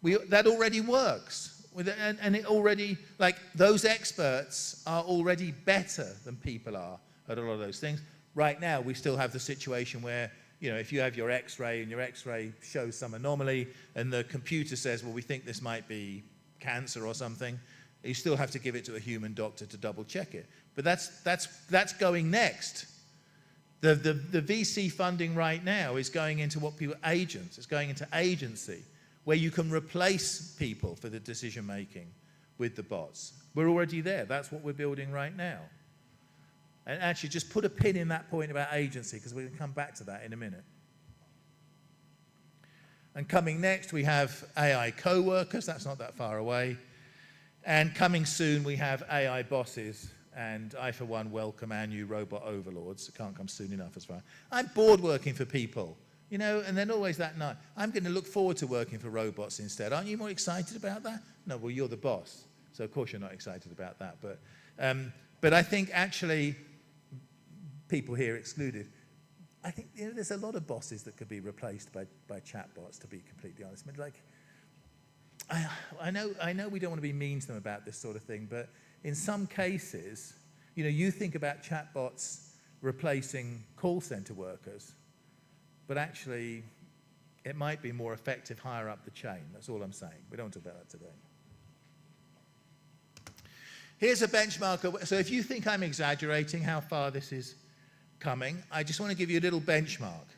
That already works. And it already, like, those experts are already better than people are at a lot of those things. Right now, we still have the situation where, you know, if you have your X-ray and your X-ray shows some anomaly and the computer says, well, we think this might be cancer or something, you still have to give it to a human doctor to double check it. But that's going next. The VC funding right now is going into what people, agents, it's going into agency, where you can replace people for the decision making with the bots. We're already there. That's what we're building right now. And actually, just put a pin in that point about agency, because we're going to come back to that in a minute. And coming next, we have AI co-workers. That's not that far away. And coming soon, we have AI bosses. And I, for one, welcome our new robot overlords. It can't come soon enough as far. I'm bored working for people, you know, and then always that night. I'm going to look forward to working for robots instead. Aren't you more excited about that? No, well, you're the boss. So, of course, you're not excited about that. But I think actually, people here excluded, I think, you know, there's a lot of bosses that could be replaced by chatbots, to be completely honest. I mean, like, I know we don't want to be mean to them about this sort of thing, but in some cases, you know, you think about chatbots replacing call center workers, but actually, it might be more effective higher up the chain. That's all I'm saying. We don't talk about that today. Here's a benchmark. So if you think I'm exaggerating how far this is coming, I just want to give you a little benchmark.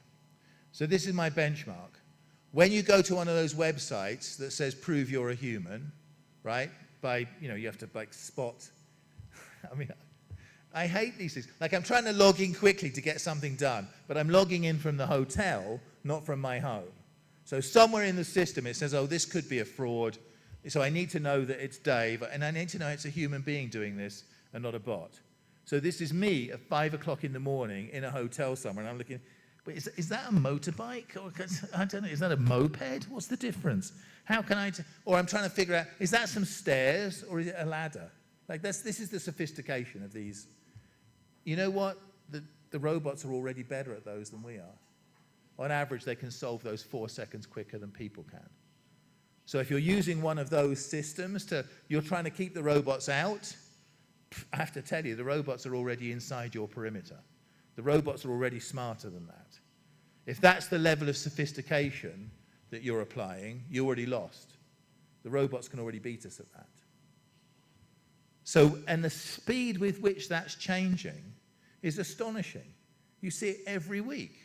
So this is my benchmark. When you go to one of those websites that says prove you're a human, right? By, you know, you have to like spot. I mean, I hate these things. Like, I'm trying to log in quickly to get something done, but I'm logging in from the hotel, not from my home. So somewhere in the system it says, oh, this could be a fraud. So I need to know that it's Dave, and I need to know it's a human being doing this and not a bot. So this is me at 5 o'clock in the morning in a hotel somewhere, and I'm looking, but is that a motorbike? Or, I don't know, is that a moped? What's the difference? How can I, or I'm trying to figure out, is that some stairs or is it a ladder? Like, this is the sophistication of these. You know what? The robots are already better at those than we are. On average, they can solve those 4 seconds quicker than people can. So if you're using one of those systems you're trying to keep the robots out, I have to tell you, the robots are already inside your perimeter. The robots are already smarter than that. If that's the level of sophistication that you're applying, you already lost. The robots can already beat us at that. So, and the speed with which that's changing is astonishing. You see it every week.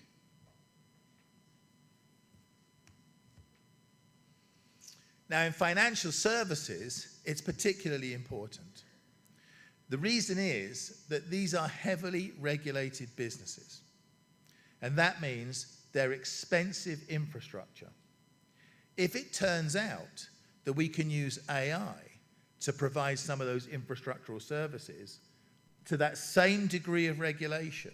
Now, in financial services, it's particularly important. The reason is that these are heavily regulated businesses. And that means they're expensive infrastructure. If it turns out that we can use AI to provide some of those infrastructural services to that same degree of regulation,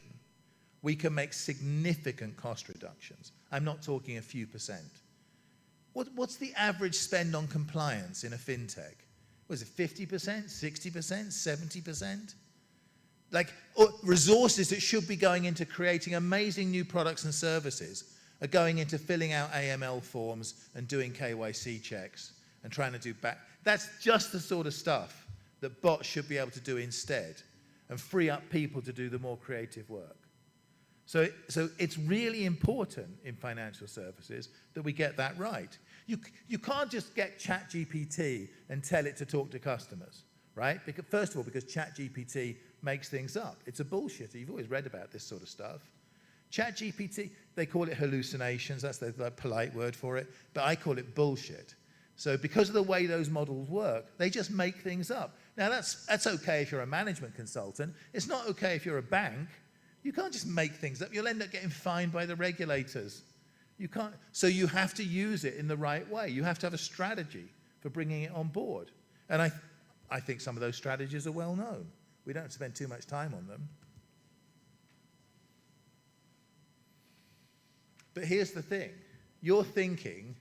we can make significant cost reductions. I'm not talking a few percent. What's the average spend on compliance in a fintech? Was it 50%, 60%, 70%? Like, resources that should be going into creating amazing new products and services are going into filling out AML forms and doing KYC checks and trying to do back. That's just the sort of stuff that bots should be able to do instead and free up people to do the more creative work. So it's really important in financial services that we get that right. You can't just get ChatGPT and tell it to talk to customers, right? Because, first of all, because ChatGPT makes things up. It's a bullshit. You've always read about this sort of stuff. ChatGPT, they call it hallucinations. That's the polite word for it. But I call it bullshit. So because of the way those models work, they just make things up. Now, that's okay if you're a management consultant. It's not okay if you're a bank. You can't just make things up. You'll end up getting fined by the regulators. You can't. So you have to use it in the right way. You have to have a strategy for bringing it on board. And I think some of those strategies are well known. We don't spend too much time on them. But here's the thing. You're thinking,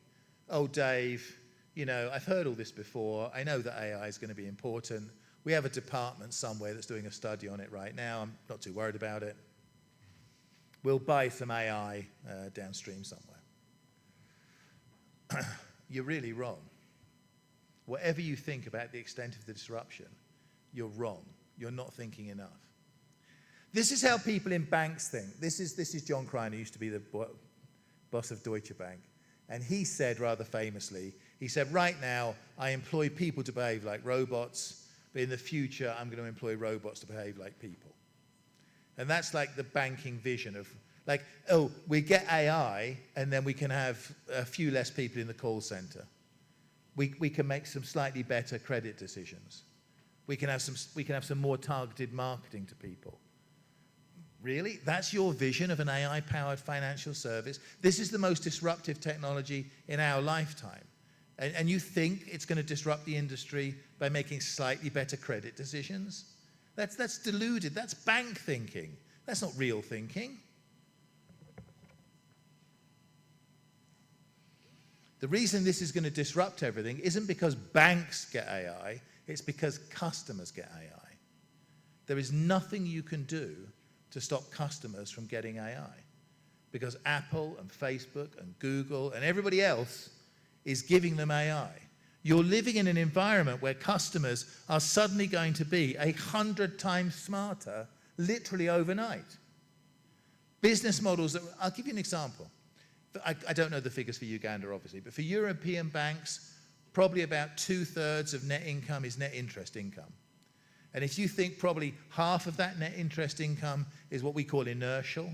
oh, Dave, you know, I've heard all this before. I know that AI is going to be important. We have a department somewhere that's doing a study on it right now. I'm not too worried about it. We'll buy some AI downstream somewhere. You're really wrong. whatever you think about the extent of the disruption, you're wrong. You're not thinking enough. This is how people in banks think. This is John Krein, who used to be the boss of Deutsche Bank. And he said rather famously, he said, right now, I employ people to behave like robots, but in the future, I'm going to employ robots to behave like people. And that's like the banking vision of, like, oh, we get AI, and then we can have a few less people in the call center. We can make some slightly better credit decisions. We can have some more targeted marketing to people. Really? That's your vision of an AI-powered financial service? This is the most disruptive technology in our lifetime. And you think it's going to disrupt the industry by making slightly better credit decisions? That's deluded. That's bank thinking. That's not real thinking. The reason this is going to disrupt everything isn't because banks get AI, it's because customers get AI. There is nothing you can do to stop customers from getting AI, because Apple and Facebook and Google and everybody else is giving them AI. You're living in an environment where customers are suddenly going to be 100 times smarter, literally overnight. Business models that, I'll give you an example. I don't know the figures for Uganda, obviously, but for European banks, probably about 2/3 of net income is net interest income. And if you think probably half of that net interest income is what we call inertial,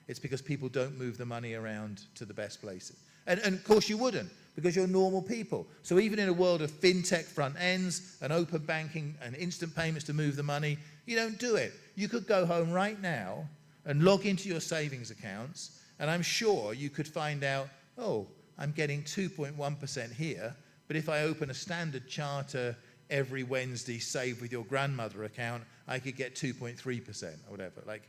it's because people don't move the money around to the best places. And of course you wouldn't, because you're normal people. So even in a world of fintech front ends and open banking and instant payments to move the money, you don't do it. You could go home right now and log into your savings accounts, and I'm sure you could find out, oh, I'm getting 2.1% here, but if I open a Standard Charter every Wednesday save with your grandmother account, I could get 2.3% or whatever. Like,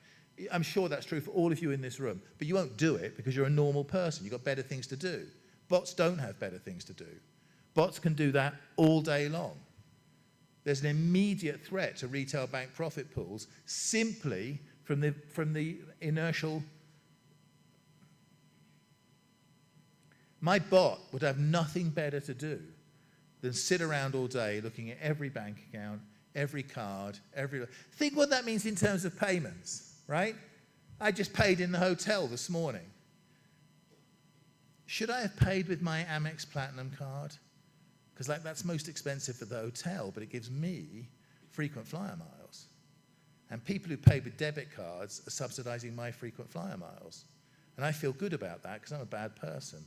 I'm sure that's true for all of you in this room, but you won't do it because you're a normal person. You've got better things to do. Bots don't have better things to do. Bots can do that all day long. There's an immediate threat to retail bank profit pools simply from the inertial. My bot would have nothing better to do than sit around all day looking at every bank account, every card, Think what that means in terms of payments, right? I just paid in the hotel this morning. Should I have paid with my Amex Platinum card? Because that's most expensive for the hotel, but it gives me frequent flyer miles. And people who pay with debit cards are subsidizing my frequent flyer miles. And I feel good about that because I'm a bad person.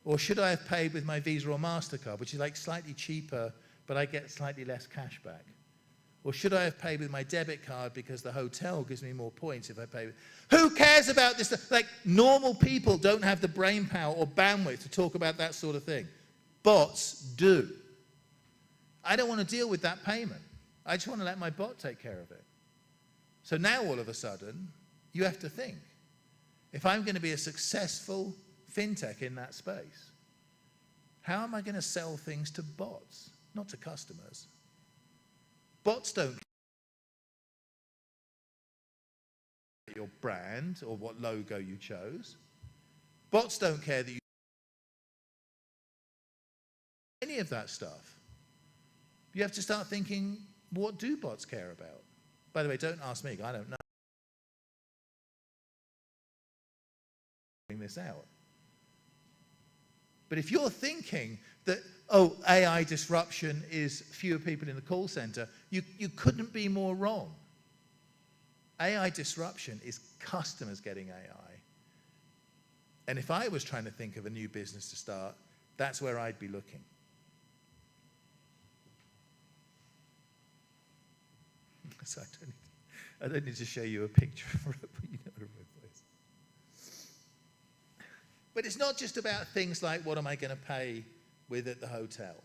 Or should I have paid with my Visa or MasterCard, which is slightly cheaper, but I get slightly less cash back? Or should I have paid with my debit card because the hotel gives me more points if I pay with... Who cares about this? Normal people don't have the brain power or bandwidth to talk about that sort of thing. Bots do. I don't want to deal with that payment. I just want to let my bot take care of it. So now all of a sudden, you have to think, if I'm going to be a successful fintech in that space, how am I going to sell things to bots, not to customers? Bots don't care your brand or what logo you chose. Bots don't care that you any of that stuff. You have to start thinking, what do bots care about? By the way, don't ask me, I don't know. This out. But if you're thinking that, oh, AI disruption is fewer people in the call center, you couldn't be more wrong. AI disruption is customers getting AI. And if I was trying to think of a new business to start, that's where I'd be looking. So I don't need to show you a picture of it, but you know what it is. But it's not just about things like, what am I going to pay with at the hotel?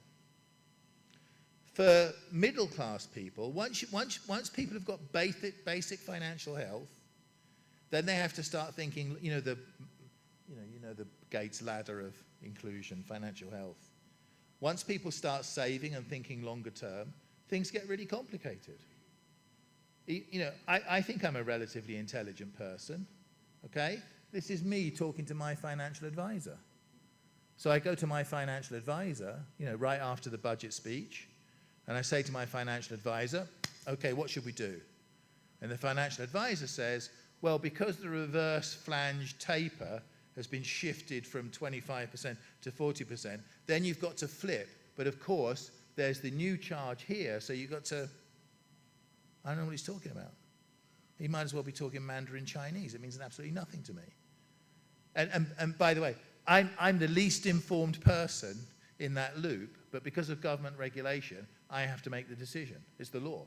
For middle-class people, once people have got basic financial health, then they have to start thinking, the Gates ladder of inclusion, financial health. Once people start saving and thinking longer term, things get really complicated. I think I'm a relatively intelligent person, okay? This is me talking to my financial advisor. So I go to my financial advisor, right after the budget speech, and I say to my financial advisor, okay, what should we do? And the financial advisor says, well, because the reverse flange taper has been shifted from 25% to 40%, then you've got to flip. But of course, there's the new charge here, so you've got to, I don't know what he's talking about. He might as well be talking Mandarin Chinese. It means absolutely nothing to me. And by the way, I'm the least informed person in that loop, but because of government regulation, I have to make the decision. It's the law.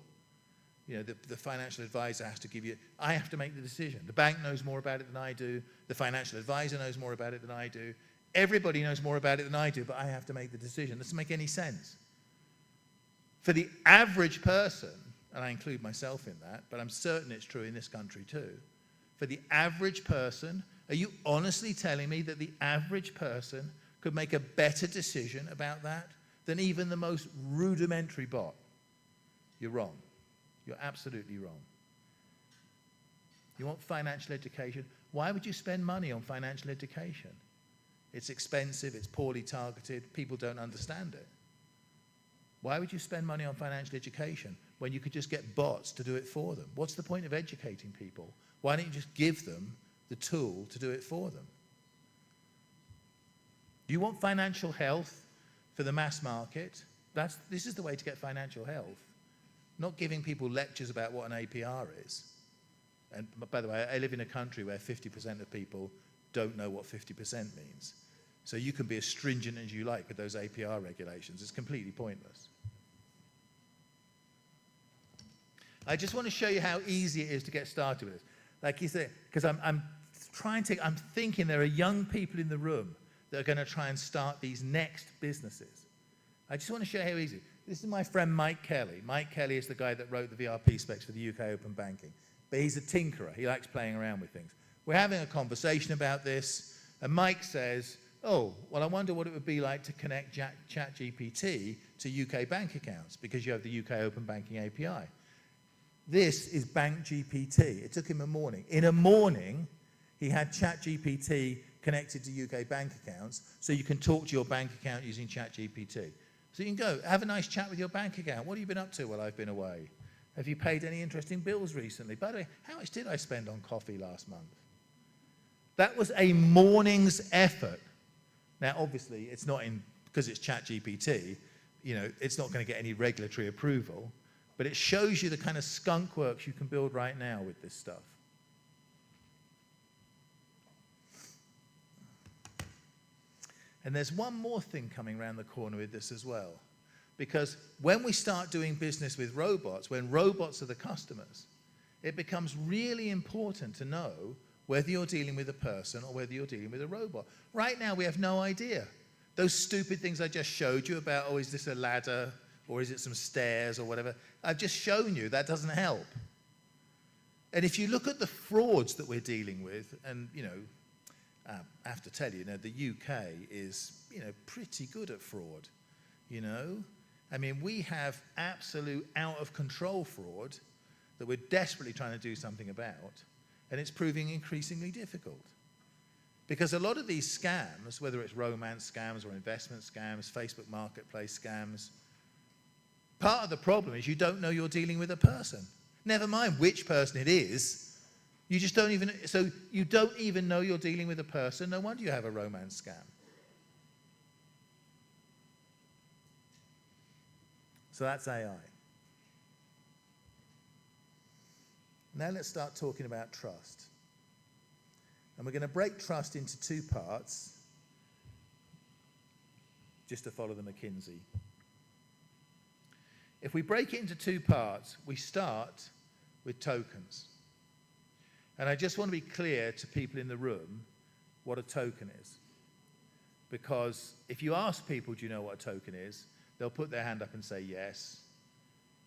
The financial advisor has to give you, I have to make the decision. The bank knows more about it than I do. The financial advisor knows more about it than I do. Everybody knows more about it than I do, but I have to make the decision. It doesn't make any sense. For the average person, and I include myself in that, but I'm certain it's true in this country too. For the average person, are you honestly telling me that the average person could make a better decision about that than even the most rudimentary bot? You're wrong. You're absolutely wrong. You want financial education? Why would you spend money on financial education? It's expensive, it's poorly targeted, people don't understand it. Why would you spend money on financial education when you could just get bots to do it for them? What's the point of educating people? Why don't you just give them the tool to do it for them? Do you want financial health for the mass market? This is the way to get financial health. Not giving people lectures about what an APR is. And by the way, I live in a country where 50% of people don't know what 50% means. So you can be as stringent as you like with those APR regulations. It's completely pointless. I just want to show you how easy it is to get started with this. Like you said, because I'm thinking there are young people in the room that are going to try and start these next businesses. I just want to show you how easy. This is my friend Mike Kelly. Mike Kelly is the guy that wrote the VRP specs for the UK Open Banking. But he's a tinkerer. He likes playing around with things. We're having a conversation about this, and Mike says, oh, well, I wonder what it would be like to connect ChatGPT to UK bank accounts, because you have the UK Open Banking API. This is Bank GPT. It took him a morning. In a morning, he had ChatGPT connected to UK bank accounts, so you can talk to your bank account using ChatGPT. So you can go, have a nice chat with your bank account. What have you been up to while I've been away? Have you paid any interesting bills recently? By the way, how much did I spend on coffee last month? That was a morning's effort. Now, obviously, it's not because it's ChatGPT, it's not going to get any regulatory approval, but it shows you the kind of skunkworks you can build right now with this stuff. And there's one more thing coming around the corner with this as well. Because when we start doing business with robots, when robots are the customers, it becomes really important to know whether you're dealing with a person or whether you're dealing with a robot. Right now, we have no idea. Those stupid things I just showed you about, oh, is this a ladder or is it some stairs or whatever, I've just shown you that doesn't help. And if you look at the frauds that we're dealing with, and, I have to tell you, the UK is, pretty good at fraud, I mean, we have absolute out-of-control fraud that we're desperately trying to do something about, and it's proving increasingly difficult. Because a lot of these scams, whether it's romance scams or investment scams, Facebook marketplace scams, part of the problem is you don't know you're dealing with a person. Never mind which person it is, you just don't even, so you don't even know you're dealing with a person, no wonder you have a romance scam. So that's AI. Now let's start talking about trust. And we're going to break trust into two parts, just to follow the McKinsey. If we break it into two parts, we start with tokens. And I just want to be clear to people in the room what a token is. Because if you ask people, do you know what a token is, they'll put their hand up and say yes.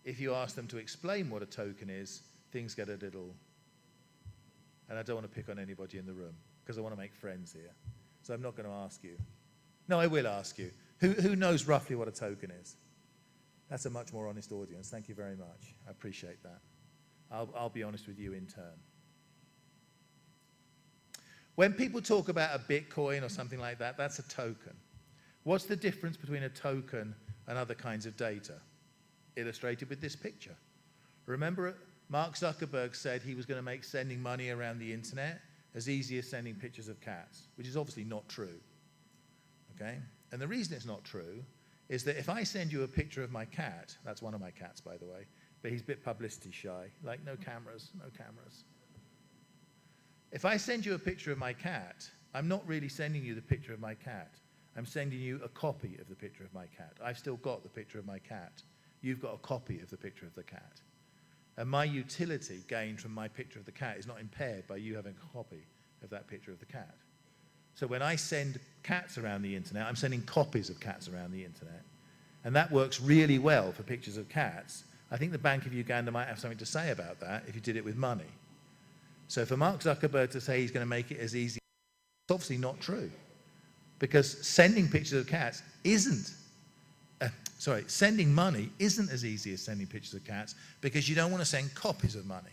If you ask them to explain what a token is, things get a little, and I don't want to pick on anybody in the room, because I want to make friends here. So I'm not going to ask you. No, I will ask you. Who knows roughly what a token is? That's a much more honest audience. Thank you very much. I appreciate that. I'll be honest with you in turn. When people talk about a Bitcoin or something like that, that's a token. What's the difference between a token and other kinds of data? Illustrated with this picture. Remember, Mark Zuckerberg said he was going to make sending money around the internet as easy as sending pictures of cats, which is obviously not true. Okay? And the reason it's not true is that if I send you a picture of my cat, that's one of my cats, by the way, but he's a bit publicity shy, like no cameras, no cameras. If I send you a picture of my cat, I'm not really sending you the picture of my cat. I'm sending you a copy of the picture of my cat. I've still got the picture of my cat. You've got a copy of the picture of the cat. And my utility gained from my picture of the cat is not impaired by you having a copy of that picture of the cat. So when I send cats around the internet, I'm sending copies of cats around the internet. And that works really well for pictures of cats. I think the Bank of Uganda might have something to say about that if you did it with money. So for Mark Zuckerberg to say he's going to make it as easy, it's obviously not true. Because sending pictures of cats sending money isn't as easy as sending pictures of cats because you don't want to send copies of money.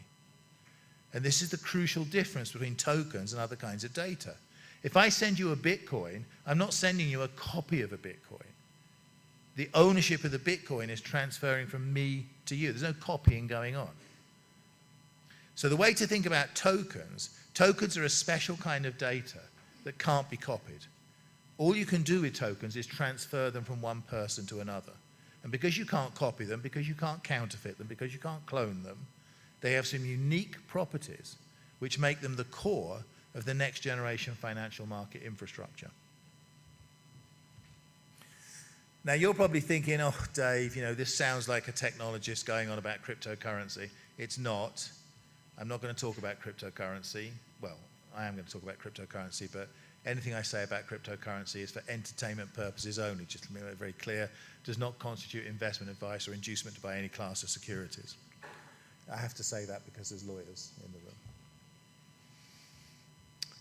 And this is the crucial difference between tokens and other kinds of data. If I send you a Bitcoin, I'm not sending you a copy of a Bitcoin. The ownership of the Bitcoin is transferring from me to you. There's no copying going on. So the way to think about tokens are a special kind of data that can't be copied. All you can do with tokens is transfer them from one person to another. And because you can't copy them, because you can't counterfeit them, because you can't clone them, they have some unique properties which make them the core of the next generation financial market infrastructure. Now you're probably thinking, oh Dave, this sounds like a technologist going on about cryptocurrency. It's not. I'm not going to talk about cryptocurrency. Well, I am going to talk about cryptocurrency, but anything I say about cryptocurrency is for entertainment purposes only, just to make it very clear, does not constitute investment advice or inducement to buy any class of securities. I have to say that because there's lawyers in the room.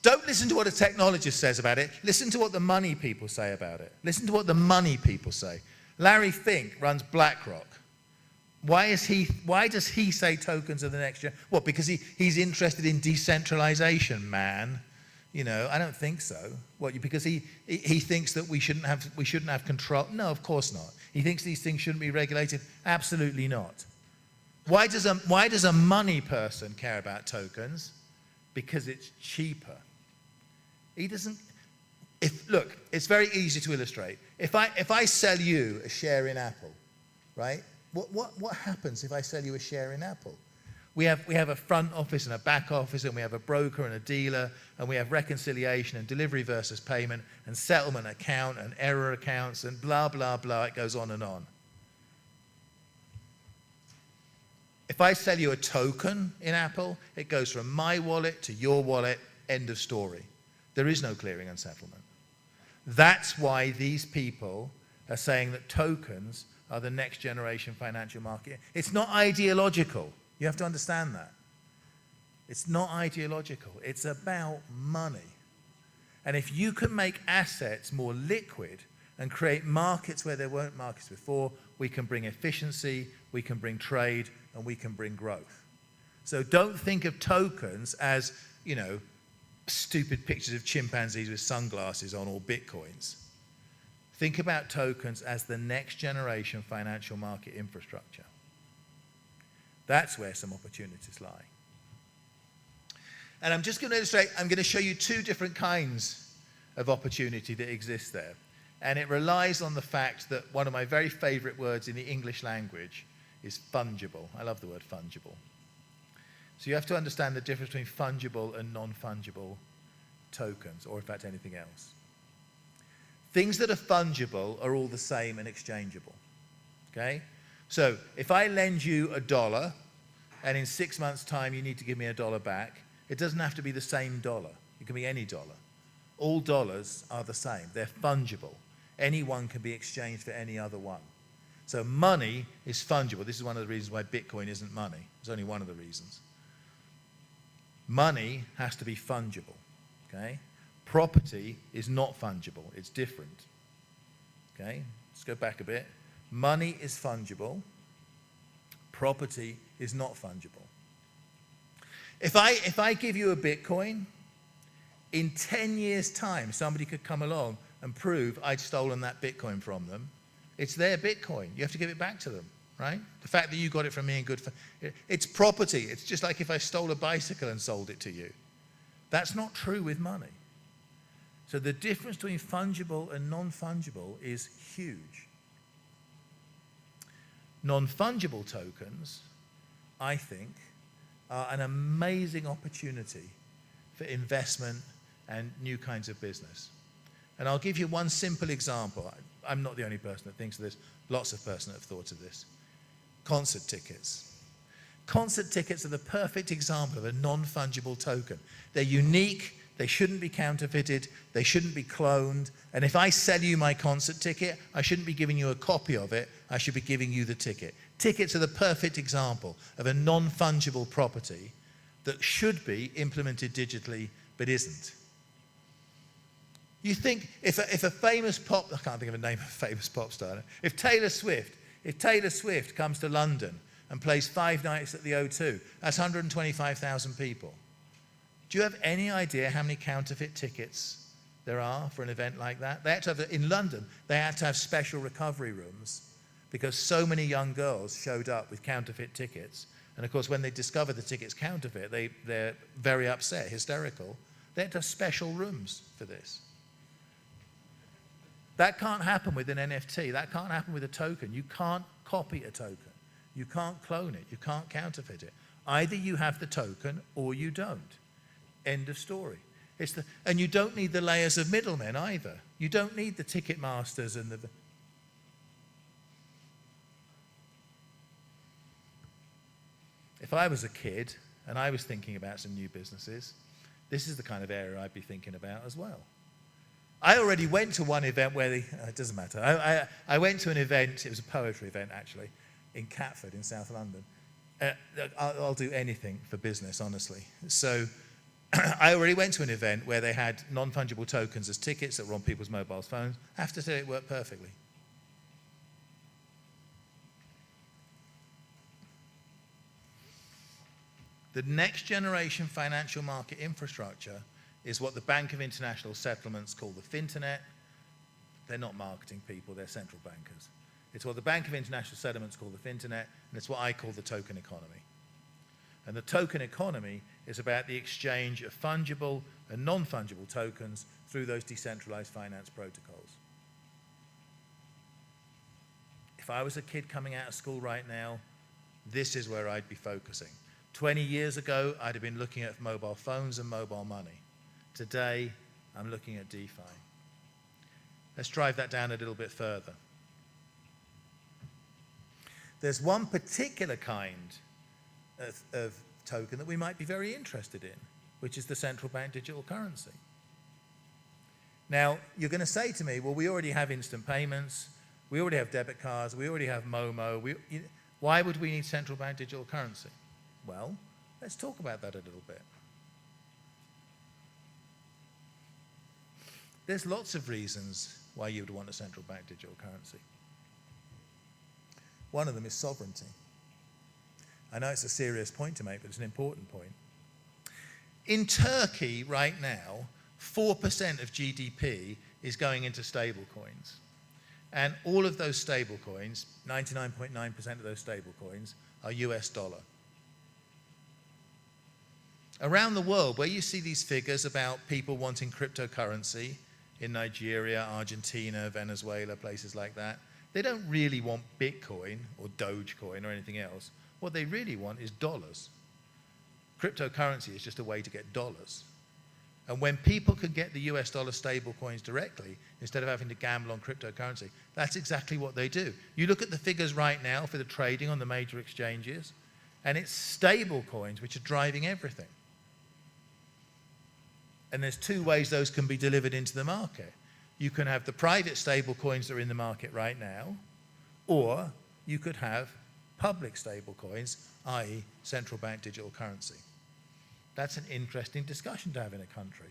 Don't listen to what a technologist says about it. Listen to what the money people say about it. Listen to what the money people say. Larry Fink runs BlackRock. Why does he say tokens are the next gen? What, because he's interested in decentralization, man? I don't think so. What, because he thinks that we shouldn't have control? No, of course not. He thinks these things shouldn't be regulated? Absolutely not. Why does a money person care about tokens? Because it's cheaper. He doesn't. Look, it's very easy to illustrate. If I sell you a share in Apple, right? What happens if I sell you a share in Apple? We have a front office and a back office, and we have a broker and a dealer, and we have reconciliation and delivery versus payment and settlement account and error accounts and blah, blah, blah. It goes on and on. If I sell you a token in Apple, it goes from my wallet to your wallet, end of story. There is no clearing and settlement. That's why these people are saying that tokens are the next generation financial market. It's not ideological. You have to understand that. It's not ideological. It's about money. And if you can make assets more liquid and create markets where there weren't markets before, we can bring efficiency, we can bring trade, and we can bring growth. So don't think of tokens as, stupid pictures of chimpanzees with sunglasses on or bitcoins. Think about tokens as the next generation financial market infrastructure. That's where some opportunities lie. And I'm just going to illustrate, I'm going to show you two different kinds of opportunity that exist there. And it relies on the fact that one of my very favorite words in the English language is fungible. I love the word fungible. So you have to understand the difference between fungible and non-fungible tokens, or in fact anything else. Things that are fungible are all the same and exchangeable. Okay? So if I lend you $1 and in 6 months' time you need to give me $1 back, it doesn't have to be the same dollar. It can be any dollar. All dollars are the same. They're fungible. Any one can be exchanged for any other one. So money is fungible. This is one of the reasons why Bitcoin isn't money. It's only one of the reasons. Money has to be fungible. Okay? Property is not fungible. It's different. Okay? Let's go back a bit. Money is fungible. Property is not fungible. If I give you a Bitcoin, in 10 years' time, somebody could come along and prove I'd stolen that Bitcoin from them, it's their Bitcoin. You have to give it back to them, right? The fact that you got it from me in good faith, it's property. It's just like if I stole a bicycle and sold it to you. That's not true with money. So the difference between fungible and non-fungible is huge. Non-fungible tokens, I think, are an amazing opportunity for investment and new kinds of business. And I'll give you one simple example. I'm not the only person that thinks of this. Lots of persons have thought of this. Concert tickets. Concert tickets are the perfect example of a non-fungible token. They're unique. They shouldn't be counterfeited. They shouldn't be cloned. And if I sell you my concert ticket, I shouldn't be giving you a copy of it. I should be giving you the ticket. Tickets are the perfect example of a non-fungible property that should be implemented digitally but isn't. You think if a famous pop, I can't think of a name of a famous pop star. If Taylor Swift comes to London and plays 5 nights at the O2, that's 125,000 people. Do you have any idea how many counterfeit tickets there are for an event like that? They had to have, in London, they had to have special recovery rooms because so many young girls showed up with counterfeit tickets. And of course, when they discover the ticket's counterfeit, they're very upset, hysterical. They had to have special rooms for this. That can't happen with an NFT. That can't happen with a token. You can't copy a token. You can't clone it. You can't counterfeit it. Either you have the token or you don't. End of story. And you don't need the layers of middlemen either. You don't need the ticket masters and the... If I was a kid and I was thinking about some new businesses, this is the kind of area I'd be thinking about as well. I already went to one event where it doesn't matter. I went to an event, it was a poetry event actually, in Catford in South London. I'll do anything for business, honestly. So I already went to an event where they had non-fungible tokens as tickets that were on people's mobile phones. I have to say it worked perfectly. The next generation financial market infrastructure is what the Bank of International Settlements call the Finternet. They're not marketing people, they're central bankers. It's what the Bank of International Settlements call the Finternet, and it's what I call the token economy. And the token economy is about the exchange of fungible and non-fungible tokens through those decentralized finance protocols. If I was a kid coming out of school right now, this is where I'd be focusing. 20 years ago, I'd have been looking at mobile phones and mobile money. Today, I'm looking at DeFi. Let's drive that down a little bit further. There's one particular kind of token that we might be very interested in, which is the central bank digital currency. Now, you're going to say to me, well, we already have instant payments, we already have debit cards, we already have Momo. Why would we need central bank digital currency? Well, let's talk about that a little bit. There's lots of reasons why you would want a central bank digital currency. One of them is sovereignty. I know it's a serious point to make, but it's an important point. In Turkey right now, 4% of GDP is going into stable coins. And all of those stable coins, 99.9% of those stable coins, are US dollar. Around the world, where you see these figures about people wanting cryptocurrency in Nigeria, Argentina, Venezuela, places like that, they don't really want Bitcoin or Dogecoin or anything else. What they really want is dollars. Cryptocurrency is just a way to get dollars. And when people can get the US dollar stable coins directly, instead of having to gamble on cryptocurrency, that's exactly what they do. You look at the figures right now for the trading on the major exchanges, and it's stable coins which are driving everything. And there's two ways those can be delivered into the market. You can have the private stable coins that are in the market right now, or you could have public stable coins, i.e. central bank digital currency. That's an interesting discussion to have in a country.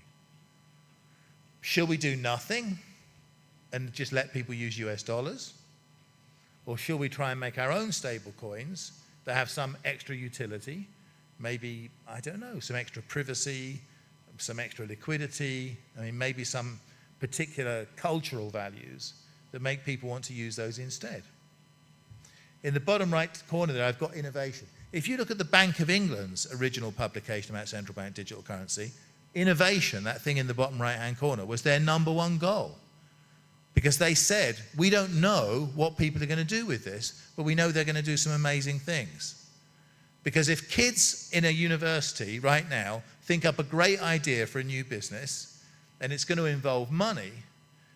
Should we do nothing and just let people use US dollars? Or should we try and make our own stable coins that have some extra utility, maybe, I don't know, some extra privacy, some extra liquidity, I mean, maybe some particular cultural values that make people want to use those instead. In the bottom right corner there, I've got innovation. If you look at the Bank of England's original publication about central bank digital currency, innovation, that thing in the bottom right-hand corner, was their #1 goal. Because they said, we don't know what people are going to do with this, but we know they're going to do some amazing things. Because if kids in a university right now think up a great idea for a new business, and it's going to involve money,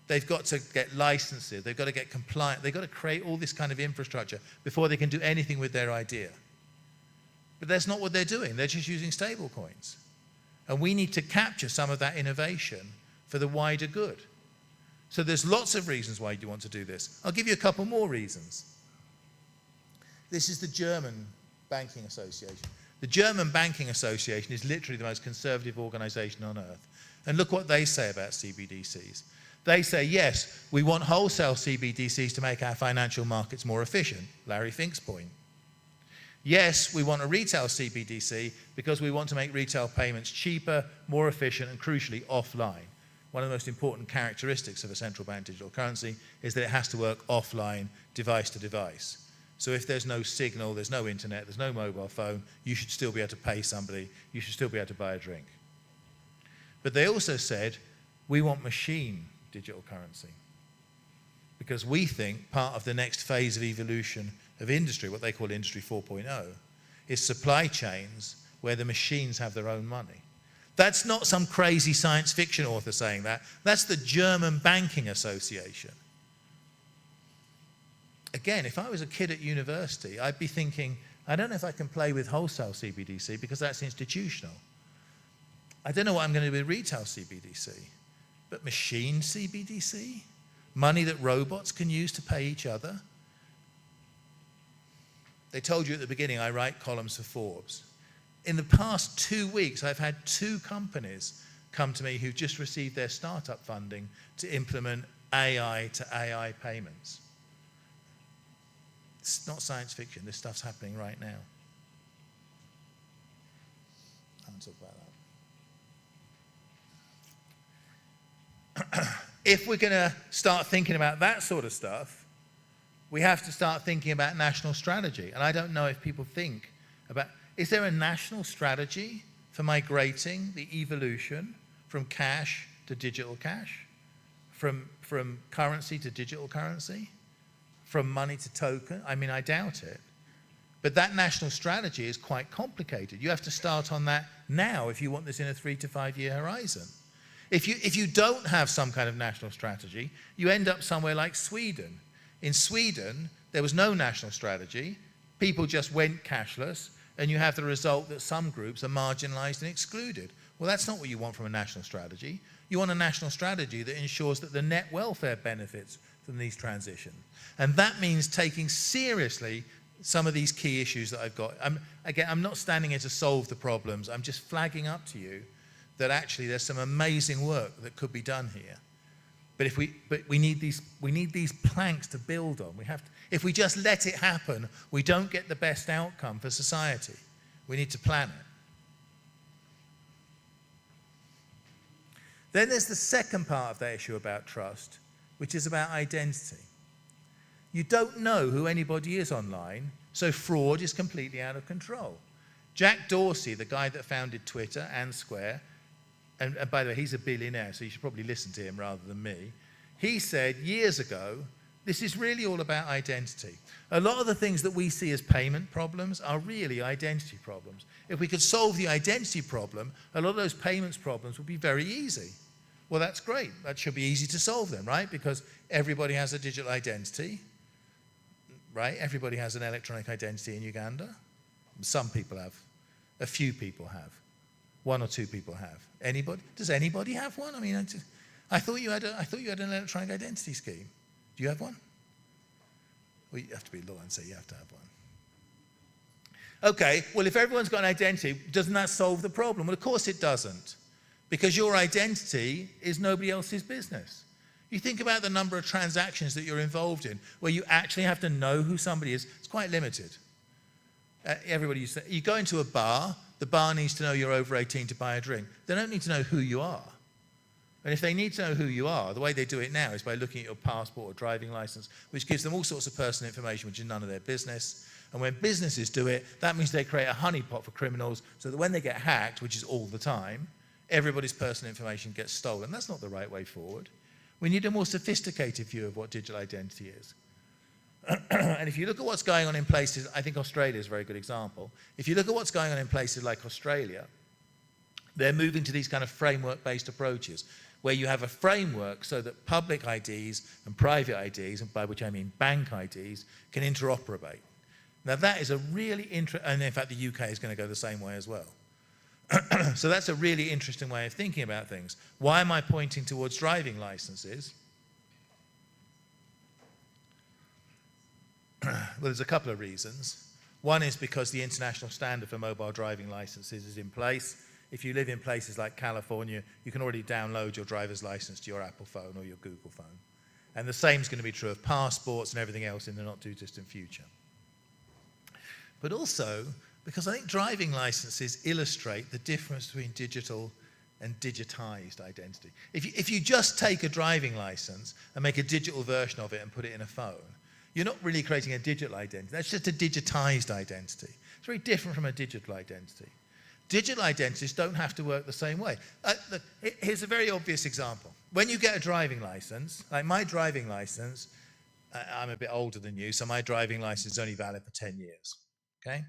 they've got to get licenses, they've got to get compliant, they've got to create all this kind of infrastructure before they can do anything with their idea. But that's not what they're doing. They're just using stable coins. And we need to capture some of that innovation for the wider good. So there's lots of reasons why you want to do this. I'll give you a couple more reasons. This is the German Banking Association. The German Banking Association is literally the most conservative organization on earth. And look what they say about CBDCs. They say, yes, we want wholesale CBDCs to make our financial markets more efficient. Larry Fink's point. Yes, we want a retail CBDC because we want to make retail payments cheaper, more efficient, and crucially, offline. One of the most important characteristics of a central bank digital currency is that it has to work offline, device to device. So if there's no signal, there's no internet, there's no mobile phone, you should still be able to pay somebody, you should still be able to buy a drink. But they also said, we want machine digital currency. Because we think part of the next phase of evolution of industry, what they call Industry 4.0, is supply chains where the machines have their own money. That's not some crazy science fiction author saying that. That's the German Banking Association. Again, if I was a kid at university, I'd be thinking, I don't know if I can play with wholesale CBDC because that's institutional. I don't know what I'm going to do with retail CBDC. But machine CBDC? Money that robots can use to pay each other? They told you at the beginning I write columns for Forbes. In the past 2 weeks, I've had 2 companies come to me who've just received their startup funding to implement AI to AI payments. It's not science fiction. This stuff's happening right now. I won't talk about that. If we're going to start thinking about that sort of stuff, we have to start thinking about national strategy. And I don't know if people think about, is there a national strategy for migrating the evolution from cash to digital cash? From currency to digital currency? From money to token? I mean, I doubt it. But that national strategy is quite complicated. You have to start on that now if you want this in a 3 to 5 year horizon. If you don't have some kind of national strategy, you end up somewhere like Sweden. In Sweden, there was no national strategy. People just went cashless, and you have the result that some groups are marginalized and excluded. Well, that's not what you want from a national strategy. You want a national strategy that ensures that the net welfare benefits from these transitions. And that means taking seriously some of these key issues that I've got. Again, I'm not standing here to solve the problems. I'm just flagging up to you that actually there's some amazing work that could be done here. But we need these planks to build on. If we just let it happen, we don't get the best outcome for society. We need to plan it. Then there's the second part of the issue about trust, which is about identity. You don't know who anybody is online, so fraud is completely out of control. Jack Dorsey, the guy that founded Twitter and Square, and by the way, he's a billionaire, so you should probably listen to him rather than me. He said years ago, this is really all about identity. A lot of the things that we see as payment problems are really identity problems. If we could solve the identity problem, a lot of those payments problems would be very easy. Well, that's great. That should be easy to solve then, right? Because everybody has a digital identity, right? Everybody has an electronic identity in Uganda. Some people have. A few people have. 1 or 2 people have. Anybody? Does anybody have one? I mean, I thought you had an electronic identity scheme. Do you have one? Well, you have to be law and say you have to have one. Okay, well, if everyone's got an identity, doesn't that solve the problem? Well, of course it doesn't, because your identity is nobody else's business. You think about the number of transactions that you're involved in where you actually have to know who somebody is. It's quite limited. You go into a bar, the bar needs to know you're over 18 to buy a drink. They don't need to know who you are. And if they need to know who you are, the way they do it now is by looking at your passport or driving license, which gives them all sorts of personal information which is none of their business. And when businesses do it, that means they create a honeypot for criminals so that when they get hacked, which is all the time, everybody's personal information gets stolen. That's not the right way forward. We need a more sophisticated view of what digital identity is. And if you look at what's going on in places, I think Australia is a very good example. If you look at what's going on in places like Australia, they're moving to these kind of framework-based approaches, where you have a framework so that public IDs and private IDs, and by which I mean bank IDs, can interoperate. Now that is a really interesting, and in fact the UK is going to go the same way as well. So that's a really interesting way of thinking about things. Why am I pointing towards driving licenses? Well, there's a couple of reasons. One is because the international standard for mobile driving licenses is in place. If you live in places like California, you can already download your driver's license to your Apple phone or your Google phone. And the same is going to be true of passports and everything else in the not too distant future. But also, because I think driving licenses illustrate the difference between digital and digitized identity. If you just take a driving license and make a digital version of it and put it in a phone, you're not really creating a digital identity. That's just a digitized identity. It's very different from a digital identity. Digital identities don't have to work the same way. Look, here's a very obvious example. When you get a driving license, like my driving license, I'm a bit older than you, so my driving license is only valid for 10 years, okay?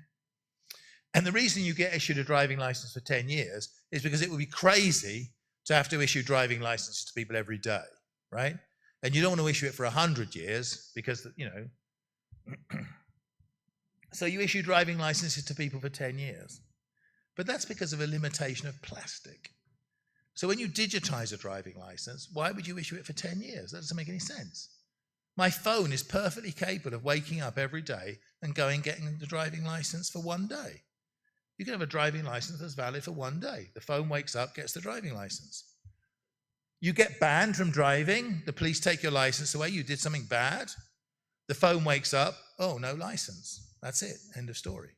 And the reason you get issued a driving license for 10 years is because it would be crazy to have to issue driving licenses to people every day, right? And you don't want to issue it for 100 years because, you know, so you issue driving licenses to people for 10 years. But that's because of a limitation of plastic. So when you digitize a driving license, why would you issue it for 10 years? That doesn't make any sense. My phone is perfectly capable of waking up every day and getting the driving license for one day. You can have a driving license that's valid for one day. The phone wakes up, gets the driving license. You get banned from driving, the police take your license away, you did something bad, the phone wakes up, oh, no license. That's it, end of story.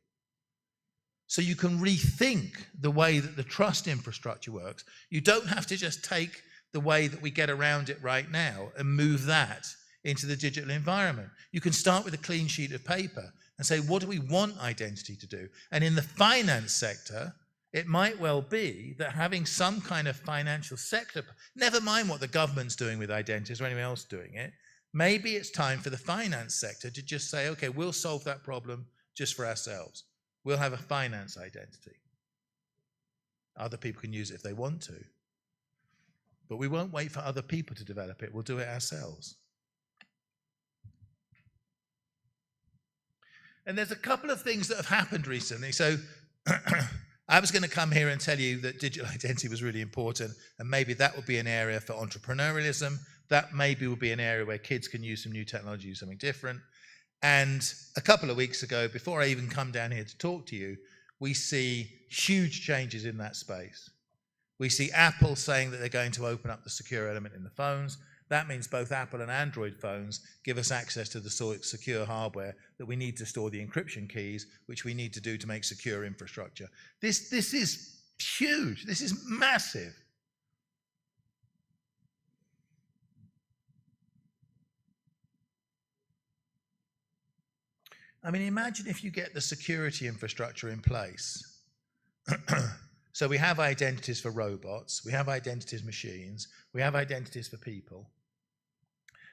So you can rethink the way that the trust infrastructure works. You don't have to just take the way that we get around it right now and move that into the digital environment. You can start with a clean sheet of paper and say, what do we want identity to do? And in the finance sector, it might well be that having some kind of financial sector, never mind what the government's doing with identities or anyone else doing it, maybe it's time for the finance sector to just say, okay, we'll solve that problem just for ourselves. We'll have a finance identity. Other people can use it if they want to. But we won't wait for other people to develop it. We'll do it ourselves. And there's a couple of things that have happened recently. So I was going to come here and tell you that digital identity was really important, and maybe that would be an area for entrepreneurialism. That maybe would be an area where kids can use some new technology, do something different. And a couple of weeks ago, before I even come down here to talk to you, we see huge changes in that space. We see Apple saying that they're going to open up the secure element in the phones. That means both Apple and Android phones give us access to the secure hardware that we need to store the encryption keys, which we need to do to make secure infrastructure. This is huge. This is massive. I mean, imagine if you get the security infrastructure in place. So we have identities for robots, we have identities machines, we have identities for people.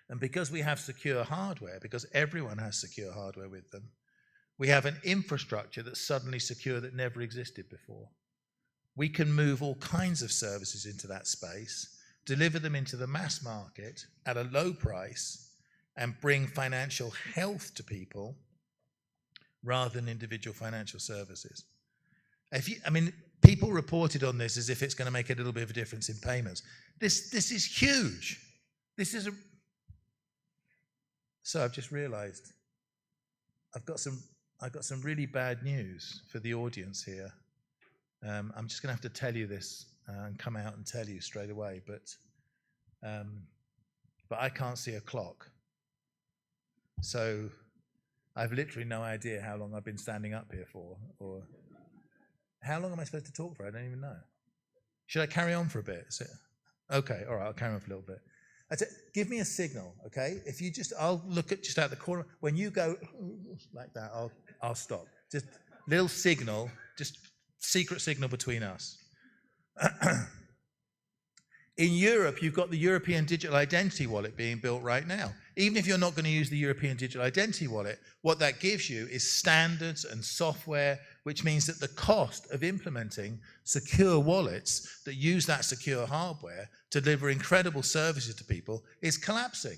And because we have secure hardware, because everyone has secure hardware with them, we have an infrastructure that's suddenly secure that never existed before. We can move all kinds of services into that space, deliver them into the mass market at a low price, and bring financial health to people rather than individual financial services. People reported on this as if it's going to make a little bit of a difference in payments. This is huge. So I've just realized I've got some really bad news for the audience here. I'm just going to have to tell you this and come out and tell you straight away, but I can't see a clock. So I've literally no idea how long I've been standing up here for, or how long am I supposed to talk for? I don't even know. Should I carry on for a bit? Okay, all right, I'll carry on for a little bit. Give me a signal, okay? If you just, I'll look at just out the corner. When you go like that, I'll stop. Just little signal, just secret signal between us. In Europe, you've got the European Digital Identity Wallet being built right now. Even if you're not going to use the European Digital Identity Wallet, what that gives you is standards and software, which means that the cost of implementing secure wallets that use that secure hardware to deliver incredible services to people is collapsing.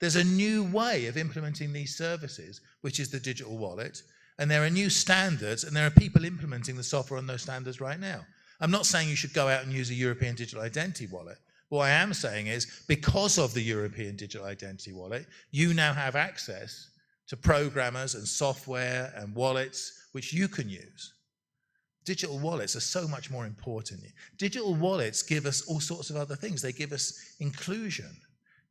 There's a new way of implementing these services, which is the digital wallet, and there are new standards, and there are people implementing the software on those standards right now. I'm not saying you should go out and use a European Digital Identity Wallet. What I am saying is, because of the European Digital Identity Wallet, you now have access to programmers and software and wallets which you can use. Digital wallets are so much more important. Digital wallets give us all sorts of other things. They give us inclusion.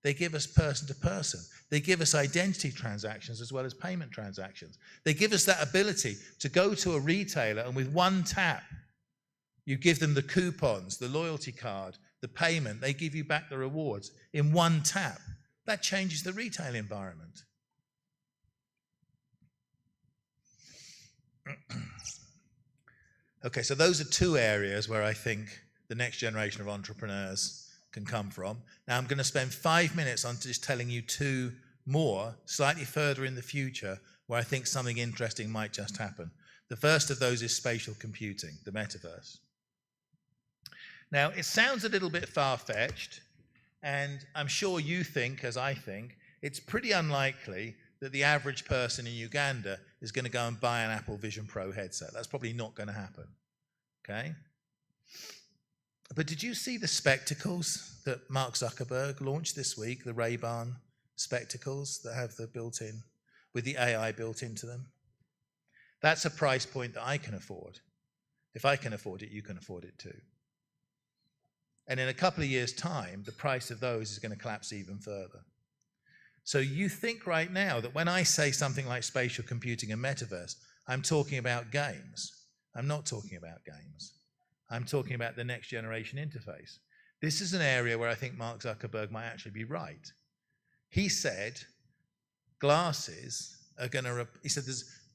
They give us person-to-person. They give us identity transactions as well as payment transactions. They give us that ability to go to a retailer and with one tap, you give them the coupons, the loyalty card, the payment, they give you back the rewards in one tap. That changes the retail environment. Okay, so those are two areas where I think the next generation of entrepreneurs can come from. Now I'm going to spend 5 minutes on just telling you two more, slightly further in the future, where I think something interesting might just happen. The first of those is spatial computing, the metaverse. Now, it sounds a little bit far-fetched, and I'm sure you think, as I think, it's pretty unlikely that the average person in Uganda is going to go and buy an Apple Vision Pro headset. That's probably not going to happen, okay? But did you see the spectacles that Mark Zuckerberg launched this week, the Ray-Ban spectacles that have the built-in, with the AI built into them? That's a price point that I can afford. If I can afford it, you can afford it too. And in a couple of years' time, the price of those is going to collapse even further. So you think right now that when I say something like spatial computing and metaverse, I'm talking about games. I'm not talking about games. I'm talking about the next generation interface. This is an area where I think Mark Zuckerberg might actually be right. He said glasses are going to, he said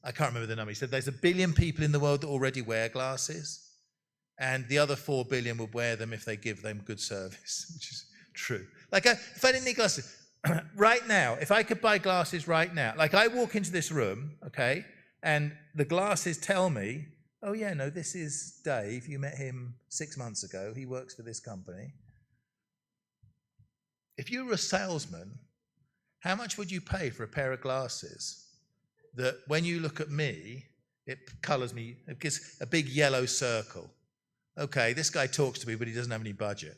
I can't remember the number, he said there's 1 billion people in the world that already wear glasses, and the other 4 billion would wear them if they give them good service, which is true. Like, if I didn't need glasses, right now, if I could buy glasses right now, like I walk into this room, okay, and the glasses tell me, oh yeah, no, this is Dave, you met him 6 months ago, he works for this company. If you were a salesman, how much would you pay for a pair of glasses that when you look at me, it colors me, it gives a big yellow circle? Okay, this guy talks to me, but he doesn't have any budget.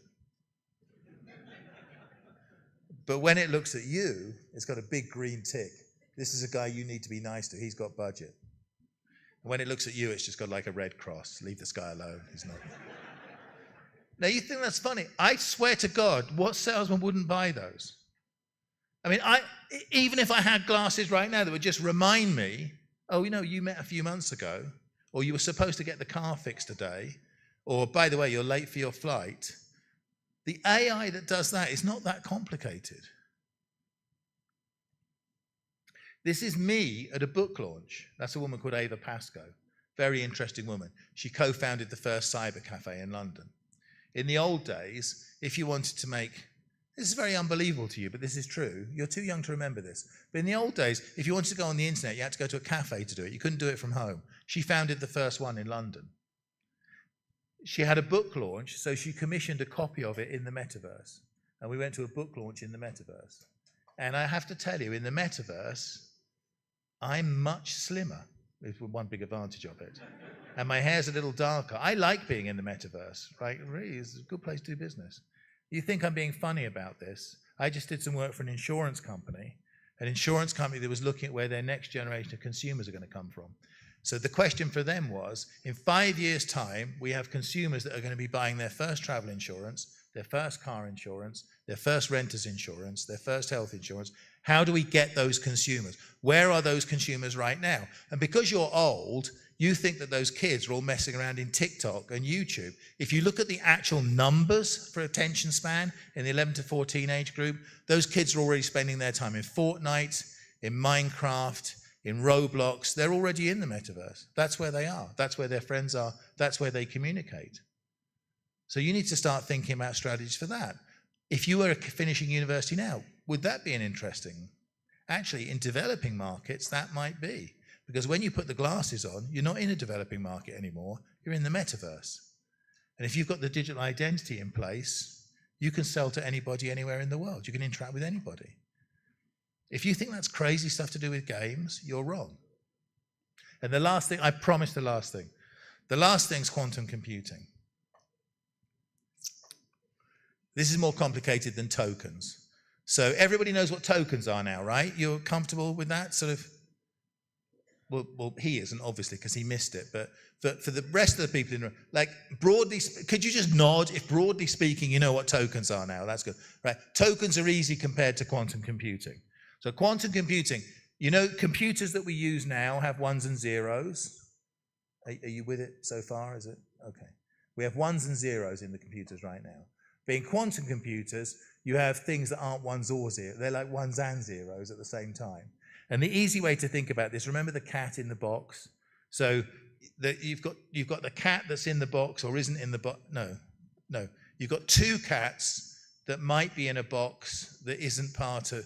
But when it looks at you, it's got a big green tick. This is a guy you need to be nice to. He's got budget. And when it looks at you, it's just got like a red cross. Leave this guy alone. He's not. Now, you think that's funny. I swear to God, what salesman wouldn't buy those? I mean, even if I had glasses right now that would just remind me, oh, you know, you met a few months ago, or you were supposed to get the car fixed today, or, by the way, you're late for your flight. The AI that does that is not that complicated. This is me at a book launch. That's a woman called Ava Pascoe. Very interesting woman. She co-founded the first cyber cafe in London. In the old days, if you wanted to make, this is very unbelievable to you, but this is true. You're too young to remember this. But in the old days, if you wanted to go on the internet, you had to go to a cafe to do it. You couldn't do it from home. She founded the first one in London. She had a book launch, so she commissioned a copy of it in the metaverse. And we went to a book launch in the metaverse. And I have to tell you, in the metaverse, I'm much slimmer, is one big advantage of it. And my hair's a little darker. I like being in the metaverse, right? It really is a good place to do business. You think I'm being funny about this? I just did some work for an insurance company that was looking at where their next generation of consumers are going to come from. So the question for them was, in 5 years' time, we have consumers that are going to be buying their first travel insurance, their first car insurance, their first renter's insurance, their first health insurance, How do we get those consumers? Where are those consumers right now? And because you're old, you think that those kids are all messing around in TikTok and YouTube. If you look at the actual numbers for attention span in the 11 to 14 age group, those kids are already spending their time in Fortnite, in Minecraft, in Roblox. They're already in the metaverse. That's where they are. That's where their friends are. That's where they communicate. So you need to start thinking about strategies for that. If you were finishing university now, would that be an interesting? Actually, in developing markets, that might be. Because when you put the glasses on, you're not in a developing market anymore, you're in the metaverse. And if you've got the digital identity in place, you can sell to anybody anywhere in the world. You can interact with anybody. If you think that's crazy stuff to do with games, you're wrong. And the last thing, I promise the last thing. The last thing's quantum computing. This is more complicated than tokens. So everybody knows what tokens are now, right? You're comfortable with that sort of? Well, he isn't, obviously, because he missed it. But for the rest of the people in the room, like, broadly, could you just nod if, broadly speaking, you know what tokens are now? That's good, right? Tokens are easy compared to quantum computing. So quantum computing, you know, computers that we use now have ones and zeros. Are you with it so far? Is it? Okay. We have ones and zeros in the computers right now. But in quantum computers, you have things that aren't ones or zeros. They're like ones and zeros at the same time. And the easy way to think about this, remember the cat in the box? So you've got the cat that's in the box or isn't in the box. No. You've got two cats that might be in a box that isn't part of.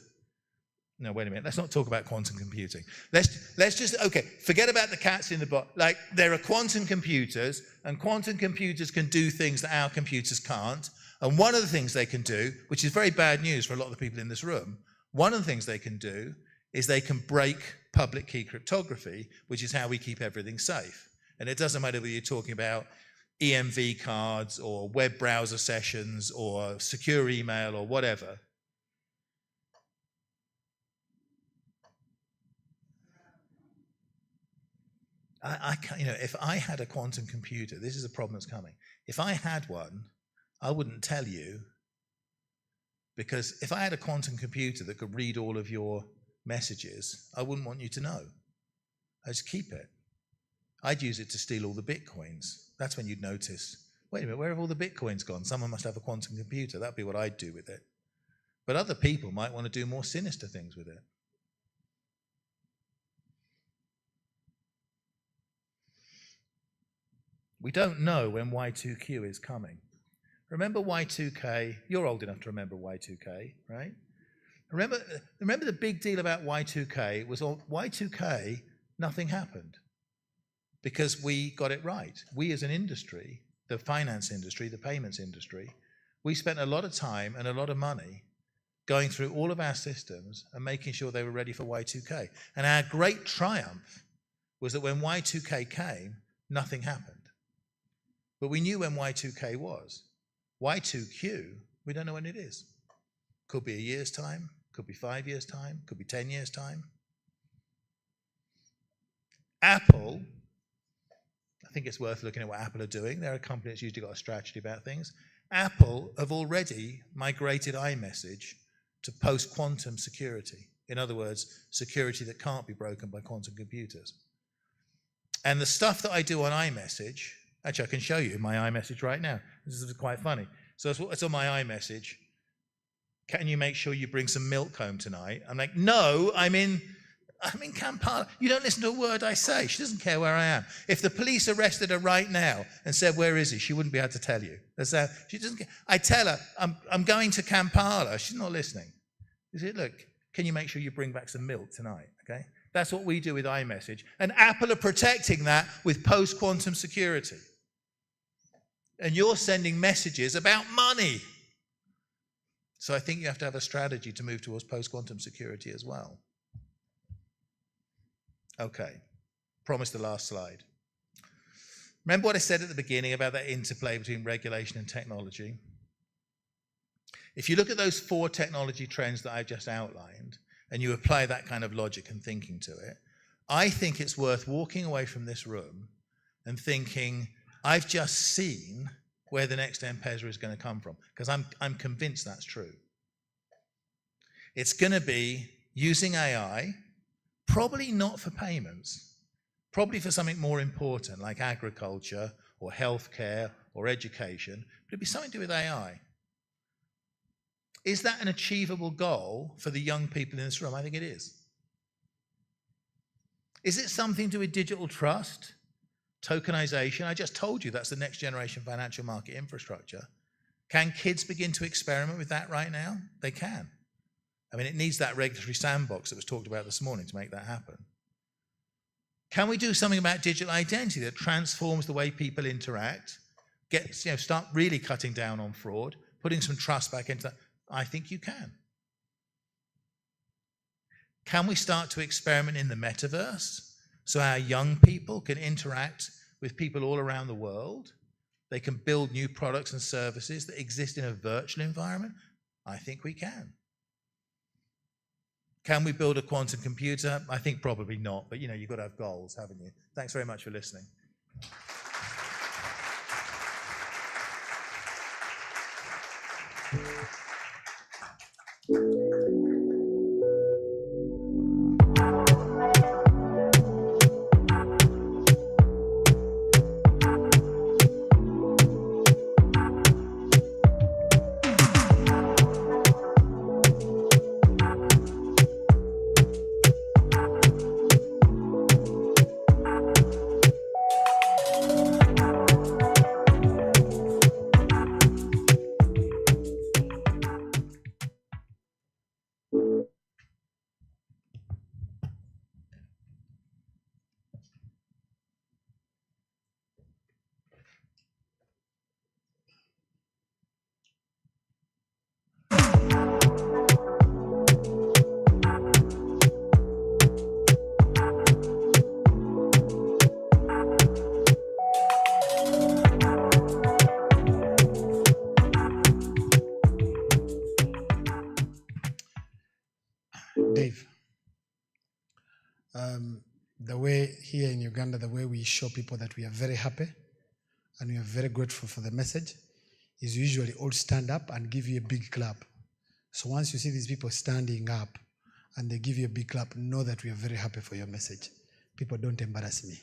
No, wait a minute. Let's not talk about quantum computing. Let's just, okay, forget about the cats in the box. Like, there are quantum computers, and quantum computers can do things that our computers can't. And one of the things they can do, which is very bad news for a lot of the people in this room, one of the things they can do is they can break public key cryptography, which is how we keep everything safe. And it doesn't matter whether you're talking about EMV cards or web browser sessions or secure email or whatever. If I had a quantum computer, this is a problem that's coming. If I had one, I wouldn't tell you, because if I had a quantum computer that could read all of your messages, I wouldn't want you to know. I'd just keep it. I'd use it to steal all the bitcoins. That's when you'd notice, wait a minute, where have all the bitcoins gone? Someone must have a quantum computer. That'd be what I'd do with it. But other people might want to do more sinister things with it. We don't know when Y2Q is coming. Remember Y2K? You're old enough to remember Y2K, right? Remember the big deal about Y2K was on Y2K, nothing happened because we got it right. We as an industry, the finance industry, the payments industry, we spent a lot of time and a lot of money going through all of our systems and making sure they were ready for Y2K. And our great triumph was that when Y2K came, nothing happened. But we knew when Y2K was. Y2Q, we don't know when it is. Could be a year's time, could be 5 years' time, could be 10 years' time. Apple, I think it's worth looking at what Apple are doing. They're a company that's usually got a strategy about things. Apple have already migrated iMessage to post-quantum security. In other words, security that can't be broken by quantum computers. And the stuff that I do on iMessage, actually I can show you my iMessage right now. This is quite funny. So it's on my iMessage. Can you make sure you bring some milk home tonight? I'm like, no, I'm in Kampala. You don't listen to a word I say. She doesn't care where I am. If the police arrested her right now and said, where is he? She wouldn't be able to tell you. She doesn't care. I tell her, I'm going to Kampala. She's not listening. You say, look, can you make sure you bring back some milk tonight? Okay? That's what we do with iMessage. And Apple are protecting that with post-quantum security. And you're sending messages about money. So I think you have to have a strategy to move towards post-quantum security as well. Okay, promise the last slide. Remember what I said at the beginning about that interplay between regulation and technology? If you look at those 4 technology trends that I've just outlined, and you apply that kind of logic and thinking to it, I think it's worth walking away from this room and thinking, I've just seen where the next M-Pesa is going to come from, because I'm convinced that's true. It's going to be using AI, probably not for payments, probably for something more important like agriculture or healthcare or education, but it'd be something to do with AI. Is that an achievable goal for the young people in this room? I think it is. Is it something to do with digital trust, tokenization? I just told you that's the next generation financial market infrastructure. Can kids begin to experiment with that right now? They can. I mean, it needs that regulatory sandbox that was talked about this morning to make that happen. Can we do something about digital identity that transforms the way people interact, start really cutting down on fraud, putting some trust back into that? I think you can. Can we start to experiment in the metaverse so our young people can interact with people all around the world? They can build new products and services that exist in a virtual environment? I think we can. Can we build a quantum computer? I think probably not, but you've got to have goals, haven't you? Thanks very much for listening. Dave, the way here in Uganda, the way we show people that we are very happy and we are very grateful for the message is usually all stand up and give you a big clap. So once you see these people standing up and they give you a big clap, know that we are very happy for your message. People, don't embarrass me.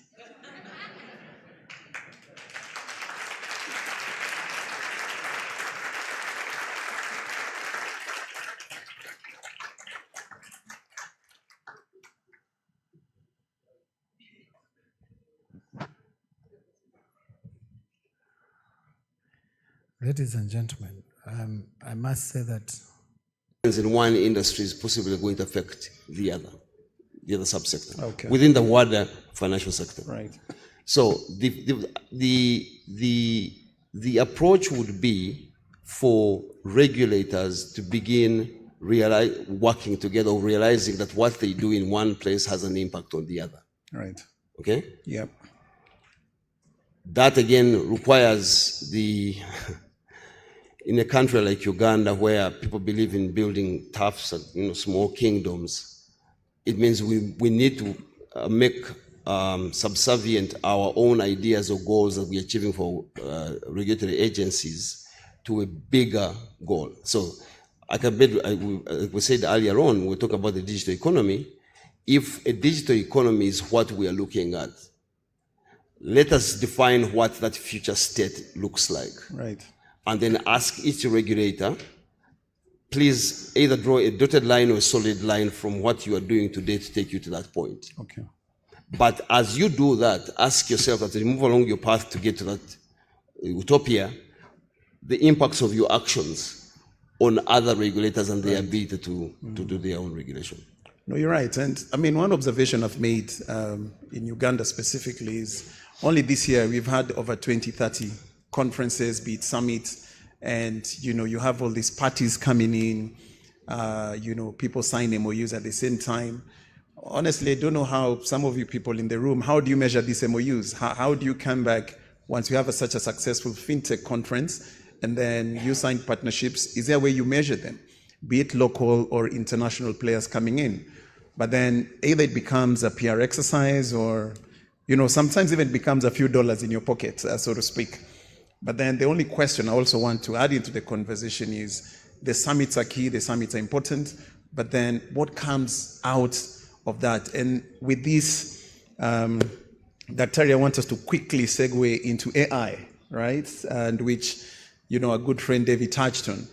Ladies and gentlemen, I must say that in one industry is possibly going to affect the other subsector within the wider financial sector. Right. So the approach would be for regulators to begin working together, realizing that what they do in one place has an impact on the other. Right. Okay. Yep. That again requires in a country like Uganda, where people believe in building tough, small kingdoms, it means we need to make subservient our own ideas or goals that we're achieving for regulatory agencies to a bigger goal. So I we said earlier on, we talk about the digital economy. If a digital economy is what we are looking at, let us define what that future state looks like. Right. And then ask each regulator, please either draw a dotted line or a solid line from what you are doing today to take you to that point. Okay. But as you do that, ask yourself, as you move along your path to get to that utopia, the impacts of your actions on other regulators and their ability to do their own regulation. No, you're right. And I mean, one observation I've made in Uganda specifically is only this year we've had over 20, 30 conferences, be it summits, and you have all these parties coming in, people sign MOUs at the same time. Honestly, I don't know how some of you people in the room, how do you measure these MOUs? How do you come back once you have such a successful fintech conference and then you sign partnerships? Is there a way you measure them, be it local or international players coming in? But then either it becomes a PR exercise or, sometimes even becomes a few dollars in your pocket, so to speak. But then the only question I also want to add into the conversation is the summits are key, the summits are important, but then what comes out of that? And with this, Dr. I want us to quickly segue into AI, right? And which, our good friend David touched on.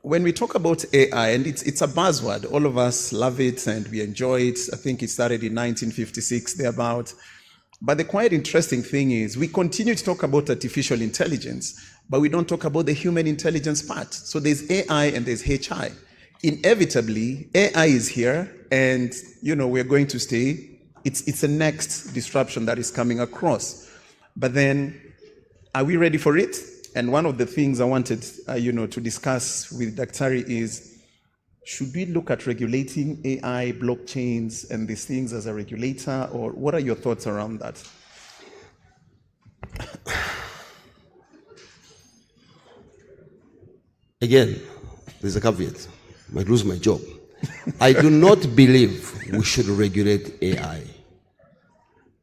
When we talk about AI, and it's a buzzword, all of us love it and we enjoy it. I think it started in 1956, thereabout. But the quite interesting thing is we continue to talk about artificial intelligence, but we don't talk about the human intelligence part. So there's AI and there's HI. Inevitably, AI is here, and we're going to stay. It's the next disruption that is coming across. But then, are we ready for it? And one of the things I wanted, to discuss with Dr. is, should we look at regulating AI, blockchains, and these things as a regulator, or what are your thoughts around that? Again, there's a caveat. I might lose my job. I do not believe we should regulate AI.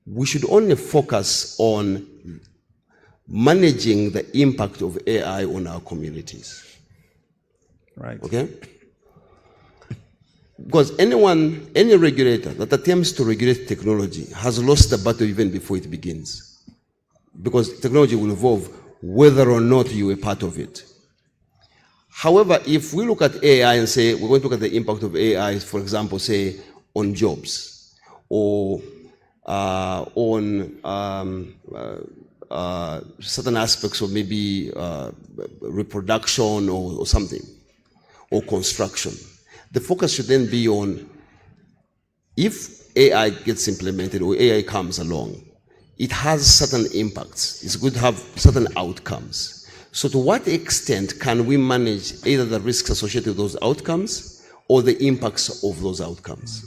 We should only focus on managing the impact of AI on our communities. Right. Okay? Because any regulator that attempts to regulate technology has lost the battle even before it begins. Because technology will evolve whether or not you are part of it. However, if we look at AI and say, we're going to look at the impact of AI, for example, say, on jobs, or on certain aspects of maybe reproduction or something, or construction. The focus should then be on, if AI gets implemented or AI comes along, it has certain impacts. It's good to have certain outcomes. So to what extent can we manage either the risks associated with those outcomes or the impacts of those outcomes?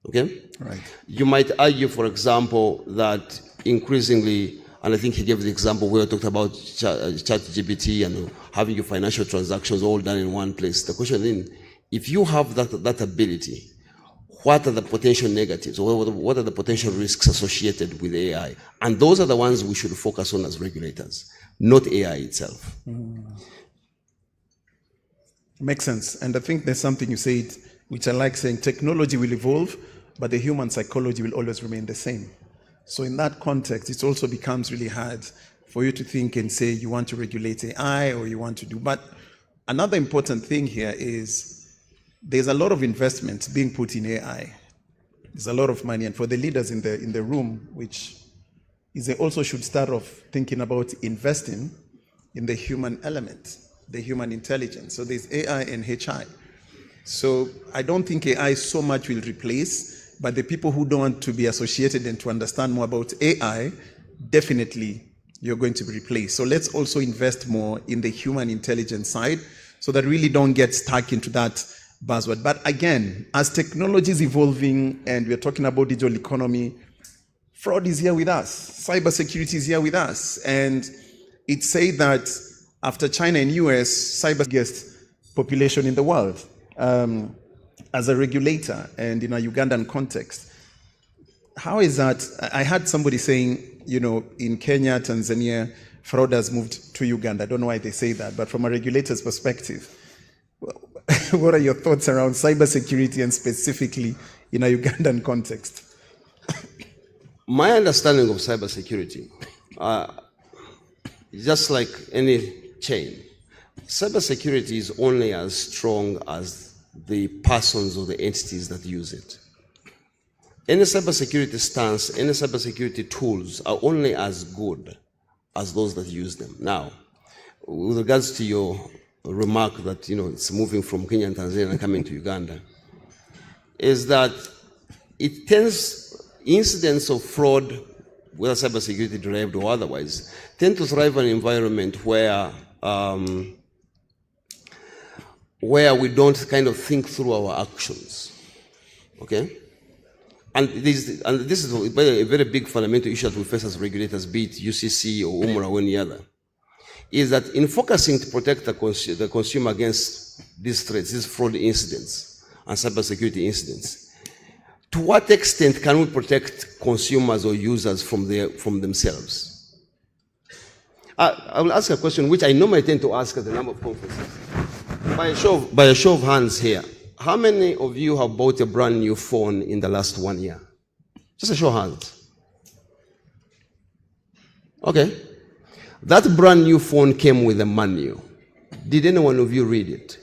Okay? Right. You might argue, for example, that increasingly, and I think he gave the example where he talked about ChatGPT and having your financial transactions all done in one place. The question is, if you have that ability, what are the potential negatives, or what are the potential risks associated with AI? And those are the ones we should focus on as regulators, not AI itself. Makes sense. And I think there's something you said, which I like saying, technology will evolve, but the human psychology will always remain the same. So in that context, it also becomes really hard for you to think and say you want to regulate AI or you want to do. But another important thing here is there's a lot of investment being put in AI. There's a lot of money. And for the leaders in the room, which is they also should start off thinking about investing in the human element, the human intelligence. So there's AI and HI. So I don't think AI so much will replace, but the people who don't want to be associated and to understand more about AI, definitely you're going to be replaced. So let's also invest more in the human intelligence side so that really don't get stuck into that buzzword. But again, as technology is evolving and we're talking about digital economy, fraud is here with us. Cybersecurity is here with us. And it's said that after China and US, cyber biggest population in the world. As a regulator and in a Ugandan context, how is that? I had somebody saying, in Kenya, Tanzania, fraud has moved to Uganda. I don't know why they say that, but from a regulator's perspective, what are your thoughts around cybersecurity and specifically in a Ugandan context? My understanding of cybersecurity, just like any chain, cybersecurity is only as strong as the persons or the entities that use it. Any cybersecurity stance, any cybersecurity tools are only as good as those that use them. Now, with regards to your remark that it's moving from Kenya and Tanzania and coming to Uganda, is that it tends, incidents of fraud, whether cybersecurity derived or otherwise, tend to thrive in an environment where we don't kind of think through our actions, okay? And this is a very big fundamental issue that we face as regulators, be it UCC or UMRA or any other, is that in focusing to protect the consumer against these threats, these fraud incidents and cybersecurity incidents, to what extent can we protect consumers or users from themselves? I will ask a question which I normally tend to ask at a number of conferences. By a show of hands here, how many of you have bought a brand new phone in the last 1 year? Just a show of hands. Okay. That brand new phone came with a manual. Did any one of you read it?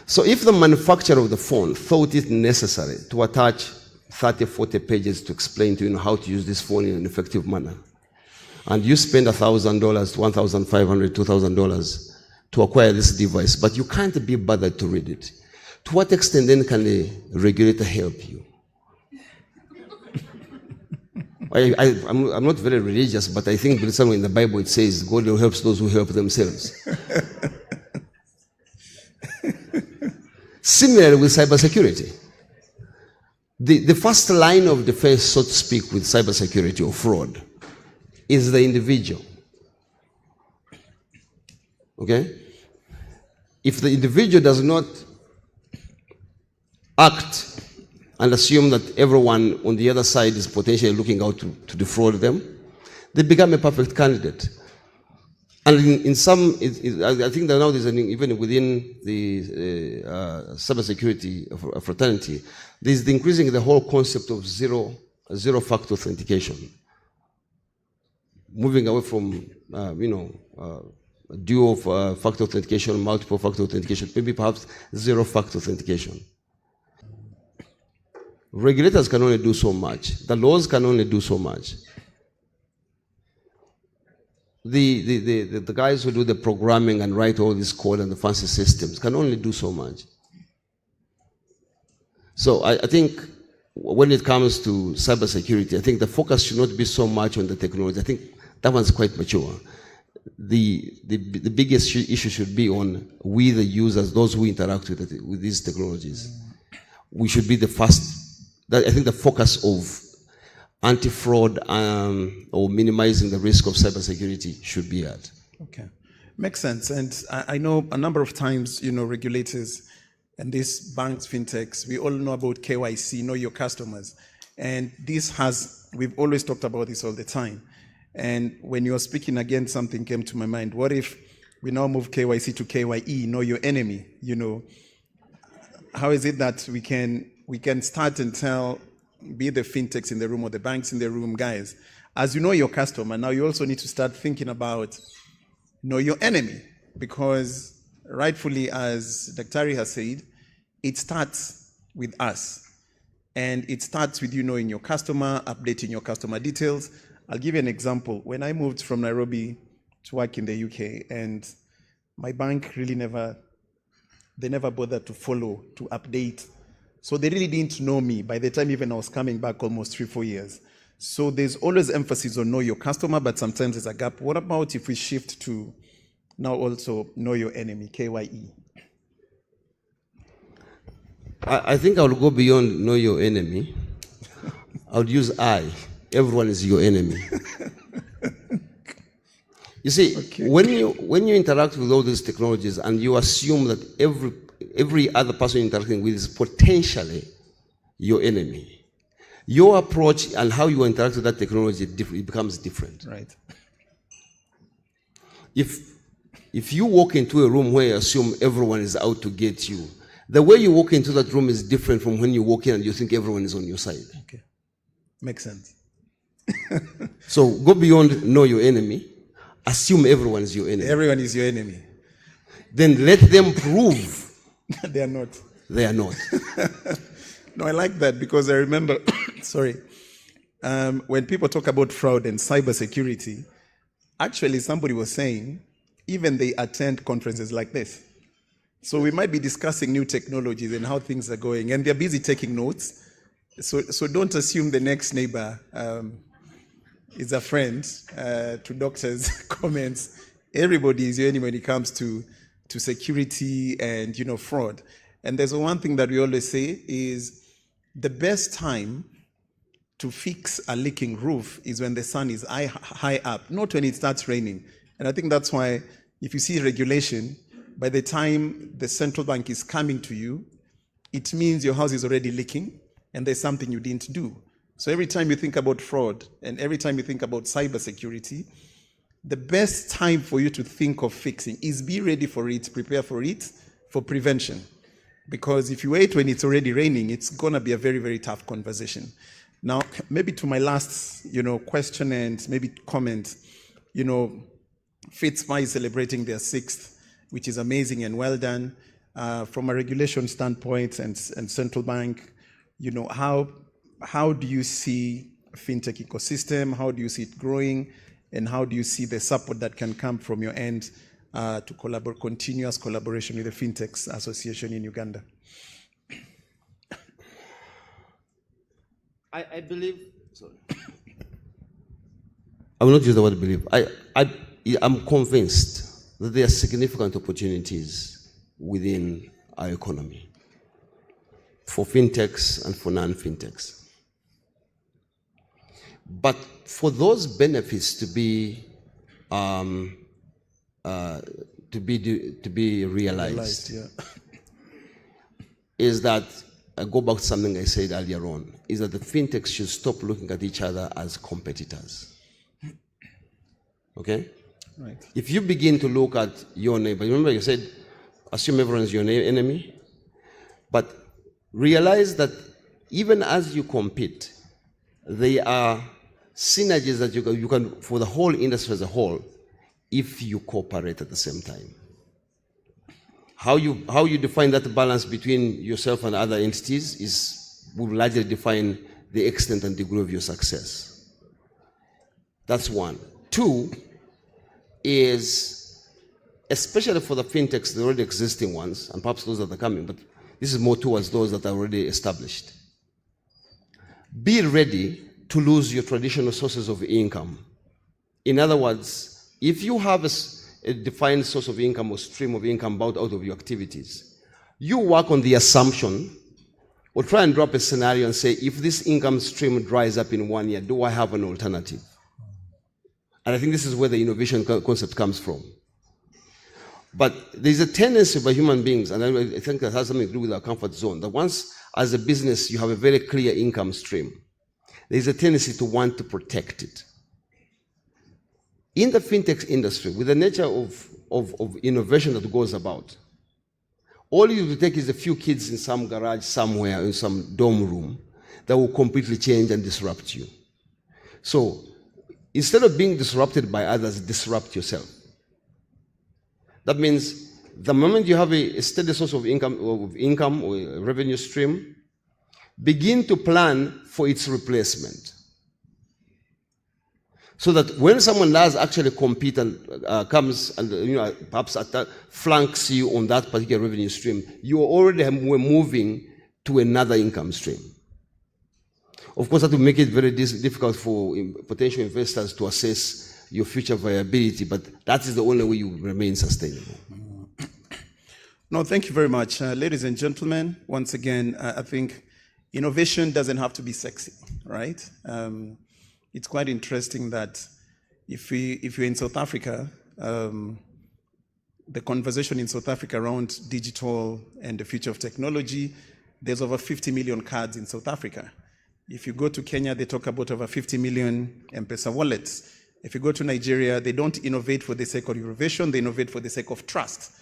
So if the manufacturer of the phone thought it necessary to attach 30, 40 pages to explain to you how to use this phone in an effective manner, and you spend $1,000, $1,500, $2,000 to acquire this device, but you can't be bothered to read it, to what extent then can the regulator help you? I'm not very religious, but I think somewhere in the Bible it says God helps those who help themselves. Similarly with cybersecurity. The first line of defense, so to speak, with cybersecurity or fraud is the individual. Okay? If the individual does not act and assume that everyone on the other side is potentially looking out to defraud them, they become a perfect candidate. And in some, I think that now there's even within the cybersecurity fraternity, there's the increasing the whole concept of zero-factor authentication, moving away from dual-factor authentication, multiple-factor authentication, maybe perhaps zero-factor authentication. Regulators can only do so much. The laws can only do so much. The guys who do the programming and write all this code and the fancy systems can only do so much. So I think when it comes to cybersecurity, I think the focus should not be so much on the technology. I think that one's quite mature. The biggest issue should be on we, the users, those who interact with these technologies. We should be the first. I think the focus of anti-fraud or minimizing the risk of cybersecurity should be at. Okay, makes sense. And I know a number of times, regulators and these banks, fintechs, we all know about KYC, know your customers. And we've always talked about this all the time. And when you're speaking again, something came to my mind. What if we now move KYC to KYE, know your enemy? How is it that we can start and tell, be the fintechs in the room or the banks in the room, guys, as you know your customer, now you also need to start thinking about know your enemy, because rightfully, as Dr. has said, it starts with us. And it starts with you knowing your customer, updating your customer details. I'll give you an example. When I moved from Nairobi to work in the UK, and my bank really never bothered to follow, to update. So they really didn't know me by the time even I was coming back almost 3-4 years. So there's always emphasis on know your customer, but sometimes there's a gap. What about if we shift to now also know your enemy, KYE? I think I will go beyond know your enemy. I would use I. Everyone is your enemy. You see, okay. when you interact with all these technologies and you assume that every other person interacting with is potentially your enemy, your approach and how you interact with that technology it becomes different. Right. If you walk into a room where you assume everyone is out to get you, the way you walk into that room is different from when you walk in and you think everyone is on your side. Okay. Makes sense. So go beyond know your enemy. Assume everyone is your enemy. Everyone is your enemy. Then let them prove they are not. They are not. No, I like that because I remember, when people talk about fraud and cybersecurity, actually somebody was saying, even they attend conferences like this. So we might be discussing new technologies and how things are going, and they're busy taking notes. So don't assume the next neighbor is a friend to doctors' comments. Everybody is your enemy when it comes to security and fraud. And there's one thing that we always say is the best time to fix a leaking roof is when the sun is high up, not when it starts raining. And I think that's why if you see regulation, by the time the central bank is coming to you, it means your house is already leaking and there's something you didn't do. So every time you think about fraud and every time you think about cybersecurity, the best time for you to think of fixing is be ready for it, prepare for it, for prevention. Because if you wait when it's already raining, it's going to be a very, very tough conversation. Now, maybe to my last, question and maybe comment, Fitspa is celebrating their 6th, which is amazing and well done. From a regulation standpoint and central bank, how do you see fintech ecosystem? How do you see it growing? And how do you see the support that can come from your end to continuous collaboration with the Fintechs Association in Uganda? I believe, sorry. I will not use the word believe. I'm convinced that there are significant opportunities within our economy for fintechs and for non-fintechs. But for those benefits to be realized, is that I go back to something I said earlier on, is that the fintechs should stop looking at each other as competitors. Okay? Right. If you begin to look at your neighbor, remember you said, assume everyone's your enemy, but realize that even as you compete, there are synergies that you can for the whole industry as a whole, if you cooperate at the same time. How you define that balance between yourself and other entities will largely define the extent and degree of your success. That's one. Two is, especially for the fintechs, the already existing ones, and perhaps those that are coming, but this is more towards those that are already established. Be ready to lose your traditional sources of income. In other words, if you have a defined source of income or stream of income out of your activities, you work on the assumption or try and drop a scenario and say, if this income stream dries up in 1 year, do I have an alternative? And I think this is where the innovation concept comes from. But there's a tendency by human beings, and I think that has something to do with our comfort zone, that once as a business you have a very clear income stream, there's a tendency to want to protect it. In the fintech industry, with the nature of innovation that goes about, all you take is a few kids in some garage somewhere, in some dorm room, that will completely change and disrupt you. So instead of being disrupted by others, disrupt yourself. That means the moment you have a steady source of income or a revenue stream, begin to plan for its replacement. So that when someone does actually compete and comes and perhaps flanks you on that particular revenue stream, you already were moving to another income stream. Of course, that will make it very difficult for potential investors to assess your future viability, but that is the only way you remain sustainable. No, thank you very much. Ladies and gentlemen, once again, I think innovation doesn't have to be sexy, right? It's quite interesting that if you're in South Africa, the conversation in South Africa around digital and the future of technology, there's over 50 million cards in South Africa. If you go to Kenya, they talk about over 50 million M-Pesa wallets. If you go to Nigeria, they don't innovate for the sake of innovation, they innovate for the sake of trust.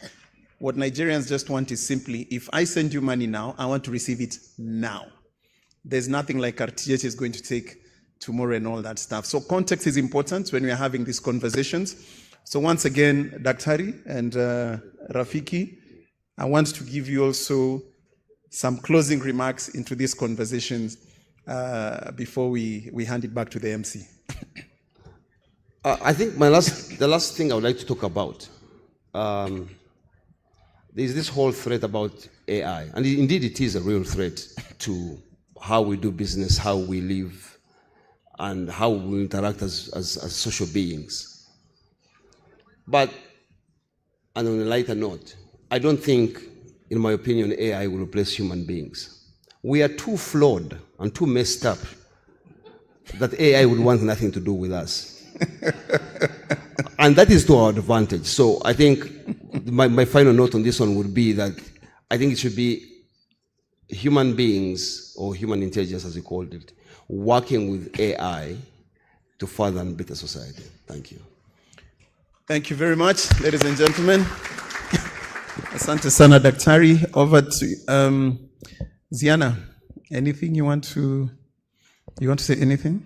What Nigerians just want is simply, if I send you money now, I want to receive it now. There's nothing like RTH is going to take tomorrow and all that stuff. So context is important when we are having these conversations. So once again, Daktari and Rafiki, I want to give you also some closing remarks into these conversations before we hand it back to the MC. I think the last thing I would like to talk about, there's this whole threat about AI. And indeed it is a real threat to how we do business, how we live, and how we interact as social beings. But, and on a lighter note, I don't think, in my opinion, AI will replace human beings. We are too flawed and too messed up that AI would want nothing to do with us. And that is to our advantage. So I think my final note on this one would be that I think it should be human beings, or human intelligence as you called it, working with AI to further and better society. Thank you. Thank you very much, ladies and gentlemen. Asante sana Daktari. Over to Ziana. Anything you want to say anything?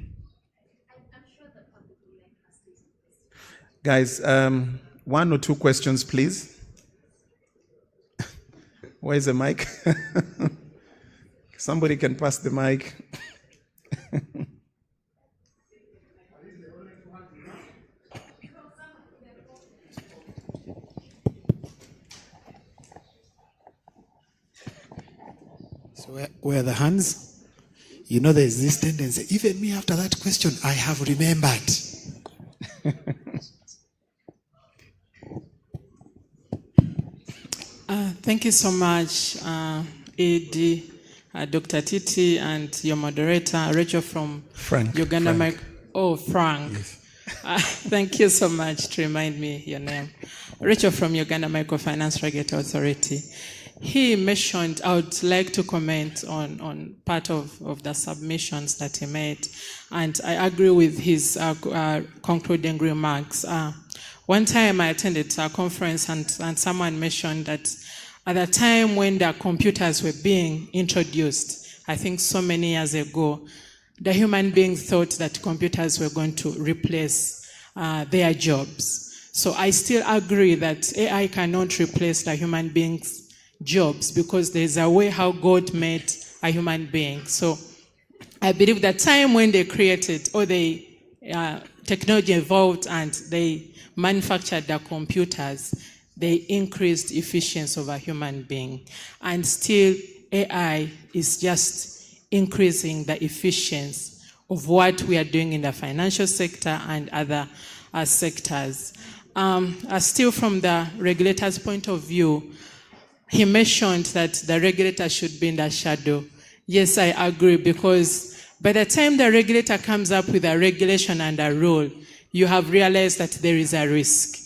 I'm sure the public will like us to use this. Guys, 1 or 2 questions, please. Where's the mic? Somebody can pass the mic. So where are the hands? You know there's this tendency. Even me after that question, I have remembered. Thank you so much, Ed, Dr. Titi, and your moderator, Rachel from Frank. Uganda. Frank. Frank. Yes. Thank you so much to remind me your name. Rachel from Uganda Microfinance Regulatory Authority. He mentioned, I would like to comment on part of the submissions that he made, and I agree with his concluding remarks. One time I attended a conference and someone mentioned that at the time when the computers were being introduced, I think so many years ago, the human beings thought that computers were going to replace their jobs. So I still agree that AI cannot replace the human beings' jobs because there's a way how God made a human being. So I believe the time when they created or the technology evolved and they manufactured the computers, they increased efficiency of a human being. And still AI is just increasing the efficiency of what we are doing in the financial sector and other sectors. Still from the regulator's point of view, he mentioned that the regulator should be in the shadow. Yes, I agree, because by the time the regulator comes up with a regulation and a rule, you have realized that there is a risk.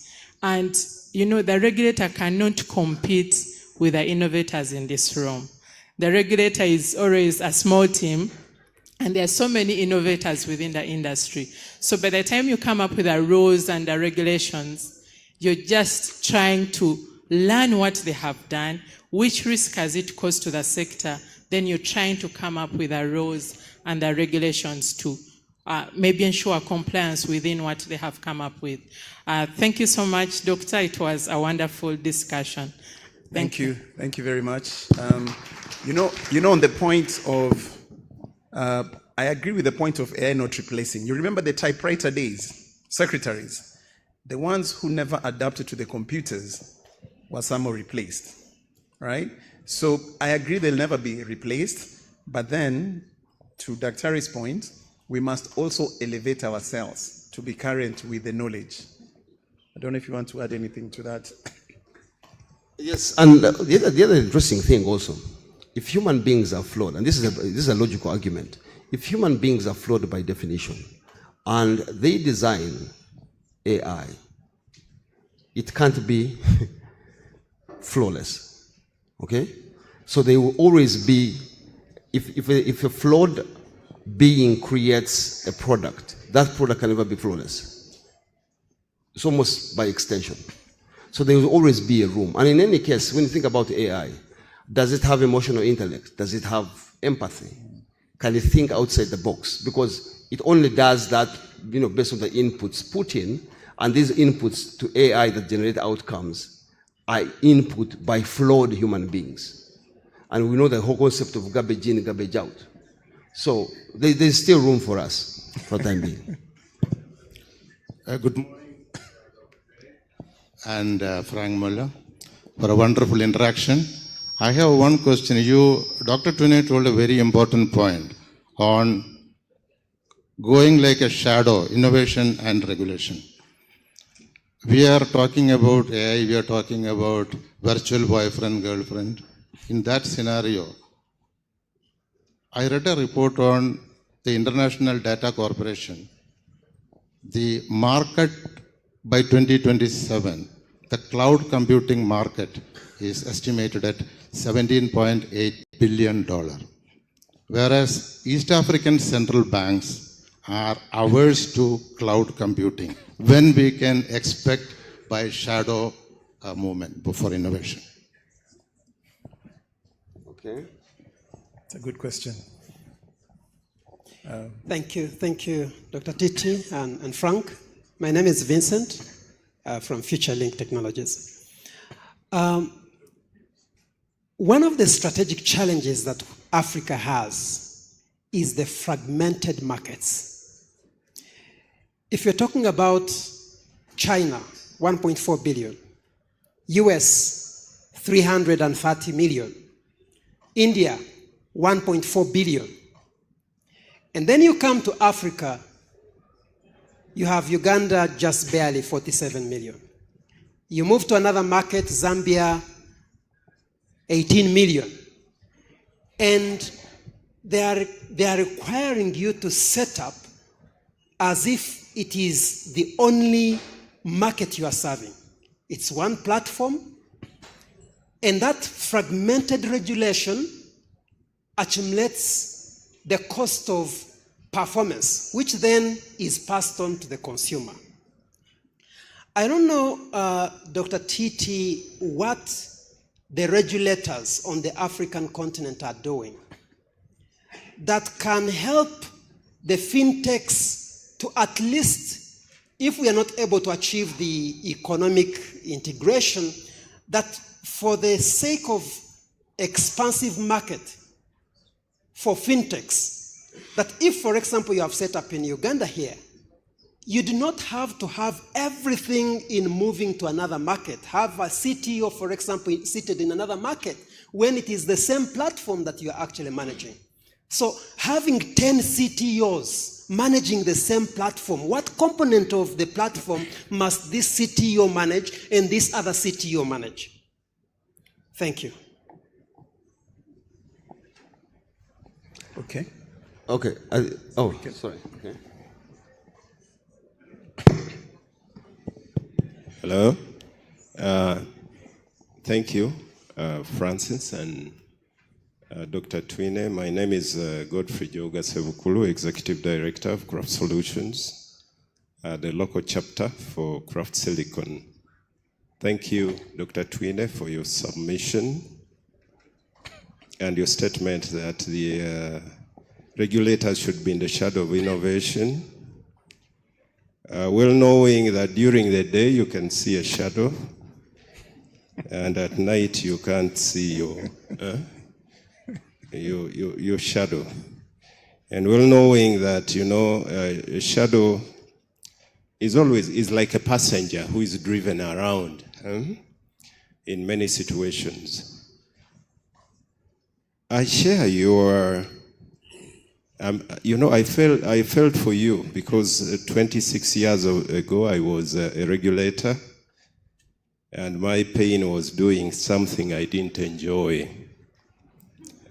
And, you know, the regulator cannot compete with the innovators in this room. The regulator is always a small team, and there are so many innovators within the industry. So by the time you come up with the rules and the regulations, you're just trying to learn what they have done, which risk has it caused to the sector, then you're trying to come up with the rules and the regulations to maybe ensure compliance within what they have come up with. Thank you so much, Doctor. It was a wonderful discussion. Thank you. Thank you very much. You know, on the point of, I agree with the point of AI not replacing. You remember the typewriter days, secretaries, the ones who never adapted to the computers were somehow replaced, right? So I agree they'll never be replaced, but then, to Daktari's point, we must also elevate ourselves to be current with the knowledge. I don't know if you want to add anything to that. Yes, and the other interesting thing also, if human beings are flawed, and this is a logical argument, if human beings are flawed by definition, and they design AI, it can't be flawless, okay? So they will always be, if a flawed being creates a product, that product can never be flawless. It's almost by extension. So there will always be a room. And in any case, when you think about AI, does it have emotional intellect? Does it have empathy? Can it think outside the box? Because it only does that, you know, based on the inputs put in, and these inputs to AI that generate outcomes are input by flawed human beings. And we know the whole concept of garbage in, garbage out. So there's still room for us for the time being. Good morning. And Frank Muller, for a wonderful interaction. I have one question. Dr. Tune told a very important point on going like a shadow, innovation and regulation. We are talking about AI, we are talking about virtual boyfriend, girlfriend. In that scenario, I read a report on the International Data Corporation. The market by 2027, the cloud computing market is estimated at $17.8 billion. Whereas East African central banks are averse to cloud computing. When we can expect by shadow movement for innovation? Okay. It's a good question. Thank you, Dr. Titi and Frank. My name is Vincent from FutureLink Technologies. One of the strategic challenges that Africa has is the fragmented markets. If you're talking about China, 1.4 billion, US, 330 million, India, 1.4 billion. And then you come to Africa, you have Uganda just barely 47 million. You move to another market, Zambia, 18 million. And they are requiring you to set up as if it is the only market you are serving. It's one platform, and that fragmented regulation accumulates the cost of performance, which then is passed on to the consumer. I don't know, Dr. Titi, what the regulators on the African continent are doing that can help the fintechs to at least, if we are not able to achieve the economic integration, that for the sake of expansive market for fintechs, that if, for example, you have set up in Uganda here, you do not have to have everything in moving to another market. Have a CTO, for example, seated in another market when it is the same platform that you are actually managing. So having 10 CTOs managing the same platform, what component of the platform must this CTO manage and this other CTO manage? Thank you. Okay. Okay. Sorry. Okay. Hello. Thank you, Francis and Dr. Twine. My name is Godfrey Joga Sebukulu, Executive Director of Craft Solutions, the local chapter for Craft Silicon. Thank you, Dr. Twine, for your submission and your statement that the regulators should be in the shadow of innovation. Well knowing that during the day you can see a shadow, and at night you can't see your shadow. And well knowing that, a shadow is like a passenger who is driven around in many situations. I share your I felt for you because 26 years ago I was a regulator, and my pain was doing something I didn't enjoy.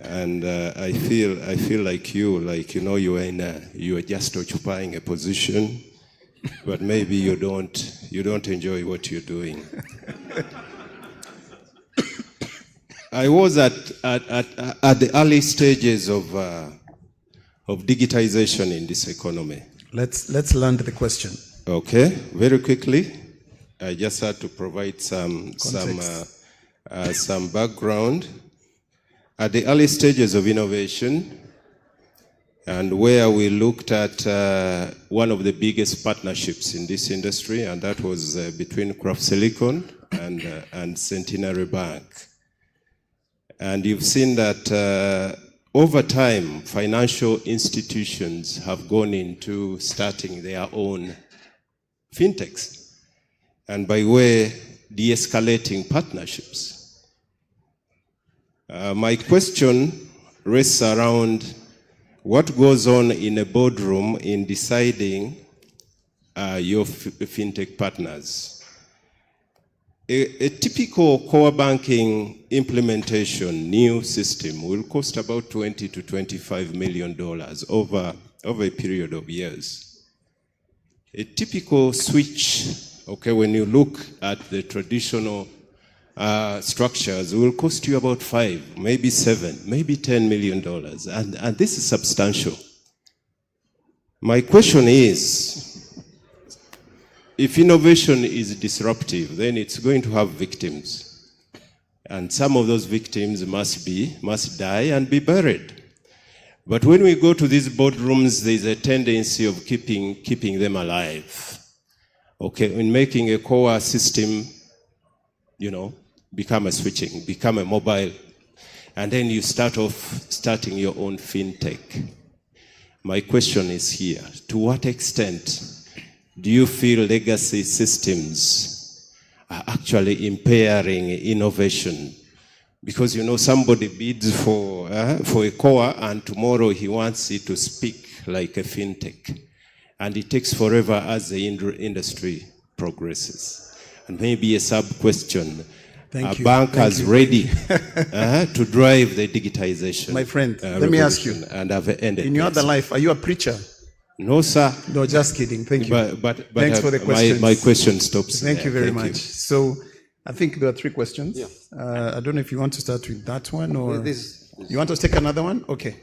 And I feel like you are just occupying a position, but maybe you don't enjoy what you're doing. I was at the early stages of digitization in this economy. Let's land the question. Okay, very quickly. I just had to provide some background. At the early stages of innovation, and where we looked at one of the biggest partnerships in this industry, and that was between Craft Silicon and Centenary Bank. And you've seen that over time, financial institutions have gone into starting their own fintechs, and by way, de-escalating partnerships. My question rests around what goes on in a boardroom in deciding your fintech partners. A typical core banking implementation, new system, will cost about $20 to $25 million over a period of years. A typical switch, okay, when you look at the traditional structures, will cost you about $5, maybe $7, maybe $10 million, and this is substantial. My question is, if innovation is disruptive, then it's going to have victims. And some of those victims must die and be buried. But when we go to these boardrooms, there's a tendency of keeping them alive. Okay, in making a core system, become a switching, become a mobile, and then you starting your own fintech. My question is here, to what extent do you feel legacy systems are actually impairing innovation? Because somebody bids for a core and tomorrow he wants it to speak like a fintech. And it takes forever as the industry progresses. And maybe a sub-question. Thank you. Bankers ready to drive the digitization? My friend, let me ask you. And I've ended. In your other life, are you a preacher? No, sir. No, just kidding. Thank you. But thanks for the question. My question stops Thank there. you very much. So I think there are 3 questions. Yeah. I don't know if you want to start with that one or you want to take another one? Okay.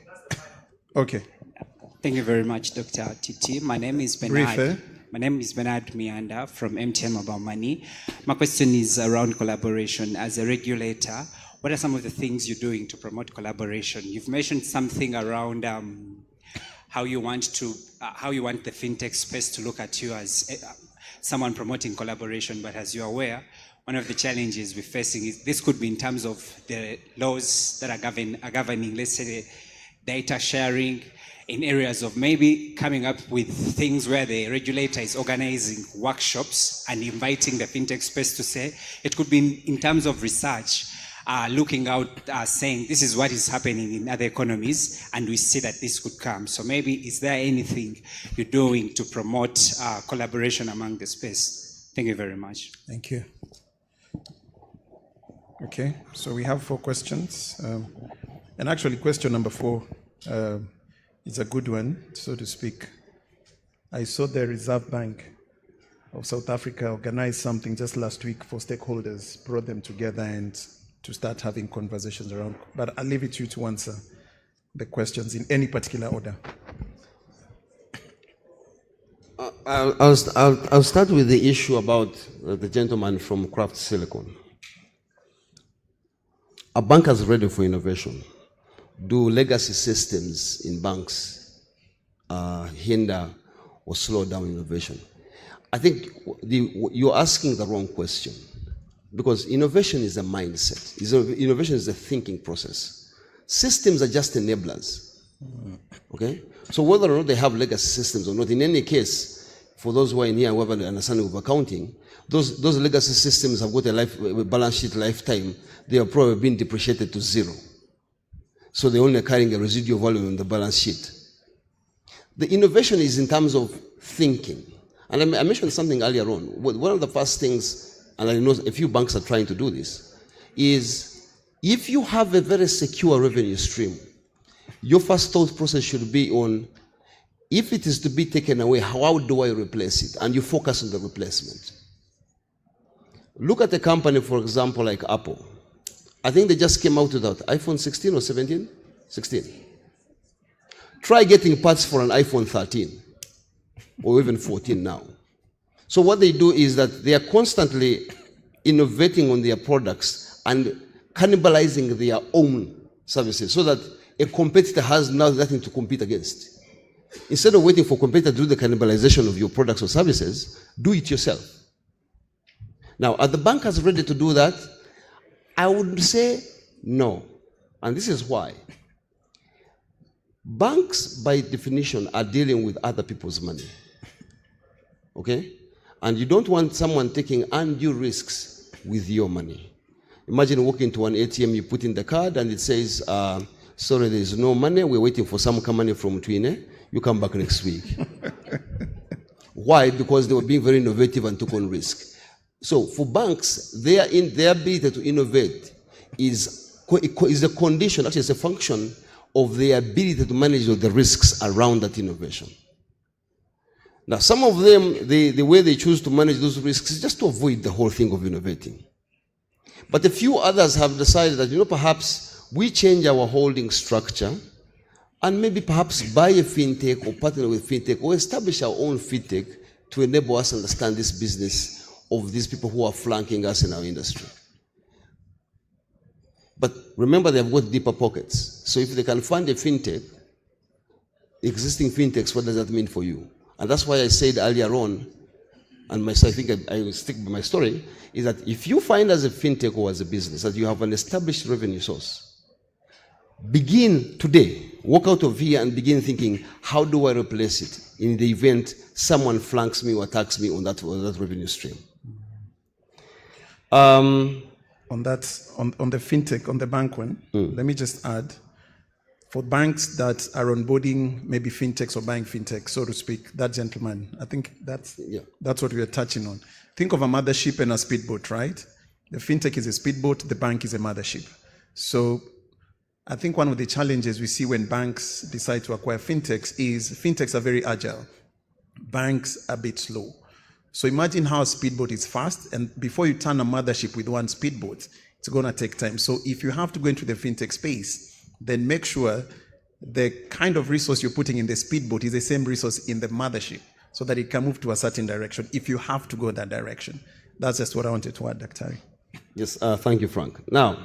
Okay. Thank you very much, Dr. Titi. My name is Bernard. My name is Bernard Mianda from MTN Mobile Money. My question is around collaboration. As a regulator, what are some of the things you're doing to promote collaboration? You've mentioned something around how you want the fintech space to look at you as someone promoting collaboration. But as you're aware, one of the challenges we're facing is this could be in terms of the laws that are governing, let's say, data sharing, in areas of maybe coming up with things where the regulator is organizing workshops and inviting the fintech space to say, it could be in terms of research, looking out, saying this is what is happening in other economies, and we see that this could come. So maybe, is there anything you're doing to promote collaboration among the space? Thank you very much. Thank you. Okay, so we have 4 questions. And actually, question number 4 is a good one, so to speak. I saw the Reserve Bank of South Africa organize something just last week for stakeholders, brought them together and to start having conversations around. But I'll leave it to you to answer the questions in any particular order. I'll start with the issue about the gentleman from Craft Silicon. Are bankers ready for innovation? Do legacy systems in banks hinder or slow down innovation? I think you're asking the wrong question, because innovation is a mindset. Innovation is a thinking process. Systems are just enablers. Okay? So whether or not they have legacy systems or not, in any case, for those who are in here who have an understanding of accounting, those legacy systems have got a balance sheet lifetime. They are probably being depreciated to 0. So they're only carrying a residual value on the balance sheet. The innovation is in terms of thinking. And I mentioned something earlier on. One of the first things, and I know a few banks are trying to do this, is if you have a very secure revenue stream, your first thought process should be on, if it is to be taken away, how do I replace it? And you focus on the replacement. Look at a company, for example, like Apple. I think they just came out with that iPhone 16 or 17? 16. Try getting parts for an iPhone 13 or even 14 now. So what they do is that they are constantly innovating on their products and cannibalizing their own services so that a competitor has now nothing to compete against. Instead of waiting for competitor to do the cannibalization of your products or services, do it yourself. Now, are the bankers ready to do that? I would say no. And this is why. Banks, by definition, are dealing with other people's money. Okay? And you don't want someone taking undue risks with your money. Imagine walking to an ATM, you put in the card, and it says, sorry, there's no money. We're waiting for some money from Twine. You come back next week. Why? Because they were being very innovative and took on risk. So for banks, their ability to innovate is a condition, actually it's a function of their ability to manage the risks around that innovation. Now, some of them, the way they choose to manage those risks is just to avoid the whole thing of innovating. But a few others have decided that, perhaps we change our holding structure and maybe perhaps buy a fintech or partner with fintech or establish our own fintech to enable us to understand this business of these people who are flanking us in our industry. But remember, they've got deeper pockets. So if they can fund a fintech, existing fintechs, what does that mean for you? And that's why I said earlier on, and I think I will stick with my story, is that if you find as a fintech or as a business that you have an established revenue source, begin today, walk out of here and begin thinking, how do I replace it in the event someone flanks me or attacks me on that revenue stream? On the fintech, on the bank one, let me just add, for banks that are onboarding maybe fintechs or buying fintech, so to speak, that gentleman, I think that's what we are touching on. Think of a mothership and a speedboat, right? The fintech is a speedboat, the bank is a mothership. So I think one of the challenges we see when banks decide to acquire fintechs is fintechs are very agile. Banks are a bit slow. So imagine how a speedboat is fast, and before you turn a mothership with one speedboat, it's going to take time. So if you have to go into the fintech space, then make sure the kind of resource you're putting in the speedboat is the same resource in the mothership so that it can move to a certain direction if you have to go that direction. That's just what I wanted to add, Dr. Yes, thank you, Frank. Now,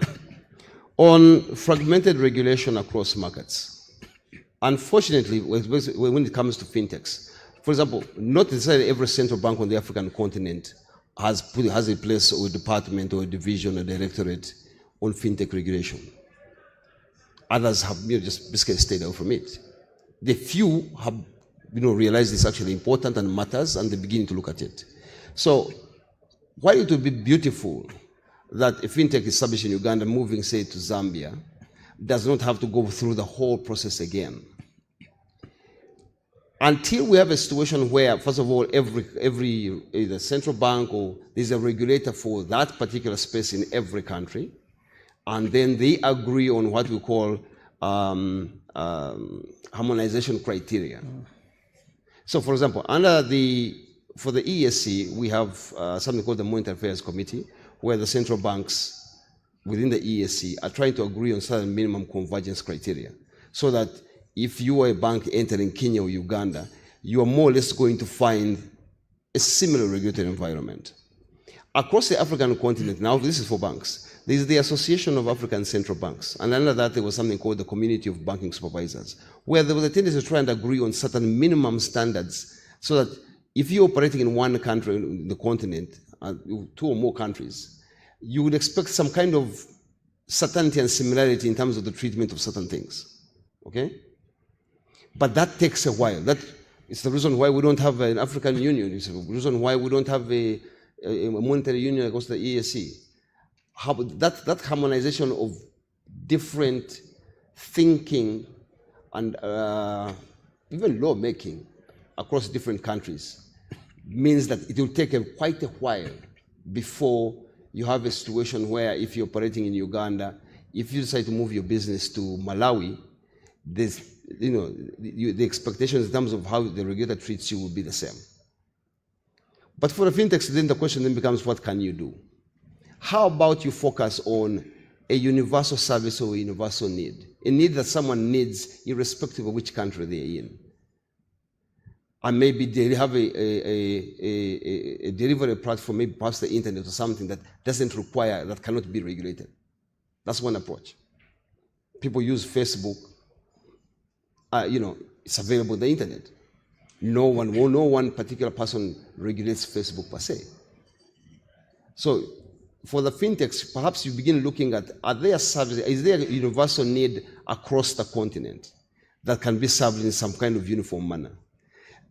on fragmented regulation across markets, unfortunately, when it comes to fintechs, for example, not necessarily every central bank on the African continent has a place or a department or a division or directorate on fintech regulation. Others have just basically stayed out from it. The few have realized it's actually important and matters, and they're beginning to look at it. So while it would be beautiful that a fintech established in Uganda moving, say, to Zambia does not have to go through the whole process again. Until we have a situation where, first of all, every either central bank or there's a regulator for that particular space in every country, and then they agree on what we call harmonization criteria. So, for example, for the ESC, we have something called the Monetary Affairs Committee, where the central banks within the ESC are trying to agree on certain minimum convergence criteria, so that if you are a bank entering Kenya or Uganda, you are more or less going to find a similar regulatory environment. Across the African continent, now this is for banks, there is the Association of African Central Banks, and under that there was something called the Community of Banking Supervisors, where there was a tendency to try and agree on certain minimum standards, so that if you're operating in one country in the continent, two or more countries, you would expect some kind of certainty and similarity in terms of the treatment of certain things, okay? But that takes a while. That is the reason why we don't have an African Union. It's the reason why we don't have a monetary union across the ESC. That harmonization of different thinking and even lawmaking across different countries means that it will take quite a while before you have a situation where, if you're operating in Uganda, if you decide to move your business to Malawi, the expectations in terms of how the regulator treats you will be the same. But for the fintechs, then the question then becomes, what can you do? How about you focus on a universal service or a universal need, a need that someone needs irrespective of which country they're in? And maybe they have a delivery platform, maybe past the internet or something that that cannot be regulated. That's one approach. People use Facebook. It's available on the internet. No one particular person regulates Facebook per se. So for the fintechs, perhaps you begin looking at, are there services, is there a universal need across the continent that can be served in some kind of uniform manner?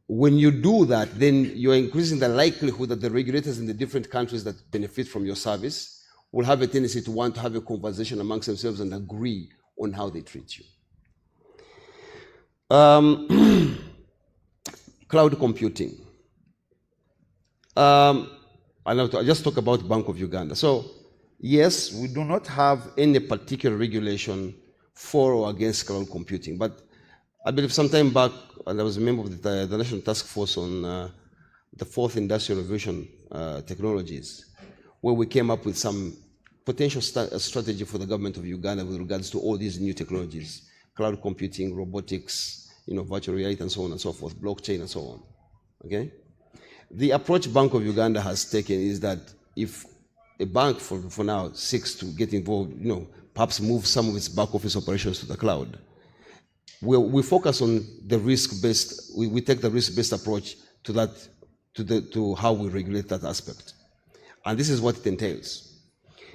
When you do that, then you're increasing the likelihood that the regulators in the different countries that benefit from your service will have a tendency to want to have a conversation amongst themselves and agree on how they treat you. Cloud computing. I just talk about Bank of Uganda. So, yes, we do not have any particular regulation for or against cloud computing, but I believe some time back, I was a member of the National Task Force on the Fourth Industrial Revolution technologies, where we came up with some potential strategy for the government of Uganda with regards to all these new technologies, cloud computing, robotics, virtual reality, and so on and so forth, blockchain and so on, okay? The approach Bank of Uganda has taken is that if a bank for now seeks to get involved, perhaps move some of its back office operations to the cloud, we focus on the risk-based, we take the risk-based approach to that, to how we regulate that aspect. And this is what it entails.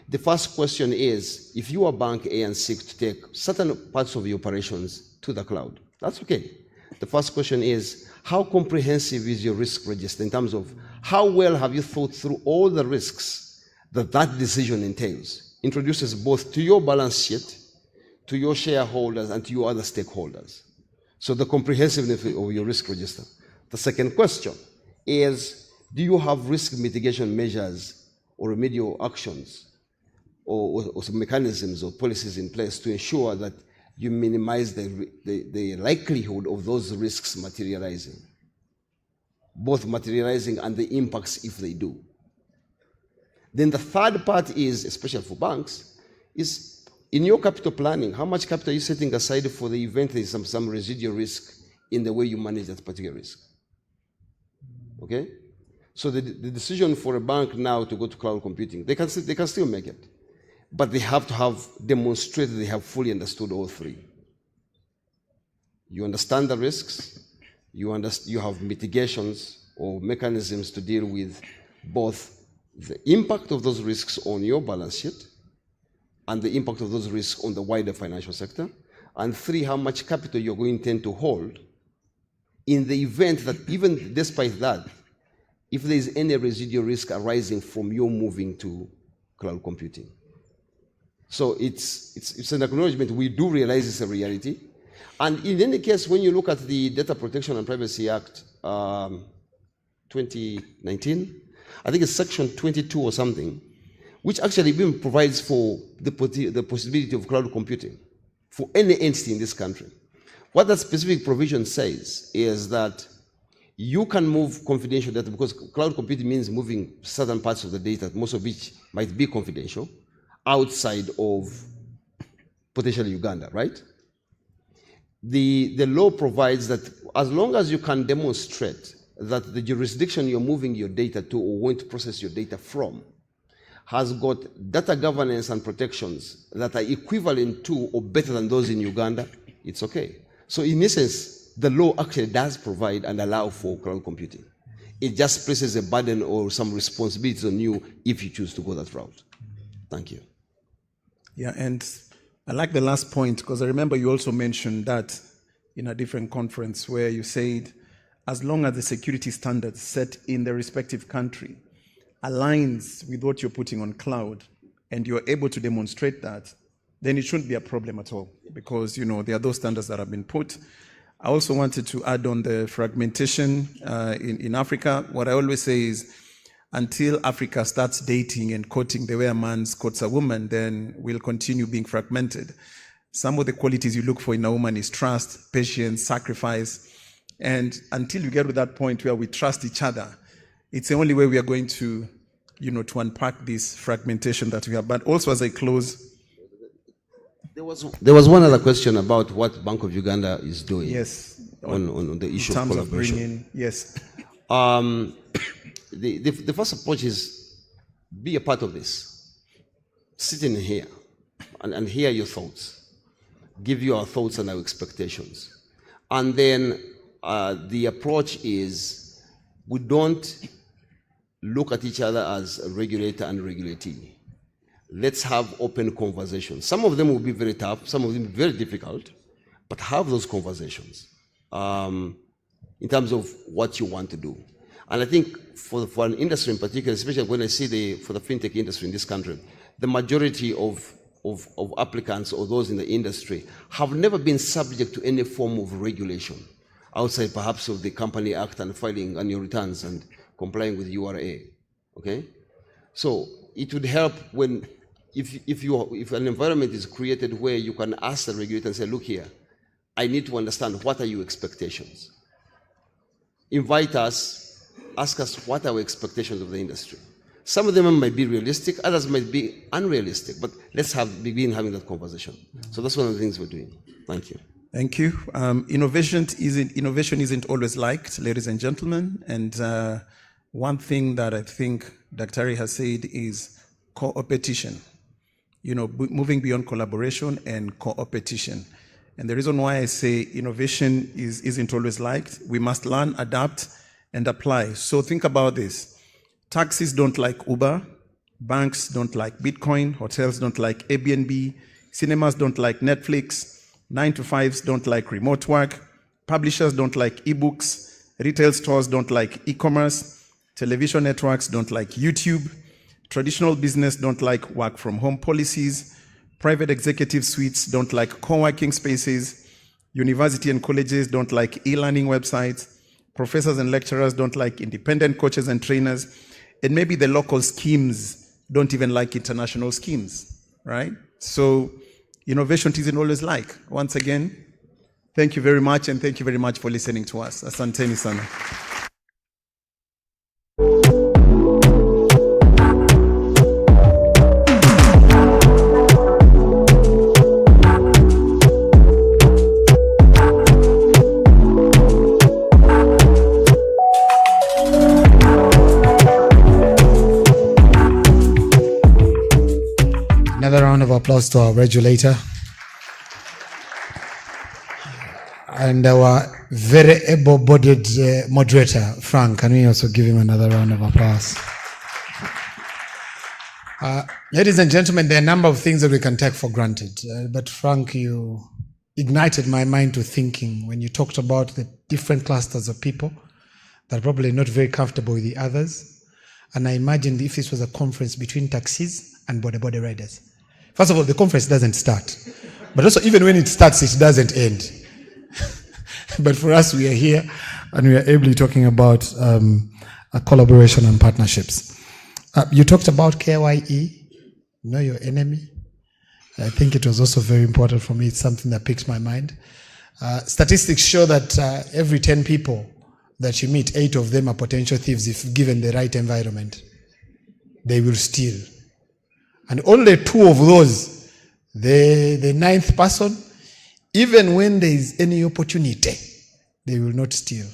The first question is, if you are bank A and seek to take certain parts of your operations to the cloud, that's okay. The first question is, how comprehensive is your risk register in terms of how well have you thought through all the risks that that decision entails? Introduces both to your balance sheet, to your shareholders, and to your other stakeholders. So the comprehensiveness of your risk register. The second question is, do you have risk mitigation measures or remedial actions or some mechanisms or policies in place to ensure that you minimize the likelihood of those risks materializing, both materializing and the impacts if they do? Then the third part is, especially for banks, is in your capital planning, how much capital are you setting aside for the event there is some residual risk in the way you manage that particular risk? Okay? So the decision for a bank now to go to cloud computing, they can still make it. But they have to have demonstrated they have fully understood all three. You understand the risks, you have mitigations or mechanisms to deal with both the impact of those risks on your balance sheet and the impact of those risks on the wider financial sector. And three, how much capital you're going to intend to hold in the event that even despite that, if there is any residual risk arising from your moving to cloud computing. So it's an acknowledgement. We do realize it's a reality. And in any case, when you look at the Data Protection and Privacy Act 2019, I think it's section 22 or something, which actually even provides for the possibility of cloud computing for any entity in this country. What that specific provision says is that you can move confidential data, because cloud computing means moving certain parts of the data, most of which might be confidential, outside of potentially Uganda, right? The law provides that as long as you can demonstrate that the jurisdiction you're moving your data to or want to process your data from has got data governance and protections that are equivalent to or better than those in Uganda, it's okay. So in essence, the law actually does provide and allow for cloud computing. It just places a burden or some responsibilities on you if you choose to go that route. Thank you. Yeah, and I like the last point, because I remember you also mentioned that in a different conference where you said, as long as the security standards set in the respective country aligns with what you're putting on cloud, and you're able to demonstrate that, then it shouldn't be a problem at all, because there are those standards that have been put. I also wanted to add on the fragmentation in Africa. What I always say is, until Africa starts dating and courting the way a man courts a woman, then we'll continue being fragmented. Some of the qualities you look for in a woman is trust, patience, sacrifice. And until you get to that point where we trust each other, it's the only way we are going to, to unpack this fragmentation that we have. But also, as I close, there was one other question about what Bank of Uganda is doing. Yes, on the issue of collaboration. Yes. The first approach is be a part of this. Sit in here and hear your thoughts. Give you our thoughts and our expectations. And then the approach is, we don't look at each other as a regulator and regulatee. Let's have open conversations. Some of them will be very tough, some of them very difficult, but have those conversations in terms of what you want to do. And I think for an industry in particular, especially when I see for the fintech industry in this country, the majority of applicants or those in the industry have never been subject to any form of regulation outside perhaps of the Company Act and filing annual returns and complying with URA. Okay? So it would help when if an environment is created where you can ask the regulator and say, look here, I need to understand what are your expectations. Invite us, ask us what are our expectations of the industry. Some of them might be realistic, others might be unrealistic, but let's begin having that conversation. So that's one of the things we're doing. Thank you. Thank you. Innovation isn't always liked, ladies and gentlemen, and one thing that I think Dr. has said is co-opetition. Moving beyond collaboration and co-opetition. And the reason why I say innovation isn't always liked, we must learn, adapt, and apply. So think about this. Taxis don't like Uber, banks don't like Bitcoin, hotels don't like Airbnb, cinemas don't like Netflix, 9-to-5s don't like remote work, publishers don't like ebooks, retail stores don't like e-commerce, television networks don't like YouTube, traditional business don't like work from home policies, private executive suites don't like co-working spaces, university and colleges don't like e-learning websites, professors and lecturers don't like independent coaches and trainers, and maybe the local schemes don't even like international schemes, right? So innovation isn't always like. Once again, thank you very much, and thank you very much for listening to us. Asanteni sana. Another round of applause to our regulator and our very able-bodied moderator, Frank. Can we also give him another round of applause? Ladies and gentlemen, there are a number of things that we can take for granted. But Frank, you ignited my mind to thinking when you talked about the different clusters of people that are probably not very comfortable with the others. And I imagined if this was a conference between taxis and body riders. First of all, the conference doesn't start. But also, even when it starts, it doesn't end. But for us, we are here and we are ably talking about collaboration and partnerships. You talked about KYE, know your enemy. I think it was also very important for me. It's something that piques my mind. Statistics show that every 10 people that you meet, 8 of them are potential thieves if given the right environment. They will steal. And only 2 of those, the 9th person, even when there is any opportunity, they will not steal.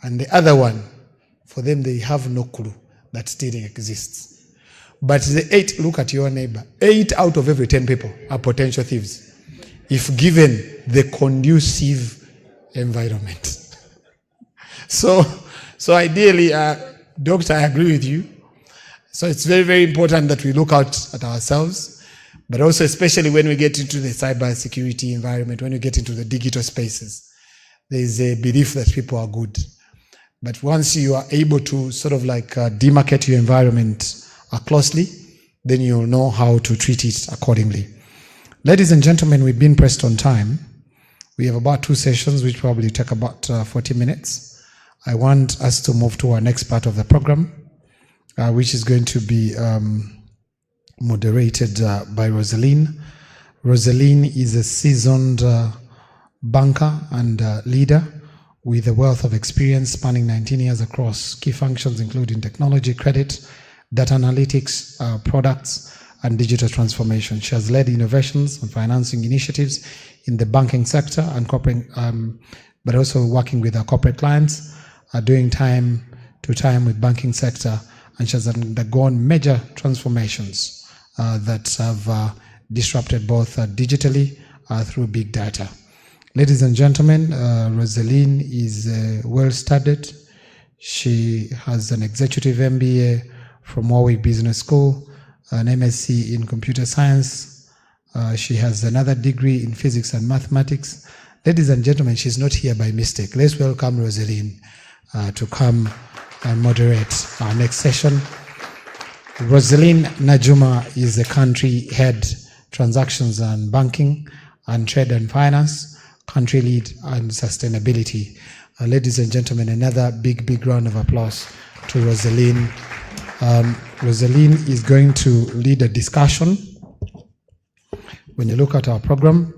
And the other one, for them, they have no clue that stealing exists. But the 8, look at your neighbor. 8 out of every 10 people are potential thieves if given the conducive environment. So ideally, Doctor, I agree with you. So it's very, very important that we look out at ourselves, but also especially when we get into the cyber security environment, when we get into the digital spaces, there is a belief that people are good. But once you are able to sort of like demarcate your environment closely, then you'll know how to treat it accordingly. Ladies and gentlemen, we've been pressed on time. We have about 2 sessions, which probably take about 40 minutes. I want us to move to our next part of the program, which is going to be moderated by Rosaline. Rosaline is a seasoned banker and leader with a wealth of experience spanning 19 years across key functions including technology, credit, data analytics, products, and digital transformation. She has led innovations and financing initiatives in the banking sector and corporate, but also working with our corporate clients, doing time to time with banking sector, and she has undergone major transformations that have disrupted both digitally through big data. Ladies and gentlemen, Rosaline is well-studied. She has an executive MBA from Warwick Business School, an MSc in computer science. She has another degree in physics and mathematics. Ladies and gentlemen, she's not here by mistake. Let's welcome Rosaline to come and moderate our next session. Rosaline Najuma is the country head transactions and banking and trade and finance, country lead and sustainability. Ladies and gentlemen, another big round of applause to Rosaline. Rosaline is going to lead a discussion. When you look at our program,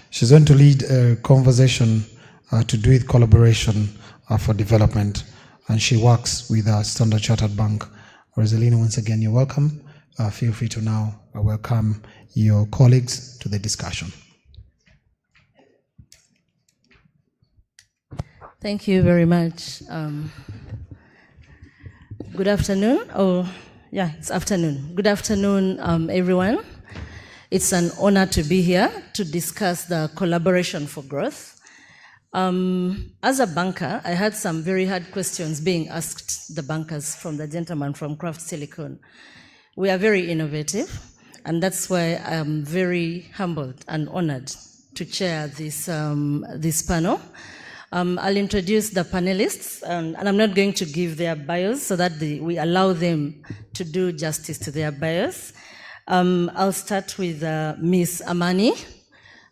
she's going to lead a conversation to do with collaboration for development, and she works with Standard Chartered Bank. Rosaline, once again, you're welcome. Feel free to now welcome your colleagues to the discussion. Thank you very much. Good afternoon. It's afternoon. Good afternoon, everyone. It's an honor to be here to discuss the collaboration for growth. As a banker, I had some very hard questions being asked the bankers from the gentleman from Craft Silicon. We are very innovative, and that's why I am very humbled and honored to chair this panel. I'll introduce the panelists, and I'm not going to give their bios so that we allow them to do justice to their bios. I'll start with Ms. Amani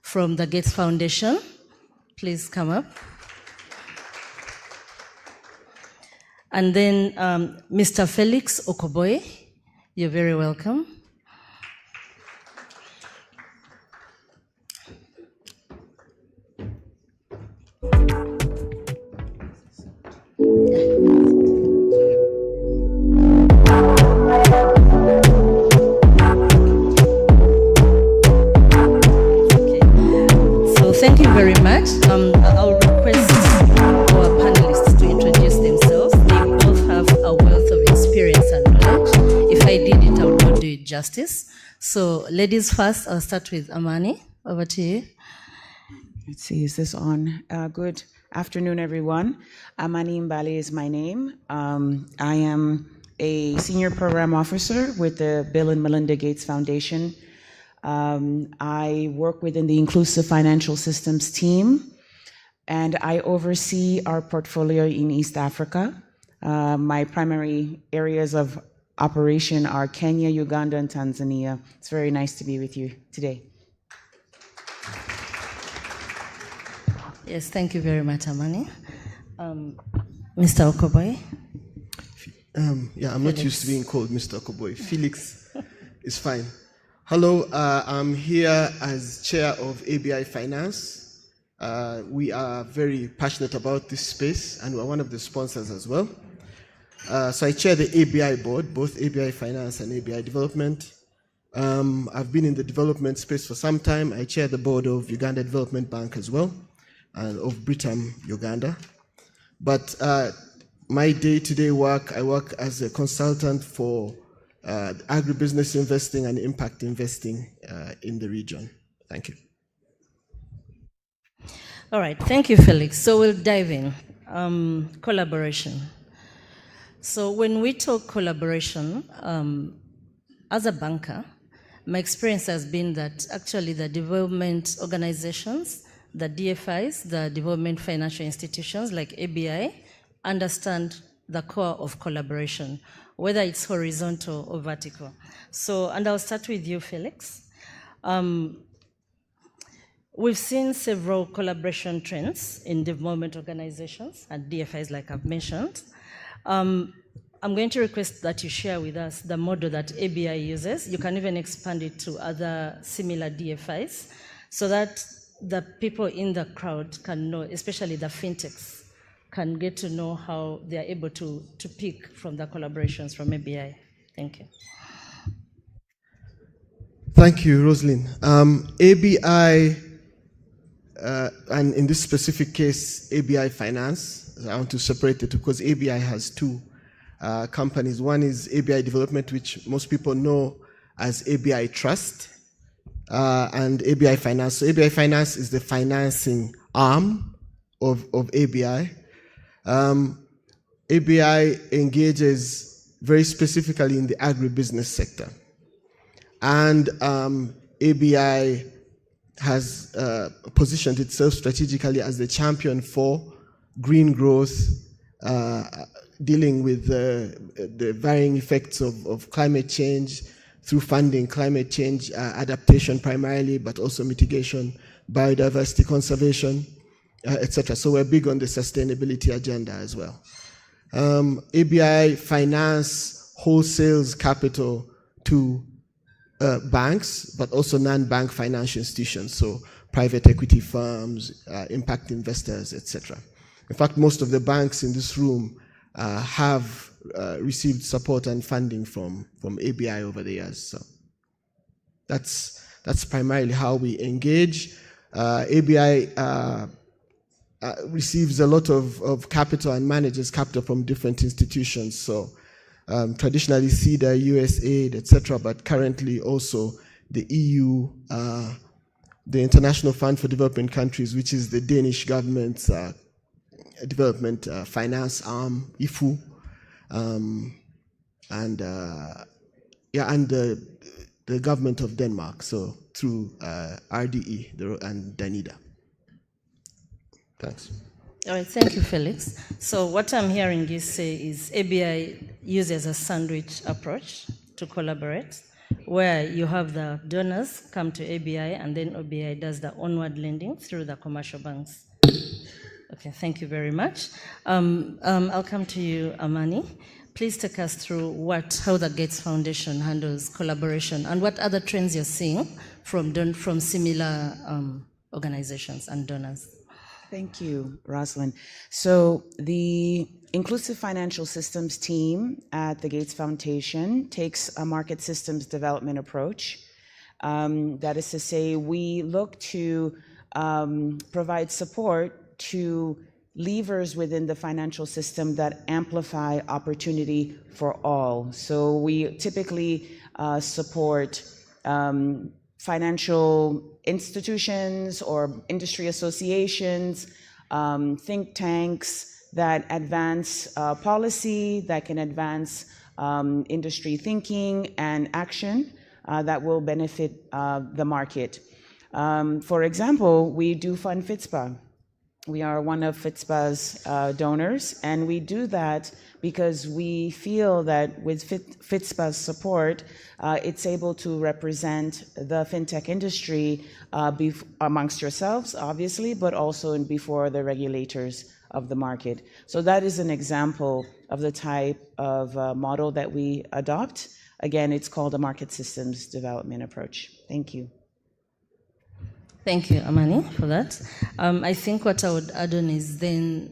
from the Gates Foundation. Please come up. And then Mr. Felix Okoboy, you're very welcome. Thank you very much. I'll request our panelists to introduce themselves. They both have a wealth of experience and knowledge. If I did it, I would not do it justice. So ladies first, I'll start with Amani. Over to you. Let's see, is this on? Good afternoon, everyone. Amani Mbale is my name. I am a senior program officer with the Bill and Melinda Gates Foundation. I work within the Inclusive Financial Systems team, and I oversee our portfolio in East Africa. My primary areas of operation are Kenya, Uganda, and Tanzania. It's very nice to be with you today. Yes, thank you very much, Amani. Mr. Okoboy? I'm not used to being called Mr. Okoboy. Felix is fine. Hello, I'm here as chair of ABI Finance. We are very passionate about this space, and we're one of the sponsors as well. So I chair the ABI board, both ABI Finance and ABI Development. I've been in the development space for some time. I chair the board of Uganda Development Bank as well, and of Britam Uganda. But my day-to-day work, I work as a consultant for agribusiness investing and impact investing in the region. Thank you. All right, thank you, Felix. So we'll dive in. Collaboration. So when we talk collaboration, as a banker, my experience has been that actually the development organizations, the DFIs, the development financial institutions like ABI, understand the core of collaboration, whether it's horizontal or vertical. So, and I'll start with you, Felix. We've seen several collaboration trends in development organizations and DFIs, like I've mentioned. I'm going to request that you share with us the model that ABI uses. You can even expand it to other similar DFIs so that the people in the crowd can know, especially the fintechs, can get to know how they are able to pick from the collaborations from ABI. Thank you. Thank you, Rosalind. ABI, and in this specific case, ABI Finance, I want to separate it because ABI has two companies. One is ABI Development, which most people know as ABI Trust, and ABI Finance. So ABI Finance is the financing arm of ABI. ABI engages very specifically in the agribusiness sector. And ABI has positioned itself strategically as the champion for green growth, dealing with the varying effects of climate change through funding climate change adaptation primarily, but also mitigation, biodiversity conservation, etc. So we're big on the sustainability agenda as well. ABI finance wholesales capital to banks, but also non-bank financial institutions, so private equity firms, impact investors, etc. In fact, most of the banks in this room have received support and funding from ABI over the years. So that's primarily how we engage. ABI receives a lot of capital and manages capital from different institutions. So traditionally CEDA, USAID, etc., but currently also the EU, the International Fund for Developing Countries, which is the Danish government's development finance arm, IFU, and the government of Denmark, so through RDE and Danida. Thanks. All right, thank you, Felix. So what I'm hearing you say is ABI uses a sandwich approach to collaborate, where you have the donors come to ABI and then ABI does the onward lending through the commercial banks. Okay, thank you very much. I'll come to you, Amani. Please take us through how the Gates Foundation handles collaboration and what other trends you're seeing from similar organizations and donors. Thank you, Rosalind. So the Inclusive Financial Systems team at the Gates Foundation takes a market systems development approach. That is to say, we look to provide support to levers within the financial system that amplify opportunity for all. So we typically support financial institutions or industry associations, think tanks that advance policy, that can advance industry thinking and action that will benefit the market. For example, we do fund Fitspa. We are one of Fitspa's donors, and we do that because we feel that with Fitspa's support, it's able to represent the fintech industry amongst yourselves, obviously, but also before the regulators of the market. So that is an example of the type of model that we adopt. Again, it's called a market systems development approach. Thank you. Thank you, Amani, for that. I think what I would add on is then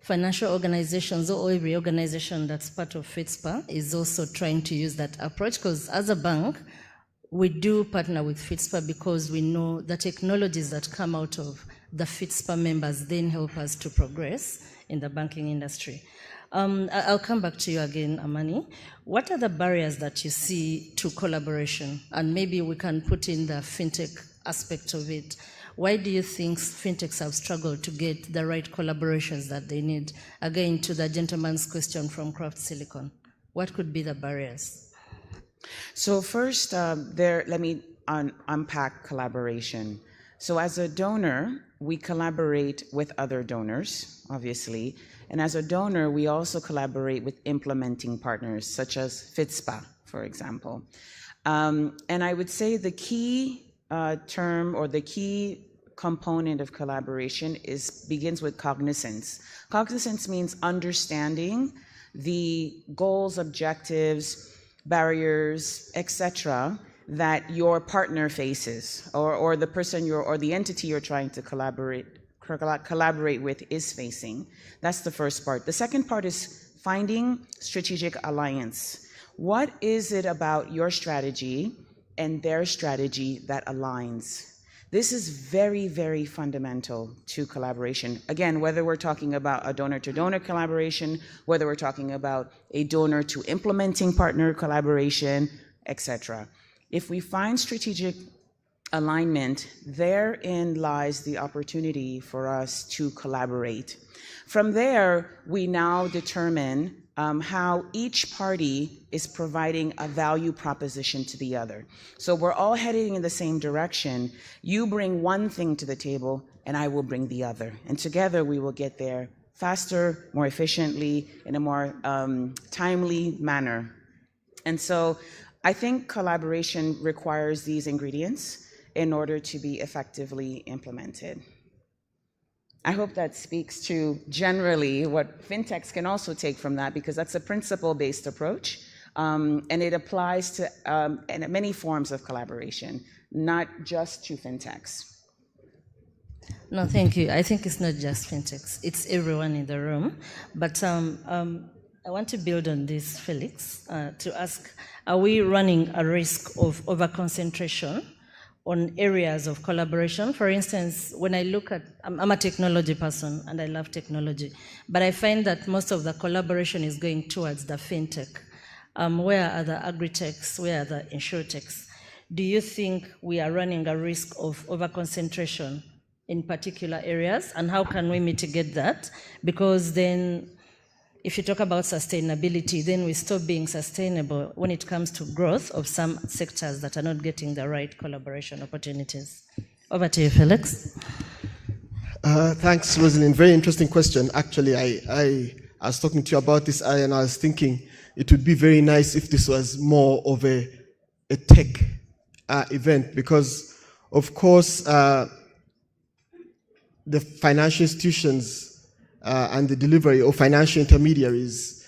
financial organizations or every organization that's part of Fitspa is also trying to use that approach, because as a bank, we do partner with Fitspa because we know the technologies that come out of the Fitspa members then help us to progress in the banking industry. I'll come back to you again, Amani. What are the barriers that you see to collaboration? And maybe we can put in the fintech aspect of it. Why do you think fintechs have struggled to get the right collaborations that they need? Again, to the gentleman's question from Craft Silicon, what could be the barriers? So first, let me unpack collaboration. So as a donor, we collaborate with other donors, obviously. And as a donor, we also collaborate with implementing partners, such as Fitspa, for example. And I would say the key term or the key component of collaboration begins with cognizance. Cognizance means understanding the goals, objectives, barriers, etc., that your partner faces, or the person or the entity you're trying to collaborate with is facing. That's the first part. The second part is finding strategic alliance. What is it about your strategy and their strategy that aligns? This is very, very fundamental to collaboration. Again, whether we're talking about a donor-to-donor collaboration, whether we're talking about a donor-to-implementing partner collaboration, etc. If we find strategic alignment, therein lies the opportunity for us to collaborate. From there, we now determine how each party is providing a value proposition to the other. So we're all heading in the same direction. You bring one thing to the table, and I will bring the other. And together we will get there faster, more efficiently, in a more timely manner. And so I think collaboration requires these ingredients in order to be effectively implemented. I hope that speaks to generally what fintechs can also take from that, because that's a principle-based approach, and it applies to many forms of collaboration, not just to fintechs. No, thank you. I think it's not just fintechs, it's everyone in the room. But I want to build on this, Felix, to ask, are we running a risk of over-concentration on areas of collaboration. For instance, when I look at, I'm a technology person and I love technology, but I find that most of the collaboration is going towards the fintech. Where are the agri-techs? Where are the insurtechs? Do you think we are running a risk of over-concentration in particular areas? And how can we mitigate that? Because then, if you talk about sustainability, then we stop being sustainable when it comes to growth of some sectors that are not getting the right collaboration opportunities. Over to you, Felix. Thanks, Rosalind. Very interesting question. Actually, I was talking to you about this and I was thinking it would be very nice if this was more of a tech event, because, of course, the financial institutions and the delivery of financial intermediaries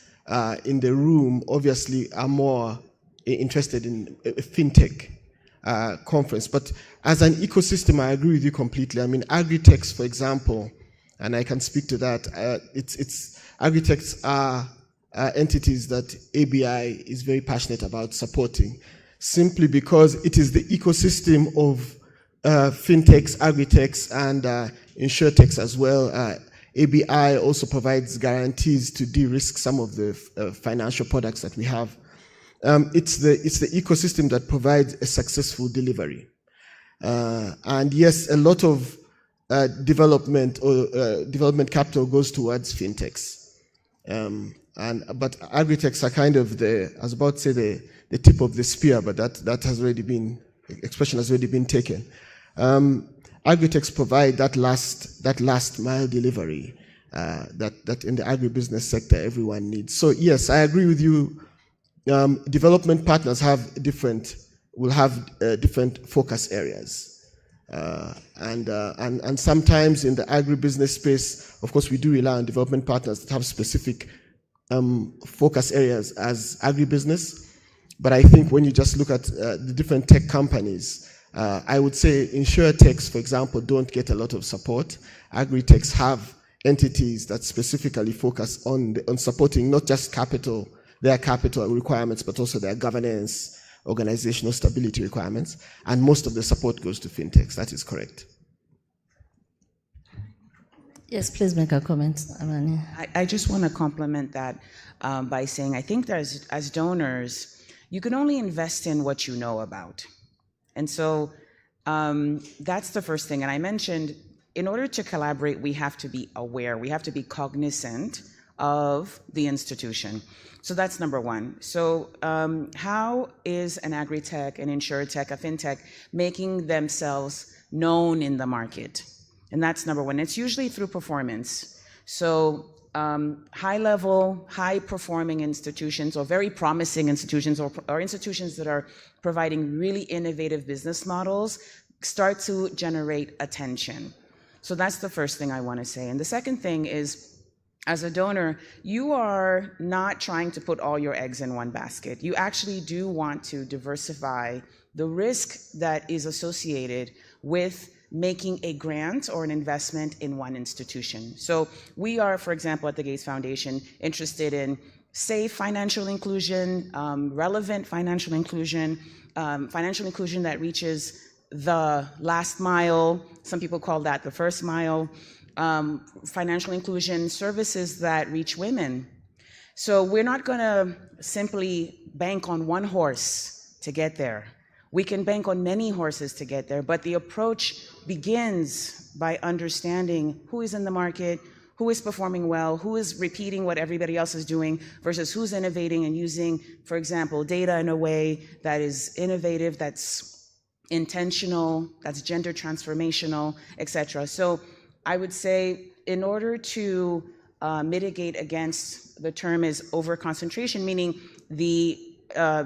in the room obviously are more interested in a fintech conference. But as an ecosystem, I agree with you completely. I mean, agri-techs, for example, and I can speak to that, agri-techs are entities that ABI is very passionate about supporting, simply because it is the ecosystem of fintechs, agri-techs, and insurtechs as well. ABI also provides guarantees to de-risk some of the financial products that we have. It's the ecosystem that provides a successful delivery. And yes, a lot of development capital goes towards fintechs. But agri-techs are kind of I was about to say the tip of the spear, but that has already been, expression has already been taken. Agri-techs provide that last mile delivery that in the agribusiness sector everyone needs. So yes, I agree with you. Development partners will have different focus areas, and sometimes in the agribusiness space, of course, we do rely on development partners that have specific focus areas as agribusiness. But I think when you just look at the different tech companies, I would say insurtechs, for example, don't get a lot of support. Agri-techs have entities that specifically focus on supporting not just their capital requirements, but also their governance, organizational stability requirements. And most of the support goes to fintechs. That is correct. Yes, please make a comment, Amani. I just want to complement that by saying I think that as donors, you can only invest in what you know about. And so that's the first thing. And I mentioned, in order to collaborate, we have to be aware. We have to be cognizant of the institution. So that's number one. So how is an agri-tech, an insurtech, a fintech making themselves known in the market? And that's number one. It's usually through performance. So high-level, high-performing institutions, or very promising institutions, or institutions that are providing really innovative business models, start to generate attention. So that's the first thing I want to say. And the second thing is, as a donor, you are not trying to put all your eggs in one basket. You actually do want to diversify the risk that is associated with making a grant or an investment in one institution. So we are, for example, at the Gates Foundation, interested in safe financial inclusion, relevant financial inclusion that reaches the last mile. Some people call that the first mile. Financial inclusion services that reach women. So we're not going to simply bank on one horse to get there. We can bank on many horses to get there, but the approach begins by understanding who is in the market, who is performing well, who is repeating what everybody else is doing, versus who's innovating and using, for example, data in a way that is innovative, that's intentional, that's gender transformational, etc. So I would say, in order to mitigate against, the term is over-concentration, meaning the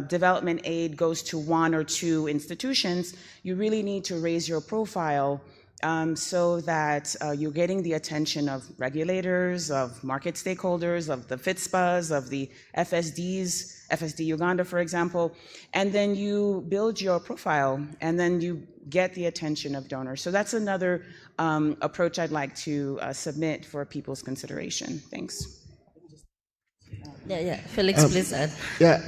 development aid goes to one or two institutions, you really need to raise your profile so that you're getting the attention of regulators, of market stakeholders, of the Fitspas, of the FSDs, FSD Uganda, for example, and then you build your profile, and then you get the attention of donors. So that's another approach I'd like to submit for people's consideration. Thanks. Yeah. Felix, please add. Yeah.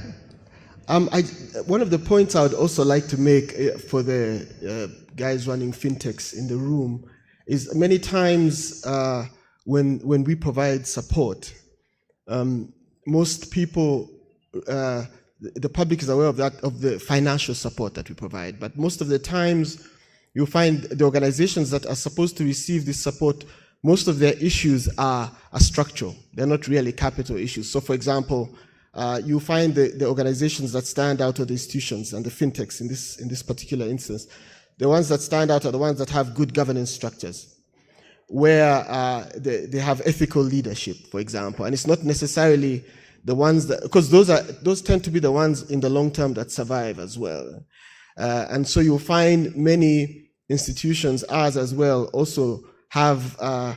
One of the points I would also like to make for the guys running fintechs in the room is many times when we provide support, most people, the public is aware of the financial support that we provide, but most of the times you'll find the organizations that are supposed to receive this support, most of their issues are structural. They're not really capital issues. So for example, you find the organizations that stand out are the institutions and the fintechs in this particular instance. The ones that stand out are the ones that have good governance structures, where they have ethical leadership, for example. And it's not necessarily the ones that, because those tend to be the ones in the long term that survive as well. And so you'll find many institutions, ours as well, also have,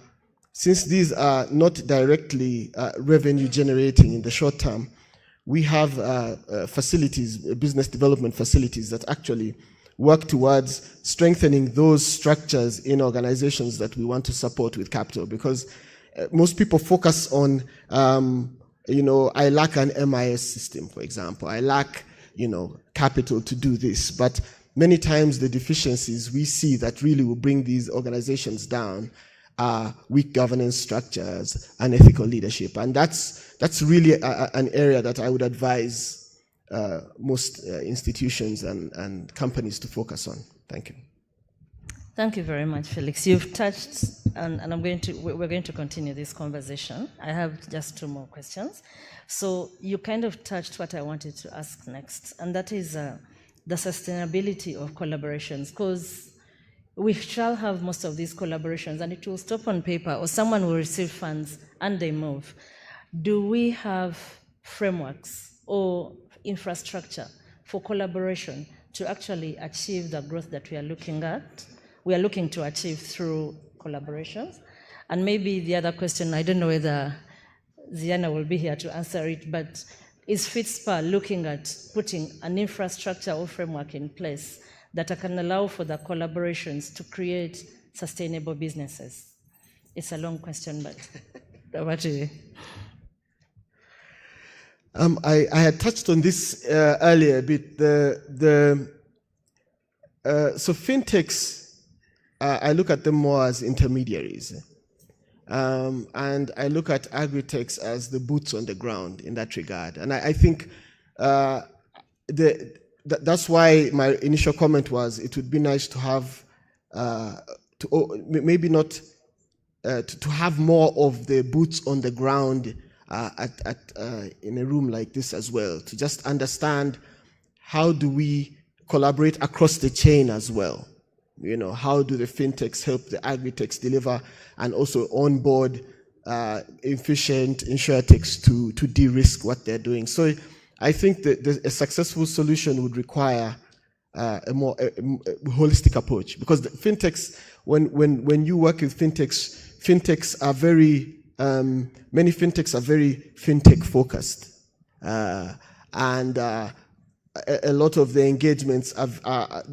since these are not directly revenue generating in the short term, we have facilities, business development facilities that actually work towards strengthening those structures in organizations that we want to support with capital, because most people focus on, I lack an MIS system, for example. I lack, capital to do this. But many times the deficiencies we see that really will bring these organizations down are weak governance structures and ethical leadership. And that's really an area that I would advise most institutions and companies to focus on. Thank you. Thank you very much, Felix. You've touched, and we're going to continue this conversation. I have just 2 more questions. So you kind of touched what I wanted to ask next, and that is the sustainability of collaborations, because we shall have most of these collaborations and it will stop on paper, or someone will receive funds and they move. Do we have frameworks or infrastructure for collaboration to actually achieve the growth that we are looking to achieve through collaborations? And maybe the other question, I don't know whether Ziana will be here to answer it, but is Fitspa looking at putting an infrastructure or framework in place that can allow for the collaborations to create sustainable businesses? It's a long question, but over to you. I had touched on this earlier a bit. So fintechs, I look at them more as intermediaries. And I look at agri-techs as the boots on the ground in that regard. And I think that's why my initial comment was it would be nice to have, maybe not, to have more of the boots on the ground in a room like this as well, to just understand how do we collaborate across the chain as well. How do the fintechs help the agri-techs deliver and also onboard efficient insurtechs to de-risk what they're doing. So I think that a successful solution would require a more holistic approach, because the fintechs, when you work with fintechs are very, many fintechs are very fintech focused. And a lot of the engagements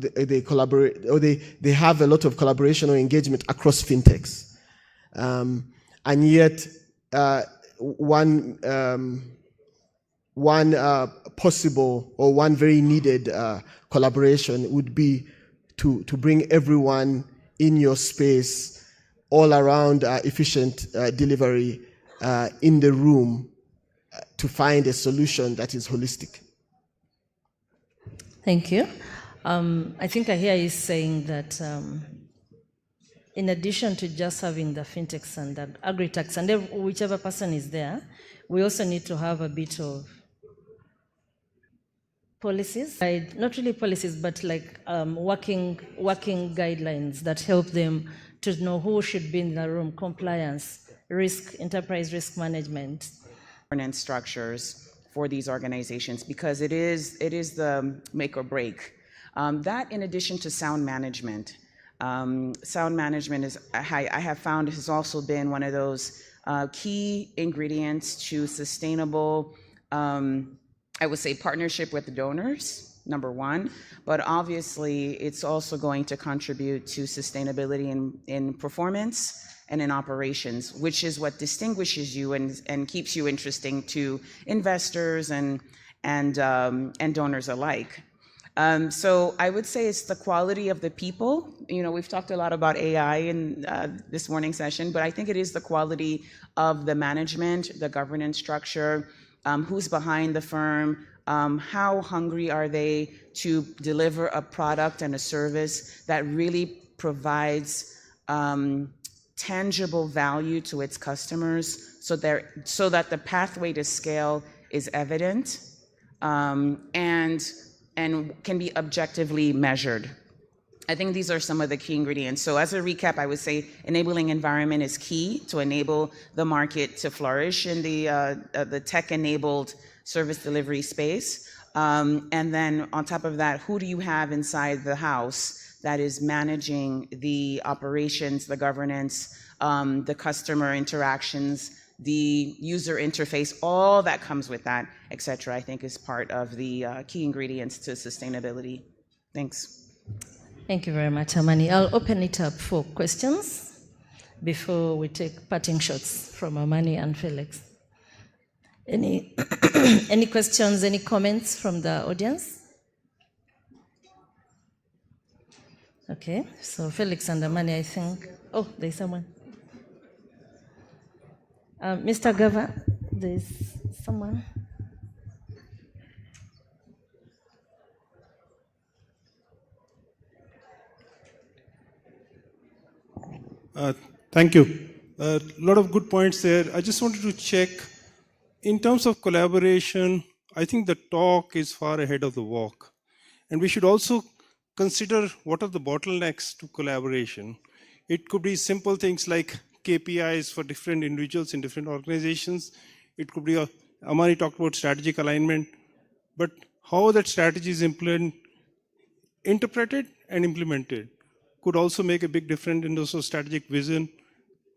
they collaborate, or they have a lot of collaboration or engagement across fintechs, and yet one possible or one very needed collaboration would be to bring everyone in your space, all around efficient delivery in the room to find a solution that is holistic. Thank you. I think I hear you saying that in addition to just having the fintechs and the agri-techs and whichever person is there, we also need to have a bit of policies, not really policies, but like working guidelines that help them to know who should be in the room, compliance, risk, enterprise risk management. Governance structures for these organizations, because it is the make or break. That, in addition to sound management. Sound management is, I have found, has also been one of those key ingredients to sustainable, I would say, partnership with the donors, number one, but obviously it's also going to contribute to sustainability in performance and in operations, which is what distinguishes you and keeps you interesting to investors and and donors alike. So I would say it's the quality of the people. You know, we've talked a lot about AI in this morning session, but I think it is the quality of the management, the governance structure, who's behind the firm, how hungry are they to deliver a product and a service that really provides tangible value to its customers, so that the pathway to scale is evident, and can be objectively measured. I think these are some of the key ingredients. So as a recap, I would say enabling environment is key to enable the market to flourish in the tech-enabled service delivery space. And then on top of that, who do you have inside the house that is managing the operations, the governance, the customer interactions, the user interface, all that comes with that, et cetera, I think is part of the key ingredients to sustainability. Thanks. Thank you very much, Amani. I'll open it up for questions before we take parting shots from Amani and Felix. Any questions, any comments from the audience? Okay, so Felix and Amani, I think. Oh, there's someone. Mr. Gava, there's someone. Thank you. A lot of good points there. I just wanted to check, in terms of collaboration, I think the talk is far ahead of the walk. And we should also consider what are the bottlenecks to collaboration. It could be simple things like KPIs for different individuals in different organizations. It could be, Amani talked about strategic alignment, but how that strategy is interpreted and implemented could also make a big difference in those strategic vision.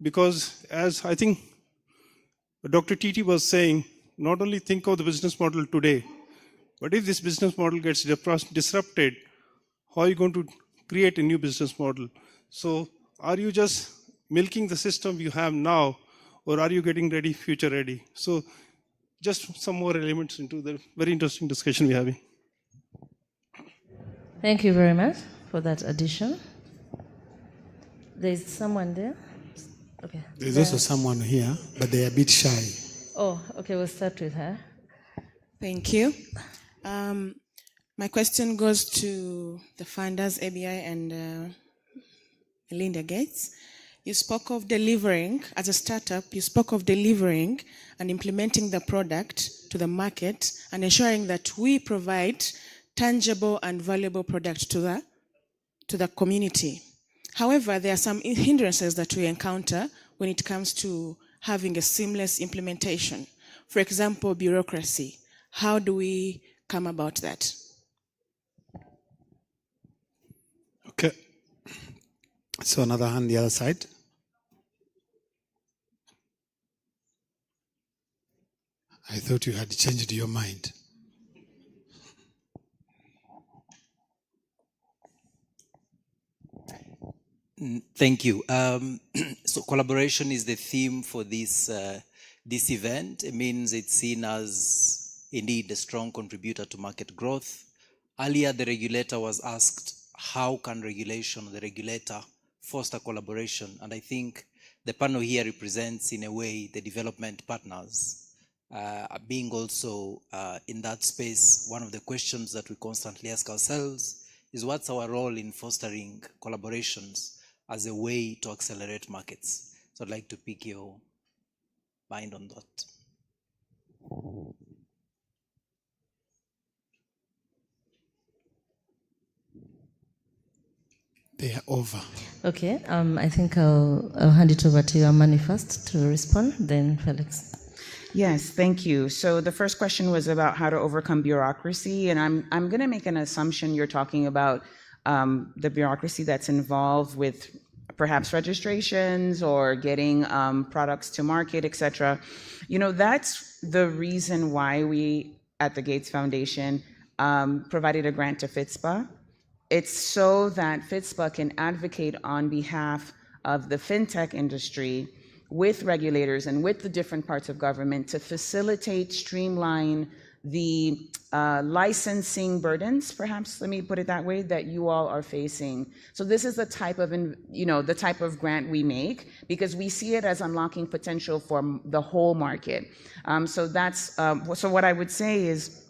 Because as I think Dr. TT was saying, not only think of the business model today, but if this business model gets disrupted, how are you going to create a new business model? So are you just milking the system you have now, or are you getting ready, future ready? So just some more elements into the very interesting discussion we're having. Thank you very much for that addition. There's someone there. Okay. There's also someone here, but they're a bit shy. Oh, okay, we'll start with her. Thank you. My question goes to the founders, ABI and Melinda Gates. You spoke of delivering, as a startup, you spoke of delivering and implementing the product to the market and ensuring that we provide tangible and valuable product to the community. However, there are some hindrances that we encounter when it comes to having a seamless implementation. For example, bureaucracy. How do we come about that? Okay. So another hand, the other side. I thought you had changed your mind. Thank you. So collaboration is the theme for this event. It means it's seen as indeed a strong contributor to market growth. Earlier, the regulator was asked, how can regulation, the regulator, foster collaboration? And I think the panel here represents, in a way, the development partners. Being also in that space, one of the questions that we constantly ask ourselves is, what's our role in fostering collaborations as a way to accelerate markets? So I'd like to pick your mind on that. They are over. Okay, I think I'll hand it over to you, Amani, first to respond, then Felix. Yes, thank you. So the first question was about how to overcome bureaucracy, and I'm going to make an assumption you're talking about the bureaucracy that's involved with perhaps registrations or getting products to market, et cetera. You know, that's the reason why we at the Gates Foundation provided a grant to Fitspa. It's so that Fitspa can advocate on behalf of the fintech industry with regulators and with the different parts of government to facilitate, streamline the licensing burdens, perhaps, let me put it that way, that you all are facing. So this is the type of, the type of grant we make, because we see it as unlocking potential for the whole market. So that's, so what I would say is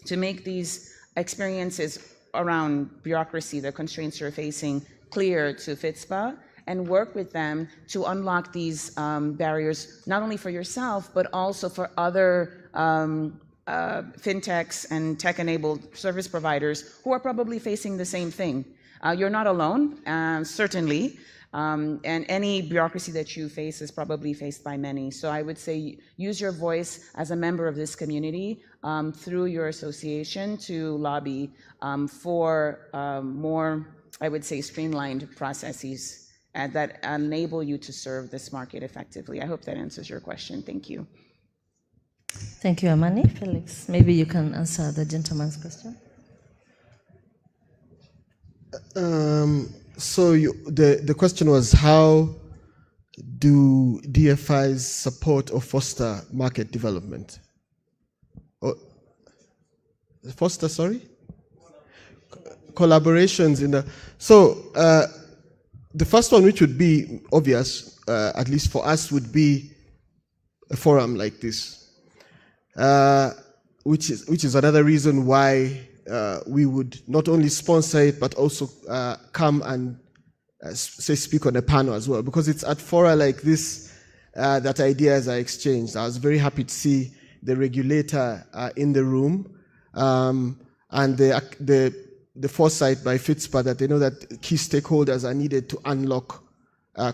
to make these experiences around bureaucracy, the constraints you're facing, clear to Fitspa, and work with them to unlock these barriers, not only for yourself, but also for other fintechs and tech-enabled service providers who are probably facing the same thing. You're not alone, certainly, and any bureaucracy that you face is probably faced by many. So I would say use your voice as a member of this community through your association to lobby for more, I would say, streamlined processes that enable you to serve this market effectively. I hope that answers your question. Thank you. Thank you, Amani. Felix, maybe you can answer the gentleman's question. So the question was, how do DFIs support or foster market development? Foster, sorry? Collaborations in the... So the first one, which would be obvious, at least for us, would be a forum like this, which is another reason why we would not only sponsor it, but also come and speak on a panel as well, because it's at fora like this that ideas are exchanged. I was very happy to see the regulator in the room, and the foresight by Fitspa that they know that key stakeholders are needed to unlock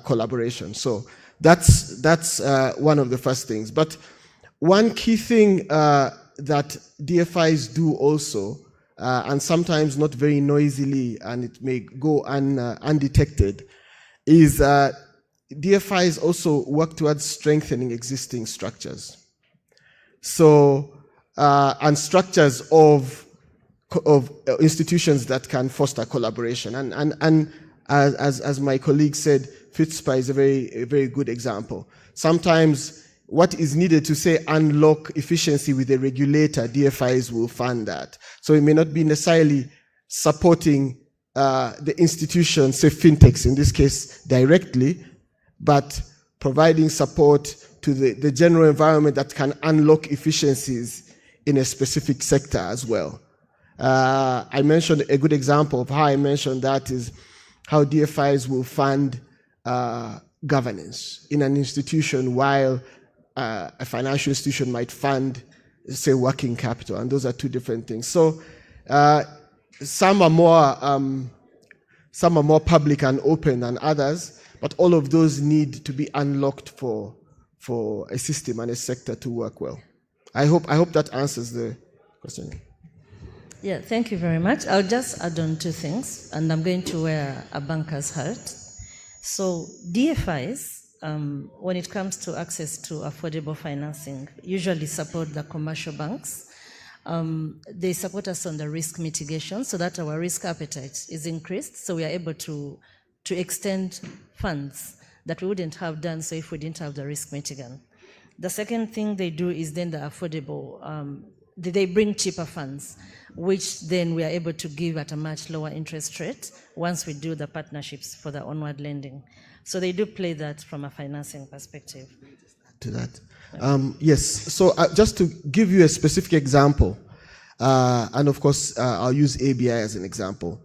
collaboration. So that's one of the first things. But one key thing that DFIs do also, and sometimes not very noisily, and it may go undetected, is DFIs also work towards strengthening existing structures. So, and structures of institutions that can foster collaboration. And as my colleague said, Fitspa is a very good example. Sometimes what is needed to say unlock efficiency with a regulator, DFIs will fund that. So it may not be necessarily supporting the institution, say fintechs in this case, directly, but providing support to the general environment that can unlock efficiencies in a specific sector as well. I mentioned a good example of how I mentioned that is how DFIs will fund governance in an institution, while a financial institution might fund, say, working capital, and those are two different things. So some are more public and open than others, but all of those need to be unlocked for a system and a sector to work well. I hope that answers the question. Yeah, thank you very much. I'll just add on two things, and I'm going to wear a banker's hat. So DFIs, when it comes to access to affordable financing, usually support the commercial banks. They support us on the risk mitigation so that our risk appetite is increased, so we are able to extend funds that we wouldn't have done so if we didn't have the risk mitigant. The second thing they do is then the affordable, they bring cheaper funds, which then we are able to give at a much lower interest rate once we do the partnerships for the onward lending. So they do play that from a financing perspective. To that. Yes, so just to give you a specific example, and of course I'll use ABI as an example.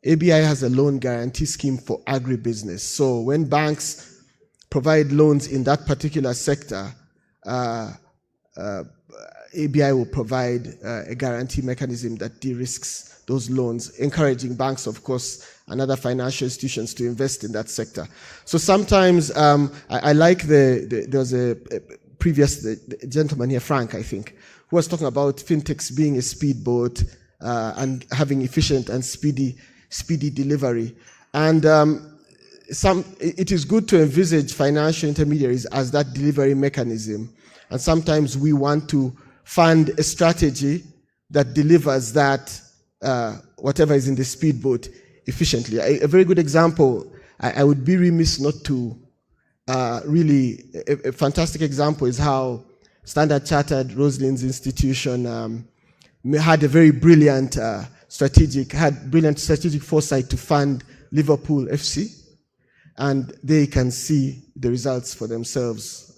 ABI has a loan guarantee scheme for agribusiness. So when banks provide loans in that particular sector, ABI will provide a guarantee mechanism that de-risks those loans, encouraging banks, of course, and other financial institutions to invest in that sector. So sometimes I like there was a previous gentleman here, Frank, I think, who was talking about fintechs being a speedboat and having efficient and speedy delivery. And it is good to envisage financial intermediaries as that delivery mechanism. And sometimes we want to fund a strategy that delivers that whatever is in the speedboat efficiently. A very good example, I would be remiss not to a fantastic example is how Standard Chartered, Rosalind's institution, had a very brilliant brilliant strategic foresight to fund Liverpool FC, and they can see the results for themselves,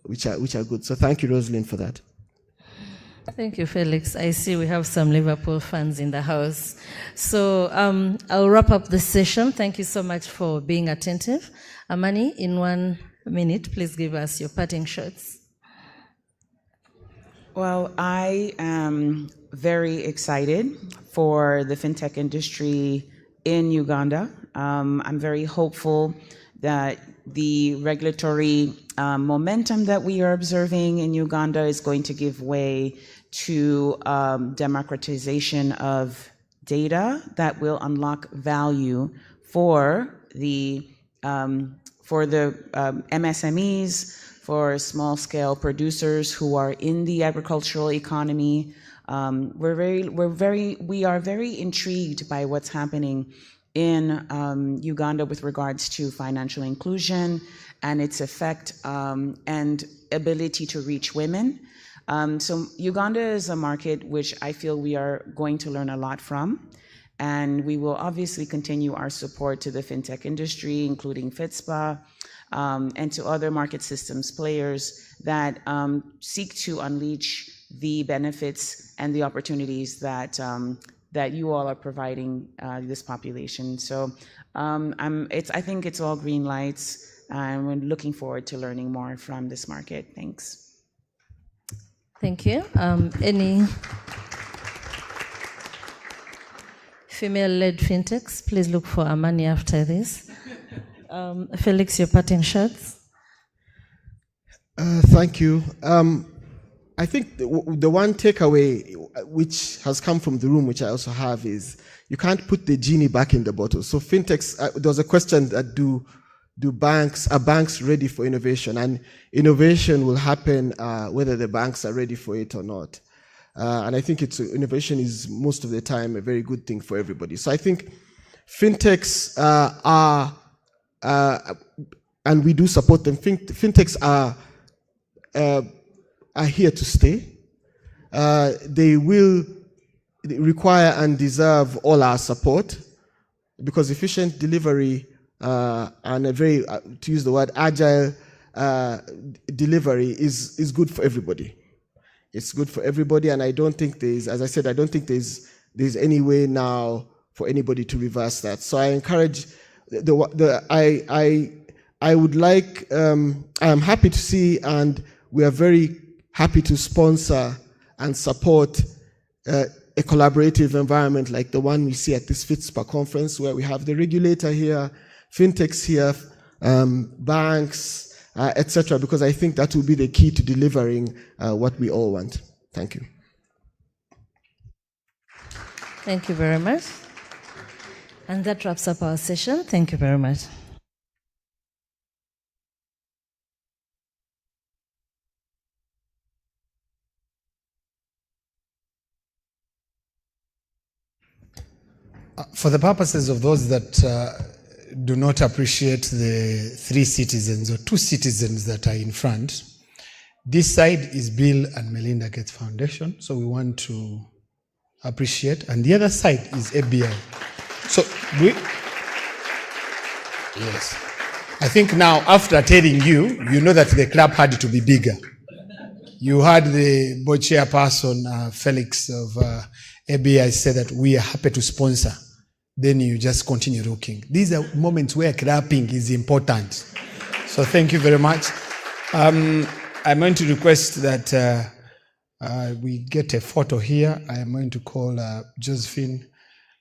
which are good. So thank you, Rosalind, for that. Thank you, Felix. I see we have some Liverpool fans in the house. So I'll wrap up this session. Thank you so much for being attentive. Amani, in 1 minute, please give us your parting shots. Well, I am very excited for the fintech industry in Uganda. I'm very hopeful that the regulatory momentum that we are observing in Uganda is going to give way to democratization of data that will unlock value for the MSMEs, for small-scale producers who are in the agricultural economy. We are very intrigued by what's happening in Uganda with regards to financial inclusion and its effect and ability to reach women. So Uganda is a market which I feel we are going to learn a lot from, and we will obviously continue our support to the fintech industry, including Fitspa, and to other market systems players that seek to unleash the benefits and the opportunities that that you all are providing this population. So I think it's all green lights, and we're looking forward to learning more from this market. Thanks. Thank you. Any female-led fintechs, please look for Amani after this. Felix, your parting shots. Thank you. I think the one takeaway which has come from the room, which I also have, is you can't put the genie back in the bottle. So fintechs, there was a question that are banks ready for innovation? And innovation will happen whether the banks are ready for it or not. And I think innovation is most of the time a very good thing for everybody. So I think fintechs are, and we do support them. Fintechs are here to stay. They will require and deserve all our support, because efficient delivery and a very, to use the word, agile delivery is good for everybody. It's good for everybody, and I don't think as I said, I don't think there's any way now for anybody to reverse that. So I encourage I would like, I'm happy to see, and we are very happy to sponsor and support a collaborative environment like the one we see at this Fitspa conference, where we have the regulator here, fintechs here, banks, etc., because I think that will be the key to delivering what we all want. Thank you. Thank you very much. And that wraps up our session. Thank you very much. For the purposes of those that do not appreciate the 3 citizens or 2 citizens that are in front, this side is Bill and Melinda Gates Foundation, so we want to appreciate, and the other side is ABI. So yes, I think now after telling you, you know that the club had to be bigger. You heard the board chairperson, Felix of ABI, say that we are happy to sponsor. Then you just continue looking. These are moments where clapping is important. So thank you very much. I'm going to request that we get a photo here. I am going to call Josephine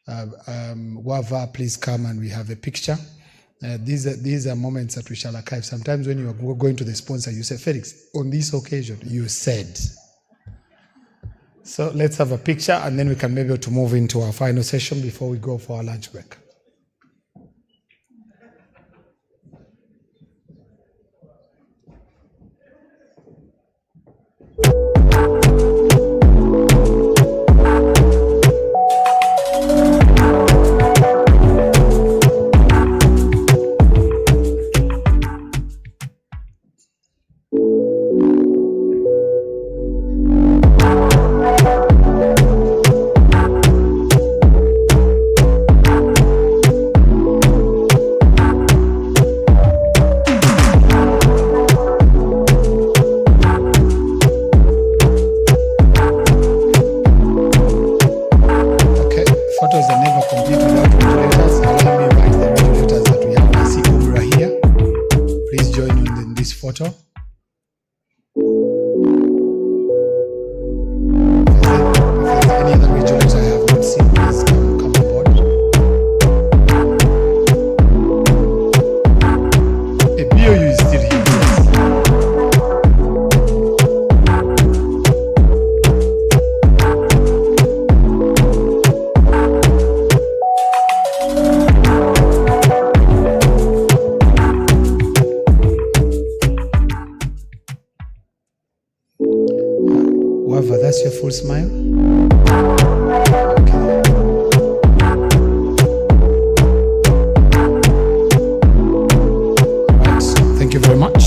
Wava, please come and we have a picture. These are moments that we shall archive. Sometimes when you are going to the sponsor, you say, Felix, on this occasion, you said. So let's have a picture, and then we can maybe to move into our final session before we go for our lunch break. PPC, please come on board. A BOU is still here. Whoever, that's your full smile. Thank you very much.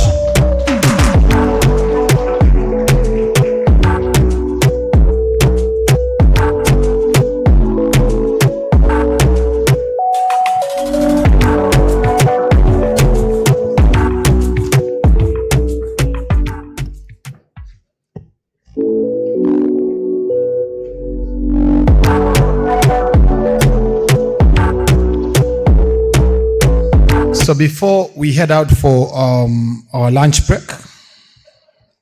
So before we head out for our lunch break,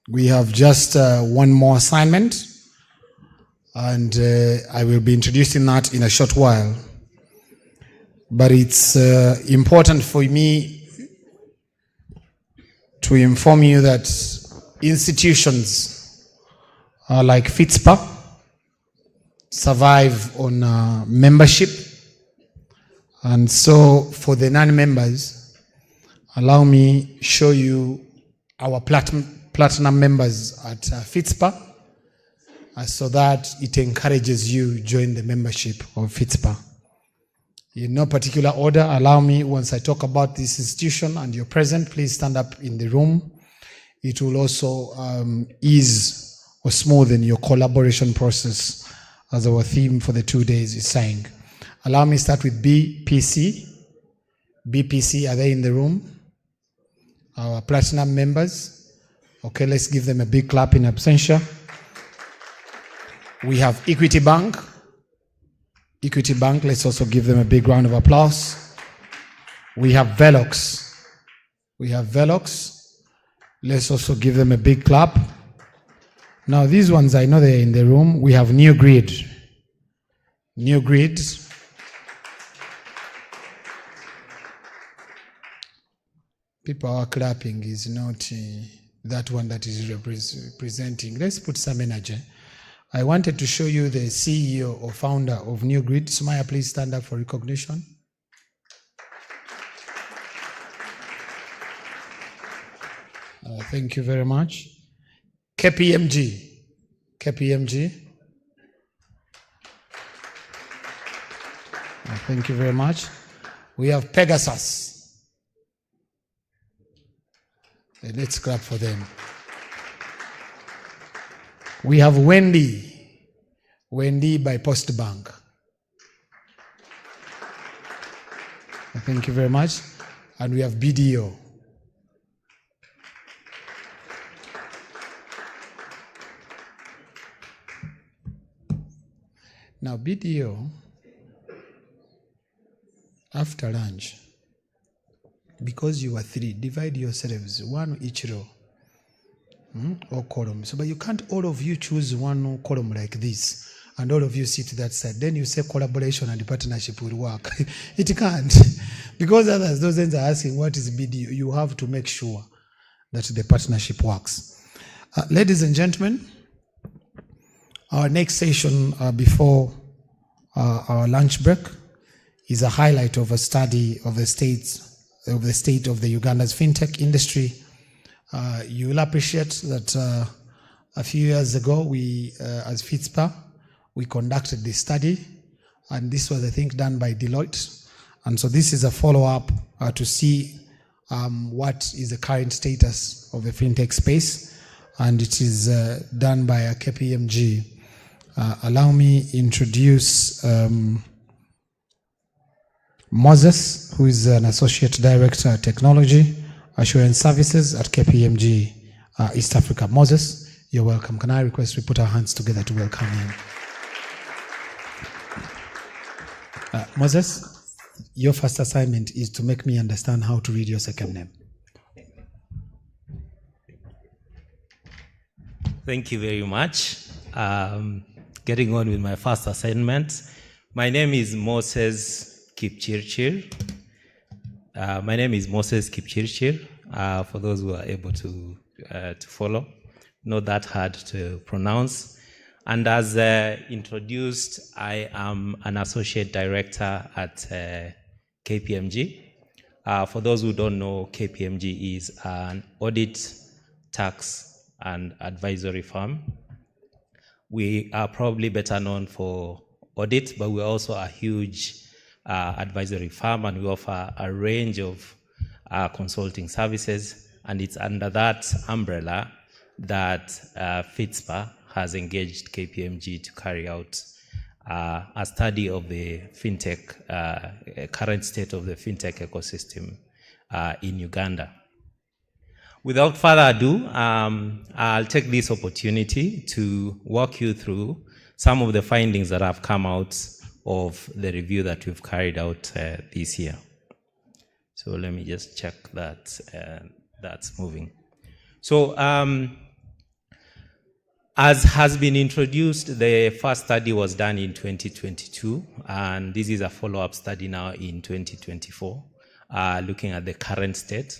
we have just one more assignment, and I will be introducing that in a short while. But it's important for me to inform you that institutions like Fitspa survive on membership. And so for the non-members, allow me show you our platinum members at Fitspa, so that it encourages you join the membership of Fitspa. In no particular order, allow me, once I talk about this institution and you're present, please stand up in the room. It will also ease or smoothen your collaboration process, as our theme for the 2 days is saying. Allow me to start with BPC. BPC, are they in the room? Our platinum members. Okay, let's give them a big clap in absentia. We have Equity Bank. Equity Bank, let's also give them a big round of applause. We have Velox. We have Velox. Let's also give them a big clap. Now these ones, I know they're in the room. We have New Grid. New Grid. People are clapping is not that one that is representing. Let's put some energy. I wanted to show you the CEO or founder of New Grid. Sumaya, please stand up for recognition. Thank you very much. KPMG. KPMG. Thank you very much. We have Pegasus. Let's clap for them. We have Wendy. Wendy by Post Bank. Thank you very much. And we have BDO. Now BDO, after lunch, because you are three, divide yourselves, one each row or column. So, but you can't all of you choose one column like this and all of you sit to that side. Then you say collaboration and partnership will work. It can't. Because others, those ends are asking what is BDO. You have to make sure that the partnership works. Ladies and gentlemen, our next session before our lunch break is a highlight of a study of the state of the Uganda's fintech industry. You will appreciate that a few years ago, we, as Fitspa, we conducted this study, and this was, I think, done by Deloitte. And so this is a follow-up to see what is the current status of the fintech space, and it is done by a KPMG. Allow me introduce Moses, who is an Associate Director Technology Assurance Services at KPMG East Africa. Moses, you're welcome. Can I request we put our hands together to welcome him? Moses, your first assignment is to make me understand how to read your second name. Thank you very much. Getting on with my first assignment. My name is Moses Kipchirchir. For those who are able to follow, not that hard to pronounce. And as introduced, I am an associate director at KPMG. For those who don't know, KPMG is an audit, tax, and advisory firm. We are probably better known for audit, but we're also a huge advisory firm, and we offer a range of consulting services, and it's under that umbrella that Fitspa has engaged KPMG to carry out a study of the fintech, current state of the fintech ecosystem in Uganda. Without further ado, I'll take this opportunity to walk you through some of the findings that have come out of the review that we've carried out this year. So let me just check that that's moving. So as has been introduced, the first study was done in 2022, and this is a follow-up study now in 2024, looking at the current state.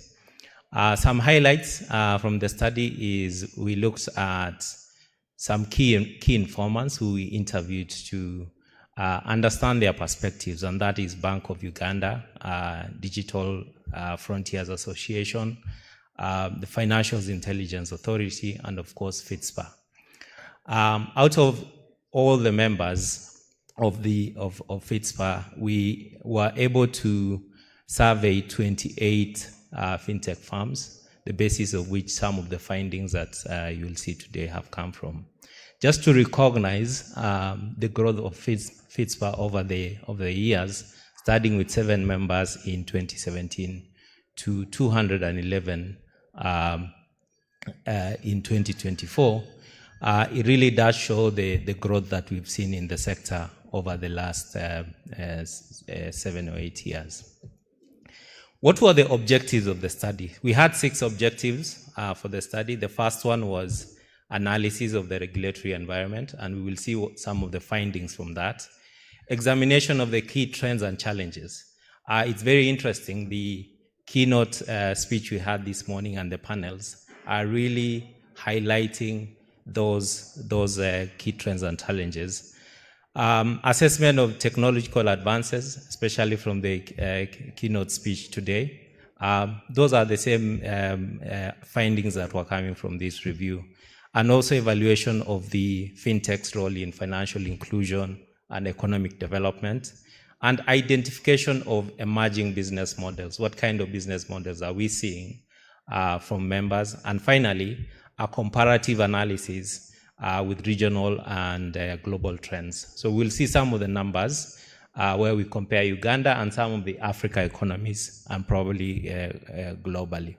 Some highlights from the study is we looked at some key informants who we interviewed to understand their perspectives, and that is Bank of Uganda, Digital Frontiers Association, the Financial Intelligence Authority, and of course Fitspa. Out of all the members of Fitspa, we were able to survey 28 fintech firms, the basis of which some of the findings that you will see today have come from. Just to recognize the growth of Fitspa over the years, starting with 7 members in 2017 to 211 in 2024, it really does show the growth that we've seen in the sector over the last 7 or 8 years. What were the objectives of the study? We had 6 objectives for the study. The first one was analysis of the regulatory environment, and we will see some of the findings from that. Examination of the key trends and challenges. It's very interesting. The keynote speech we had this morning and the panels are really highlighting those key trends and challenges. Assessment of technological advances, especially from the keynote speech today. Those are the same findings that were coming from this review. And also evaluation of the fintech's role in financial inclusion and economic development, and identification of emerging business models. What kind of business models are we seeing from members? And finally, a comparative analysis with regional and global trends. So we'll see some of the numbers where we compare Uganda and some of the Africa economies, and probably globally.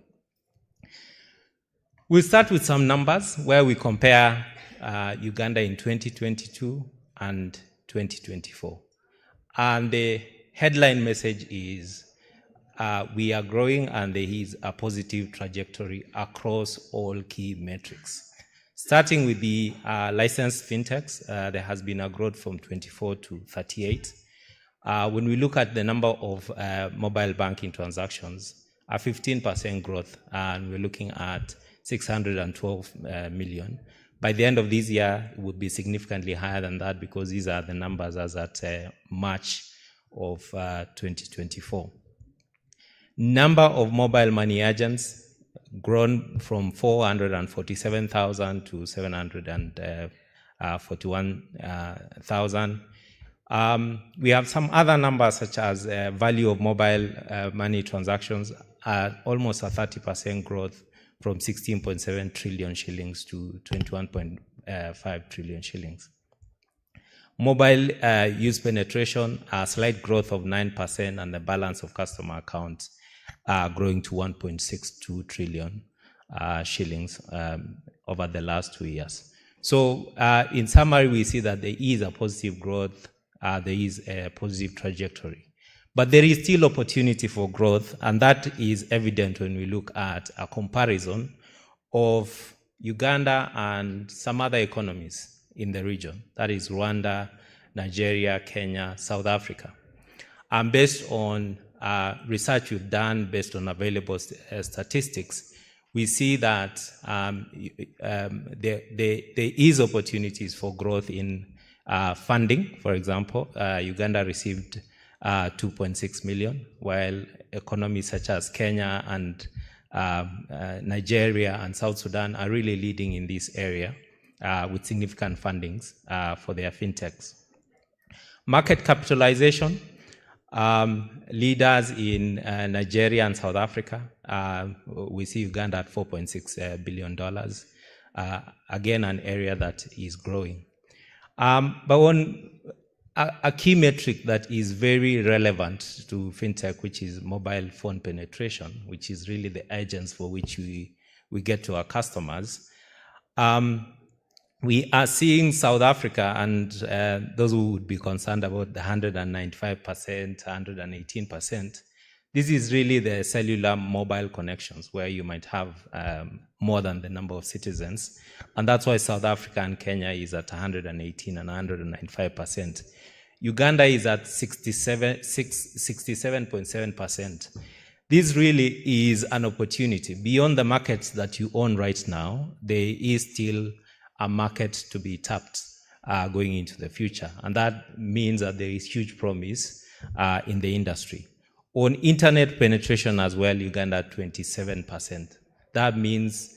We'll start with some numbers where we compare Uganda in 2022 and 2024. And the headline message is we are growing, and there is a positive trajectory across all key metrics. Starting with the licensed fintechs, there has been a growth from 24 to 38. When we look at the number of mobile banking transactions, a 15% growth, and we're looking at 612 million. By the end of this year, it would be significantly higher than that, because these are the numbers as at March of 2024. Number of mobile money agents grown from 447,000 to 741,000. We have some other numbers, such as value of mobile money transactions, almost a 30% growth, from 16.7 trillion shillings to 21.5 trillion shillings. Mobile use penetration, a slight growth of 9%, and the balance of customer accounts growing to 1.62 trillion shillings over the last 2 years. So in summary, we see that there is a positive growth, there is a positive trajectory. But there is still opportunity for growth, and that is evident when we look at a comparison of Uganda and some other economies in the region. That is Rwanda, Nigeria, Kenya, South Africa. And based on research we've done, based on available statistics, we see that there is opportunities for growth in funding. For example, Uganda received 2.6 million, while economies such as Kenya and Nigeria and South Sudan are really leading in this area with significant fundings for their fintechs. Market capitalization, leaders in Nigeria and South Africa. We see Uganda at $4.6 billion. Again, an area that is growing. But one a key metric that is very relevant to fintech, which is mobile phone penetration, which is really the agents for which we get to our customers. We are seeing South Africa, and those who would be concerned about the 195%, 118%, this is really the cellular mobile connections where you might have more than the number of citizens. And that's why South Africa and Kenya is at 118 and 195%. Uganda is at 67.7%. This really is an opportunity. Beyond the markets that you own right now, there is still a market to be tapped going into the future. And that means that there is huge promise in the industry. On internet penetration as well, Uganda at 27%. That means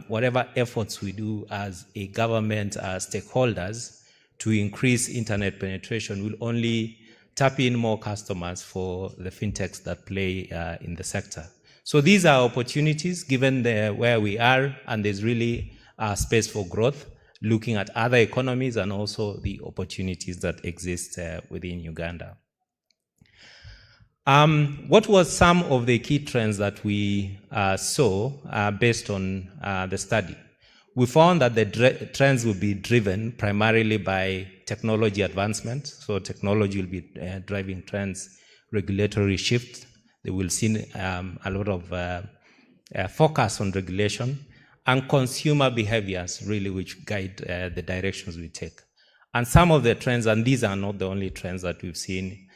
whatever efforts we do as a government, as stakeholders, to increase internet penetration will only tap in more customers for the fintechs that play in the sector. So these are opportunities given where we are, and there's really space for growth, looking at other economies and also the opportunities that exist within Uganda. What was some of the key trends that we saw based on the study? We found that the trends will be driven primarily by technology advancement. So technology will be driving trends, regulatory shift. They will see a lot of focus on regulation, and consumer behaviors really which guide the directions we take. And some of the trends, and these are not the only trends that we've seen,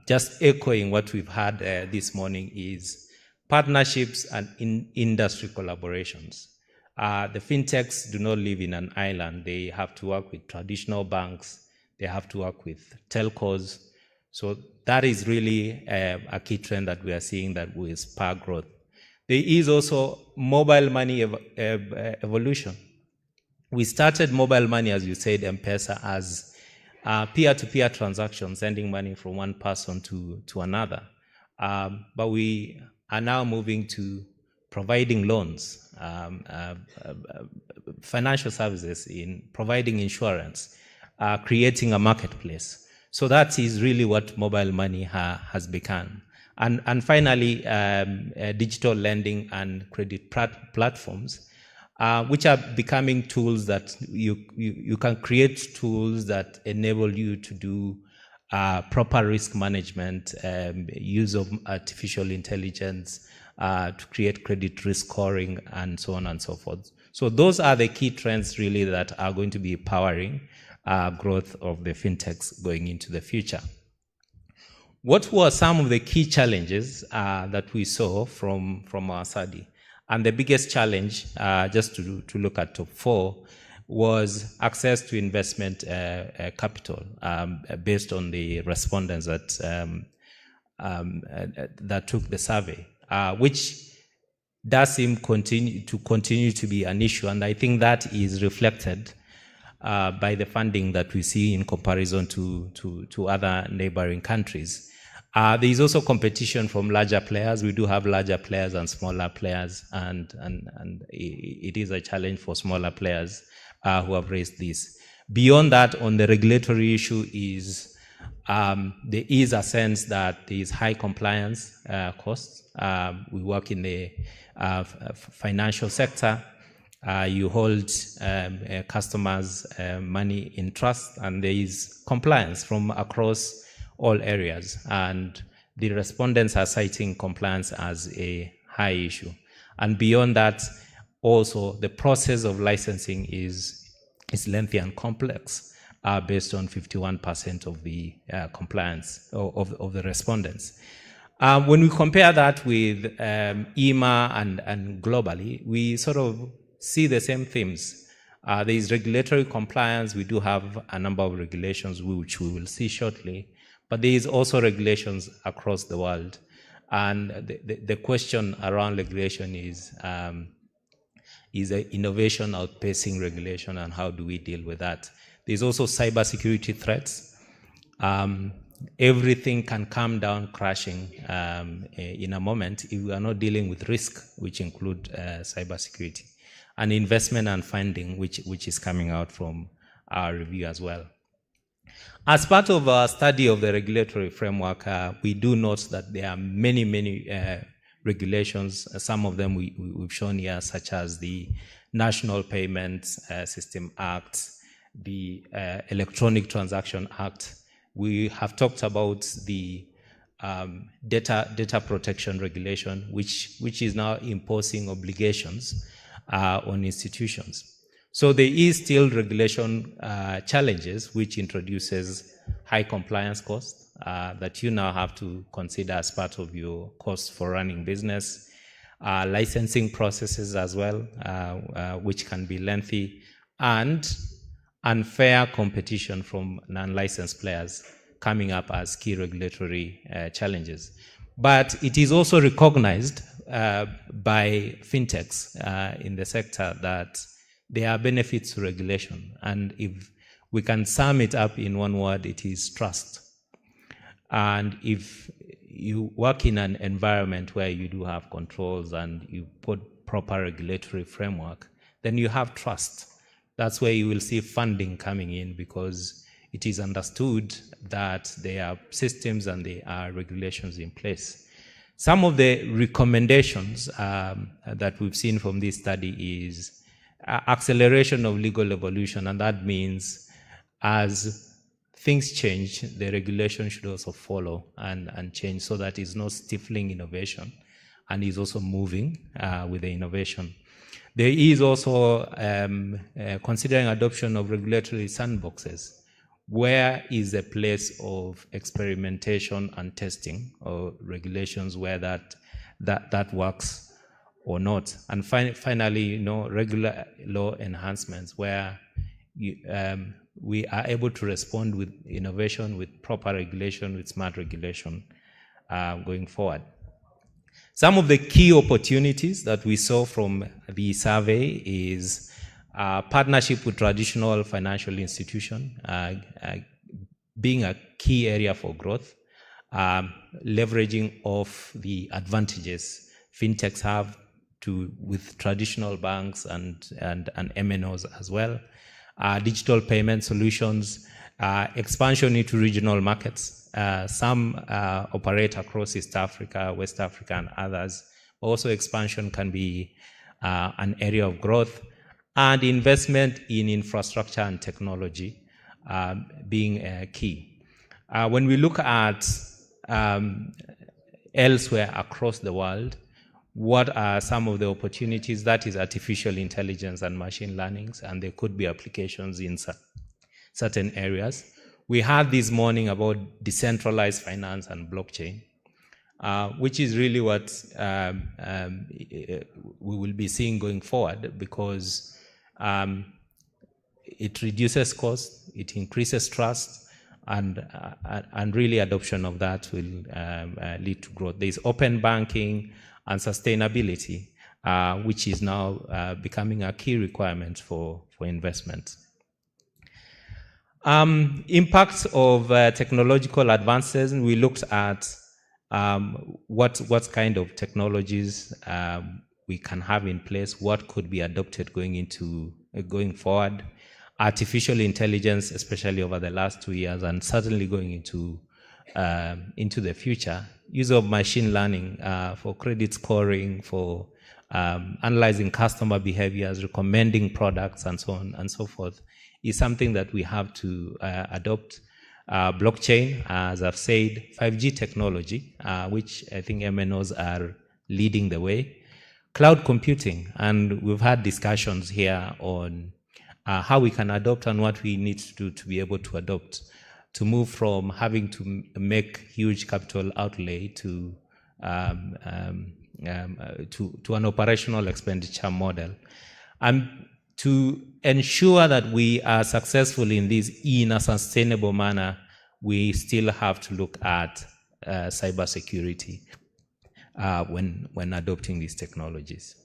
just echoing what we've had this morning, is partnerships and industry collaborations. The fintechs do not live in an island. They have to work with traditional banks. They have to work with telcos. So that is really a key trend that we are seeing that will spur growth. There is also mobile money evolution. We started mobile money, as you said, M-Pesa, as peer-to-peer transactions, sending money from one person to another. But we are now moving to providing loans, financial services, in providing insurance, creating a marketplace. So that is really what mobile money has become. And finally, digital lending and credit platforms, which are becoming tools that you can create tools that enable you to do proper risk management, use of artificial intelligence, to create credit risk scoring, and so on and so forth. So those are the key trends really that are going to be powering growth of the fintechs going into the future. What were some of the key challenges that we saw from our study? And the biggest challenge, just to look at top 4, was access to investment capital based on the respondents that took the survey, which does seem to continue to be an issue. And I think that is reflected by the funding that we see in comparison to other neighboring countries. There is also competition from larger players. We do have larger players and smaller players, and it is a challenge for smaller players who have raised this. Beyond that, on the regulatory issue, is there is a sense that there is high compliance costs. We work in the financial sector. You hold customers' money in trust, and there is compliance from across all areas, and the respondents are citing compliance as a high issue. And beyond that, also the process of licensing is lengthy and complex, based on 51% of the compliance of the respondents. When we compare that with EMA and globally, we sort of see the same themes. There is regulatory compliance. We do have a number of regulations, which we will see shortly, but there is also regulations across the world. And the question around regulation is innovation outpacing regulation, and how do we deal with that? There's also cybersecurity threats. Everything can come down crashing in a moment if we are not dealing with risk, which include cybersecurity, and investment and funding, which is coming out from our review as well. As part of our study of the regulatory framework, we do note that there are many regulations. Some of them we've shown here, such as the National Payments System Act, the Electronic Transaction Act. We have talked about the data protection regulation, which is now imposing obligations on institutions. So there is still regulation challenges, which introduces high compliance costs that you now have to consider as part of your costs for running business, licensing processes as well, which can be lengthy, and unfair competition from non-licensed players coming up as key regulatory challenges. But it is also recognized by fintechs in the sector that there are benefits to regulation. And if we can sum it up in one word, it is trust. And if you work in an environment where you do have controls and you put proper regulatory framework, then you have trust. That's where you will see funding coming in, because it is understood that there are systems and there are regulations in place. Some of the recommendations that we've seen from this study is acceleration of legal evolution, and that means as things change, the regulation should also follow and change, so that it's not stifling innovation and is also moving with the innovation. There is also considering adoption of regulatory sandboxes. Where is the place of experimentation and testing, or regulations where that works or not? And finally, regular law enhancements where we are able to respond with innovation, with proper regulation, with smart regulation going forward. Some of the key opportunities that we saw from the survey is partnership with traditional financial institutions being a key area for growth, leveraging of the advantages fintechs have with traditional banks and MNOs as well, digital payment solutions, expansion into regional markets. Some operate across East Africa, West Africa, and others. Also, expansion can be an area of growth, and investment in infrastructure and technology being key. When we look at elsewhere across the world, what are some of the opportunities? That is artificial intelligence and machine learning, and there could be applications in certain areas. We heard this morning about decentralized finance and blockchain, which is really what we will be seeing going forward, because it reduces cost, it increases trust, and really adoption of that will lead to growth. There's open banking and sustainability, which is now becoming a key requirement for investment. Impacts of technological advances, and we looked at what kind of technologies we can have in place, what could be adopted going forward. Artificial intelligence, especially over the last 2 years, and certainly going into the future. Use of machine learning for credit scoring, for analyzing customer behaviors, recommending products, and so on and so forth, is something that we have to adopt. Blockchain, as I've said, 5G technology, which I think MNOs are leading the way. Cloud computing, and we've had discussions here on how we can adopt and what we need to do to be able to adopt, to move from having to make huge capital outlay to an operational expenditure model, and to ensure that we are successful in this in a sustainable manner. We still have to look at cybersecurity when adopting these technologies.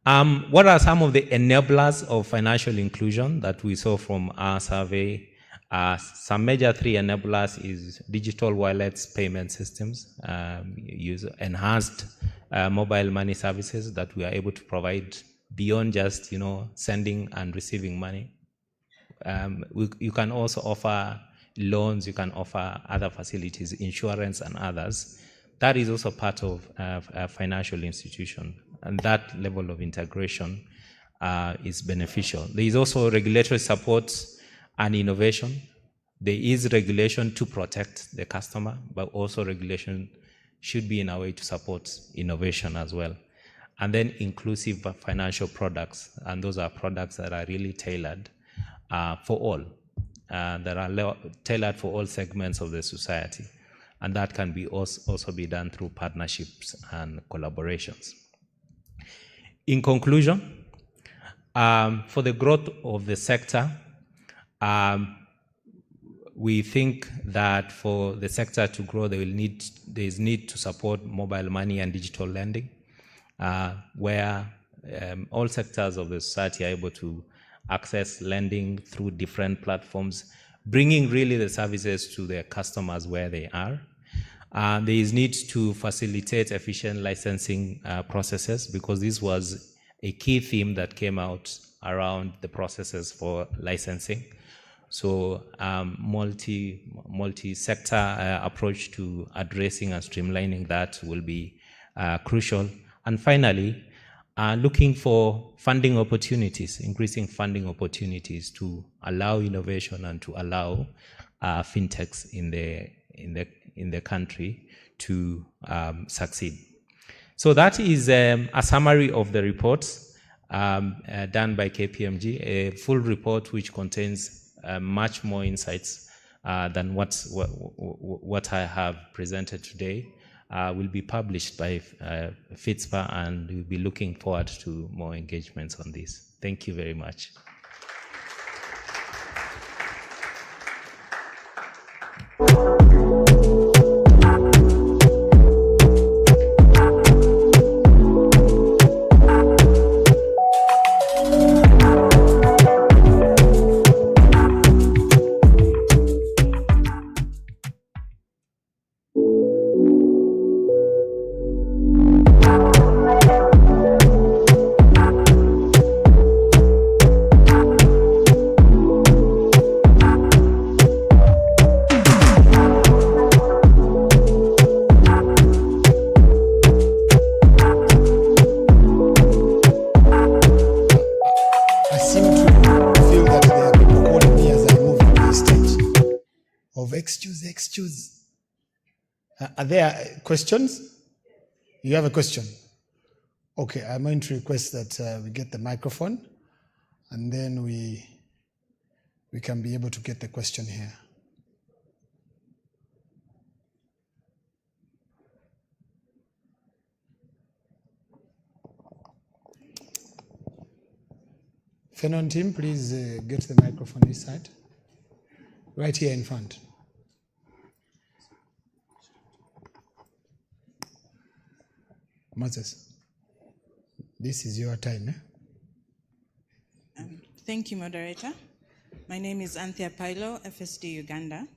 What are some of the enablers of financial inclusion that we saw from our survey? Some major 3 enablers is digital wallets, payment systems, use enhanced mobile money services that we are able to provide beyond just sending and receiving money. You can also offer loans, you can offer other facilities, insurance and others. That is also part of a financial institution, and that level of integration is beneficial. There is also regulatory support and innovation. There is regulation to protect the customer, but also regulation should be in a way to support innovation as well. And then inclusive financial products, and those are products that are really tailored for all, that are tailored for all segments of the society. And that can be also be done through partnerships and collaborations. In conclusion, for the growth of the sector, we think that for the sector to grow, there is need to support mobile money and digital lending, where all sectors of the society are able to access lending through different platforms, bringing really the services to their customers where they are. There is need to facilitate efficient licensing processes, because this was a key theme that came out around the processes for licensing. So multi-sector approach to addressing and streamlining that will be crucial. And finally, looking for funding opportunities, increasing funding opportunities to allow innovation and to allow fintechs in the country to succeed. So that is a summary of the reports done by KPMG, a full report which contains much more insights than what I have presented today. Will be published by Fitspa, and we'll be looking forward to more engagements on this. Thank you very much. Excuse. Are there questions? You have a question? Okay, I'm going to request that we get the microphone, and then we can be able to get the question here. Fenon team, please get the microphone this side. Right here in front. Moses, this is your time. Thank you, moderator. My name is Anthea Pailo, FSD Uganda.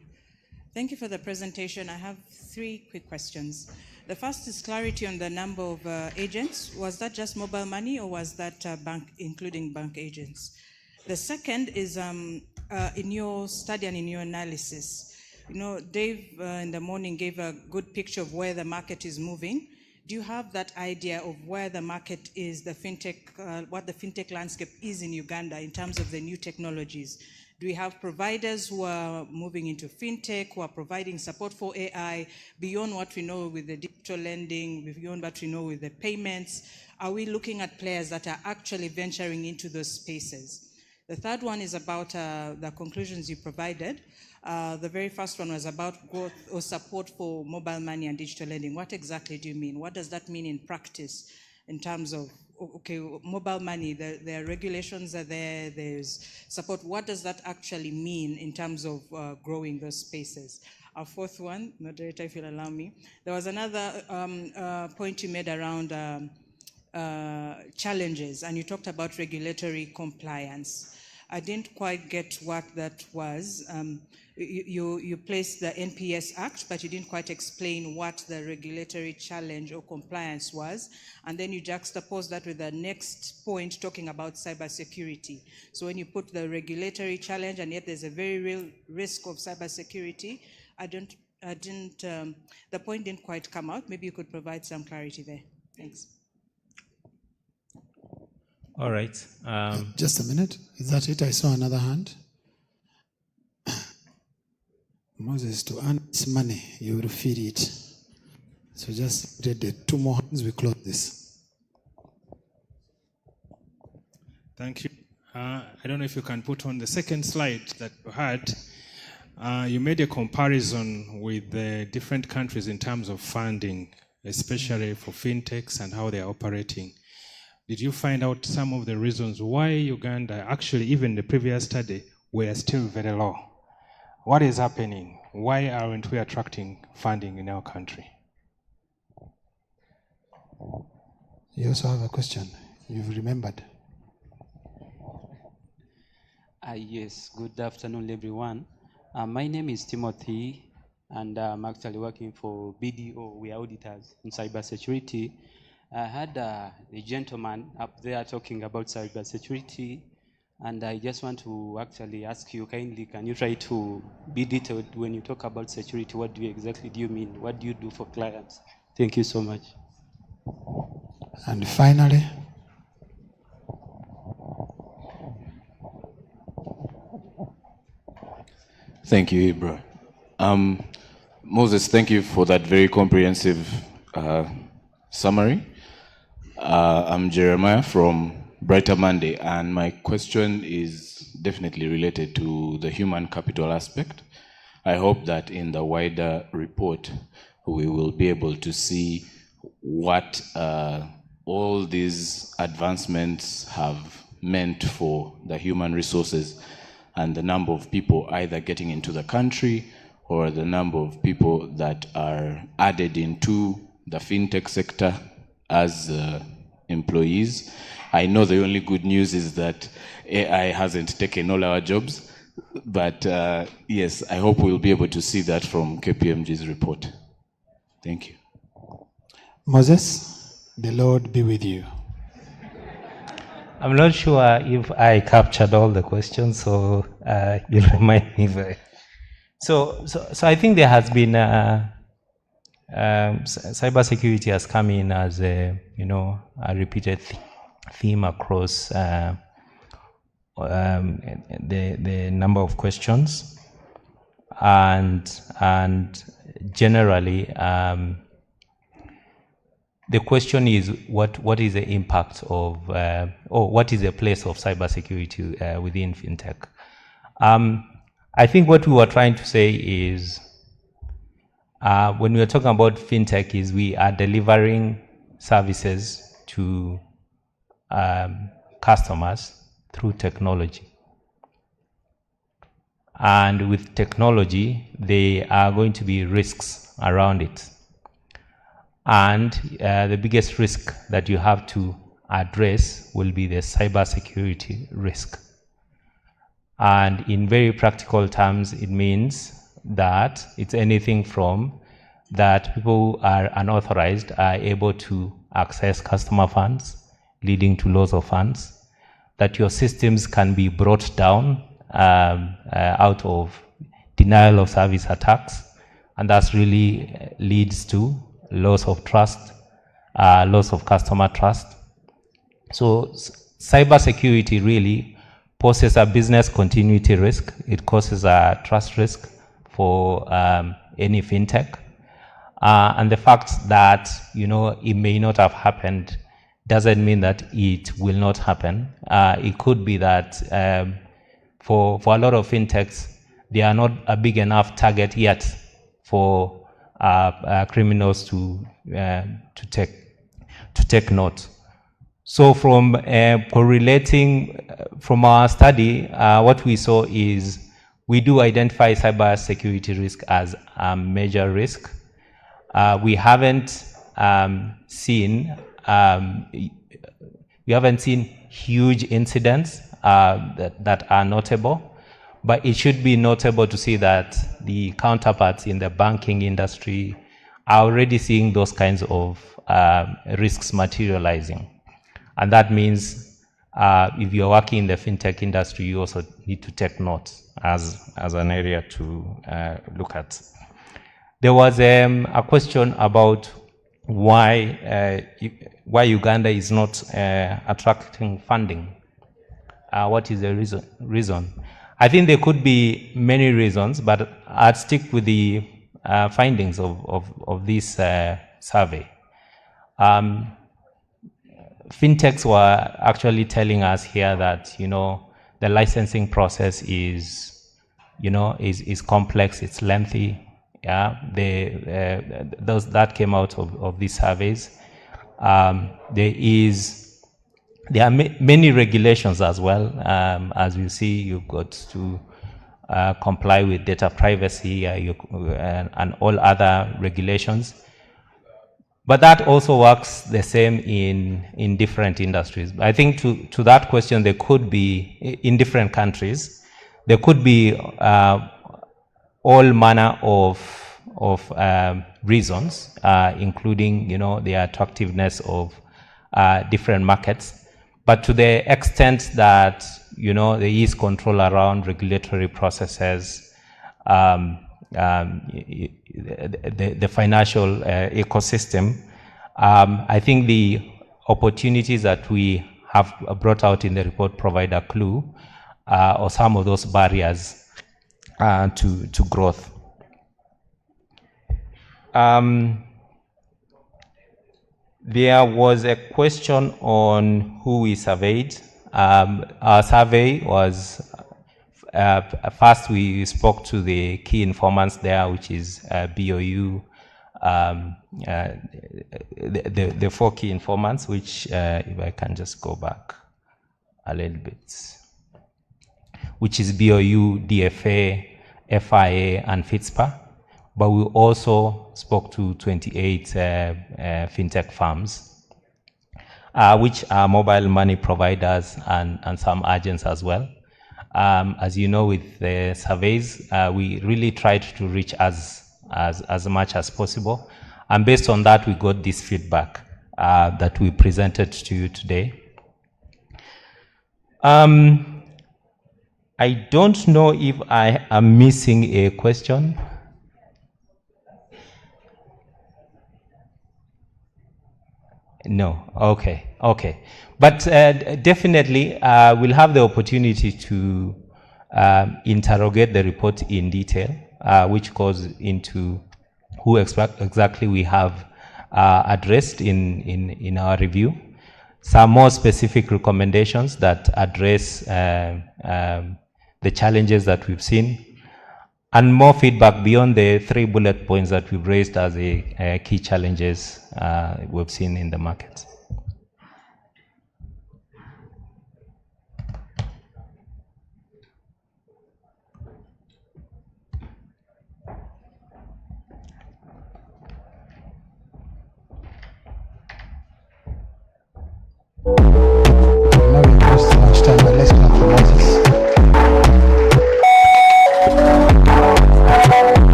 Thank you for the presentation. I have 3 quick questions. The first is clarity on the number of agents. Was that just mobile money, or was that including bank agents? The second is in your study and in your analysis, Dave in the morning gave a good picture of where the market is moving. Do you have that idea of where the market is, the fintech, what the fintech landscape is in Uganda in terms of the new technologies? Do we have providers who are moving into fintech, who are providing support for AI beyond what we know with the digital lending, beyond what we know with the payments? are we looking at players that are actually venturing into those spaces? The third one is about the conclusions you provided. The very first one was about growth or support for mobile money and digital lending. What exactly do you mean? What does that mean in practice in terms of, okay, mobile money, the regulations are there, there's support. What does that actually mean in terms of growing those spaces? Our fourth one, moderator, if you'll allow me, there was another point you made around challenges, and you talked about regulatory compliance. I didn't quite get what that was. You placed the NPS Act, but you didn't quite explain what the regulatory challenge or compliance was. And then you juxtaposed that with the next point talking about cybersecurity. So when you put the regulatory challenge and yet there's a very real risk of cybersecurity, the point didn't quite come out. Maybe you could provide some clarity there. Thanks. All right. Just a minute. Is that it? I saw another hand. Moses, to earn this money, you will feed it. So just get the two more hands, we close this. Thank you. I don't know if you can put on the second slide that you had. You made a comparison with the different countries in terms of funding, especially for fintechs and how they're operating. Did you find out some of the reasons why Uganda, actually even the previous study, were still very low? What is happening? Why aren't we attracting funding in our country? You also have a question. You've remembered. Yes, good afternoon, everyone. My name is Timothy, and I'm actually working for BDO. We are auditors in cybersecurity. I had a gentleman up there talking about cybersecurity, and I just want to actually ask you kindly, can you try to be detailed when you talk about security? What do you exactly do you mean? What do you do for clients? Thank you so much. And finally, thank you, Ibra. Moses, thank you for that very comprehensive summary. I'm Jeremiah from Brighter Monday, and my question is definitely related to the human capital aspect. I hope that in the wider report, we will be able to see what all these advancements have meant for the human resources and the number of people either getting into the country or the number of people that are added into the fintech sector as employees. I know the only good news is that AI hasn't taken all our jobs, but yes, I hope we'll be able to see that from KPMG's report. Thank you. Moses, the Lord be with you. I'm not sure if I captured all the questions, so you'll remind me. So I think there has been cybersecurity has come in as a repeated theme across the number of questions, and generally the question is what is the impact of or what is the place of cybersecurity within fintech? I think what we were trying to say is when we are talking about fintech is we are delivering services to customers through technology. And with technology, there are going to be risks around it. And the biggest risk that you have to address will be the cybersecurity risk. And in very practical terms, it means that it's anything from that people who are unauthorized are able to access customer funds, leading to loss of funds, that your systems can be brought down out of denial of service attacks, and that really leads to loss of trust, loss of customer trust. So cybersecurity really poses a business continuity risk. It causes a trust risk for any fintech. And the fact that, it may not have happened doesn't mean that it will not happen. It could be that for a lot of fintechs, they are not a big enough target yet for criminals to take note. So from correlating from our study, what we saw is we do identify cybersecurity risk as a major risk. We haven't seen huge incidents that are notable, but it should be notable to see that the counterparts in the banking industry are already seeing those kinds of risks materializing. And that means if you're working in the fintech industry, you also need to take note as an area to look at. There was a question about why Uganda is not attracting funding. What is the reason? I think there could be many reasons, but I'd stick with the findings of this survey. Fintechs were actually telling us here that, the licensing process is complex, it's lengthy. Yeah, that came out of these surveys. There are many regulations as well. As you see, you've got to comply with data privacy and all other regulations. But that also works the same in different industries. I think to that question, there could be, in different countries, there could be all manner of reasons, including, the attractiveness of different markets. But to the extent that, there is control around regulatory processes, the financial ecosystem, I think the opportunities that we have brought out in the report provide a clue or some of those barriers to growth. There was a question on who we surveyed. Our survey was, first we spoke to the key informants there, which is BOU, the 4 key informants, which, if I can just go back a little bit, which is BOU, DFA, FIA, and Fitspa. But we also spoke to 28 fintech firms, which are mobile money providers and some agents as well. As you know, with the surveys, we really tried to reach as much as possible. And based on that, we got this feedback that we presented to you today. I don't know if I am missing a question. No, okay. But definitely, we'll have the opportunity to interrogate the report in detail, which goes into who exactly we have addressed in our review. Some more specific recommendations that address the challenges that we've seen, and more feedback beyond the 3 bullet points that we've raised as a key challenges we've seen in the market. Now we've lost so much time, but let's clap for Moses.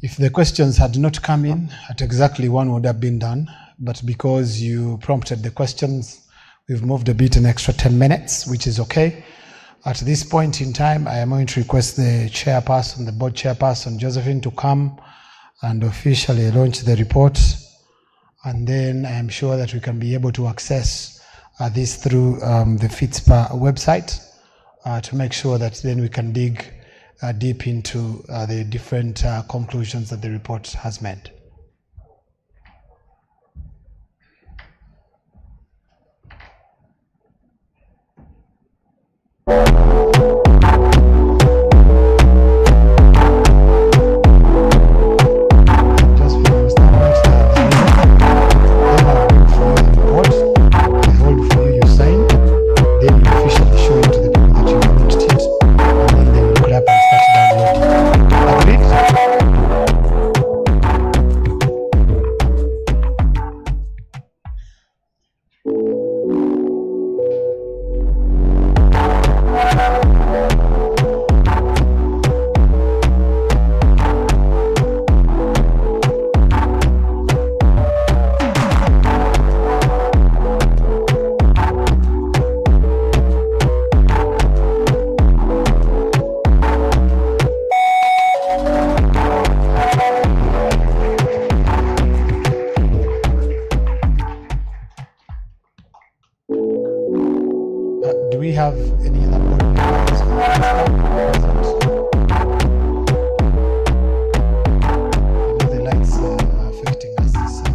If the questions had not come in at exactly 1 would have been done, but because you prompted the questions, we've moved a bit an extra 10 minutes, which is okay. At this point in time, I am going to request the chairperson, the board chairperson, Josephine, to come and officially launch the report. And then I am sure that we can be able to access this through the Fitspa website to make sure that then we can dig deep into the different conclusions that the report has made. we have any other board members present? I know the lights are affecting us this side.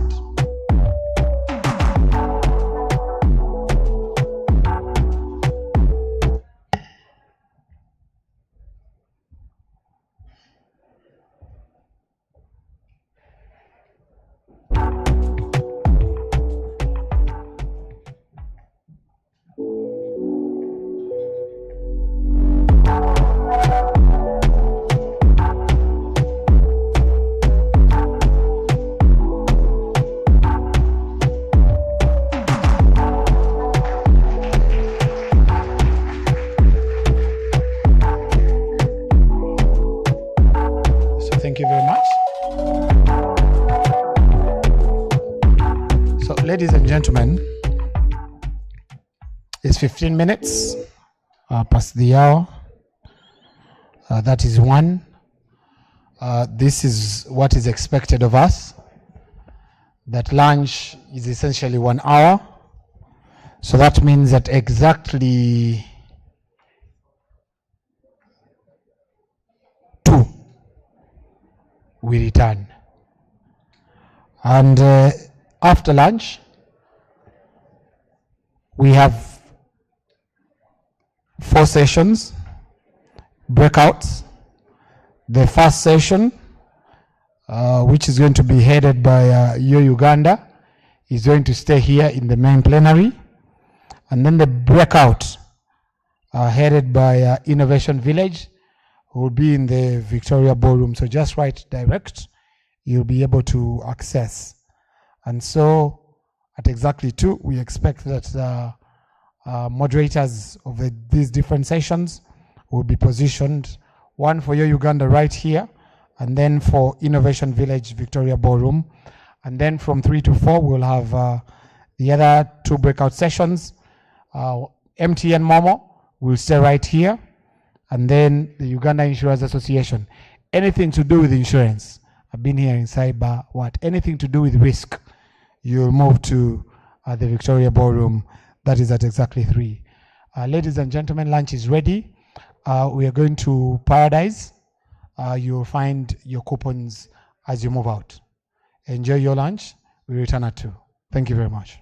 Thank you very much. So, ladies and gentlemen, it's 15 minutes past the hour. That is one. This is what is expected of us. That lunch is essentially 1 hour. So that means that exactly 2 we return. And after lunch, we have 4 sessions, breakouts. The first session, which is going to be headed by Uganda, is going to stay here in the main plenary. And then the breakout, headed by Innovation Village, will be in the Victoria Ballroom. So just write direct, you'll be able to access. And so at exactly 2, we expect that the moderators of these different sessions will be positioned, one for Uganda right here, and then for Innovation Village Victoria Ballroom. And then from 3 to 4, we'll have the other 2 breakout sessions. MTN Momo will stay right here, and then the Uganda Insurance Association. Anything to do with insurance, I've been here in cyber, anything to do with risk, you'll move to the Victoria Ballroom. That is at exactly 3. Ladies and gentlemen, lunch is ready. We are going to Paradise. You'll find your coupons as you move out. Enjoy your lunch. We return at 2. Thank you very much.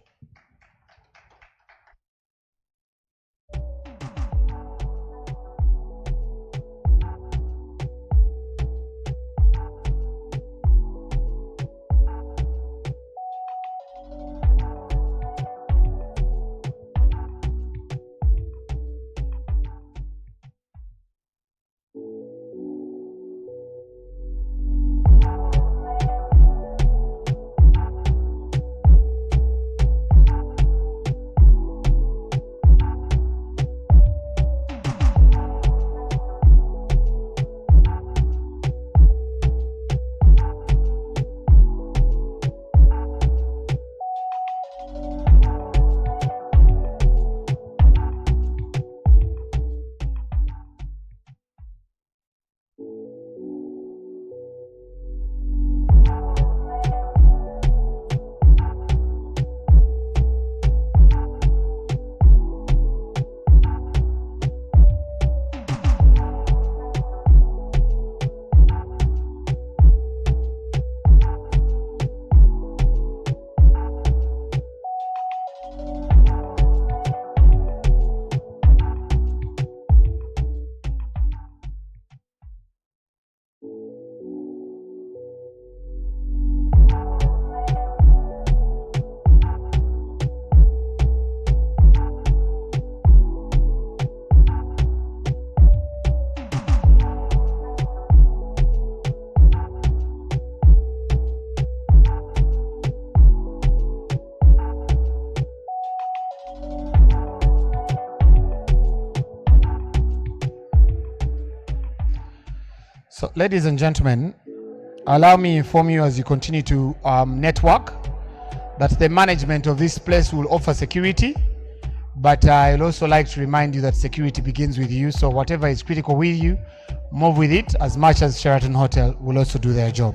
So, ladies and gentlemen, allow me to inform you as you continue to network that the management of this place will offer security, but I'd also like to remind you that security begins with you. So whatever is critical with you, move with it, as much as Sheraton Hotel will also do their job.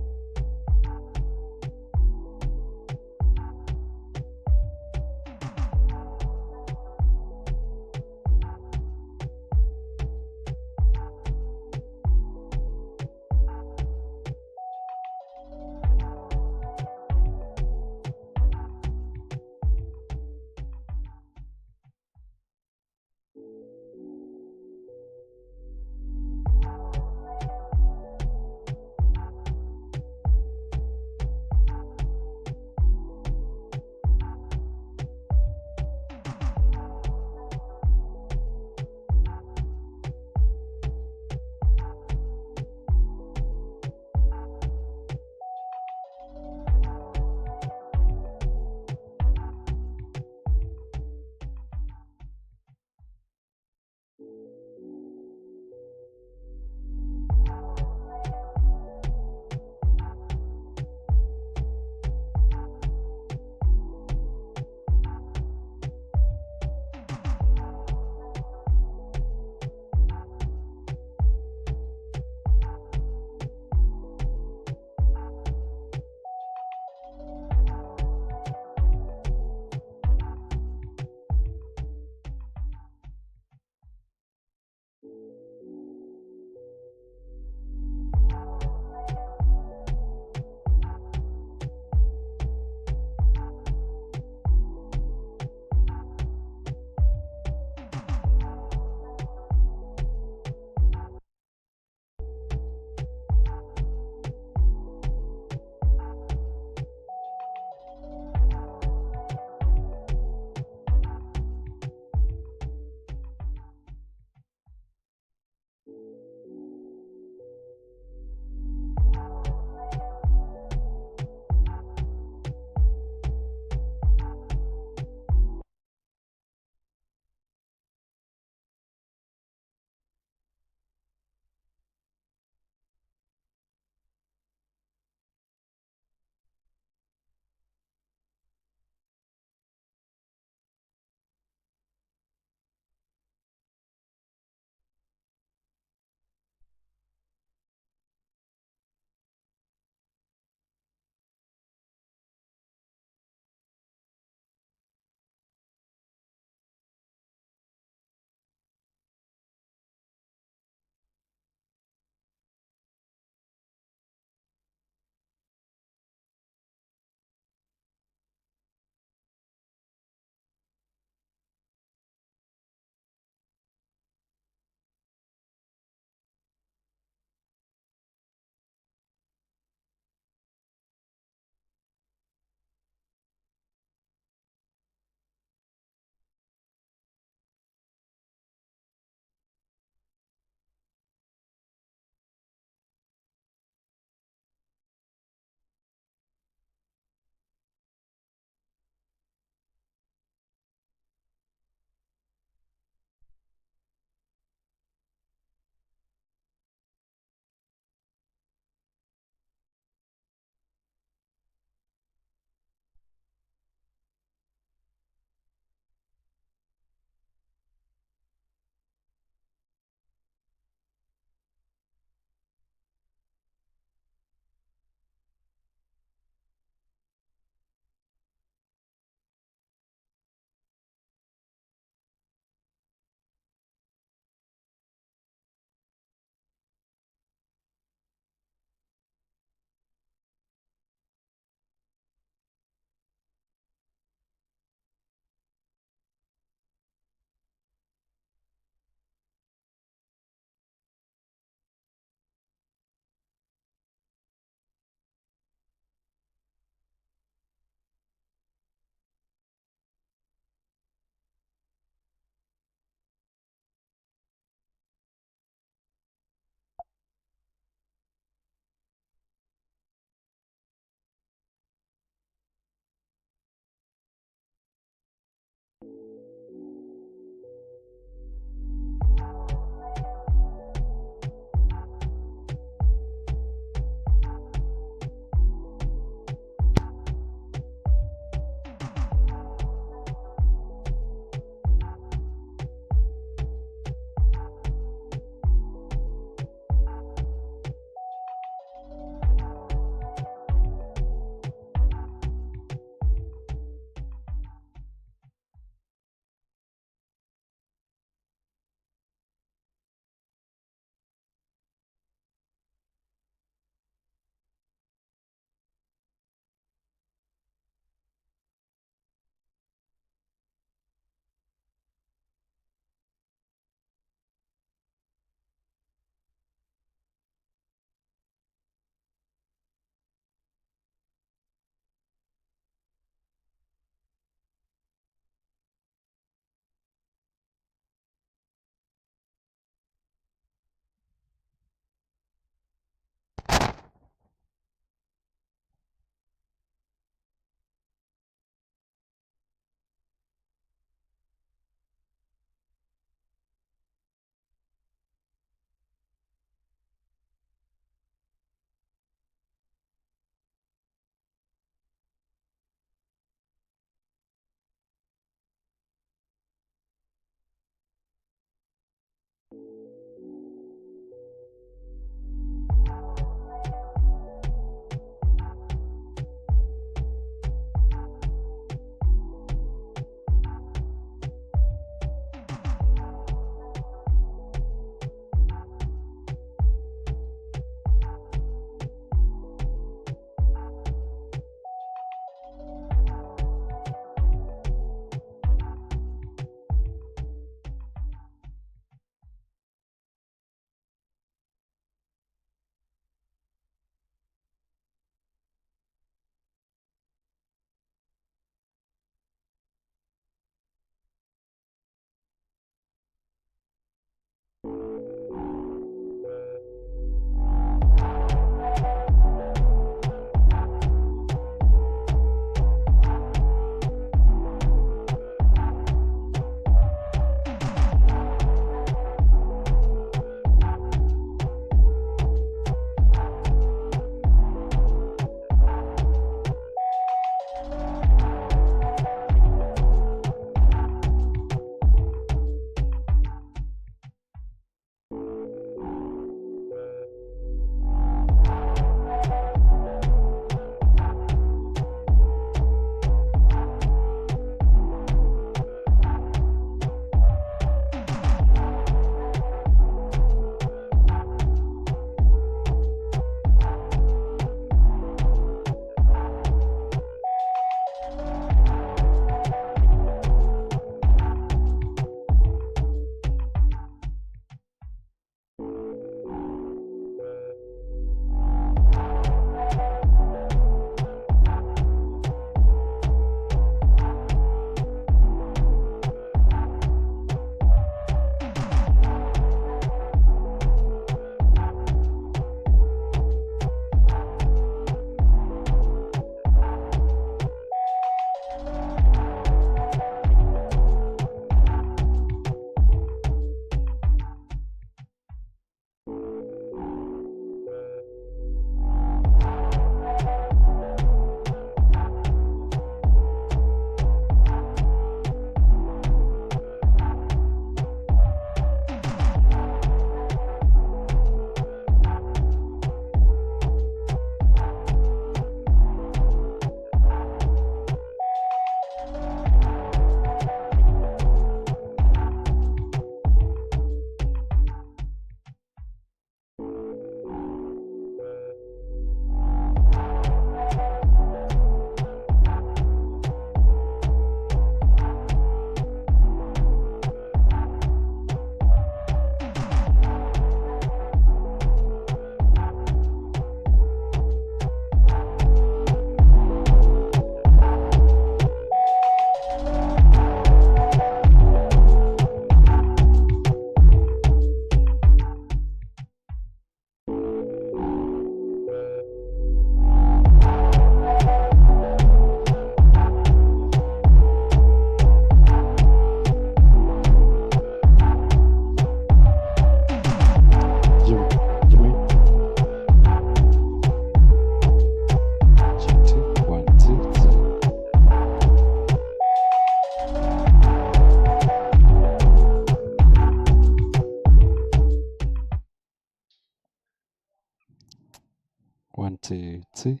See?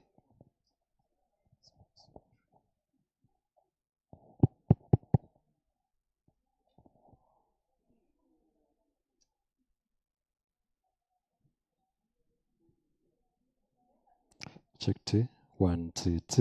Check 2. 1, 2, 2.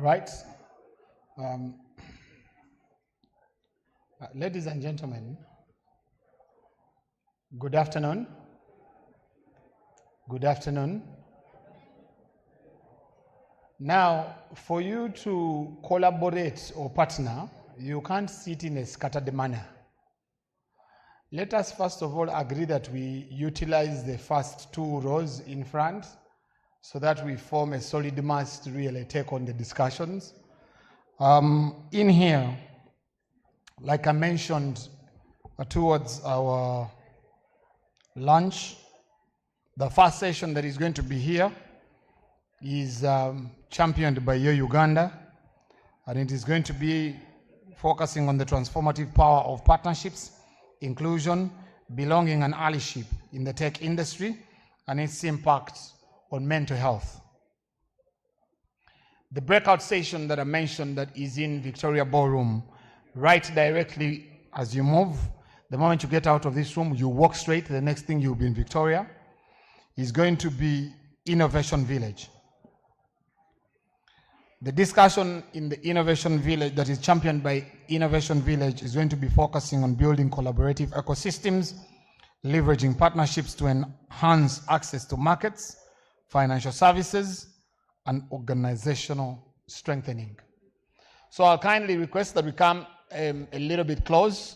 All right. Ladies and gentlemen, good afternoon. Good afternoon. Now, for you to collaborate or partner, you can't sit in a scattered manner. Let us first of all agree that we utilize the first two rows in front so that we form a solid mass to really take on the discussions. In here, like I mentioned towards our lunch, the first session that is going to be here is championed by Yo Uganda, and it is going to be focusing on the transformative power of partnerships, inclusion, belonging, and allyship in the tech industry and its impact on mental health. The breakout session that I mentioned that is in Victoria Ballroom, right directly as you move, the moment you get out of this room, you walk straight, the next thing you'll be in Victoria, is going to be Innovation Village. The discussion in the Innovation Village that is championed by Innovation Village is going to be focusing on building collaborative ecosystems, leveraging partnerships to enhance access to markets, financial services, and organizational strengthening. So I'll kindly request that we come a little bit close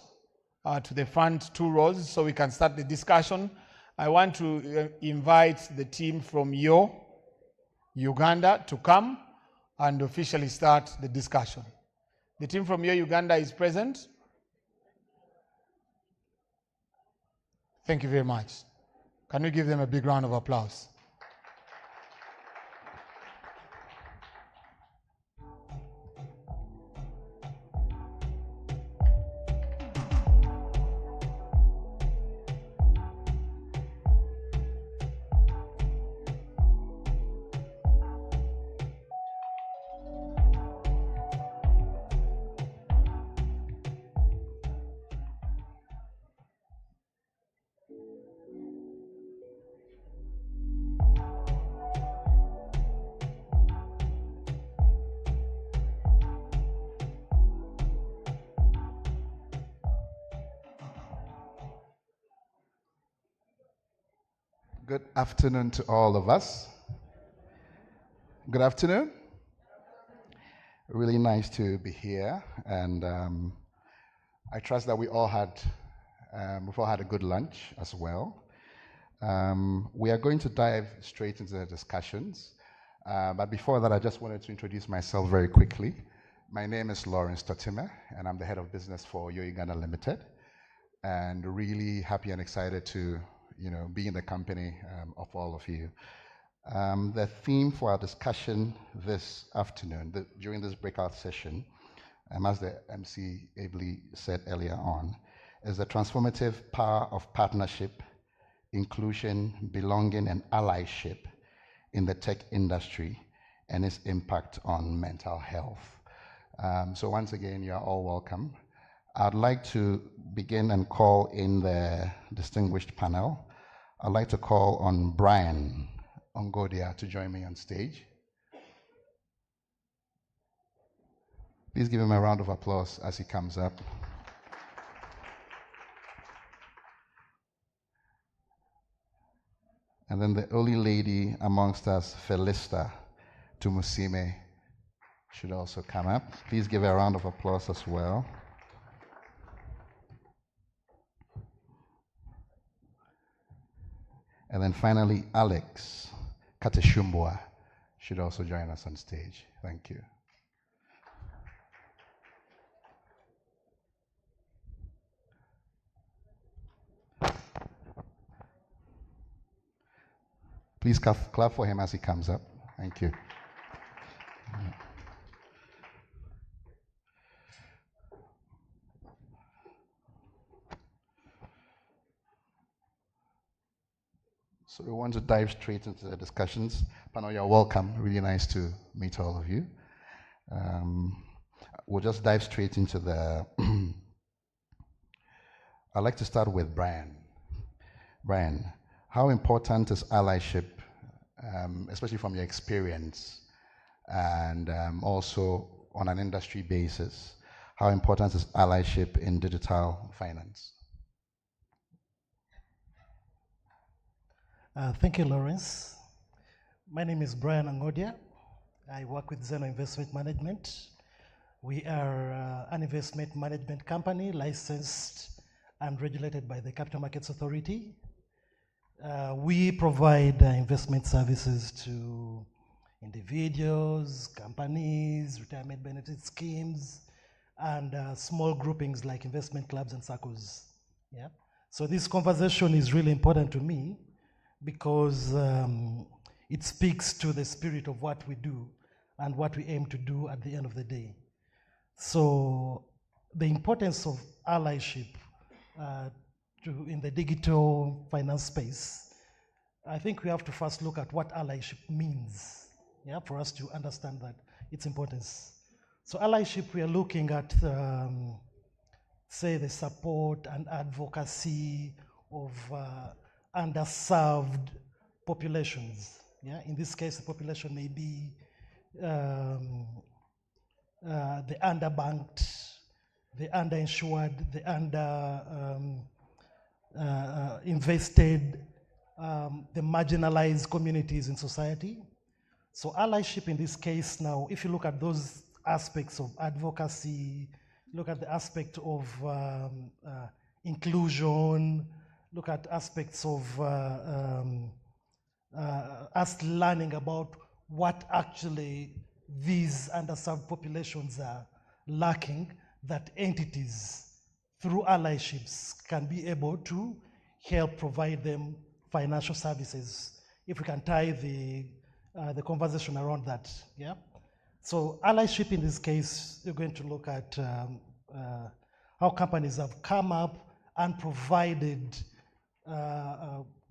to the front two rows so we can start the discussion. I want to invite the team from Uganda to come and officially start the discussion. The team from Uganda is present. Thank you very much. Can we give them a big round of applause? Good afternoon to all of us. Good afternoon. Really nice to be here, and I trust that we've all had a good lunch as well. We are going to dive straight into the discussions, but before that, I just wanted to introduce myself very quickly. My name is Lawrence Totime, and I'm the head of business for Yo Uganda Limited, and really happy and excited to be in the company of all of you. The theme for our discussion this afternoon, during this breakout session, as the MC ably said earlier on, is the transformative power of partnership, inclusion, belonging, and allyship in the tech industry and its impact on mental health. So once again, you're all welcome. I'd like to begin and call in the distinguished panel. I'd like to call on Brian Ongodia to join me on stage. Please give him a round of applause as he comes up. And then the only lady amongst us, Felista Tumusime, should also come up. Please give her a round of applause as well. And then finally, Alex Kateshumbwa should also join us on stage. Thank you. Please clap for him as he comes up. Thank you. So we want to dive straight into the discussions. Panel, you're welcome. Really nice to meet all of you. We'll just dive straight into the... I'd like to start with Brian. Brian, how important is allyship, especially from your experience, and also on an industry basis, how important is allyship in digital finance? Thank you, Lawrence. My name is Brian Angodia. I work with Zeno Investment Management. We are an investment management company licensed and regulated by the Capital Markets Authority. We provide investment services to individuals, companies, retirement benefit schemes, and small groupings like investment clubs and circles. Yeah. So this conversation is really important to me because it speaks to the spirit of what we do and what we aim to do at the end of the day. So the importance of allyship in the digital finance space, I think we have to first look at what allyship means, yeah, for us to understand that its importance. So allyship, we are looking at, say, the support and advocacy of underserved populations. Yeah, in this case, the population may be the underbanked, the underinsured, the invested, the marginalized communities in society. So allyship in this case now, if you look at those aspects of advocacy, look at the aspect of inclusion, look at aspects of us learning about what actually these underserved populations are lacking, that entities through allyships can be able to help provide them financial services, if we can tie the conversation around that, yeah? So allyship in this case, you're going to look at how companies have come up and provided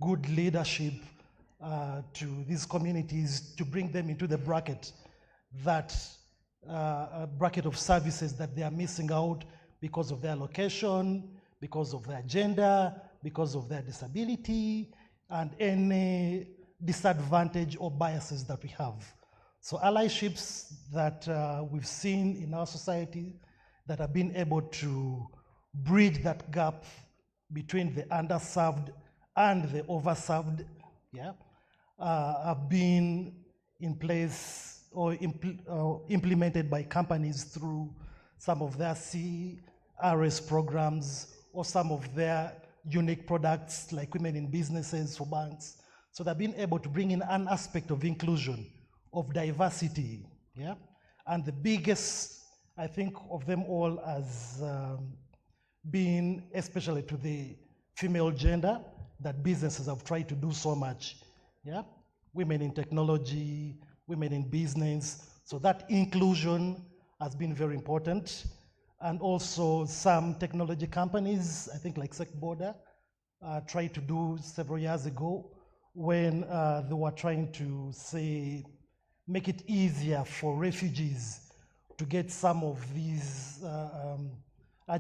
good leadership to these communities to bring them into the bracket, that bracket of services that they are missing out because of their location, because of their gender, because of their disability, and any disadvantage or biases that we have. So allyships that we've seen in our society that have been able to bridge that gap between the underserved and the overserved, yeah, have been in place or implemented by companies through some of their CRS programs or some of their unique products like Women in Businesses for banks. So they've been able to bring in an aspect of inclusion, of diversity, yeah? And the biggest, I think, of them all has been, especially to the female gender, that businesses have tried to do so much, yeah? Women in technology, women in business. So that inclusion has been very important. And also some technology companies, I think like Secborder, tried to do several years ago when they were trying to say, make it easier for refugees to get some of these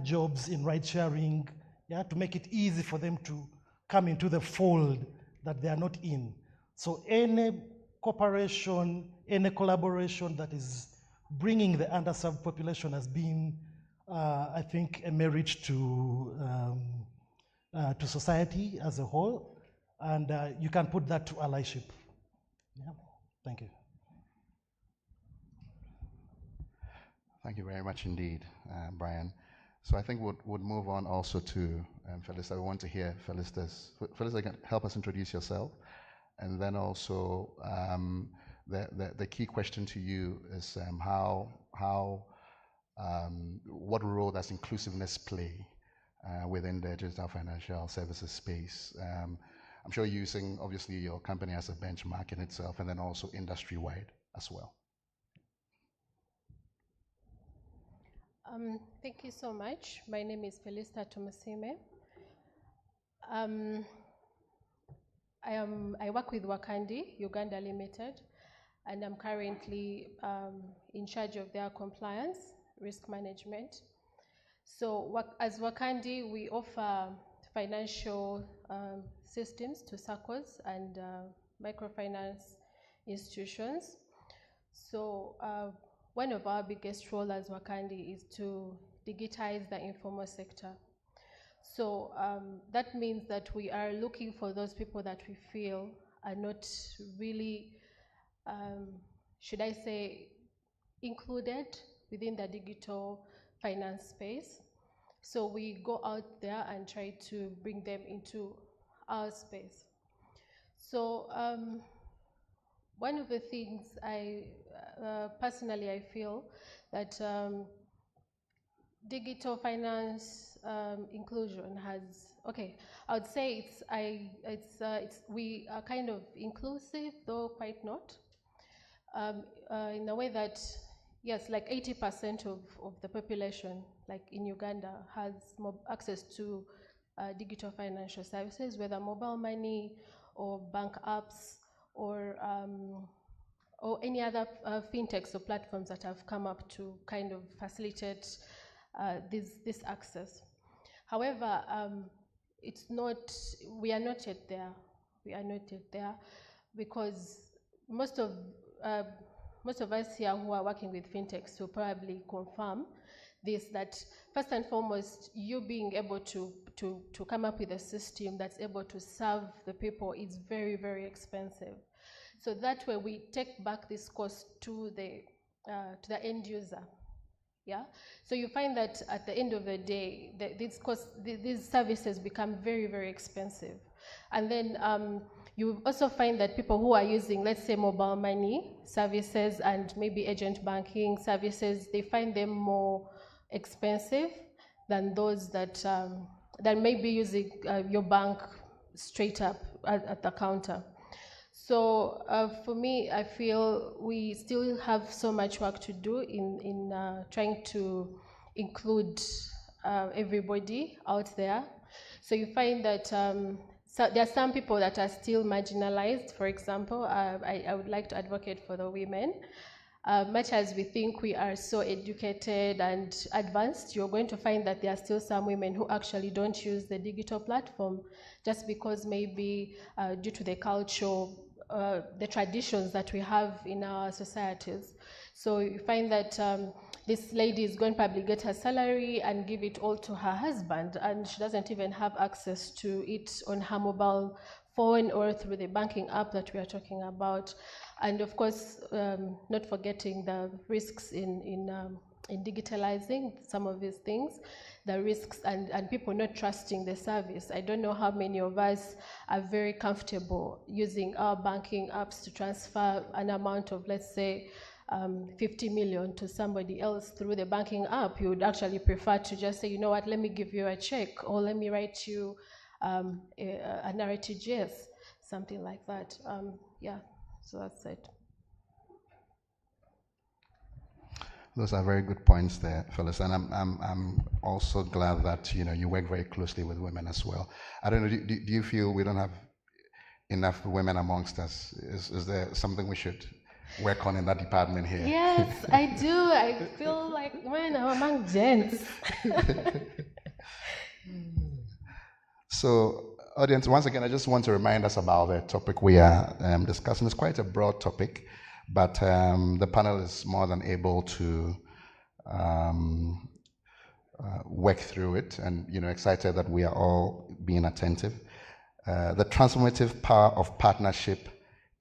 jobs in ride sharing, yeah, to make it easy for them to come into the fold that they are not in. So any cooperation, any collaboration that is bringing the underserved population has been, I think, a merit to society as a whole, and you can put that to allyship. Yeah, thank you. Thank you very much indeed, Brian. So I think we'll move on also to Felista. We want to hear Felista's. Felista, can help us introduce yourself, and then also the key question to you is what role does inclusiveness play within the digital financial services space? I'm sure you're using, obviously, your company as a benchmark in itself, and then also industry-wide as well. Thank you so much. My name is Felista Tomasime. I work with Wakandi, Uganda Limited, and I'm currently in charge of their compliance, risk management. So as Wakandi, we offer financial systems to SACCOs and microfinance institutions. So one of our biggest roles as Wakandi is to digitize the informal sector. So that means that we are looking for those people that we feel are not really, should I say, included within the digital finance space. So we go out there and try to bring them into our space. So one of the things I personally I feel that digital finance inclusion has, okay, I would say we are kind of inclusive, though quite not, in a way that, yes, like 80% of the population, like in Uganda, has access to digital financial services, whether mobile money or bank apps or any other fintechs or platforms that have come up to kind of facilitate this access. However, it's not, we are not yet there. We are not yet there because most of us here who are working with fintechs will probably confirm this, that first and foremost, you being able to come up with a system that's able to serve the people is very, very expensive. So that way we take back this cost to the end user. Yeah, so you find that at the end of the day, these services become very, very expensive. And then you also find that people who are using, let's say, mobile money services and maybe agent banking services, they find them more expensive than those that may be using your bank straight up at the counter. So for me, I feel we still have so much work to do in trying to include everybody out there. So you find that so there are some people that are still marginalized. For example, I would like to advocate for the women. Much as we think we are so educated and advanced, you're going to find that there are still some women who actually don't use the digital platform just because maybe due to the culture, the traditions that we have in our societies. So you find that this lady is going to probably get her salary and give it all to her husband, and she doesn't even have access to it on her mobile phone or through the banking app that we are talking about. And of course, not forgetting the risks in digitalizing some of these things, the risks and people not trusting the service. I don't know how many of us are very comfortable using our banking apps to transfer an amount of, let's say, 50 million to somebody else through the banking app. You would actually prefer to just say, you know what, let me give you a check, or let me write you an RTGS, something like that. Yeah, so that's it. Those are very good points there, Phyllis, and I'm also glad that you work very closely with women as well. I don't know. Do you feel we don't have enough women amongst us? Is there something we should work on in that department here? Yes, I do. I feel like when I'm among gents. So, audience, once again, I just want to remind us about the topic we are discussing. It's quite a broad topic, but the panel is more than able to work through it, and excited that we are all being attentive. The transformative power of partnership,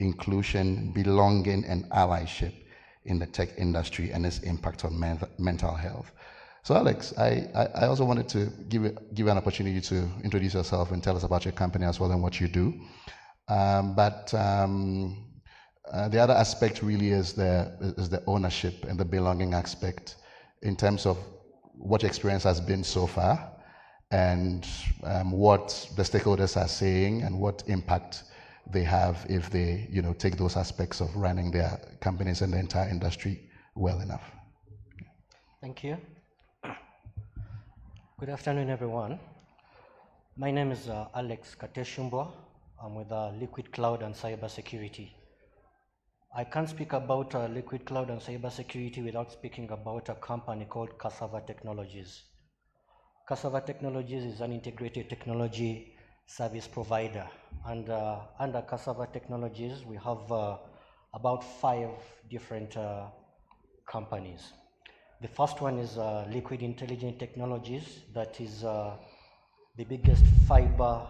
inclusion, belonging, and allyship in the tech industry and its impact on mental health. So Alex, I also wanted to give you an opportunity to introduce yourself and tell us about your company as well and what you do. But the other aspect really is the ownership and the belonging aspect in terms of what your experience has been so far and what the stakeholders are saying and what impact they have if they take those aspects of running their companies and the entire industry well enough. Thank you. Good afternoon, everyone. My name is Alex Kateshumbwa. I'm with Liquid Cloud and Cybersecurity. I can't speak about Liquid Cloud and Cybersecurity without speaking about a company called Cassava Technologies. Cassava Technologies is an integrated technology service provider, and under Cassava Technologies we have about 5 different companies. The first one is Liquid Intelligent Technologies. That is the biggest fiber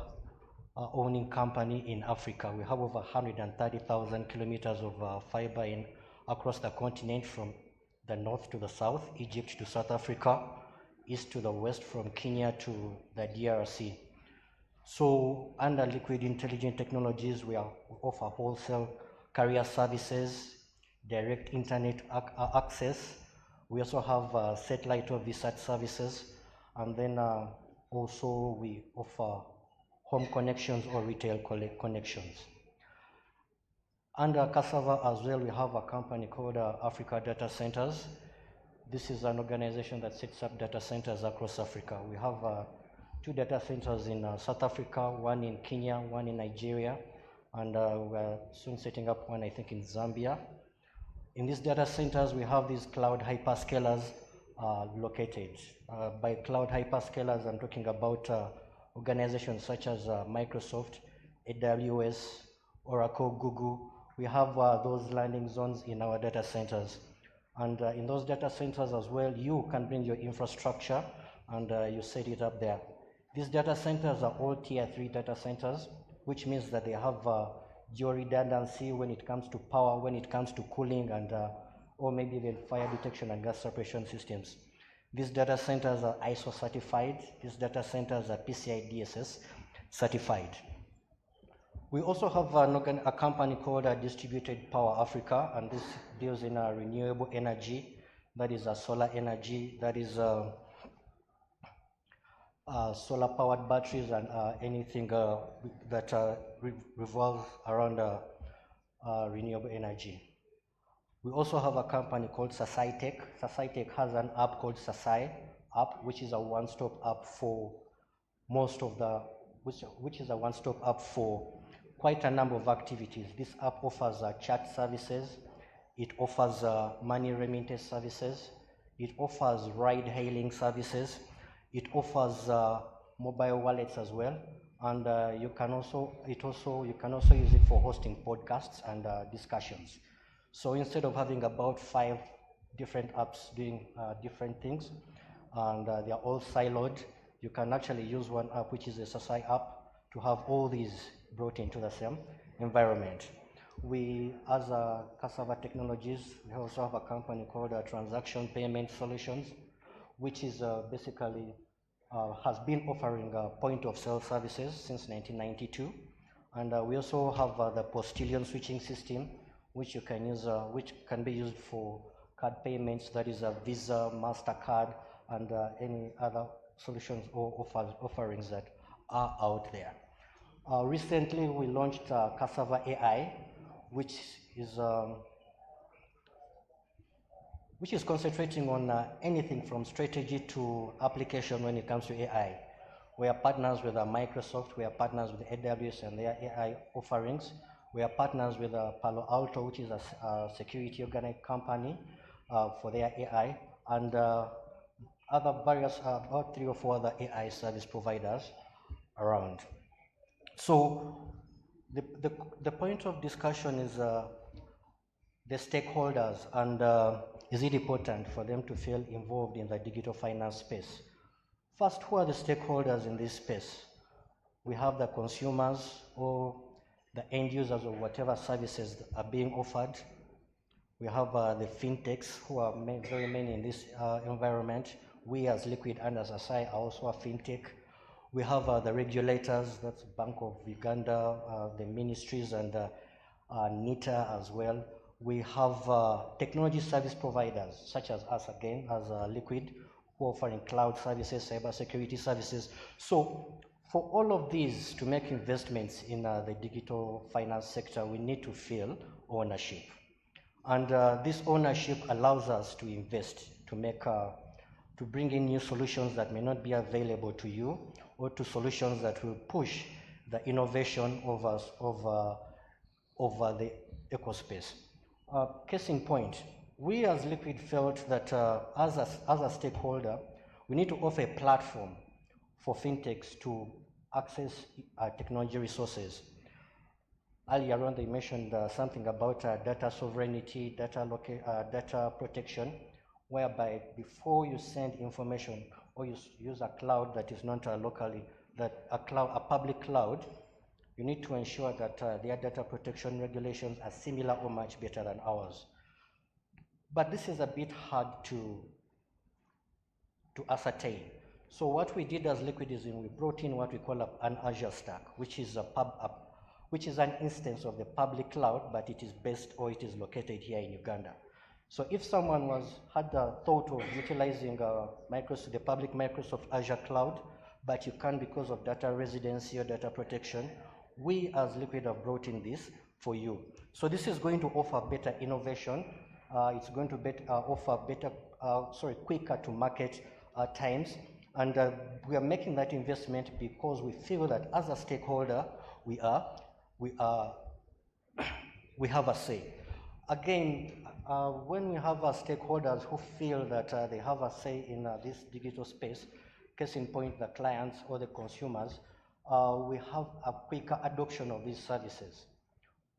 owning company in Africa. We have over 130,000 kilometers of fiber across the continent, from the north to the south, Egypt to South Africa, east to the west, from Kenya to the DRC. So under Liquid Intelligent Technologies, we offer wholesale carrier services, direct internet access. We also have satellite or VSAT services, and then also we offer home connections or retail connections. Under Cassava as well, we have a company called Africa Data Centers. This is an organization that sets up data centers across Africa. We have 2 data centers in South Africa, 1 in Kenya, 1 in Nigeria, and we're soon setting up one, I think, in Zambia. In these data centers, we have these cloud hyperscalers located. By cloud hyperscalers, I'm talking about organizations such as Microsoft, AWS, Oracle, Google. We have those landing zones in our data centers. And in those data centers as well, you can bring your infrastructure and you set it up there. These data centers are all tier 3 data centers, which means that they have geo-redundancy when it comes to power, when it comes to cooling, and or maybe even fire detection and gas separation systems. These data centers are ISO certified. These data centers are PCI DSS certified. We also have a company called Distributed Power Africa, and this deals in renewable energy. That is solar energy, that is solar-powered batteries, and anything that revolves around renewable energy. We also have a company called SasaiTech. SasaiTech has an app called Sasai app, which is a one-stop app for which is a one-stop app for quite a number of activities. This app offers chat services, it offers money remittance services, it offers ride-hailing services, it offers mobile wallets as well, and you can also use it for hosting podcasts and discussions. So instead of having about 5 different apps doing different things, and they are all siloed, you can actually use one app, which is a Sasai app, to have all these brought into the same environment. We, as Cassava Technologies, we also have a company called Transaction Payment Solutions, which is basically has been offering point-of-sale services since 1992, and we also have the Postilion switching system, which you can use, which can be used for card payments. That is a Visa, MasterCard, and any other solutions or offerings that are out there. Recently, we launched Cassava AI, which is concentrating on anything from strategy to application when it comes to AI. We are partners with Microsoft, we are partners with AWS and their AI offerings. We are partners with Palo Alto, which is a security organic company for their AI, and other various, about 3 or 4 other AI service providers around. So the point of discussion is the stakeholders, and is it important for them to feel involved in the digital finance space? First, who are the stakeholders in this space? We have the consumers or the end users of whatever services are being offered. We have the fintechs, who are very many in this environment. We as Liquid and as Asai are also a fintech. We have the regulators, that's Bank of Uganda, the ministries, and NITA as well. We have technology service providers, such as us again, as Liquid, who are offering cloud services, cybersecurity services. So for all of these to make investments in the digital finance sector, we need to feel ownership. And this ownership allows us to invest, to bring in new solutions that may not be available to you, or to solutions that will push the innovation over the ecospace. Case in point, we as Liquid felt that as a stakeholder, we need to offer a platform for fintechs to access technology resources. earlier on they mentioned something about data sovereignty, data protection, whereby before you send information or you use a cloud that is not locally, a public cloud, you need to ensure that their data protection regulations are similar or much better than ours. But this is a bit hard to ascertain. So what we did as Liquid is we brought in what we call an Azure Stack, which is an instance of the public cloud, but it is based or it is located here in Uganda. So if someone had the thought of utilizing the public Microsoft Azure cloud, but you can't because of data residency or data protection, we as Liquid have brought in this for you. So this is going to offer better innovation. It's going to offer quicker to market times. And we are making that investment because we feel that as a stakeholder, we have a say. Again, when we have stakeholders who feel that they have a say in this digital space, case in point, the clients or the consumers, we have a quicker adoption of these services.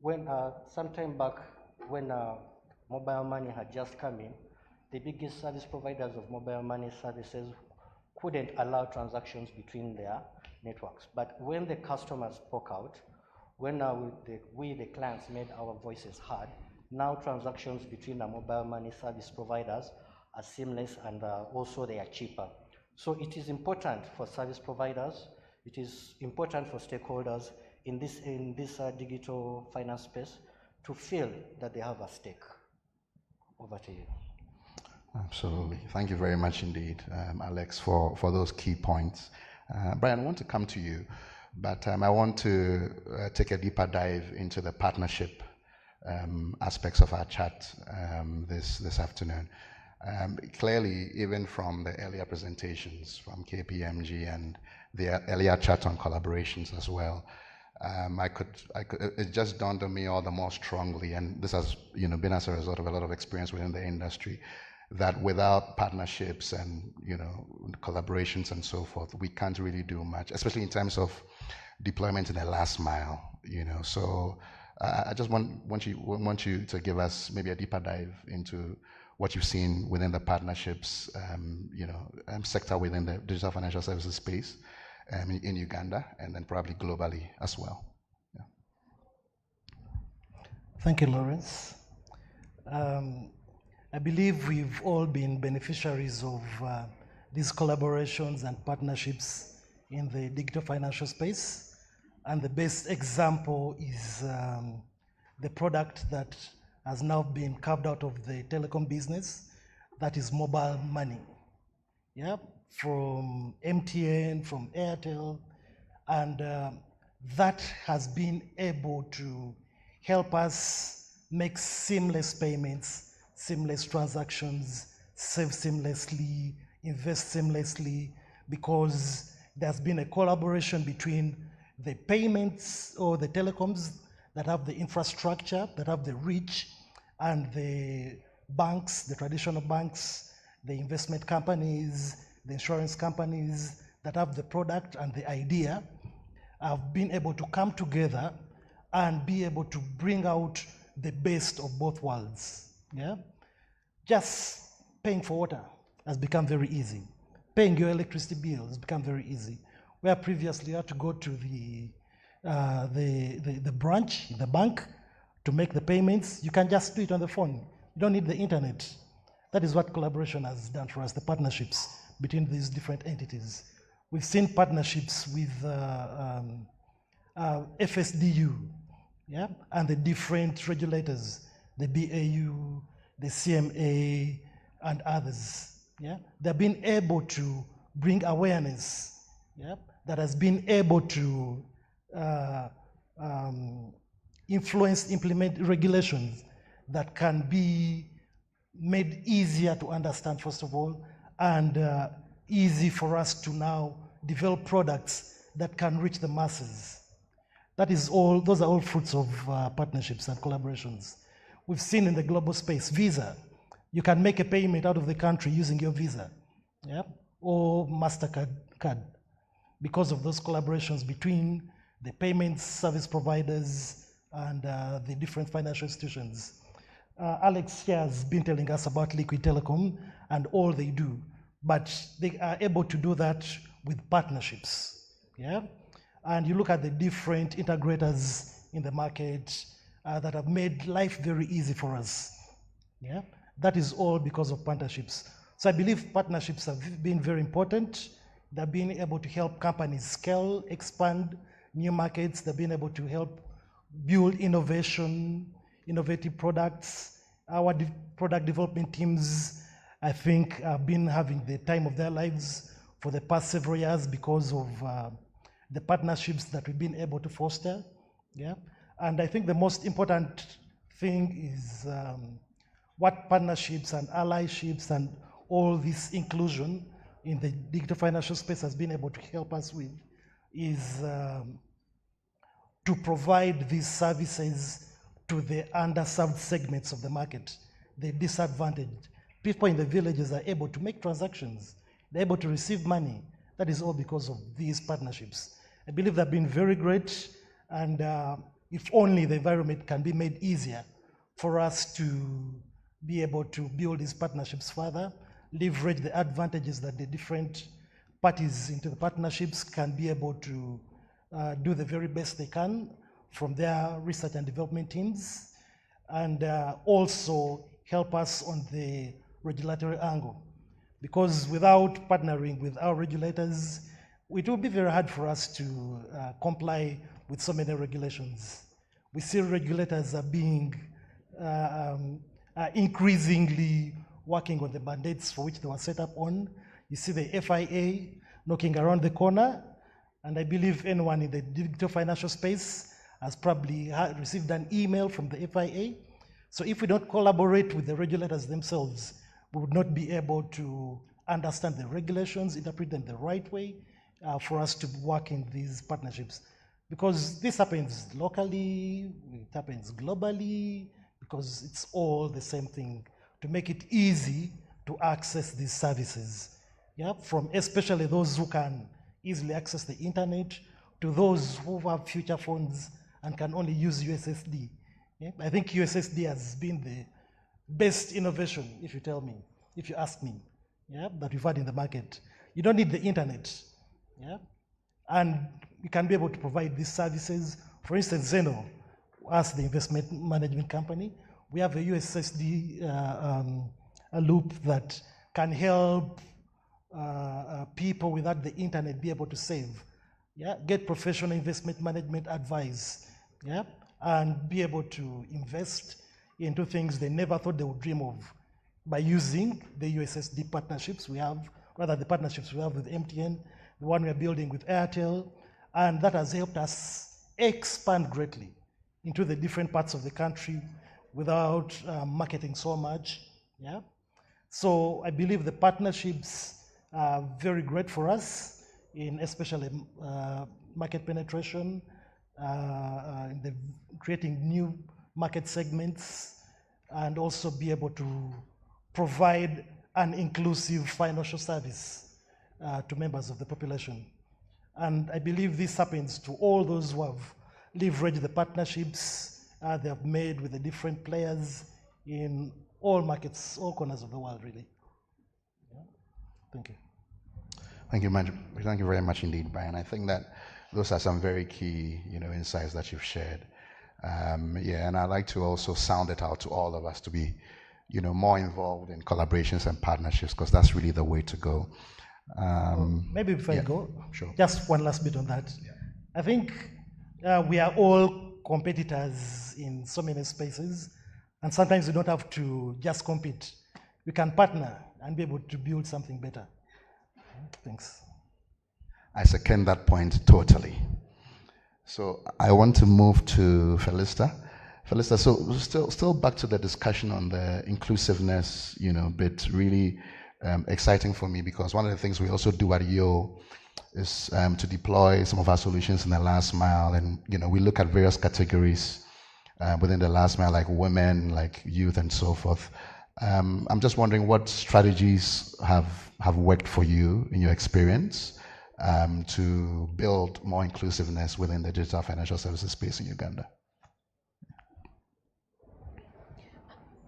When sometime back, when mobile money had just come in, the biggest service providers of mobile money services couldn't allow transactions between their networks. But when the customers spoke out, when we, the clients, made our voices heard, now transactions between the mobile money service providers are seamless and also they are cheaper. So it is important for service providers, it is important for stakeholders in this digital finance space to feel that they have a stake. Over to you. Absolutely. Thank you very much indeed, Alex, for those key points. Brian, I want to come to you, but I want to take a deeper dive into the partnership aspects of our chat this afternoon. Clearly, even from the earlier presentations from KPMG and the earlier chat on collaborations as well, it just dawned on me all the more strongly, and this has been as a result of a lot of experience within the industry, that without partnerships and collaborations and so forth, we can't really do much, especially in terms of deployment in the last mile. So I just want you to give us maybe a deeper dive into what you've seen within the partnerships, sector within the digital financial services space in Uganda, and then probably globally as well. Yeah. Thank you, Lawrence. I believe we've all been beneficiaries of these collaborations and partnerships in the digital financial space. And the best example is the product that has now been carved out of the telecom business, that is mobile money. Yeah, from MTN, from Airtel, and that has been able to help us make seamless payments, seamless transactions, save seamlessly, invest seamlessly, because there's been a collaboration between the payments or the telecoms that have the infrastructure, that have the reach, and the banks, the traditional banks, the investment companies, the insurance companies that have the product and the idea, have been able to come together and be able to bring out the best of both worlds. Yeah? Just paying for water has become very easy. Paying your electricity bill has become very easy. Where previously you had to go to the branch, the bank, to make the payments, you can just do it on the phone. You don't need the internet. That is what collaboration has done for us, the partnerships between these different entities. We've seen partnerships with FSDU, yeah, and the different regulators, the BAU, the CMA, and others. Yeah, they've been able to bring awareness, yeah, that has been able to influence, implement regulations that can be made easier to understand, first of all, and easy for us to now develop products that can reach the masses. That is all, those are all fruits of partnerships and collaborations. We've seen in the global space, Visa, you can make a payment out of the country using your Visa, yeah, or MasterCard card, because of those collaborations between the payments service providers and the different financial institutions. Alex here has been telling us about Liquid Telecom and all they do, but they are able to do that with partnerships, yeah? And you look at the different integrators in the market that have made life very easy for us, yeah? That is all because of partnerships. So I believe partnerships have been very important. They've been able to help companies scale, expand new markets. They've been able to help build innovative products. Our product development teams, I think, have been having the time of their lives for the past several years because of the partnerships that we've been able to foster. Yeah, and I think the most important thing is what partnerships and allyships and all this inclusion in the digital financial space has been able to help us with is to provide these services to the underserved segments of the market, the disadvantaged. People in the villages are able to make transactions. They're able to receive money. That is all because of these partnerships. I believe they've been very great, and if only the environment can be made easier for us to be able to build these partnerships further, leverage the advantages that the different parties into the partnerships can be able to do the very best they can from their research and development teams, and also help us on the regulatory angle. Because without partnering with our regulators, it will be very hard for us to comply with so many regulations. We see regulators are being increasingly working on the mandates for which they were set up on. You see the FIA knocking around the corner, and I believe anyone in the digital financial space has probably received an email from the FIA. So if we don't collaborate with the regulators themselves, we would not be able to understand the regulations, interpret them the right way for us to work in these partnerships. Because this happens locally, it happens globally, because it's all the same thing, to make it easy to access these services. Yeah, from especially those who can easily access the internet to those who have future phones and can only use USSD. Yeah? I think USSD has been the best innovation, if you tell me, if you ask me, yeah, that we've had in the market. You don't need the internet, yeah? And we can be able to provide these services. For instance, Zeno, as the investment management company, we have a USSD a loop that can help people without the internet be able to save, yeah, get professional investment management advice, yeah, and be able to invest into things they never thought they would dream of by using the USSD partnerships we have, rather the partnerships we have with MTN, the one we're building with Airtel, and that has helped us expand greatly into the different parts of the country without marketing so much, yeah. So I believe the partnerships are very great for us in especially market penetration, in the creating new market segments, and also be able to provide an inclusive financial service to members of the population. And I believe this happens to all those who have leveraged the partnerships they have made with the different players in all markets, all corners of the world, really. Yeah. Thank you. Thank you very much indeed, Brian. I think that those are some very key, insights that you've shared. Yeah, and I'd like to also sound it out to all of us to be, more involved in collaborations and partnerships, because that's really the way to go. Maybe before I go, sure. Just one last bit on that. Yeah. I think we are all competitors in so many spaces, and sometimes we don't have to just compete. We can partner and be able to build something better. Thanks. I second that point totally. So I want to move to Felista. Felista, so still back to the discussion on the inclusiveness, bit, really exciting for me, because one of the things we also do at EO is to deploy some of our solutions in the last mile, and we look at various categories within the last mile, like women, like youth, and so forth. I'm just wondering what strategies have worked for you in your experience to build more inclusiveness within the digital financial services space in Uganda.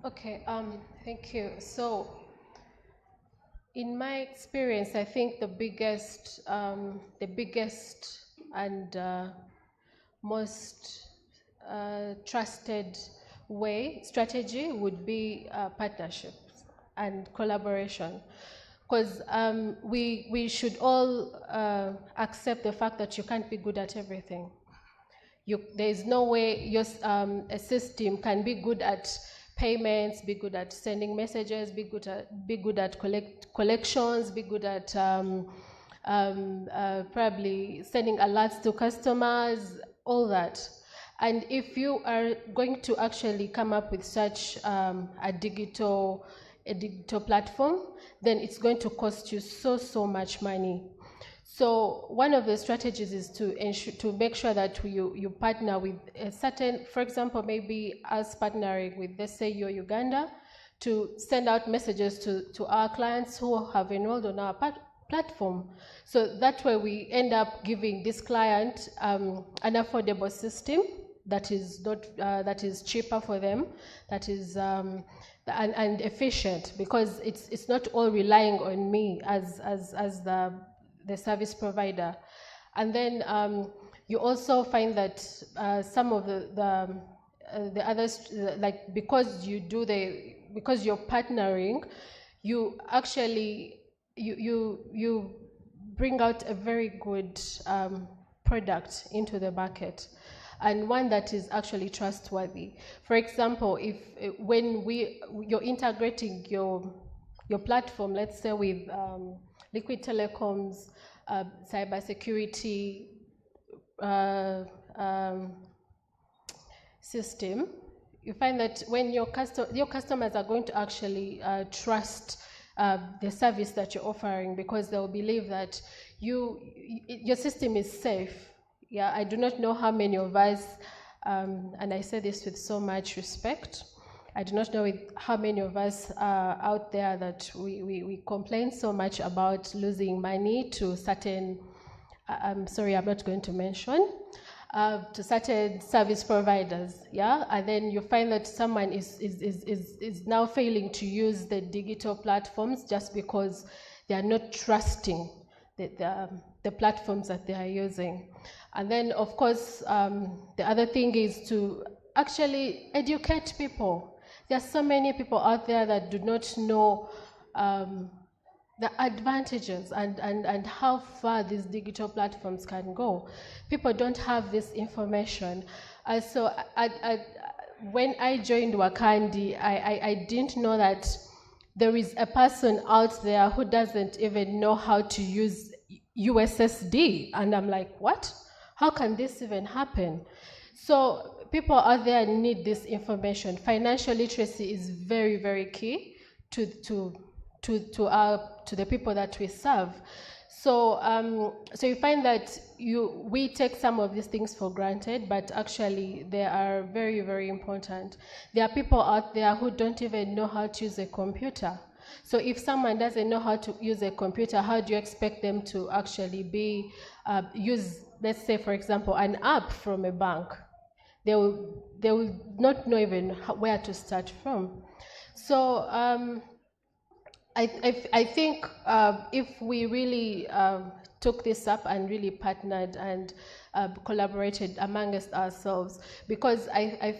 Okay, thank you. So, in my experience, I think the biggest and most trusted strategy would be partnerships and collaboration, because we should all accept the fact that you can't be good at everything. There is no way a system can be good at payments, be good at sending messages, be good at collections, be good at probably sending alerts to customers, all that. And if you are going to actually come up with such a digital platform, then it's going to cost you so much money. So one of the strategies is to make sure that you partner with a certain, for example, maybe us partnering with, let's say, Yo Uganda, to send out messages to our clients who have enrolled on our platform. So that way we end up giving this client an affordable system that is that is cheaper for them, that is and efficient, because it's not all relying on me as the service provider. And then you also find that some of the others, like because you're partnering, you actually you bring out a very good product into the market, and one that is actually trustworthy. For example, when you're integrating your platform, let's say with Liquid Telecom's cybersecurity system, you find that when your customers are going to actually trust the service that you're offering, because they'll believe that your system is safe. Yeah, I do not know how many of us, and I say this with so much respect, I do not know how many of us are out there that we complain so much about losing money to certain, I'm sorry, I'm not going to mention, to certain service providers, yeah? And then you find that someone is now failing to use the digital platforms just because they are not trusting the platforms that they are using. And then, of course, the other thing is to actually educate people. There are so many people out there that do not know the advantages and how far these digital platforms can go. People don't have this information. So when I joined Wakandi, I didn't know that there is a person out there who doesn't even know how to use USSD. And I'm like, what? How can this even happen? So people out there need this information. Financial literacy is very, very key to the people that we serve. So so you find that we take some of these things for granted, but actually they are very, very important. There are people out there who don't even know how to use a computer. So if someone doesn't know how to use a computer, how do you expect them to actually use, let's say, for example, an app from a bank? They will not know even where to start from. So I think if we really took this up and really partnered and collaborated amongst ourselves, because I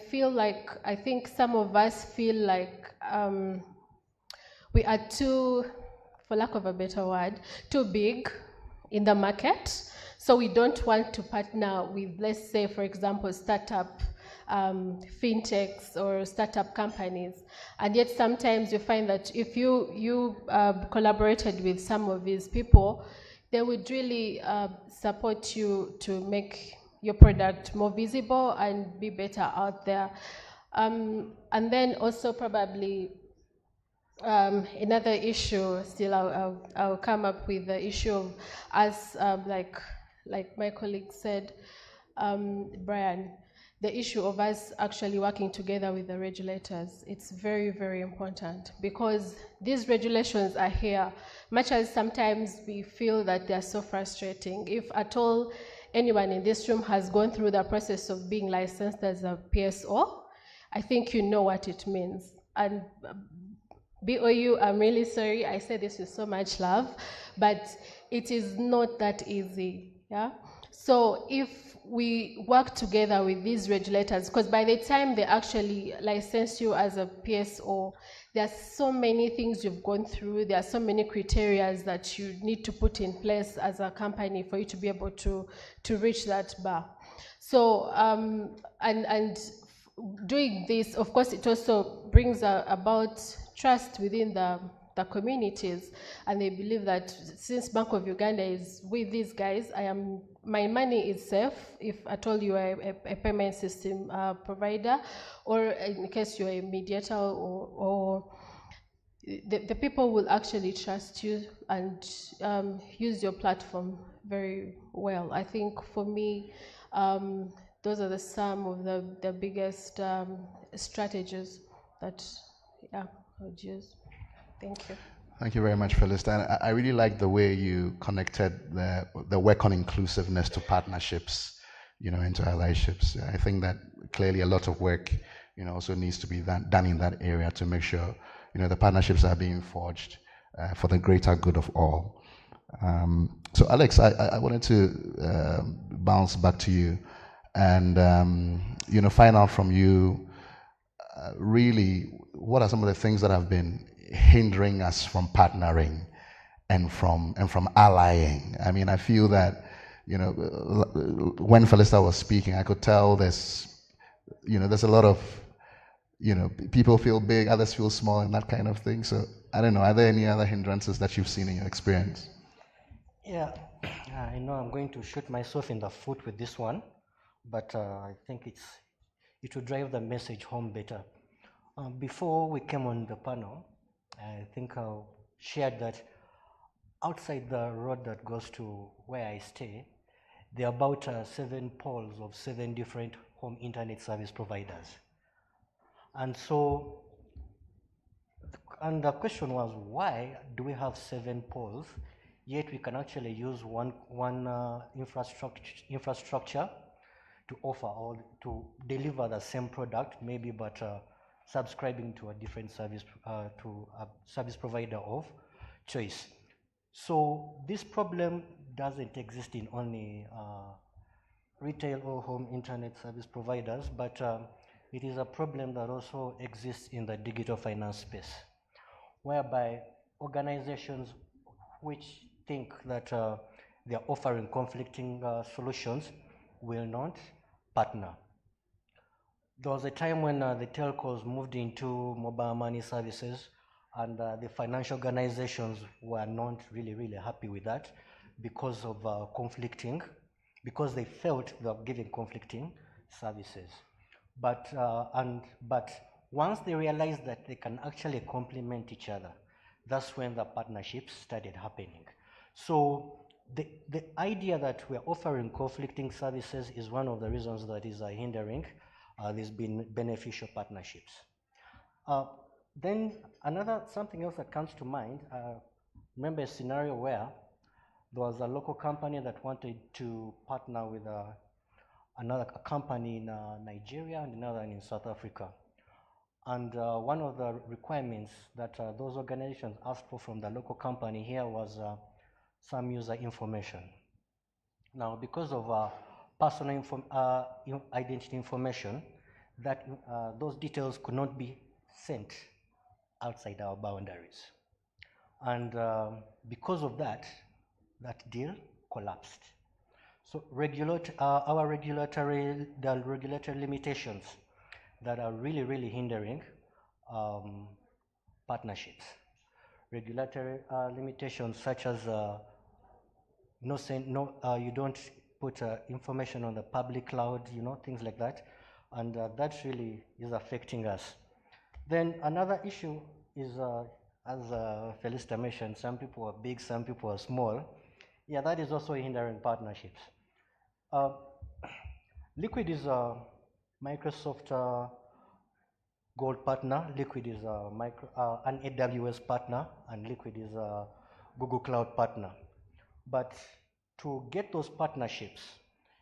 think some of us feel like we are too, for lack of a better word, too big in the market. So we don't want to partner with, let's say, for example, startup fintechs or startup companies. And yet sometimes you find that if you collaborated with some of these people, they would really support you to make your product more visible and be better out there. And then also probably another issue, still I'll come up with the issue of us, like my colleague said, Brian, the issue of us actually working together with the regulators. It's very, very important, because these regulations are here. Much as sometimes we feel that they are so frustrating, if at all anyone in this room has gone through the process of being licensed as a PSO, I think you know what it means. and BOU, I'm really sorry, I say this with so much love, but it is not that easy, yeah? So if we work together with these regulators, because by the time they actually license you as a PSO, there are so many things you've gone through, there are so many criteria that you need to put in place as a company for you to be able to reach that bar. So, and doing this, of course, it also brings about trust within the communities, and they believe that since Bank of Uganda is with these guys, my money is safe if at all you are a payment system provider, or in case you're a mediator, or the people will actually trust you and use your platform very well. I think for me, those are some of the biggest strategies that I would use. Thank you. Thank you very much, Felista. And I really like the way you connected the work on inclusiveness to partnerships, into allyships. I think that clearly a lot of work, also needs to be done in that area to make sure, the partnerships are being forged for the greater good of all. So Alex, I wanted to bounce back to you and, find out from you, really, what are some of the things that have been hindering us from partnering and from allying? I mean, I feel that, when Felista was speaking, I could tell there's a lot of, people feel big, others feel small, and that kind of thing. So I don't know, are there any other hindrances that you've seen in your experience? Yeah, I know I'm going to shoot myself in the foot with this one, but I think it will drive the message home better. Before we came on the panel, I think I shared that outside the road that goes to where I stay, there are about 7 poles of 7 different home internet service providers. And so, and the question was, why do we have 7 poles, yet we can actually use one infrastructure to offer or to deliver the same product, maybe, but subscribing to a different service, to a service provider of choice. So this problem doesn't exist in only retail or home internet service providers, but it is a problem that also exists in the digital finance space, whereby organizations which think that they are offering conflicting solutions will not partner. There was a time when the telcos moved into mobile money services, and the financial organizations were not really happy with that because of because they felt they were giving conflicting services. But once they realized that they can actually complement each other, that's when the partnerships started happening. So the idea that we're offering conflicting services is one of the reasons that is hindering these beneficial partnerships. Then something else that comes to mind, remember a scenario where there was a local company that wanted to partner with another company in Nigeria and another in South Africa. And one of the requirements that those organizations asked for from the local company here was some user information. Now, because of personal identity information, that those details could not be sent outside our boundaries. And because of that, that deal collapsed. So our regulatory limitations that are really hindering partnerships. Regulatory limitations such as you don't put information on the public cloud, things like that, and that really is affecting us. Then another issue is, as Felista mentioned, some people are big, some people are small. Yeah, that is also hindering partnerships. Liquid is a Microsoft Gold partner. Liquid is an AWS partner, and Liquid is a Google Cloud partner. But to get those partnerships,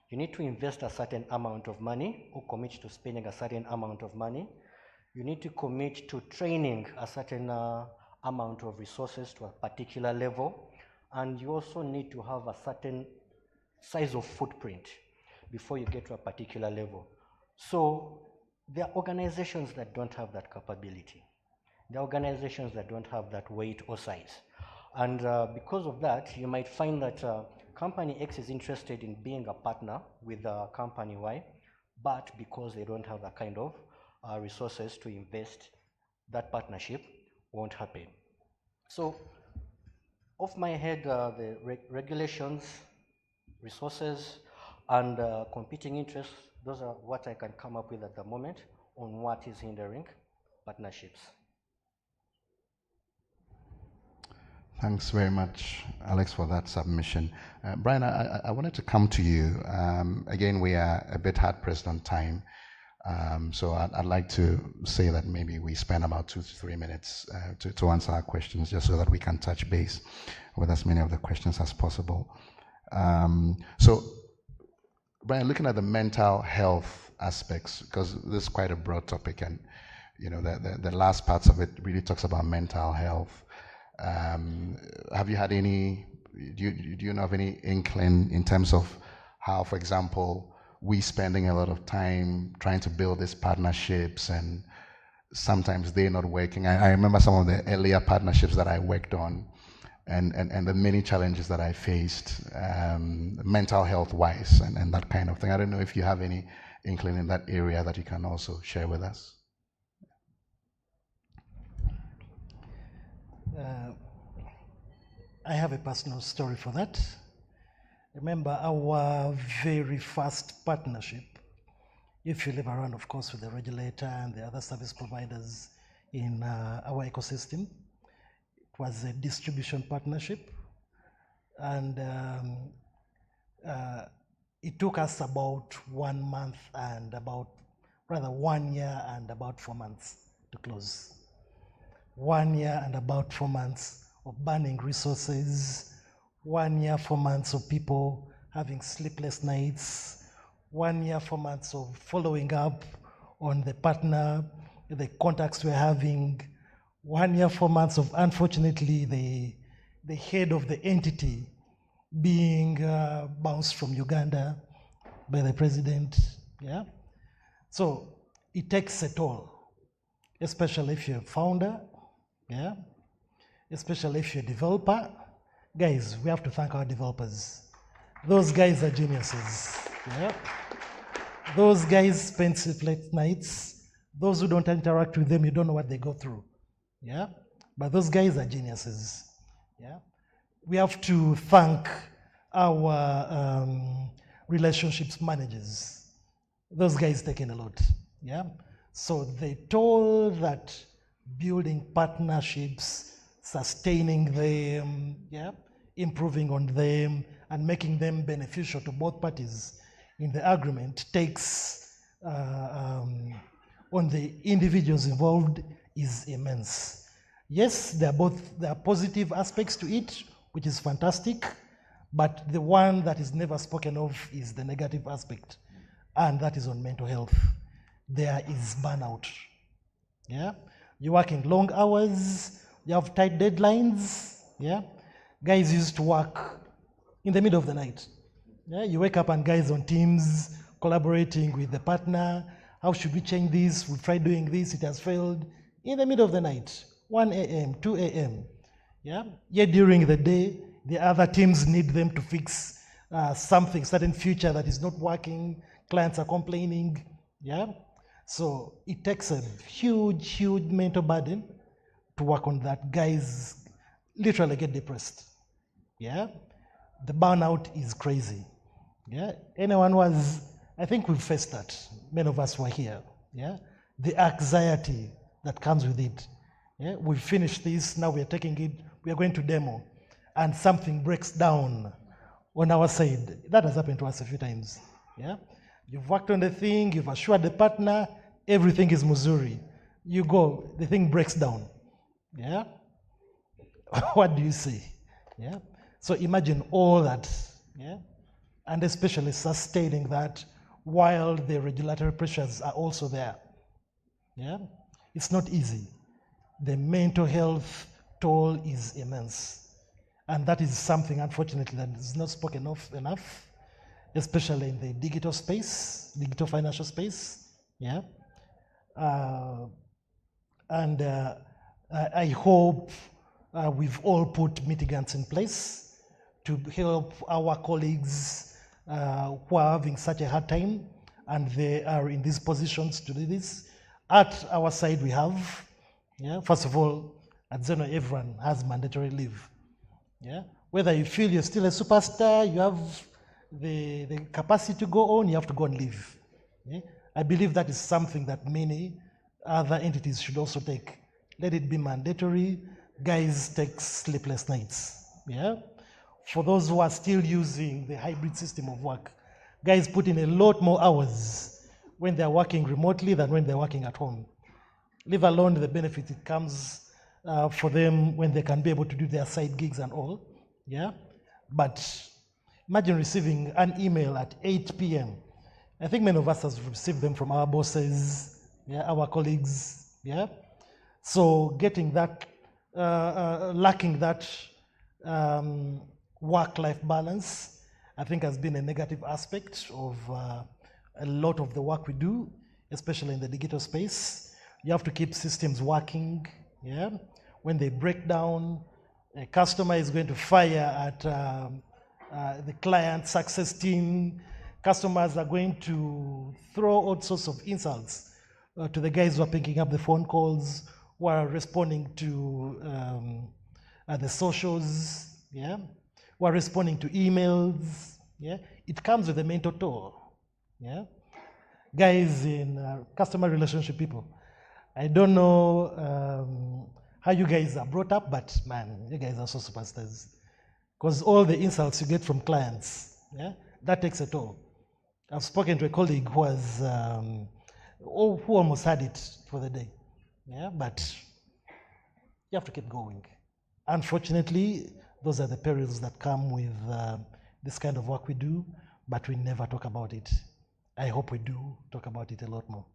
you need to invest a certain amount of money or commit to spending a certain amount of money you need to commit to training a certain amount of resources to a particular level, and you also need to have a certain size of footprint before you get to a particular level. So there are organizations that don't have that capability. There are organizations that don't have that weight or size. And because of that, you might find that company X is interested in being a partner with company Y, but because they don't have that kind of resources to invest, that partnership won't happen. So off my head, the regulations, resources, and competing interests, those are what I can come up with at the moment on what is hindering partnerships. Thanks very much, Alex, for that submission. Brian, I wanted to come to you. Again, we are a bit hard-pressed on time. So I'd like to say that maybe we spend about 2 to 3 minutes to answer our questions, just so that we can touch base with as many of the questions as possible. So, Brian, looking at the mental health aspects, because this is quite a broad topic, and you know the last parts of it really talks about mental health. Have you had any? Do you know of any inkling in terms of how, for example, we spending a lot of time trying to build these partnerships, and sometimes they're not working? I remember some of the earlier partnerships that I worked on, and the many challenges that I faced, mental health wise, and that kind of thing. I don't know if you have any inkling in that area that you can also share with us. I have a personal story for that. Remember our very first partnership, if you live around, of course, with the regulator and the other service providers in our ecosystem. It was a distribution partnership, and it took us about 1 month and about, rather 1 year and about 4 months to close. 1 year and about 4 months of burning resources, 1 year, 4 months of people having sleepless nights, 1 year, 4 months of following up on the partner, the contacts we're having, 1 year, 4 months of, unfortunately, the head of the entity being bounced from Uganda by the president, yeah? So it takes a toll, especially if you're a founder, yeah? Especially if you're a developer. Guys, we have to thank our developers. Those guys are geniuses, yeah? Those guys spend sleepless nights. Those who don't interact with them, you don't know what they go through, yeah? But those guys are geniuses, yeah? We have to thank our relationships managers. Those guys taking a lot, yeah? So they told that building partnerships, sustaining them, yeah, improving on them, and making them beneficial to both parties in the agreement takes on the individuals involved is immense. Yes, there are positive aspects to it, which is fantastic, but the one that is never spoken of is the negative aspect, and that is on mental health. There is burnout, yeah? You're working long hours, you have tight deadlines, yeah? Guys used to work in the middle of the night. Yeah? You wake up and guys on Teams, collaborating with the partner, how should we change this? We tried doing this, it has failed. In the middle of the night, 1 a.m., 2 a.m., yeah? Yet during the day, the other teams need them to fix something, certain feature that is not working, clients are complaining, yeah? So it takes a huge, huge mental burden to work on that. Guys literally get depressed, yeah? The burnout is crazy, yeah? Anyone was, I think we've faced that. Many of us were here, yeah? The anxiety that comes with it, yeah? We've finished this, now we're taking it, we are going to demo, and something breaks down on our side. That has happened to us a few times, yeah? You've worked on the thing, you've assured the partner, everything is Missouri. You go, the thing breaks down, yeah? What do you say, yeah? So imagine all that, yeah? And especially sustaining that while the regulatory pressures are also there, yeah? it's not easy. The mental health toll is immense. And that is something, unfortunately, that is not spoken of enough, especially in the digital space, digital financial space. Yeah. I hope we've all put mitigants in place to help our colleagues who are having such a hard time and they are in these positions to do this. At our side, we have, first of all, at Zeno, everyone has mandatory leave. Yeah? Whether you feel you're still a superstar, you have the capacity to go on, you have to go and leave. Yeah? I believe that is something that many other entities should also take. Let it be mandatory. Guys take sleepless nights. Yeah? For those who are still using the hybrid system of work, guys put in a lot more hours when they're working remotely than when they're working at home. Leave alone the benefit it comes for them when they can be able to do their side gigs and all. Yeah? But imagine receiving an email at 8 p.m. I think many of us have received them from our bosses, our colleagues. Yeah? So getting that, lacking that work-life balance, I think has been a negative aspect of a lot of the work we do, especially in the digital space. You have to keep systems working. Yeah? When they break down, a customer is going to fire at the client success team. Customers are going to throw all sorts of insults to the guys who are picking up the phone calls, who are responding to the socials, who are responding to emails. Yeah? It comes with a mental toll. Yeah? Guys in customer relationship people, I don't know how you guys are brought up, but man, you guys are so superstars. Because all the insults you get from clients, that takes a toll. I've spoken to a colleague who was, who almost had it for the day. Yeah, but you have to keep going. Unfortunately, those are the perils that come with this kind of work we do, but we never talk about it. I hope we do talk about it a lot more.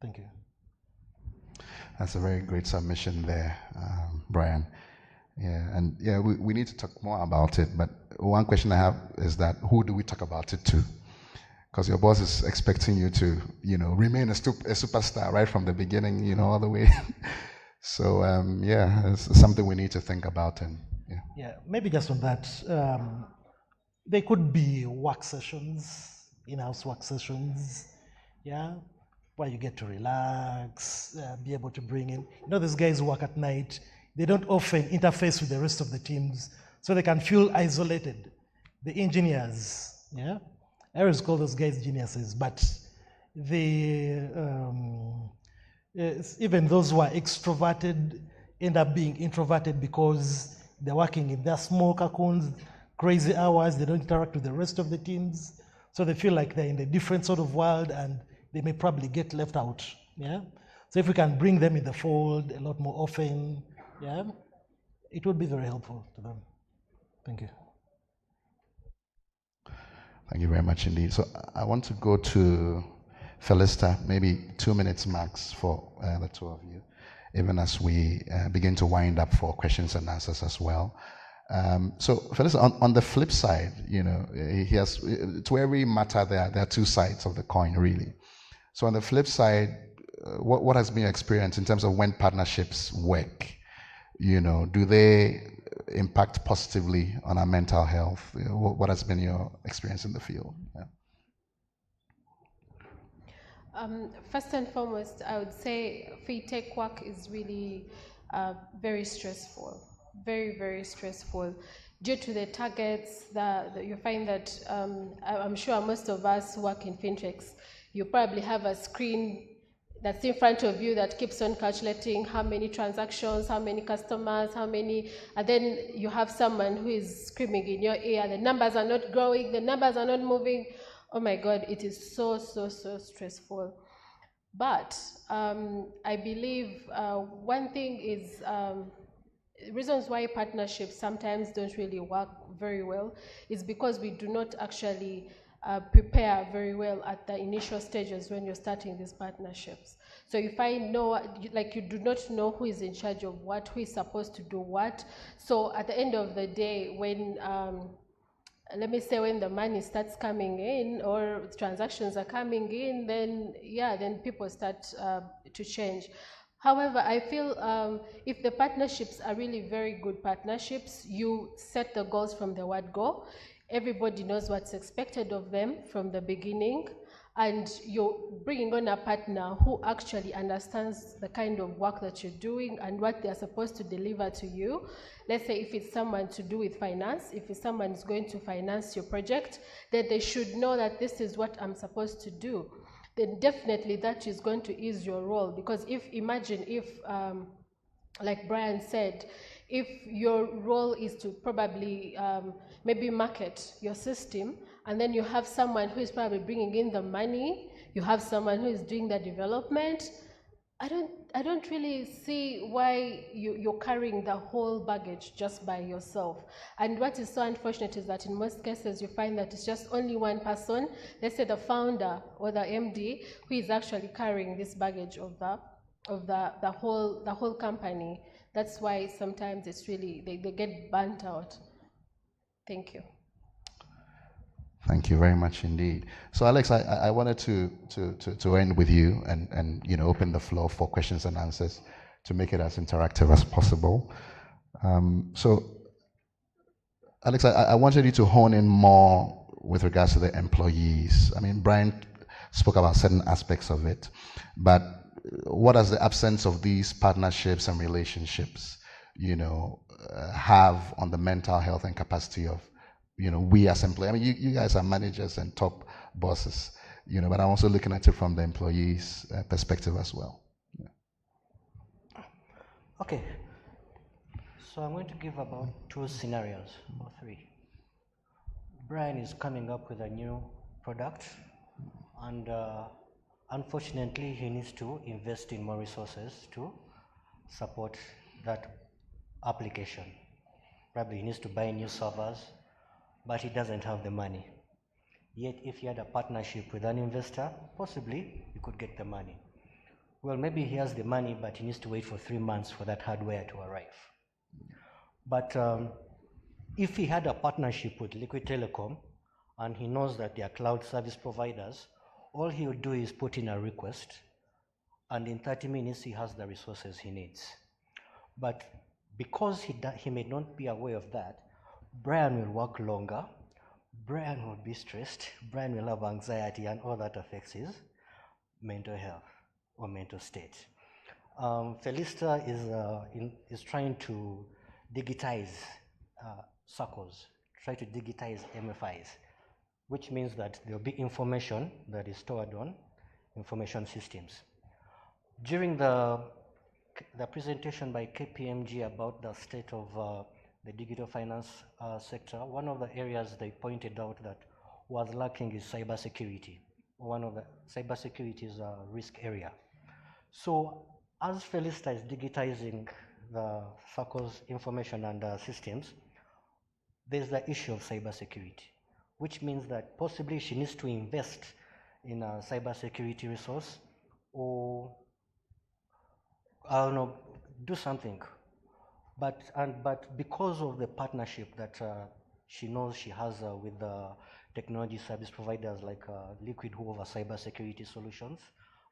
Thank you. That's a very great submission there, Brian. Yeah, and yeah, we need to talk more about it, but one question I have is that who do we talk about it to? Because your boss is expecting you to, remain a superstar right from the beginning, all the way. So, yeah, it's something we need to think about. And yeah, maybe just on that, there could be work sessions, in-house work sessions, where you get to relax, be able to bring in. These guys who work at night, they don't often interface with the rest of the teams, so they can feel isolated. The engineers, I always call those guys geniuses, but even those who are extroverted end up being introverted because they're working in their small cocoons, crazy hours, they don't interact with the rest of the teams, so they feel like they're in a different sort of world and they may probably get left out. So if we can bring them in the fold a lot more often, it would be very helpful to them. Thank you. Thank you very much indeed. So I want to go to Felista, maybe 2 minutes max for the two of you, even as we begin to wind up for questions and answers as well. So Felista, on the flip side, he has, to every matter there are two sides of the coin, really. So on the flip side, what has been your experience in terms of when partnerships work? Do they impact positively on our mental health? What has been your experience in the field? First and foremost, I would say Fintech work is really very stressful, very, very stressful. Due to the targets that you find that I'm sure most of us who work in fintechs, you probably have a screen that's in front of you that keeps on calculating how many transactions, how many customers, and then you have someone who is screaming in your ear, the numbers are not growing, the numbers are not moving. Oh my God, it is so, so, so stressful. But I believe one thing is reasons why partnerships sometimes don't really work very well is because we do not actually prepare very well at the initial stages when you're starting these partnerships. So if I know, like you do not know who is in charge of what, who is supposed to do what. So at the end of the day, when, let me say when the money starts coming in or transactions are coming in, then yeah, then people start to change. However, I feel if the partnerships are really very good partnerships, you set the goals from the word go. Everybody knows what's expected of them from the beginning, and you're bringing on a partner who actually understands the kind of work that you're doing and what they're supposed to deliver to you. Let's say if it's someone to do with finance, if it's someone who's going to finance your project, then they should know that this is what I'm supposed to do. Then definitely that is going to ease your role, because imagine if, like Brian said, if your role is to probably maybe market your system, and then you have someone who is probably bringing in the money, you have someone who is doing the development, I don't really see why you're carrying the whole baggage just by yourself. And what is so unfortunate is that in most cases you find that it's just only one person, let's say the founder or the MD, who is actually carrying this baggage of the whole company. That's why sometimes it's really, they get burnt out. Thank you. Thank you very much indeed. So Alex, I wanted to end with you and open the floor for questions and answers to make it as interactive as possible. So Alex, I wanted you to hone in more with regards to the employees. I mean, Brian spoke about certain aspects of it, but what does the absence of these partnerships and relationships, have on the mental health and capacity of, we as employees? I mean, you guys are managers and top bosses, but I'm also looking at it from the employees' perspective as well. Yeah. Okay. So I'm going to give about 2 scenarios or 3. Brian is coming up with a new product, and unfortunately he needs to invest in more resources to support that application. Probably he needs to buy new servers, but he doesn't have the money. Yet if he had a partnership with an investor, possibly he could get the money. Well, maybe he has the money, but he needs to wait for 3 months for that hardware to arrive. But if he had a partnership with Liquid Telecom, and he knows that they are cloud service providers, all he would do is put in a request, and in 30 minutes he has the resources he needs. But because he may not be aware of that, Brian will work longer, Brian will be stressed, Brian will have anxiety, and all that affects his mental health or mental state. Felista is trying to digitize circles, try to digitize MFIs, which means that there will be information that is stored on information systems. During the presentation by KPMG about the state of the digital finance sector, one of the areas they pointed out that was lacking is cybersecurity. One of the cybersecurity is a risk area. So as Felista is digitizing the circles information and systems, there's the issue of cybersecurity, which means that possibly she needs to invest in a cybersecurity resource, or I don't know, do something. But because of the partnership that she knows she has with the technology service providers like Liquid, who offer cybersecurity solutions,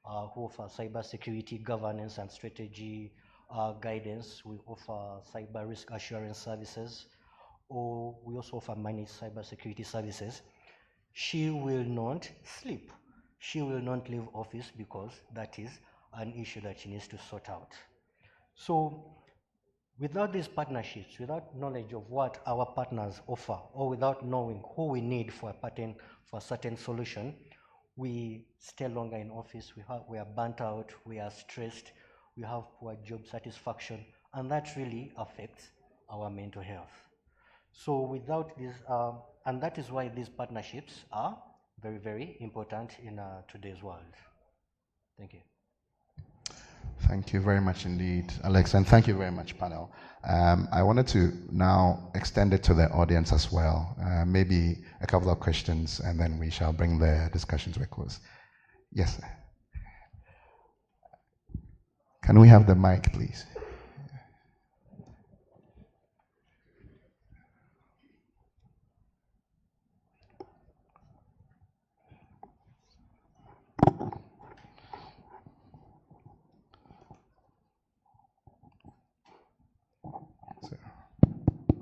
who offer cybersecurity governance and strategy guidance, we offer cyber risk assurance services, or we also offer managed cybersecurity services, she will not sleep. She will not leave office because that is an issue that she needs to sort out. So without these partnerships, without knowledge of what our partners offer, or without knowing who we need for a certain solution, we stay longer in office, we are burnt out, we are stressed, we have poor job satisfaction, and that really affects our mental health. So without this, and that is why these partnerships are very, very important in today's world. Thank you. Thank you very much indeed, Alex, and thank you very much, panel. I wanted to now extend it to the audience as well. Maybe a couple of questions, and then we shall bring the discussion to a close. Yes. Can we have the mic, please?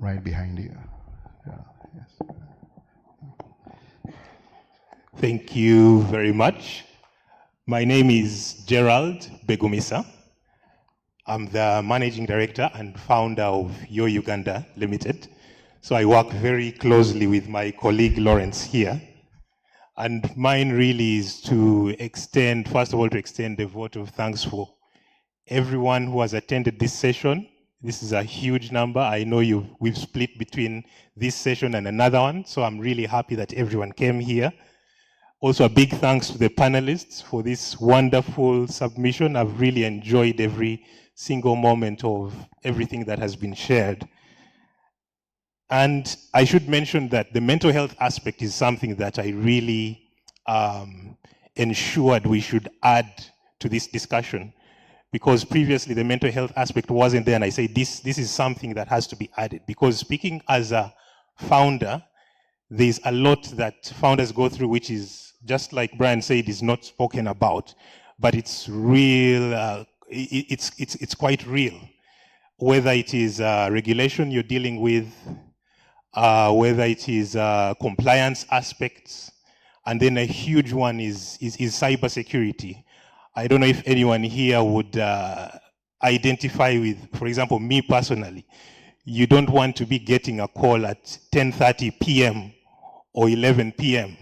Right behind you. Yeah, yes. Thank you very much. My name is Gerald Begumisa. I'm the managing director and founder of Yo Uganda Limited. So I work very closely with my colleague Lawrence here. And mine really is to extend, first of all, to extend a vote of thanks for everyone who has attended this session. This is a huge number. I know we've split between this session and another one, so I'm really happy that everyone came here. Also, a big thanks to the panelists for this wonderful submission. I've really enjoyed every single moment of everything that has been shared. And I should mention that the mental health aspect is something that I really ensured we should add to this discussion, because previously the mental health aspect wasn't there, and I say this is something that has to be added, because speaking as a founder, there's a lot that founders go through, which is, just like Brian said, is not spoken about, but it's real, it's quite real. Whether it is regulation you're dealing with, whether it is compliance aspects, and then a huge one is cybersecurity. I don't know if anyone here would identify with, for example, me personally. You don't want to be getting a call at 10:30 p.m. or 11 p.m.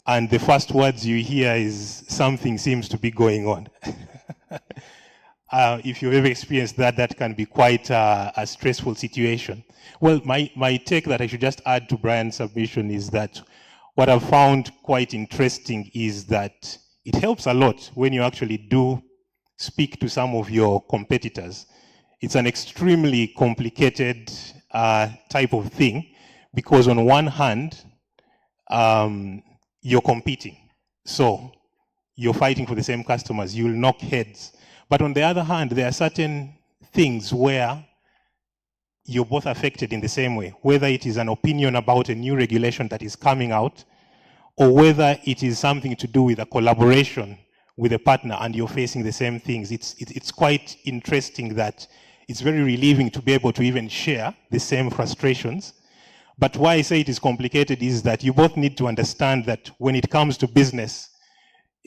and the first words you hear is something seems to be going on. If you've ever experienced that, that can be quite a stressful situation. Well, my take that I should just add to Brian's submission is that what I've found quite interesting is that it helps a lot when you actually do speak to some of your competitors. It's an extremely complicated type of thing, because on one hand, you're competing. So you're fighting for the same customers, you'll knock heads. But on the other hand, there are certain things where you're both affected in the same way, whether it is an opinion about a new regulation that is coming out, or whether it is something to do with a collaboration with a partner and you're facing the same things. It's quite interesting that it's very relieving to be able to even share the same frustrations. But why I say it is complicated is that you both need to understand that when it comes to business,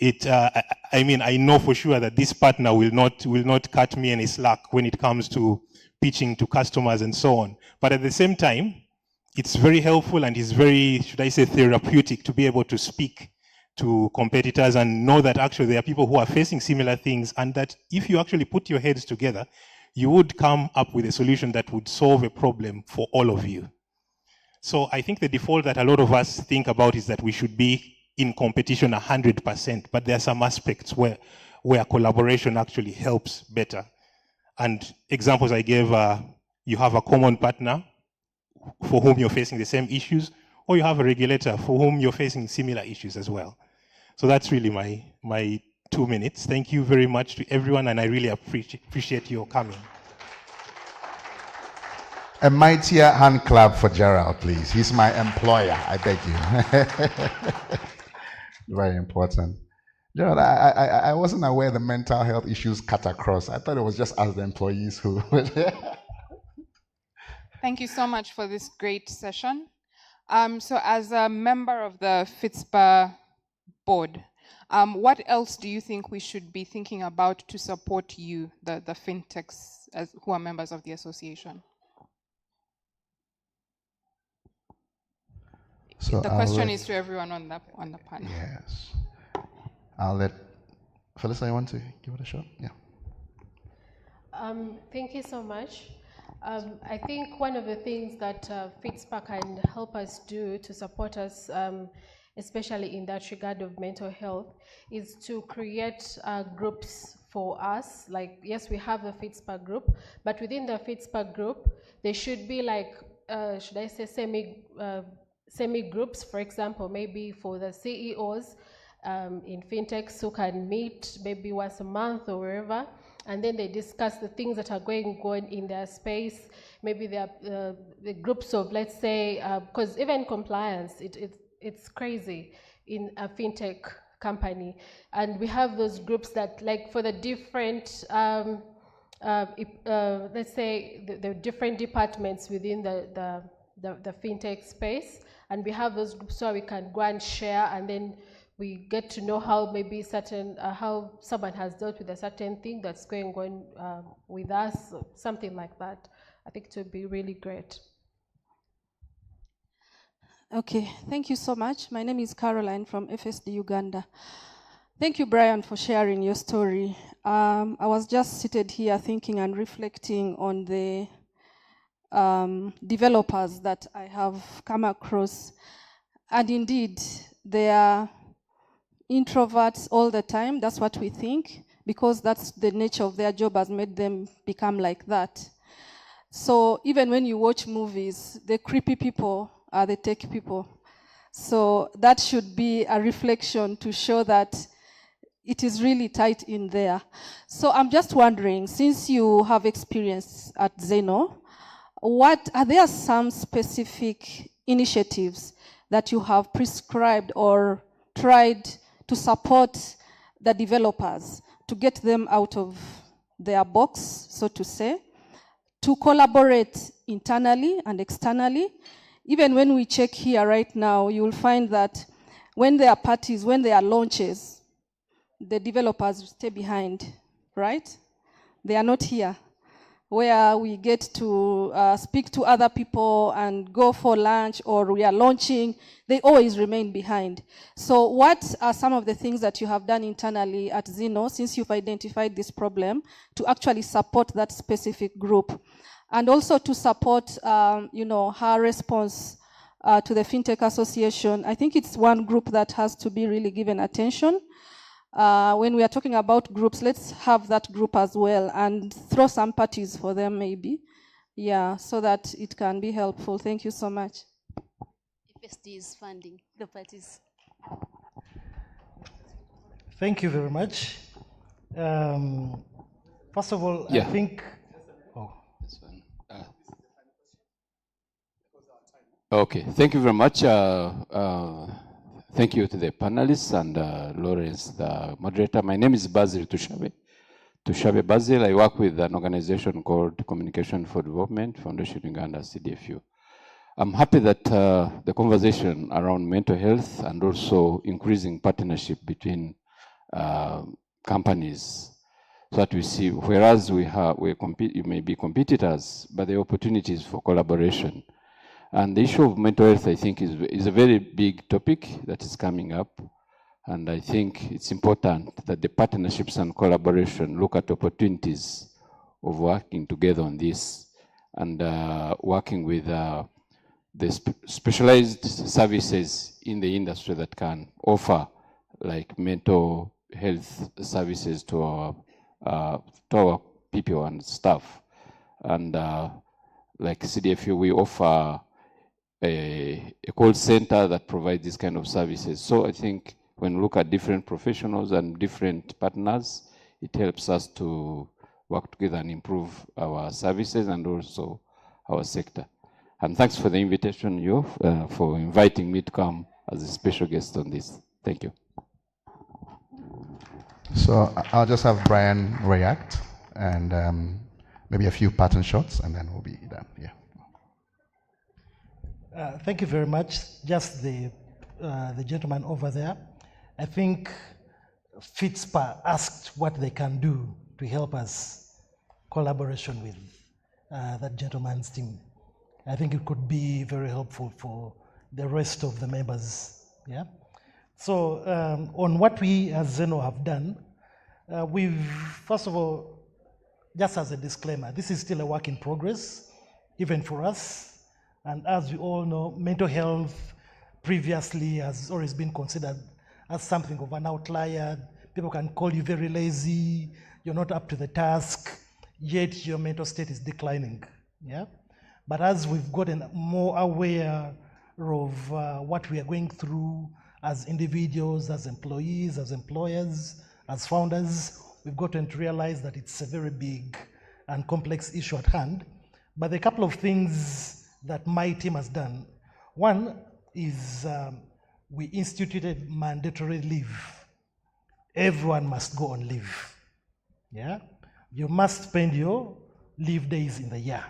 I know for sure that this partner will not cut me any slack when it comes to pitching to customers and so on. But at the same time, it's very helpful and it's very, should I say, therapeutic to be able to speak to competitors and know that actually there are people who are facing similar things, and that if you actually put your heads together, you would come up with a solution that would solve a problem for all of you. So I think the default that a lot of us think about is that we should be in competition 100%, but there are some aspects where collaboration actually helps better. And examples I gave, you have a common partner for whom you're facing the same issues, or you have a regulator for whom you're facing similar issues as well. So that's really my 2 minutes. Thank you very much to everyone, and I really appreciate your coming. A mightier hand clap for Gerald, please. He's my employer, I beg you. Very important. Gerald, I wasn't aware the mental health issues cut across. I thought it was just us, the employees, who were there. Thank you so much for this great session. So as a member of the Fitspa board, what else do you think we should be thinking about to support you, the fintechs who are members of the association? So the question is to everyone on the panel. Yes. I'll let Felisa, you want to give it a shot? Yeah. Thank you so much. I think one of the things that Fitspa can help us do to support us, especially in that regard of mental health, is to create groups for us, like, yes, we have the Fitspa group, but within the Fitspa group, there should be like, should I say semi-groups, for example, maybe for the CEOs in fintechs who can meet maybe once a month or wherever, and then they discuss the things that are going on in their space. Maybe there are the groups of, let's say, because even compliance, it's crazy in a fintech company. And we have those groups that, like, for the different, let's say, the different departments within the fintech space. And we have those groups so we can go and share, and then we get to know how maybe certain, how someone has dealt with a certain thing that's going on with us, or something like that. I think it would be really great. Okay, thank you so much. My name is Caroline from FSD Uganda. Thank you, Brian, for sharing your story. I was just seated here thinking and reflecting on the developers that I have come across. And indeed, they are introverts all the time. That's what we think, because that's the nature of their job has made them become like that. So even when you watch movies, the creepy people are the tech people. So that should be a reflection to show that it is really tight in there. So I'm just wondering, since you have experience at Zeno, are there some specific initiatives that you have prescribed or tried to support the developers to get them out of their box, so to say, to collaborate internally and externally? Even when we check here right now, you will find that when there are parties, when there are launches, the developers stay behind, right? They are not here. Where we get to speak to other people and go for lunch, or we are launching, they always remain behind. So what are some of the things that you have done internally at Zeno, since you've identified this problem, to actually support that specific group? And also to support, her response to the Fintech Association. I think it's one group that has to be really given attention. When we are talking about groups, let's have that group as well and throw some parties for them maybe. Yeah, so that it can be helpful. Thank you so much. FSD is funding the parties. Thank you very much. First of all, Yeah. I think... Okay, thank you very much. Thank you to the panelists and Lawrence, the moderator. My name is Basil Tushabe Basil. I work with an organization called Communication for Development, Foundation Uganda, CDFU. I'm happy that the conversation around mental health and also increasing partnership between companies, so that we see, whereas you may be competitors, but the opportunities for collaboration. And the issue of mental health, I think, is a very big topic that is coming up. And I think it's important that the partnerships and collaboration look at opportunities of working together on this and working with the specialized services in the industry that can offer like mental health services to our people and staff. And like CDFU, we offer a call center that provides this kind of services. So I think when we look at different professionals and different partners, it helps us to work together and improve our services and also our sector. And thanks for the invitation, you, for inviting me to come as a special guest on this. Thank you. So I'll just have Brian react and maybe a few pattern shots, and then we'll be done. Yeah. Thank you very much. Just the gentleman over there. I think Fitspa asked what they can do to help us collaboration with that gentleman's team. I think it could be very helpful for the rest of the members. Yeah. So on what we as Zeno have done, we've, first of all, just as a disclaimer, this is still a work in progress, even for us. And as we all know, mental health previously has always been considered as something of an outlier. People can call you very lazy, you're not up to the task, yet your mental state is declining. Yeah? But as we've gotten more aware of what we are going through as individuals, as employees, as employers, as founders, we've gotten to realize that it's a very big and complex issue at hand. But a couple of things that my team has done. One is we instituted mandatory leave. Everyone must go on leave. Yeah? You must spend your leave days in the year.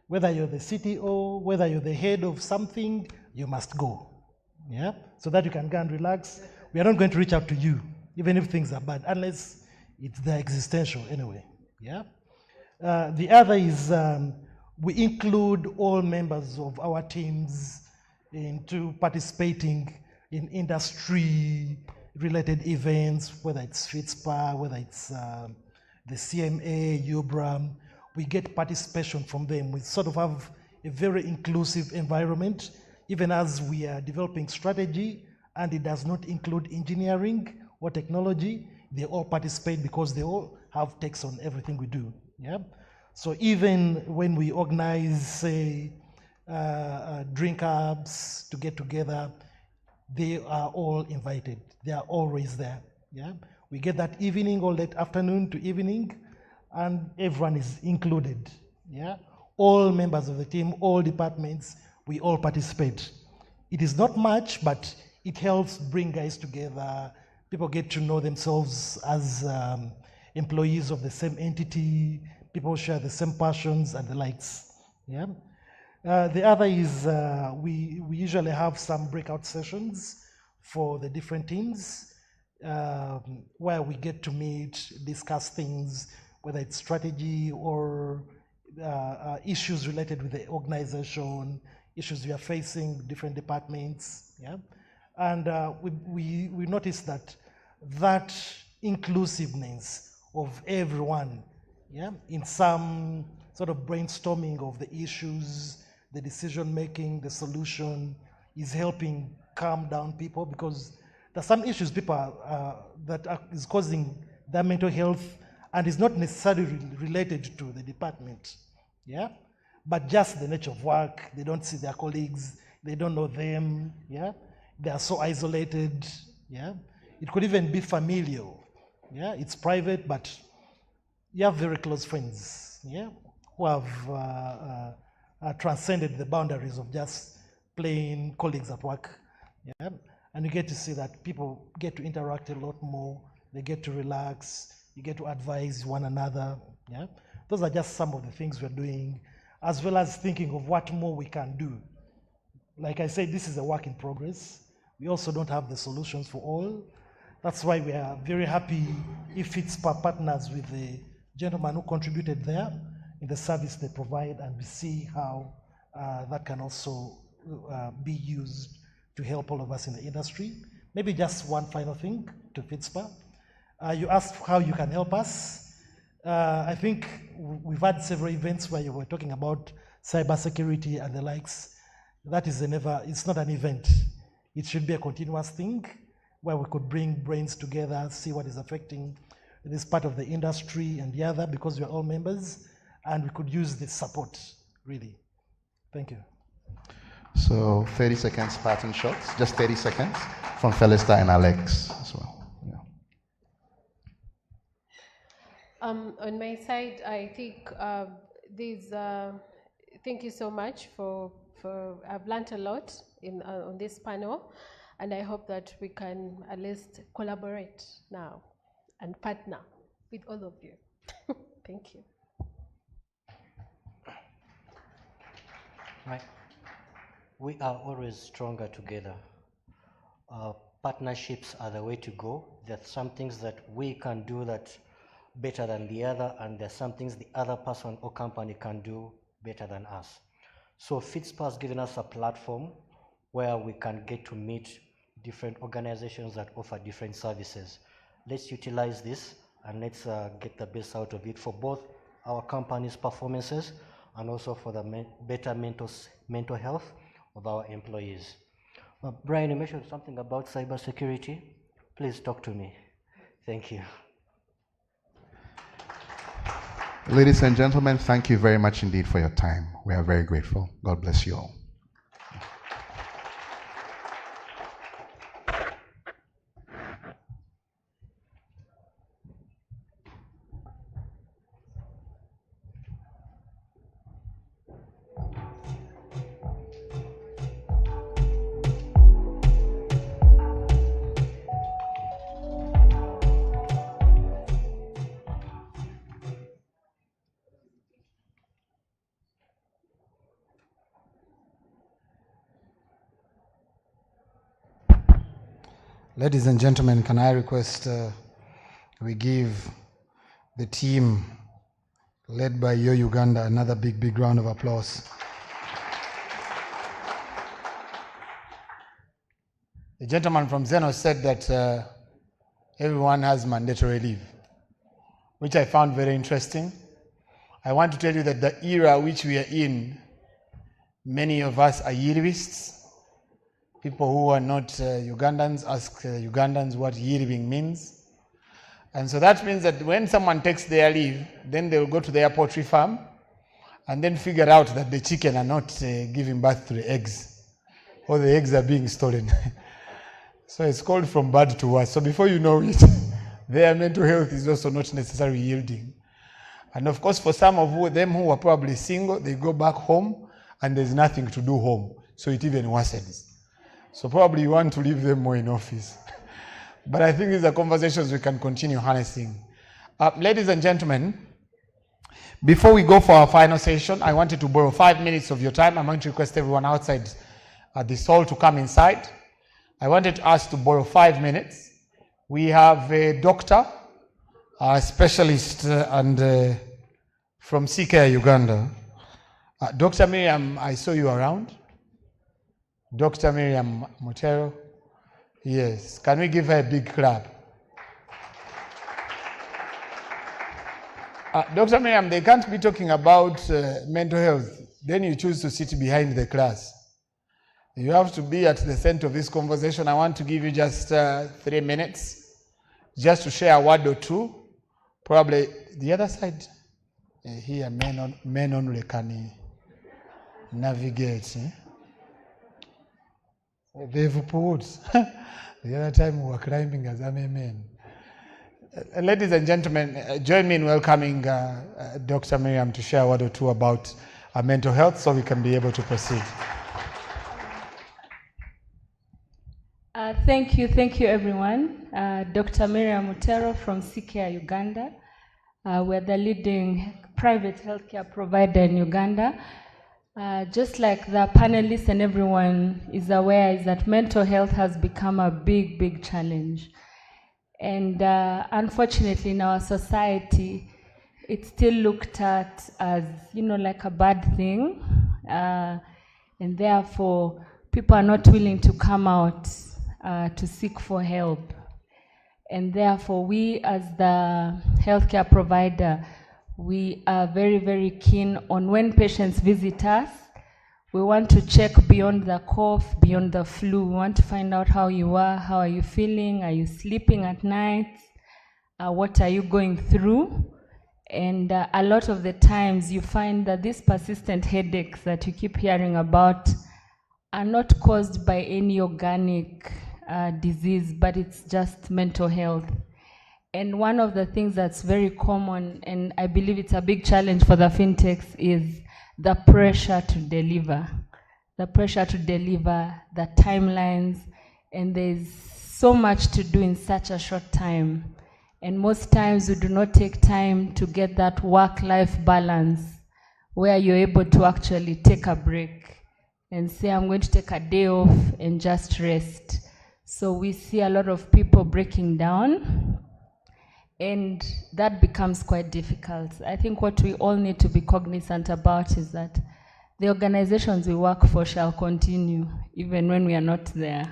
Whether you're the CTO, whether you're the head of something, you must go. Yeah? So that you can go and relax. We are not going to reach out to you, even if things are bad, unless it's the existential anyway. Yeah? The other is we include all members of our teams into participating in industry-related events, whether it's Fitspa, whether it's the CMA, UBRAM. We get participation from them. We sort of have a very inclusive environment, even as we are developing strategy, and it does not include engineering or technology. They all participate because they all have takes on everything we do. Yeah? So even when we organize, say, drink ups to get together, they are all invited. They are always there. Yeah? We get that evening or late afternoon to evening, and everyone is included. Yeah? All members of the team, all departments, we all participate. It is not much, but it helps bring guys together. People get to know themselves as employees of the same entity. People share the same passions and the likes. Yeah? The other is we usually have some breakout sessions for the different teams where we get to meet, discuss things, whether it's strategy or issues related with the organization, issues we are facing, different departments. Yeah? And we noticed that inclusiveness of everyone, yeah, in some sort of brainstorming of the issues, the decision making, the solution, is helping calm down people, because there's some issues people is causing their mental health, and is not necessarily related to the department, yeah, but just the nature of work. They don't see their colleagues, they don't know them, yeah, they are so isolated, yeah. It could even be familial, yeah. It's private, but you have very close friends, yeah, who have transcended the boundaries of just plain colleagues at work, yeah. And you get to see that people get to interact a lot more. They get to relax. You get to advise one another, yeah. Those are just some of the things we're doing, as well as thinking of what more we can do. Like I said, this is a work in progress. We also don't have the solutions for all. That's why we are very happy if Fitspa partners with the gentleman who contributed there in the service they provide, and we see how that can also be used to help all of us in the industry. Maybe just one final thing to Fitspa. You asked how you can help us. I think we've had several events where you were talking about cybersecurity and the likes. That is it's not an event. It should be a continuous thing where we could bring brains together, see what is affecting this part of the industry and the other, because we're all members, and we could use this support, really. Thank you. So 30 seconds pattern shots, just 30 seconds from Felista and Alex as well. On my side, I think thank you so much for I've learned a lot on this panel, and I hope that we can at least collaborate now and partner with all of you. Thank you. Right. We are always stronger together. Partnerships are the way to go. There's some things that we can do that better than the other, and there's some things the other person or company can do better than us. So Fitspa has given us a platform where we can get to meet different organizations that offer different services. Let's utilize this and let's get the best out of it for both our company's performances and also for the better mental health of our employees. Brian, you mentioned something about cybersecurity. Please talk to me. Thank you. Ladies and gentlemen, thank you very much indeed for your time. We are very grateful. God bless you all. Ladies and gentlemen, can I request we give the team led by Yo Uganda another big round of applause. The gentleman from Zeno said that everyone has mandatory leave, which I found very interesting. I want to tell you that the era which we are in, many of us are Yirivists. People who are not Ugandans ask Ugandans what Yiriving means. And so that means that when someone takes their leave, then they will go to the poultry farm and then figure out that the chicken are not giving birth to the eggs, or the eggs are being stolen. So it's called from bad to worse. So before you know it, their mental health is also not necessarily yielding. And of course, for some of them who are probably single, they go back home and there's nothing to do home. So it even worsens. So probably you want to leave them more in office. But I think these are conversations we can continue harnessing. Ladies and gentlemen, before we go for our final session, I wanted to borrow 5 minutes of your time. I'm going to request everyone outside this hall to come inside. I wanted to ask to borrow 5 minutes. We have a doctor, a specialist, and from 6th Uganda. Dr. Miriam, I saw you around. Dr. Miriam Mutero. Yes. Can we give her a big clap? Dr. Miriam, they can't be talking about mental health. Then you choose to sit behind the class. You have to be at the center of this conversation. I want to give you just 3 minutes just to share a word or two. Probably the other side. Here, men only can navigate. They've put. The other time we were climbing as men. Ladies and gentlemen, join me in welcoming Dr. Miriam to share a word or two about mental health so we can be able to proceed. Thank you everyone. Dr. Miriam Mutero from 6th Uganda. We're the leading private healthcare provider in Uganda. Just like the panelists and everyone is aware, is that mental health has become a big challenge. And unfortunately in our society, it's still looked at as, like a bad thing. And therefore, people are not willing to come out to seek for help. And therefore, we as the healthcare provider, we are very keen on when patients visit us, we want to check beyond the cough, beyond the flu. We want to find out how you are, how are you feeling, are you sleeping at night, what are you going through? And a lot of the times you find that these persistent headaches that you keep hearing about are not caused by any organic disease, but it's just mental health. And one of the things that's very common, and I believe it's a big challenge for the fintechs, is the pressure to deliver. The pressure to deliver, the timelines, and there's so much to do in such a short time. And most times we do not take time to get that work-life balance where you're able to actually take a break and say, I'm going to take a day off and just rest. So we see a lot of people breaking down, and that becomes quite difficult. I think what we all need to be cognizant about is that the organizations we work for shall continue even when we are not there.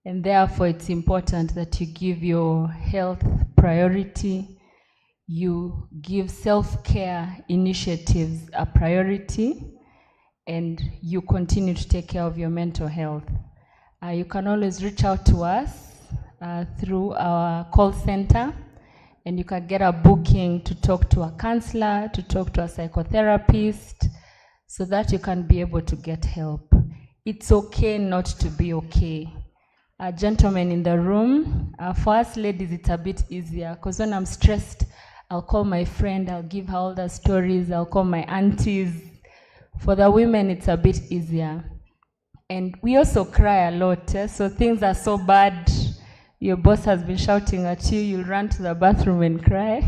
And therefore, it's important that you give your health priority, you give self-care initiatives a priority, and you continue to take care of your mental health. You can always reach out to us through our call center, and you can get a booking to talk to a counselor, to talk to a psychotherapist, so that you can be able to get help. It's okay not to be okay. Gentlemen in the room, for us ladies, it's a bit easier, because when I'm stressed, I'll call my friend, I'll give her all the stories, I'll call my aunties. For the women, it's a bit easier. And we also cry a lot, so things are so bad, your boss has been shouting at you, you'll run to the bathroom and cry.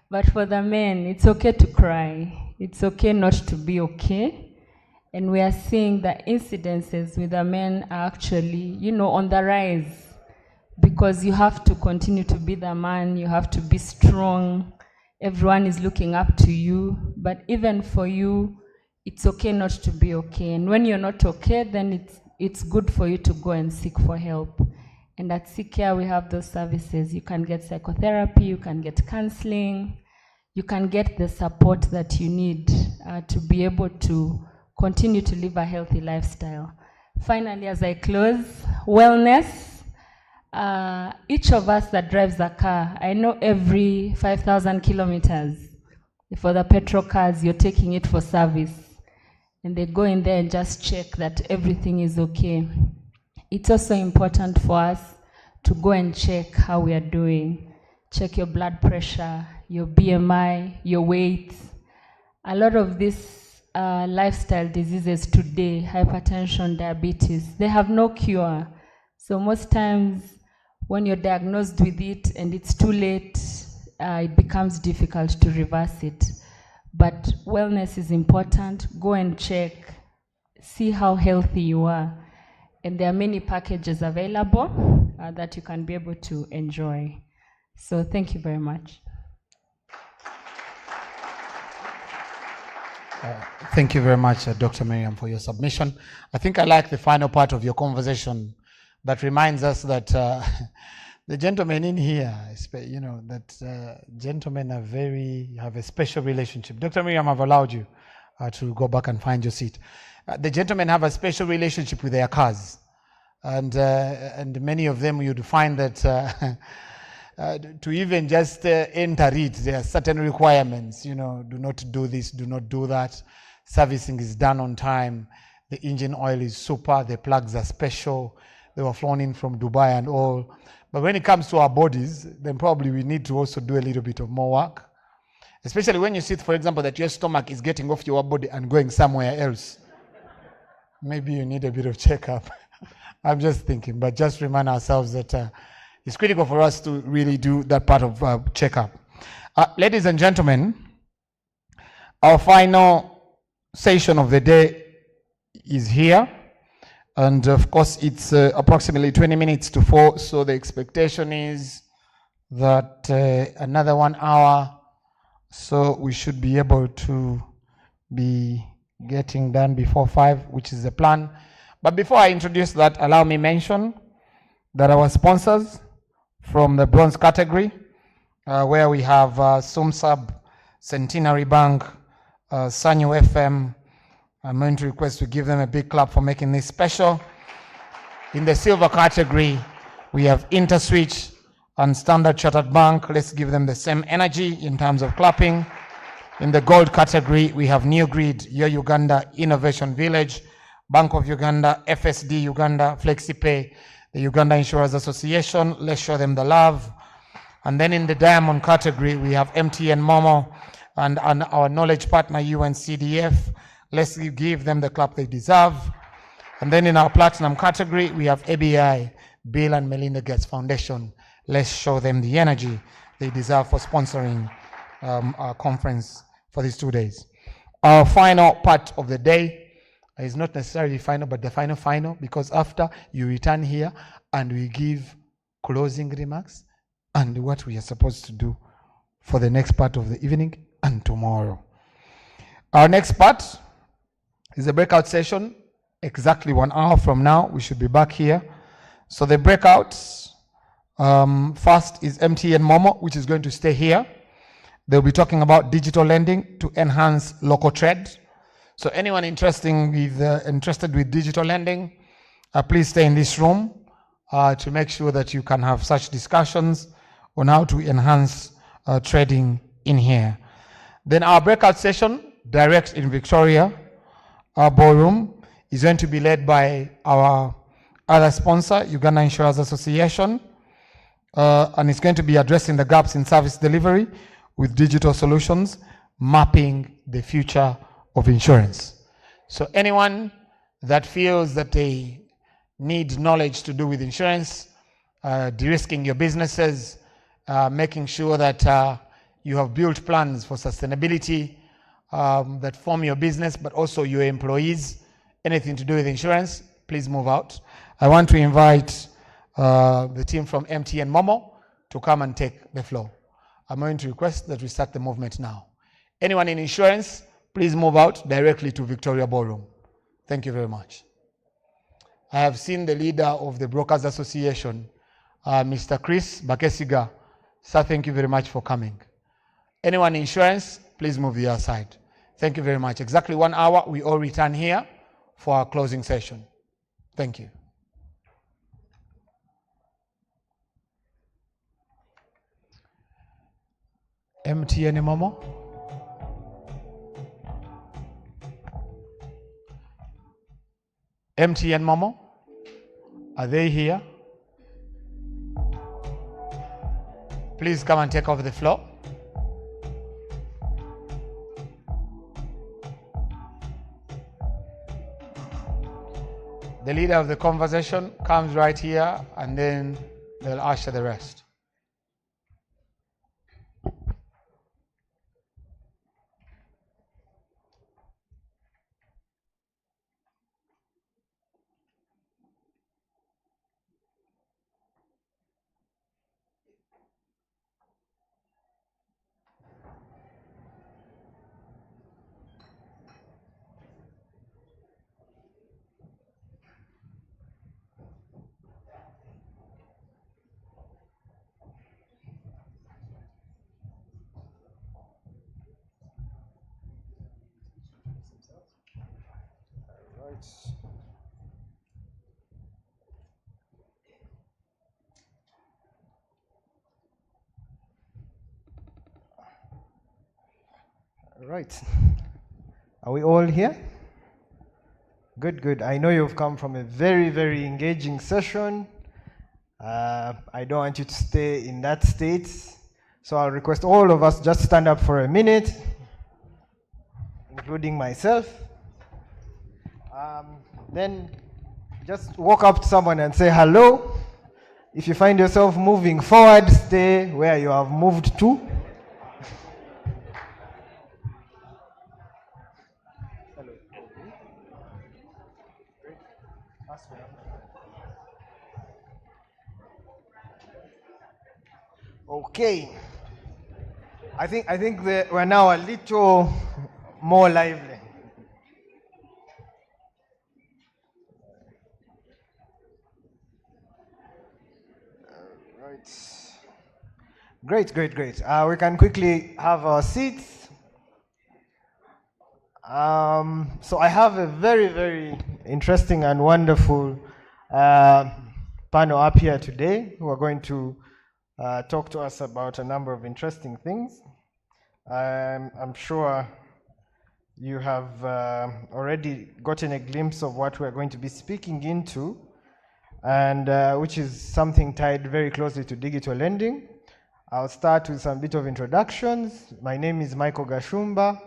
But for the men, it's okay to cry. It's okay not to be okay. And we are seeing that incidences with the men are actually, on the rise, because you have to continue to be the man, you have to be strong, everyone is looking up to you, but even for you, it's okay not to be okay. And when you're not okay, then it's good for you to go and seek for help. And at CCare, we have those services. You can get psychotherapy, you can get counseling, you can get the support that you need to be able to continue to live a healthy lifestyle. Finally, as I close, wellness. Each of us that drives a car, I know every 5,000 kilometers, for the petrol cars, you're taking it for service. And they go in there and just check that everything is okay. It's also important for us to go and check how we are doing. Check your blood pressure, your BMI, your weight. A lot of these lifestyle diseases today, hypertension, diabetes, they have no cure. So most times when you're diagnosed with it and it's too late, it becomes difficult to reverse it. But wellness is important. Go and check, see how healthy you are. And there are many packages available that you can be able to enjoy. So thank you very much. Thank you very much, Dr. Miriam, for your submission. I think I like the final part of your conversation that reminds us that the gentlemen in here, that gentlemen have a special relationship. Dr. Miriam, I've allowed you to go back and find your seat. The gentlemen have a special relationship with their cars. And many of them, you'd find that to even just enter it, there are certain requirements, do not do this, do not do that. Servicing is done on time. The engine oil is super. The plugs are special. They were flown in from Dubai and all. But when it comes to our bodies, then probably we need to also do a little bit of more work. Especially when you see, for example, that your stomach is getting off your body and going somewhere else. Maybe you need a bit of checkup. I'm just thinking, but just remind ourselves that it's critical for us to really do that part of checkup. Ladies and gentlemen, our final session of the day is here. And of course, it's approximately 20 minutes to 4. So the expectation is that another 1 hour. So we should be able to be getting done before 5, which is the plan. But before I introduce that, allow me mention that our sponsors from the bronze category, where we have Sumsab, Centenary Bank, Sanyu FM. I'm going to request to give them a big clap for making this special. In the silver category, we have InterSwitch and Standard Chartered Bank. Let's give them the same energy in terms of clapping. In the gold category, we have New Grid, Your Uganda Innovation Village, Bank of Uganda, FSD Uganda, FlexiPay, the Uganda Insurers Association. Let's show them the love. And then in the diamond category, we have MTN Momo and our knowledge partner, UNCDF. Let's give them the clap they deserve. And then in our platinum category, we have ABI, Bill and Melinda Gates Foundation. Let's show them the energy they deserve for sponsoring our conference for these 2 days. Our final part of the day is not necessarily final, but the final, because after you return here and we give closing remarks and what we are supposed to do for the next part of the evening and tomorrow. Our next part is a breakout session. Exactly 1 hour from now, we should be back here. So the breakouts, first is MTN Momo, which is going to stay here. They'll be talking about digital lending to enhance local trade. So anyone interested with digital lending, please stay in this room. to make sure that you can have such discussions on how to enhance trading in here. Then our breakout session, direct in Victoria, our ballroom, is going to be led by our other sponsor, Uganda Insurers Association, and it's going to be addressing the gaps in service delivery with digital solutions, mapping the future of insurance. So anyone that feels that they need knowledge to do with insurance, de-risking your businesses, making sure that you have built plans for sustainability that form your business, but also your employees, anything to do with insurance, please move out. I want to invite the team from MTN Momo to come and take the floor. I'm going to request that we start the movement now. Anyone in insurance, please move out directly to Victoria Ballroom. Thank you very much. I have seen the leader of the Brokers Association, Mr. Chris Bakesiga. Sir, thank you very much for coming. Anyone in insurance, please move the other side. Thank you very much. Exactly 1 hour, we all return here for our closing session. Thank you. MTN Momo. MTN Momo, are they here? Please come and take over the floor. The leader of the conversation comes right here, and then they'll usher the rest. Right. Are we all here? Good, good. I know you've come from a very, very engaging session. I don't want you to stay in that state. So I'll request all of us just stand up for a minute, including myself. Then just walk up to someone and say hello. If you find yourself moving forward, stay where you have moved to. Okay. I think we're now a little more lively. Right. Great, great, great. We can quickly have our seats. So I have a very, very interesting and wonderful panel up here today who are going to talk to us about a number of interesting things. I'm sure you have already gotten a glimpse of what we're going to be speaking into, and which is something tied very closely to digital lending. I'll start with some bit of introductions. My name is Michael Gashumba,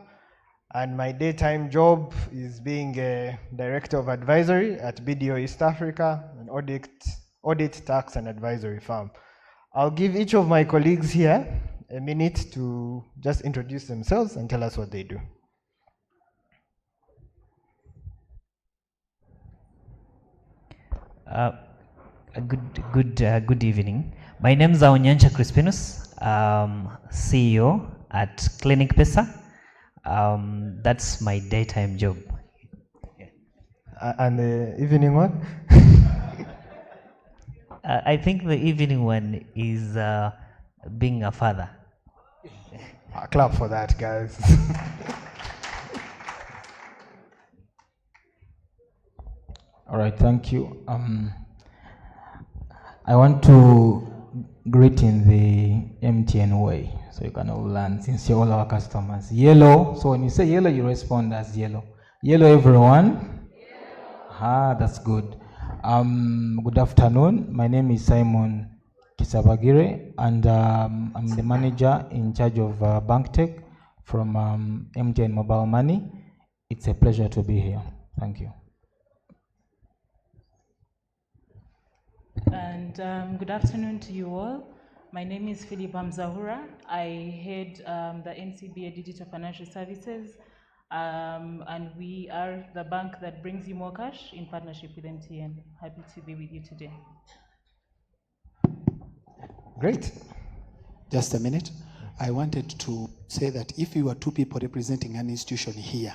and my daytime job is being a director of advisory at BDO East Africa, an audit, tax, and advisory firm. I'll give each of my colleagues here a minute to just introduce themselves and tell us what they do. Good evening. My name is Aonyancha Crispinus, CEO at Clinic Pesa. That's my daytime job. And the evening one? I think the evening one is being a father. Clap for that, guys. All right, thank you. I want to greet in the MTN way, so you can all learn since you're all our customers. Yellow, so when you say yellow, you respond as yellow. Yellow, everyone? Ah, that's good. Good afternoon. My name is Simon Kisabagire, and I'm the manager in charge of Bank Tech from MTN Mobile Money. It's a pleasure to be here. Thank you. And good afternoon to you all. My name is Philip Amzahura. I head the NCBA Digital Financial Services, and we are the bank that brings you more cash in partnership with MTN. Happy to be with you today. Great. Just a minute. I wanted to say that if you are two people representing an institution here,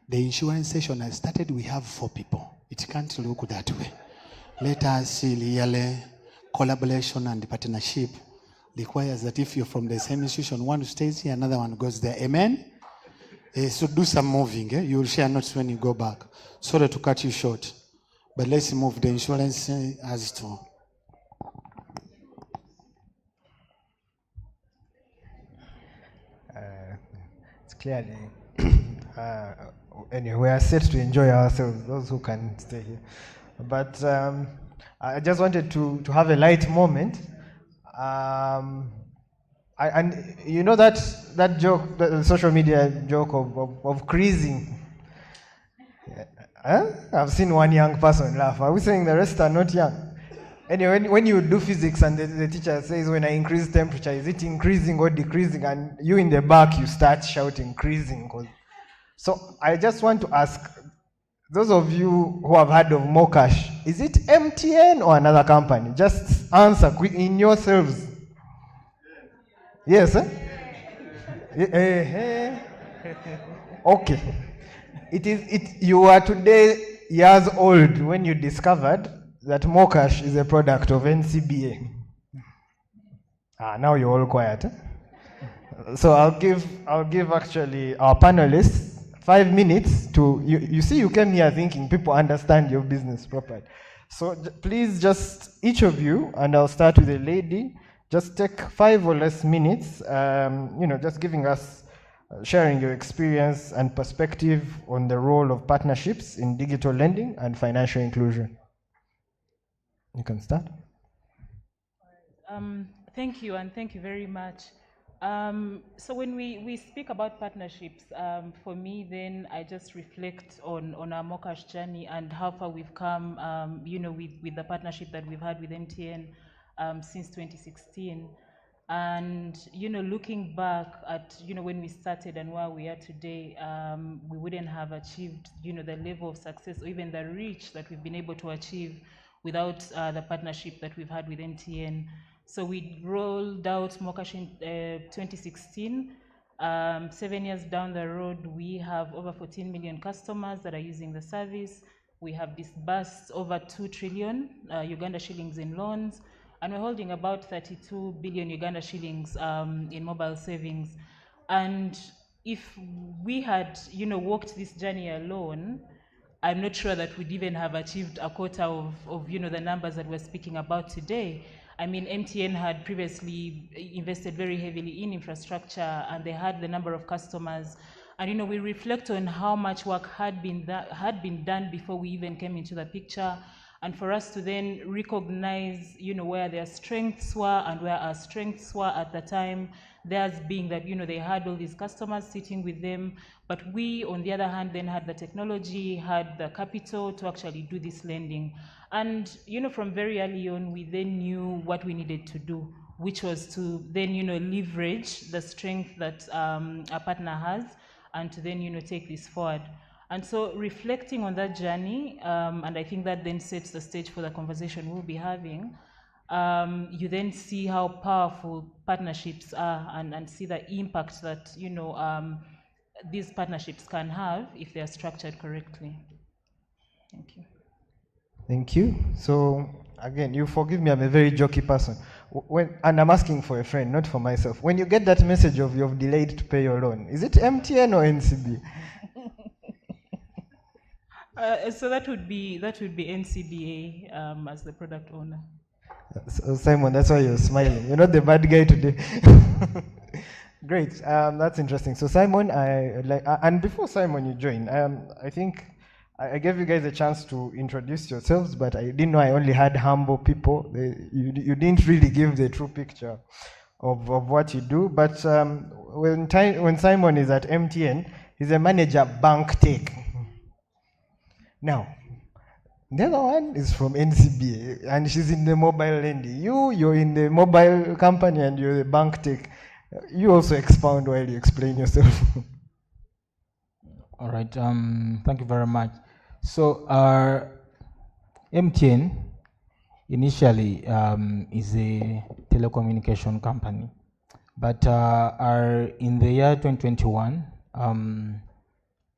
the insurance session has started, we have 4 people. It can't look that way. Let us see really collaboration and partnership requires that if you're from the same institution, one stays here, another one goes there. Amen? So do some moving. You will share notes when you go back. Sorry to cut you short, but let's move. The insurance has to. It's clearly anyway, we are set to enjoy ourselves, those who can stay here. But I just wanted to have a light moment. And you know that joke, the social media joke of creasing. Huh? I've seen one young person laugh. Are we saying the rest are not young? Anyway, when you do physics and the teacher says when I increase temperature, is it increasing or decreasing? And you in the back, you start shouting increasing. So I just want to ask, those of you who have heard of Mocash, is it MTN or another company? Just answer quick in yourselves. Yes, Okay. You are today years old when you discovered that Mocash is a product of NCBA. Now you're all quiet. So I'll give actually our panelists 5 minutes to, you see, you came here thinking people understand your business properly. So please just, each of you, and I'll start with the lady, just take 5 or less minutes, just giving us, sharing your experience and perspective on the role of partnerships in digital lending and financial inclusion. You can start. Thank you, and thank you very much. So when we speak about partnerships, for me, then I just reflect on our Mocash journey and how far we've come, with the partnership that we've had with MTN since 2016. And, looking back at, when we started and where we are today, we wouldn't have achieved, the level of success or even the reach that we've been able to achieve without the partnership that we've had with MTN. So we rolled out Mocash in 2016. 7 years down the road, we have over 14 million customers that are using the service. We have disbursed over 2 trillion Uganda shillings in loans, and we're holding about 32 billion Uganda shillings in mobile savings. And if we had, walked this journey alone, I'm not sure that we'd even have achieved a quarter of the numbers that we're speaking about today. I mean, MTN had previously invested very heavily in infrastructure, and they had the number of customers. And we reflect on how much work had been done before we even came into the picture, and for us to then recognize, where their strengths were and where our strengths were at the time. Theirs being that, they had all these customers sitting with them, but we, on the other hand, then had the technology, had the capital to actually do this lending. And, from very early on, we then knew what we needed to do, which was to then, leverage the strength that our partner has, and to then, take this forward. And so reflecting on that journey, and I think that then sets the stage for the conversation we'll be having, you then see how powerful partnerships are, and see the impact that, these partnerships can have if they are structured correctly. Thank you. Thank you. So again, you forgive me, I'm a very jokey person. And I'm asking for a friend, not for myself. When you get that message of you've delayed to pay your loan, is it MTN or NCB? So that would be NCBA as the product owner. So Simon, that's why you're smiling. You're not the bad guy today. Great, that's interesting. So Simon, and before Simon you join, I think I gave you guys a chance to introduce yourselves, but I didn't know I only had humble people. You didn't really give the true picture of what you do. But when Simon is at MTN, he's a manager bank tech. Now, the other one is from NCBA, and she's in the mobile lending. You're in the mobile company, and you're the bank tech. You also expound while you explain yourself. All right. Thank you very much. So our MTN initially is a telecommunication company, but in the year 2021,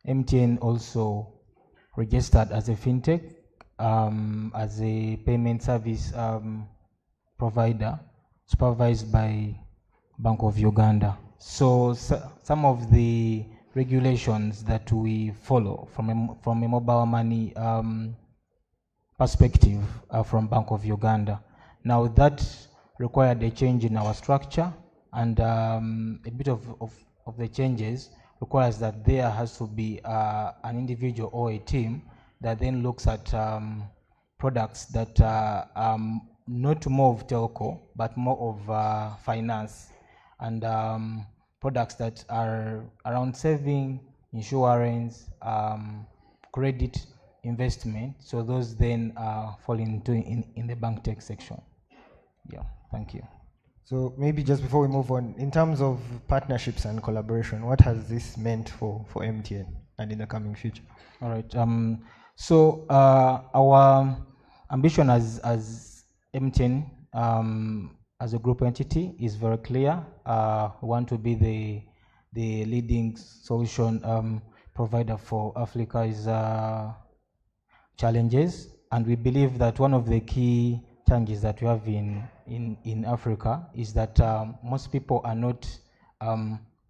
MTN also registered as a Fintech, as a payment service provider supervised by Bank of Uganda. So some of the regulations that we follow from a mobile money perspective from Bank of Uganda. Now that required a change in our structure, and a bit of the changes requires that there has to be an individual or a team that then looks at products that are not more of telco, but more of finance, and products that are around saving, insurance, credit, investment. So those then fall into in the bank tech section. Yeah, thank you. So maybe just before we move on, in terms of partnerships and collaboration, what has this meant for MTN and in the coming future? All right. So our ambition as MTN as a group entity is very clear. We want to be the leading solution provider for Africa's challenges, and we believe that one of the key challenges that we have in Africa is that most people are not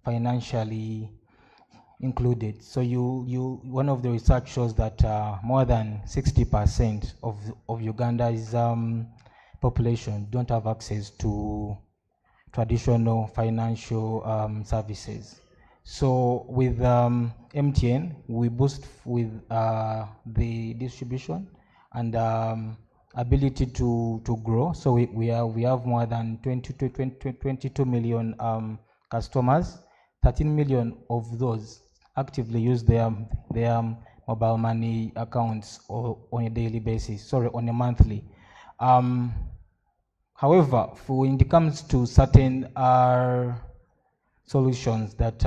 financially included. So one of the research shows that more than 60% of Uganda's population don't have access to traditional financial services. So with MTN, we boost with the distribution and ability to grow. So we have more than 22 million customers. 13 million of those actively use their mobile money accounts on a daily basis, on a monthly. However, when it comes to certain solutions that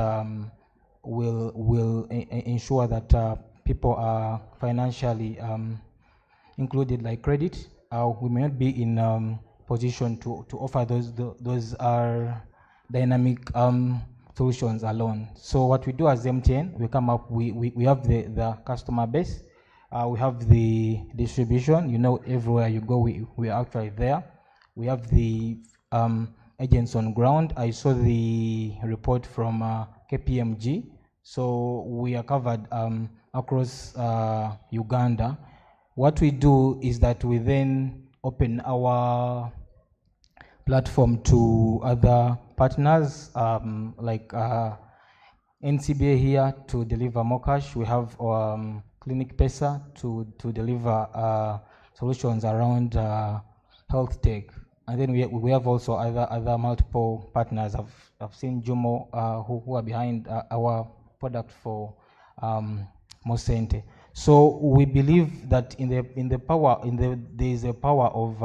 will ensure that people are financially included, like credit, we may not be in position to offer those are dynamic solutions alone. So what we do as MTN, we come up, we have the customer base, we have the distribution. Everywhere you go, we are actually there. We have the agents on ground. I saw the report from KPMG. So we are covered across Uganda. What we do is that we then open our platform to other partners, like NCBA here to deliver more cash. We have Clinic Pesa to deliver solutions around health tech. And then we have also other multiple partners. I've seen Jumo who are behind our product for Mosente. So we believe that there is a power of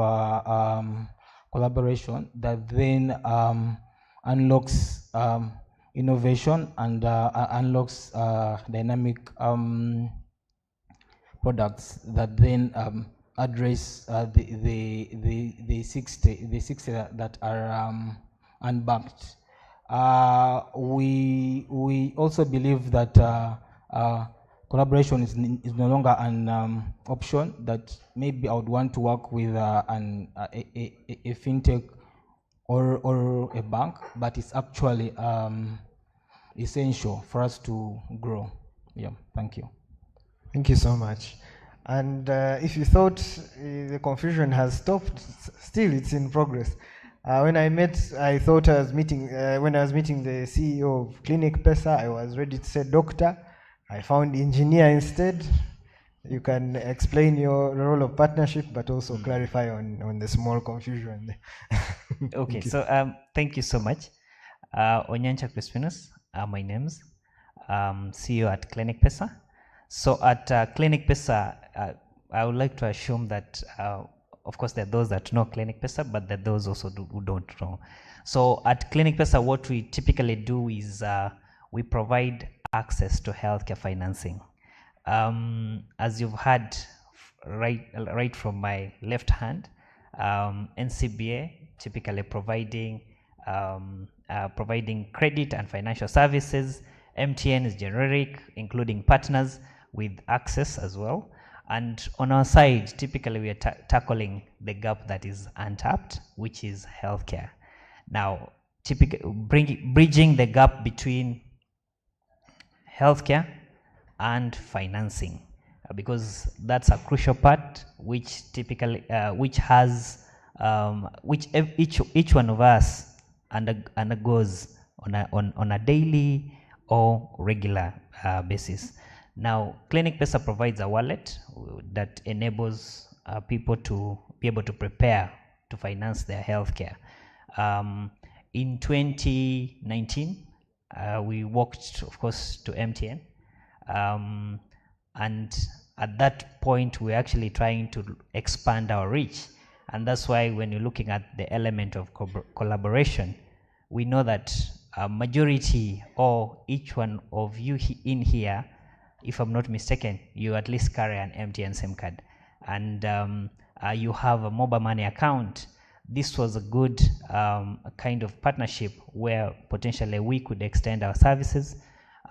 collaboration that then unlocks innovation and unlocks dynamic products that then address the 60 that are unbanked. We also believe that collaboration is no longer an option, that maybe I would want to work with a fintech or a bank, but it's actually essential for us to grow. Yeah, thank you. Thank you so much. And if you thought the confusion has stopped, still it's in progress. When I thought I was meeting, when I was meeting the CEO of Clinic Pesa, I was ready to say doctor. I found engineer instead. You can explain your role of partnership, but also clarify on the small confusion. Okay, so thank you so much. Onyancha Crispinus, my name's CEO at Clinic Pesa. So at Clinic Pesa, I would like to assume that, of course, there are those that know Clinic Pesa, but there are those also who don't know. So at Clinic Pesa, what we typically do is we provide access to healthcare financing. As you've heard right from my left hand, NCBA typically providing credit and financial services. MTN is generic, including partners with access as well. And on our side, typically we are tackling the gap that is untapped, which is healthcare. Now, bridging the gap between healthcare and financing, because that's a crucial part which typically which each one of us undergoes on a daily or regular basis. Now, Clinic Pesa provides a wallet that enables people to be able to prepare to finance their healthcare. In 2019, we walked, of course, to MTN. And at that point, we're actually trying to expand our reach. And that's why when you're looking at the element of collaboration, we know that a majority or each one of you in here, if I'm not mistaken, you at least carry an MTN SIM card. And you have a mobile money account. This was a good kind of partnership where potentially we could extend our services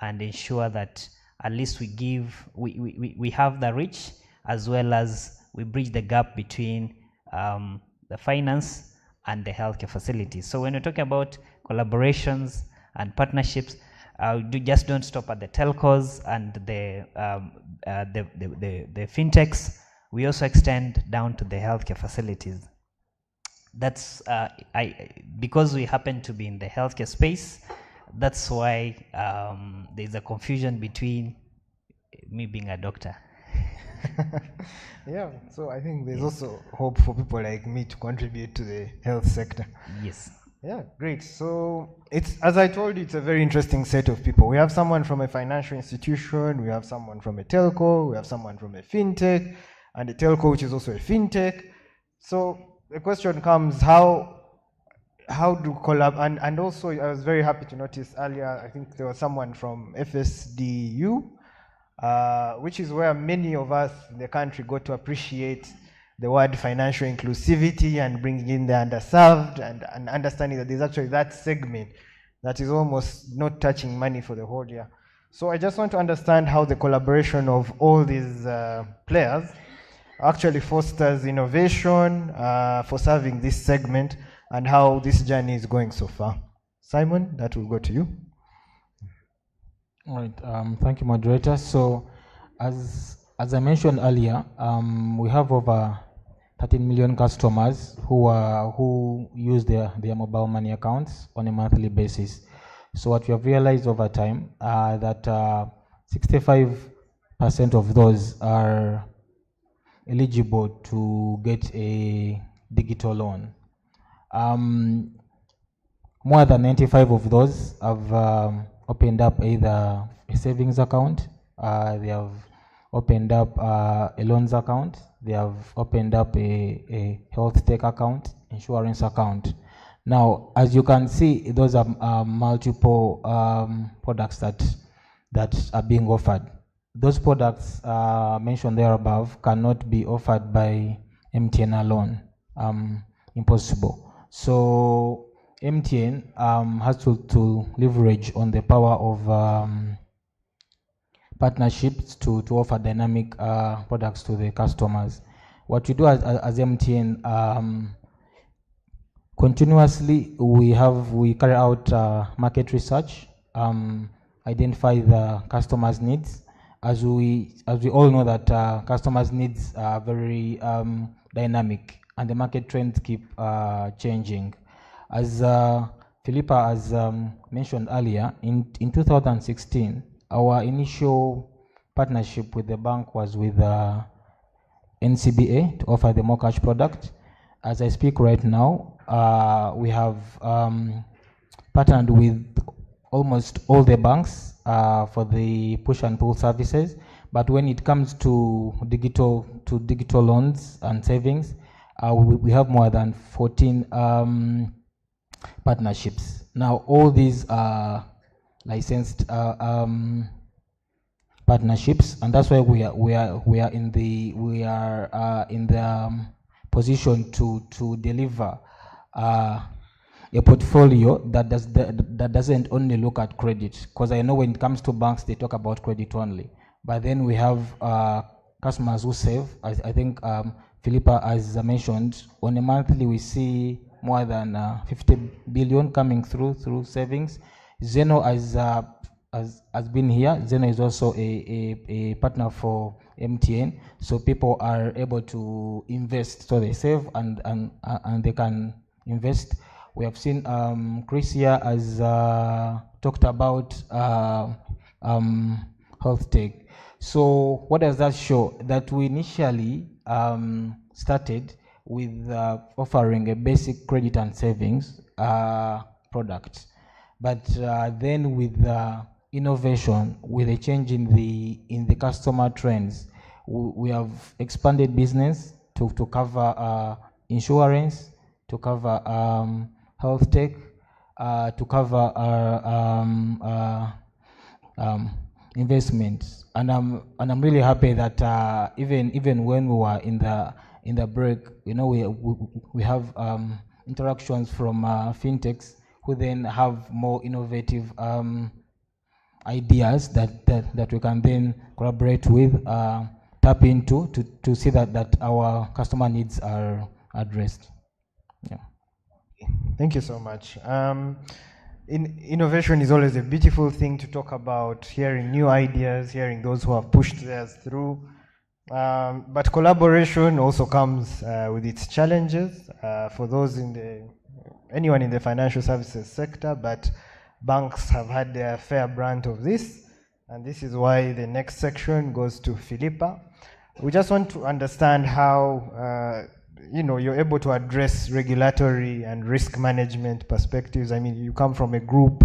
and ensure that at least we have the reach, as well as we bridge the gap between the finance and the healthcare facilities. So when we're talking about collaborations and partnerships, just don't stop at the telcos and the fintechs. We also extend down to the healthcare facilities. That's because we happen to be in the healthcare space. That's why there's a confusion between me being a doctor. Yeah, so I think there's also hope for people like me to contribute to the health sector. Yes. Yeah, great. So it's, as I told you, it's a very interesting set of people. We have someone from a financial institution, we have someone from a telco, we have someone from a fintech, and a telco which is also a fintech. So the question comes, how do collab, and also I was very happy to notice earlier, I think there was someone from FSDU, which is where many of us in the country got to appreciate the word financial inclusivity and bringing in the underserved and understanding that there's actually that segment that is almost not touching money for the whole year. So I just want to understand how the collaboration of all these players actually fosters innovation for serving this segment, and how this journey is going so far. Simon, that will go to you. All right, thank you, moderator. So as I mentioned earlier, we have over 13 million customers who use their mobile money accounts on a monthly basis. So what we have realized over time that 65% of those are eligible to get a digital loan. More than 95 of those have opened up either a savings account, they have opened up a loans account, they have opened up a health tech account, insurance account. Now, as you can see, those are multiple products that are being offered. Those products mentioned there above cannot be offered by MTN alone. Impossible. So MTN has to leverage on the power of partnerships to offer dynamic products to the customers. What we do as MTN, continuously we carry out market research, identify the customers' needs, as we all know that customers' needs are very dynamic, and the market trends keep changing. As Philippa has mentioned earlier, in 2016, our initial partnership with the bank was with NCBA to offer the mortgage product. As I speak right now, we have partnered with almost all the banks for the push and pull services. But when it comes to digital loans and savings, we have more than 14 partnerships. Now, all these are licensed partnerships, and that's why we are in the position to deliver a portfolio that doesn't only look at credit, because I know when it comes to banks they talk about credit only, but then we have customers who save. I think Philippa has mentioned, on a monthly we see more than 50 billion coming through savings. Zeno has been here. Zeno is also a partner for MTN, so people are able to invest, so they save and they can invest. We have seen Chris here has talked about health tech. So what does that show? That we initially started with offering a basic credit and savings product, but then with innovation, with a change in the customer trends, we have expanded business to cover insurance, to cover health tech, to cover our investments, and I'm really happy that even when we were in the break, you know, we have interactions from fintechs who then have more innovative ideas that we can then collaborate with, tap into to see that our customer needs are addressed. Yeah. Thank you so much. Innovation is always a beautiful thing to talk about, hearing new ideas, hearing those who have pushed theirs through. But collaboration also comes with its challenges for those anyone in the financial services sector, but banks have had their fair brunt of this, and this is why the next section goes to Philippa. We just want to understand how you're able to address regulatory and risk management perspectives. I mean, you come from a group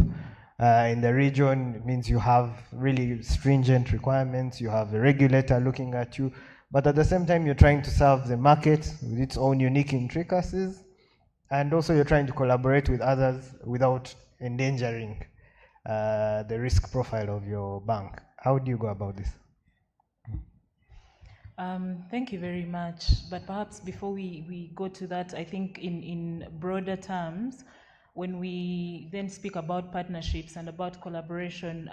in the region. It means you have really stringent requirements. You have a regulator looking at you, but at the same time, you're trying to serve the market with its own unique intricacies, and also you're trying to collaborate with others without endangering the risk profile of your bank. How do you go about this? Thank you very much. But perhaps before we go to that, I think in broader terms, when we then speak about partnerships and about collaboration,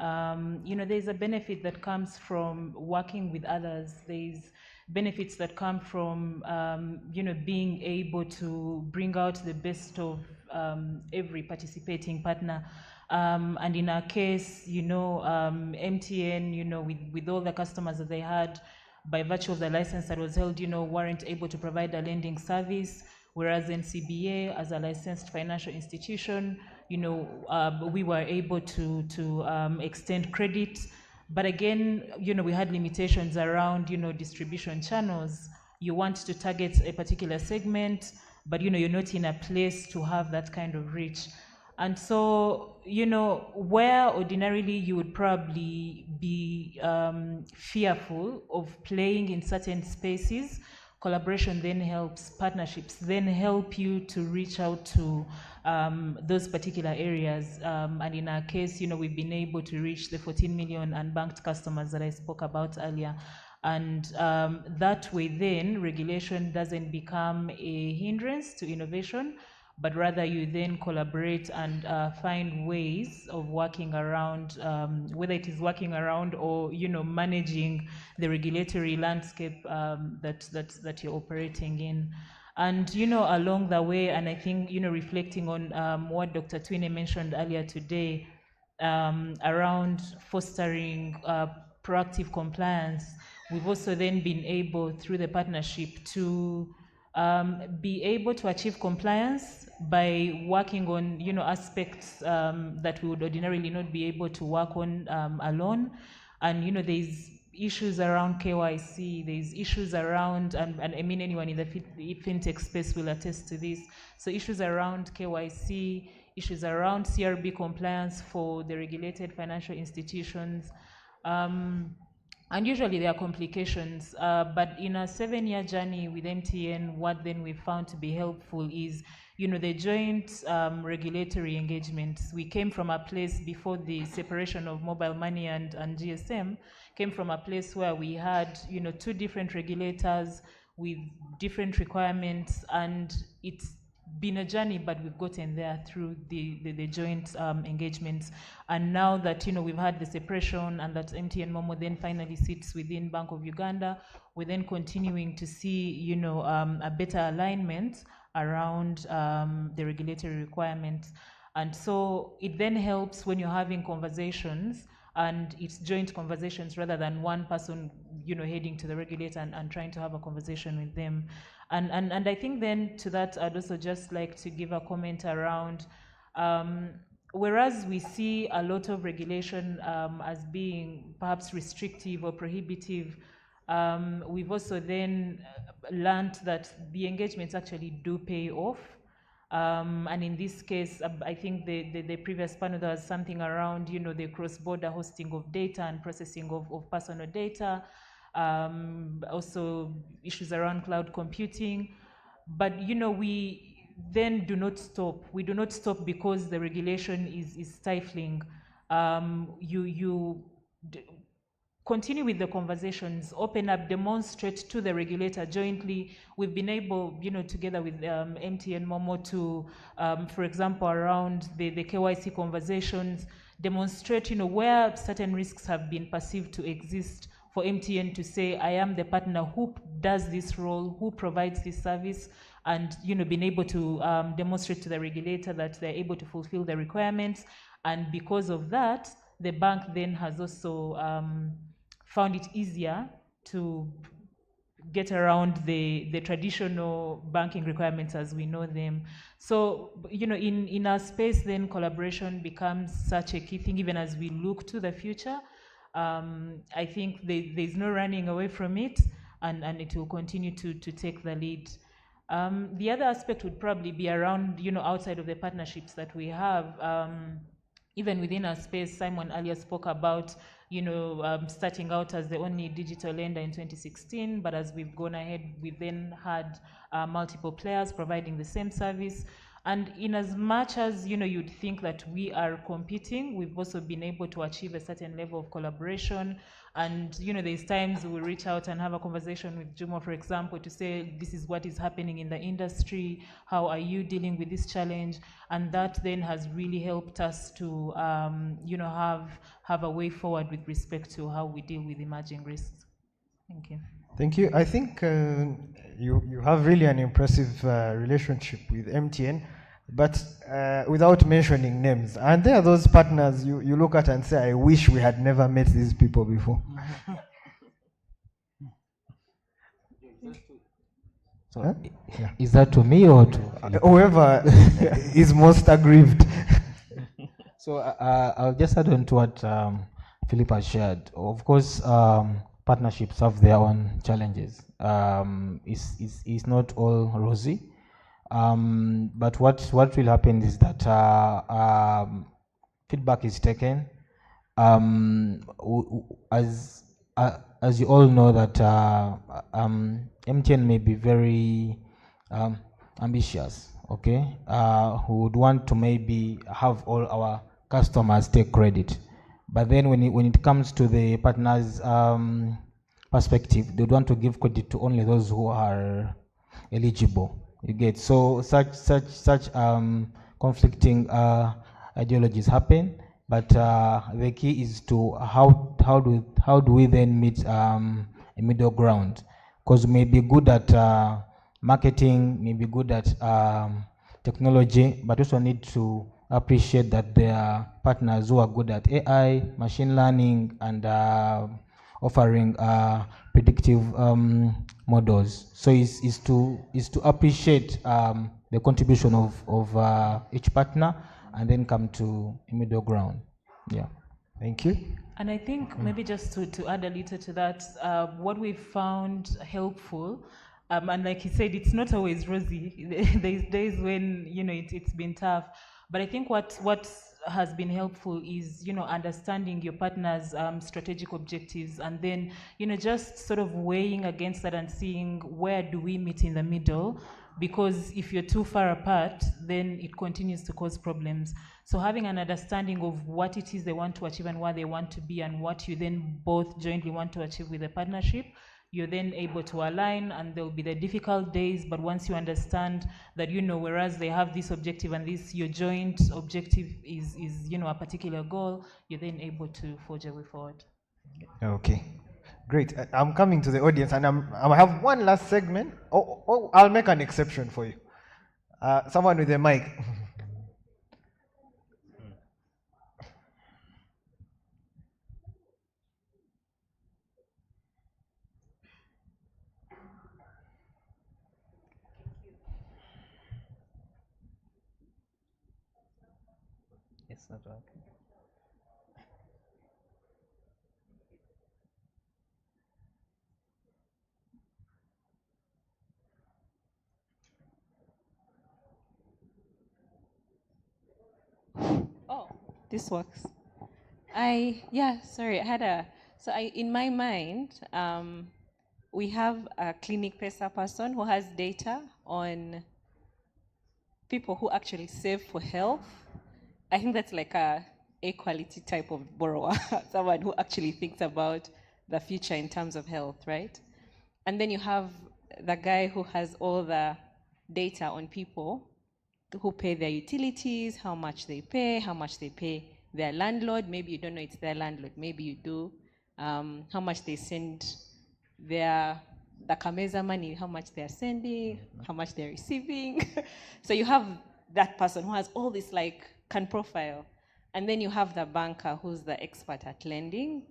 there's a benefit that comes from working with others. There's benefits that come from, being able to bring out the best of every participating partner. And in our case, MTN, with all the customers that they had, by virtue of the license that was held, weren't able to provide a lending service, whereas NCBA, as a licensed financial institution, we were able to extend credit. But again, we had limitations around, distribution channels. You want to target a particular segment, but, you're not in a place to have that kind of reach. And so, where ordinarily you would probably be fearful of playing in certain spaces, collaboration then helps, partnerships then help you to reach out to those particular areas. And in our case, we've been able to reach the 14 million unbanked customers that I spoke about earlier. And that way then, regulation doesn't become a hindrance to innovation, but rather you then collaborate and find ways of working around, whether it is working around or managing the regulatory landscape that you're operating in. And along the way, and I think reflecting on what Dr. Twine mentioned earlier today, around fostering proactive compliance, we've also then been able, through the partnership, to be able to achieve compliance by working on, aspects that we would ordinarily not be able to work on alone. And, there's issues around KYC, there's issues around, and I mean anyone in the fintech space will attest to this, so issues around KYC, issues around CRB compliance for the regulated financial institutions, and usually there are complications, but in a 7-year journey with MTN, what then we found to be helpful is, the joint regulatory engagements. We came from a place before the separation of mobile money and GSM, came from a place where we had, 2 different regulators with different requirements, and it's been a journey, but we've gotten there through the joint engagements. And now that we've had the separation, and that MTN Momo then finally sits within Bank of Uganda, we're then continuing to see a better alignment around the regulatory requirements. And so it then helps when you're having conversations, and it's joint conversations rather than one person heading to the regulator and trying to have a conversation with them. And I think then to that, I'd also just like to give a comment around, whereas we see a lot of regulation as being perhaps restrictive or prohibitive, we've also then learned that the engagements actually do pay off. And in this case, I think the previous panel, there was something around, the cross-border hosting of data and processing of personal data. Also issues around cloud computing, but we then do not stop. We do not stop because the regulation is stifling. You continue with the conversations, open up, demonstrate to the regulator jointly. We've been able, together with MTN Momo to, for example, around the KYC conversations, demonstrate, where certain risks have been perceived to exist, for MTN to say, I am the partner who does this role, who provides this service, and being able to demonstrate to the regulator that they're able to fulfill the requirements. And because of that, the bank then has also found it easier to get around the traditional banking requirements as we know them. So, in our space, then collaboration becomes such a key thing, even as we look to the future. I think there's no running away from it, and it will continue to take the lead. The other aspect would probably be around, outside of the partnerships that we have, even within our space. Simon earlier spoke about, starting out as the only digital lender in 2016, but as we've gone ahead, we've then had multiple players providing the same service. And in as much as you'd think that we are competing, we've also been able to achieve a certain level of collaboration. And there's times we reach out and have a conversation with Jumo, for example, to say, this is what is happening in the industry, how are you dealing with this challenge? And that then has really helped us to have a way forward with respect to how we deal with emerging risks. Thank you. Thank you. I think you have really an impressive relationship with MTN, but without mentioning names. And there are those partners you look at and say, I wish we had never met these people before. So, huh? Is that to me or to whoever is most aggrieved? So I'll just add on to what Philip has shared. Of course, partnerships have their own challenges. It's not all rosy, but what will happen is that feedback is taken. As you all know that MTN may be very ambitious, okay? Who would want to maybe have all our customers take credit. But then when it comes to the partners' perspective, they would want to give credit to only those who are eligible. You get so such conflicting ideologies happen. But the key is to how do we then meet a middle ground? Because we may be good at marketing, may be good at technology, but also need to appreciate that there are partners who are good at AI, machine learning, and offering predictive models. So is to appreciate the contribution of each partner and then come to a middle ground. Yeah. Thank you. And I think maybe just to add a little to that, what we've found helpful, and like he said, it's not always rosy. There's days when, you know, it's been tough. But I think what has been helpful is, you know, understanding your partner's strategic objectives, and then, you know, just sort of weighing against that and seeing where do we meet in the middle. Because if you're too far apart, then it continues to cause problems. So having an understanding of what it is they want to achieve and where they want to be, and what you then both jointly want to achieve with the partnership, you're then able to align, and there'll be the difficult days, but once you understand that, you know, whereas they have this objective and this, your joint objective is you know, a particular goal, you're then able to forge a way forward. Okay. Great. I'm coming to the audience, and I have one last segment. Oh, I'll make an exception for you. Someone with a mic. It's not working. Oh, this works. Sorry, in my mind, we have a clinic pesa person who has data on people who actually save for health. I think that's like a quality type of borrower, someone who actually thinks about the future in terms of health, right? And then you have the guy who has all the data on people who pay their utilities, how much they pay their landlord. Maybe you don't know it's their landlord, maybe you do. How much they send the Kameza money, how much they're sending, how much they're receiving. So you have that person who has all this, like, can profile. And then you have the banker who's the expert at lending,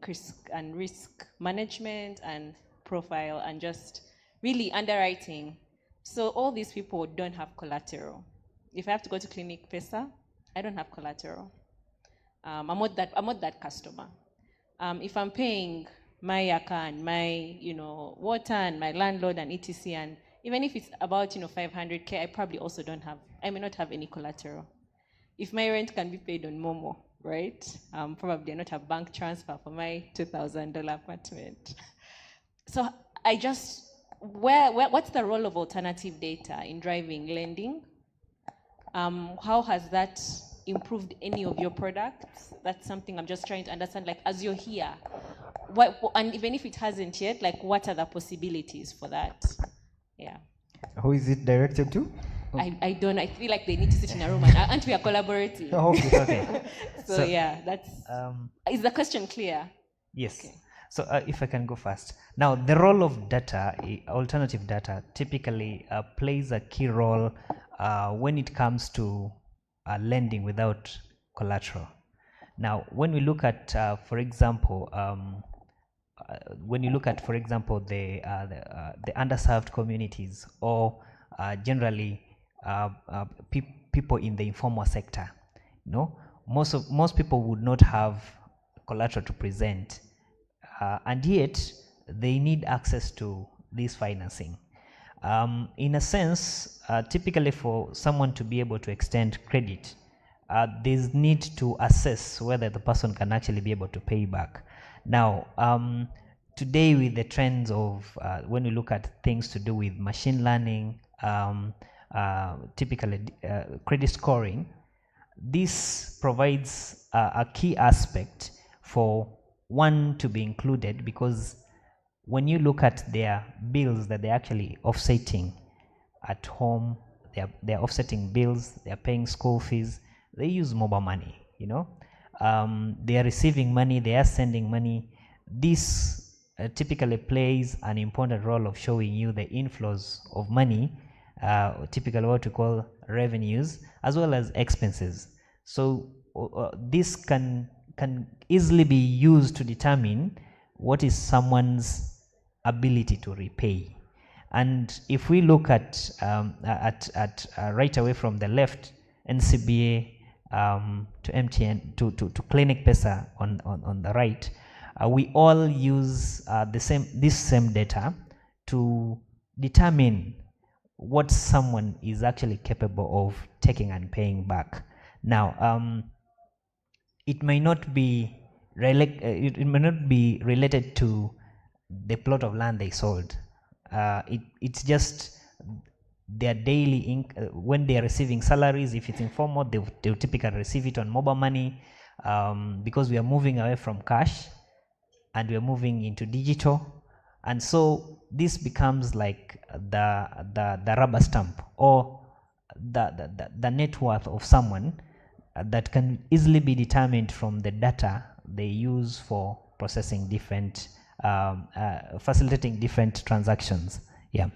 risk management and profile and just really underwriting. So all these people don't have collateral. If I have to go to Clinic Pesa, I don't have collateral. I'm not that customer. If I'm paying my yaka and my, you know, water and my landlord and etc., and even if it's about, you know, 500K, I may not have any collateral. If my rent can be paid on Momo, right? Probably not a bank transfer for my $2,000 apartment. So what's the role of alternative data in driving lending? How has that improved any of your products? That's something I'm just trying to understand, like, as you're here, and even if it hasn't yet, like, what are the possibilities for that? Yeah. Who is it directed to? I don't. I feel like they need to sit in a room, and aren't we collaborating? Oh, okay. So yeah, that's. Is the question clear? Yes. Okay. So if I can go first. Now, the role of data, alternative data, typically plays a key role when it comes to lending without collateral. Now, when we look at, for example, the underserved communities, or generally people in the informal sector, you know, most people would not have collateral to present, and yet they need access to this financing. In a sense, typically for someone to be able to extend credit, there's need to assess whether the person can actually be able to pay back. Now, today with the trends of when we look at things to do with machine learning, typically credit scoring, this provides a key aspect for one to be included, because when you look at their bills that they're actually offsetting at home, they're offsetting bills, they're paying school fees, they use mobile money, you know. They are receiving money, they are sending money. This typically plays an important role of showing you the inflows of money, typically what we call revenues, as well as expenses. So this can easily be used to determine what is someone's ability to repay. And if we look at right away from the left, NCBA to MTN to Clinic Pesa on the right, we all use this same data to determine what someone is actually capable of taking and paying back. Now, it may not be related to the plot of land they sold. It's just their daily when they are receiving salaries. If it's informal, they'll typically receive it on mobile money, because we are moving away from cash and we are moving into digital, and so this becomes like the rubber stamp or the net worth of someone that can easily be determined from the data they use for processing different facilitating different transactions. Yeah.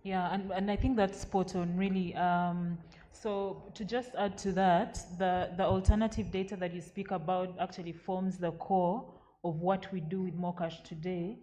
Yeah, and I think that's spot on, really. So to just add to that, the alternative data that you speak about actually forms the core of what we do with Mocash today.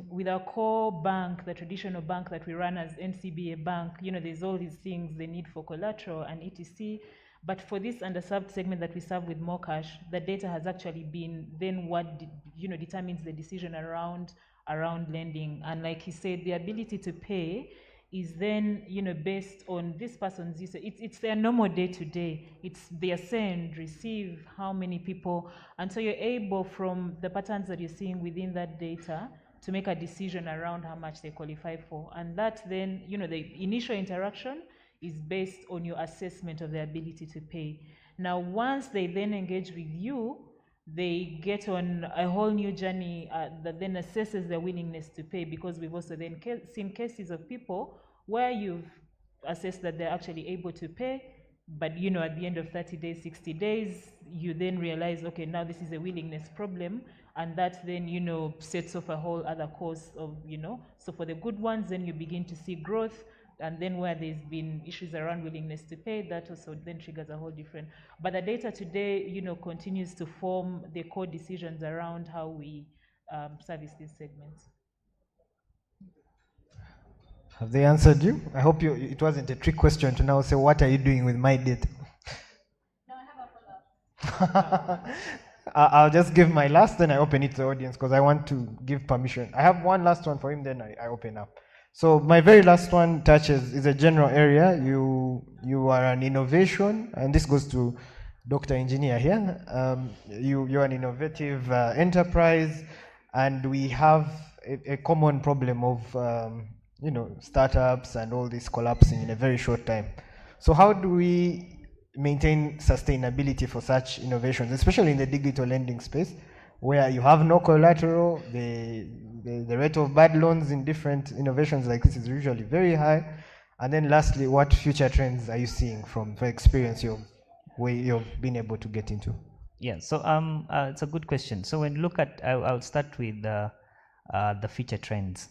With our core bank, the traditional bank that we run as NCBA Bank, there's all these things they need for collateral and etc. But for this underserved segment that we serve with Mocash, the data has actually been then what determines the decision around lending. And like he said, the ability to pay is then based on this person's usage. It's their normal day-to-day. It's their send, receive, how many people, and so you're able, from the patterns that you're seeing within that data, to make a decision around how much they qualify for. And that then, the initial interaction is based on your assessment of their ability to pay. Now, once they then engage with you, they get on a whole new journey that then assesses their willingness to pay, because we've also then seen cases of people where you've assessed that they're actually able to pay, but at the end of 30 days, 60 days, you then realize, okay, now this is a willingness problem, and that then, sets off a whole other course of, so for the good ones, then you begin to see growth. And then where there's been issues around willingness to pay, that also then triggers a whole different. But the data today, continues to form the core decisions around how we service these segments. Have they answered you? I hope it wasn't a trick question to now say, what are you doing with my data? No, I have a follow-up. I'll just give my last, then I open it to the audience, because I want to give permission. I have one last one for him, then I open up. So my very last one is a general area. You are an innovation, and this goes to Dr. Engineer here. You're an innovative enterprise, and we have a common problem of startups and all this collapsing in a very short time. So how do we maintain sustainability for such innovations, especially in the digital lending space, where you have no collateral? The rate of bad loans in different innovations like this is usually very high. And then lastly, what future trends are you seeing from the experience you've been able to get into? Yeah, so it's a good question. So when you look at, I'll start with the future trends.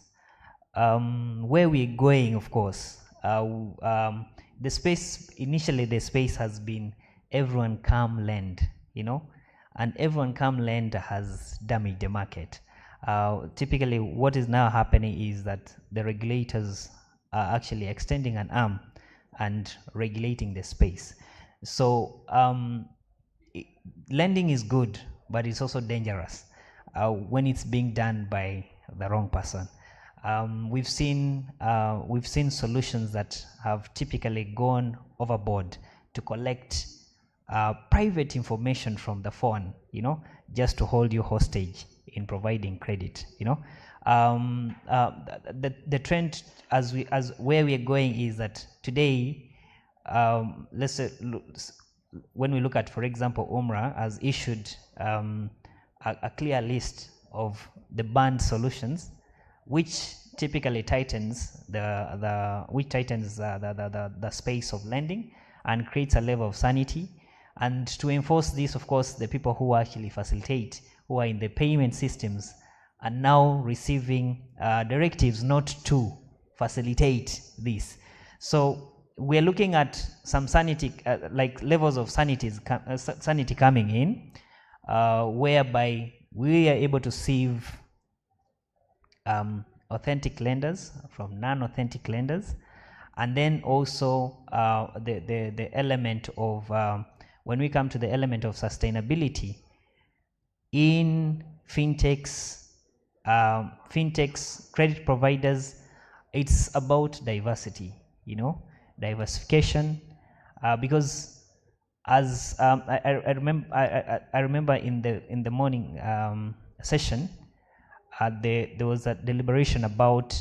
Where we're going, of course, the space, initially the space has been everyone come lend, and everyone come lend has damaged the market. Typically, what is now happening is that the regulators are actually extending an arm and regulating the space. So lending is good, but it's also dangerous when it's being done by the wrong person. We've seen solutions that have typically gone overboard to collect private information from the phone, just to hold you hostage in providing credit. The trend as where we are going is that today, let's say, when we look at, for example, UMRA has issued a clear list of the banned solutions, which typically tightens the space of lending and creates a level of sanity. And to enforce this, of course, the people who actually facilitate, who are in the payment systems, are now receiving directives not to facilitate this. So we're looking at some sanity, like levels of sanity coming in, whereby we are able to sieve authentic lenders from non-authentic lenders, and then also the element of when we come to the element of sustainability in fintechs, credit providers, it's about diversity, diversification, because as I remember in the morning session, there was a deliberation about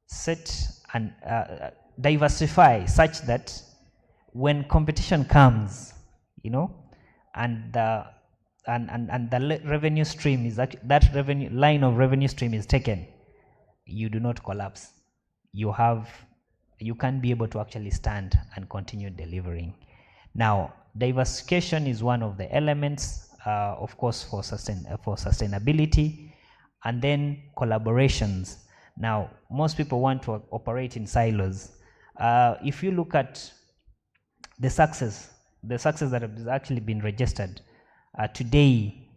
set and diversify such that when competition comes, and the revenue stream is that revenue line of revenue stream is taken, you do not collapse. You can be able to actually stand and continue delivering. Now, diversification is one of the elements, of course, for sustainability, and then collaborations. Now, most people want to operate in silos. If you look at the success that has actually been registered today,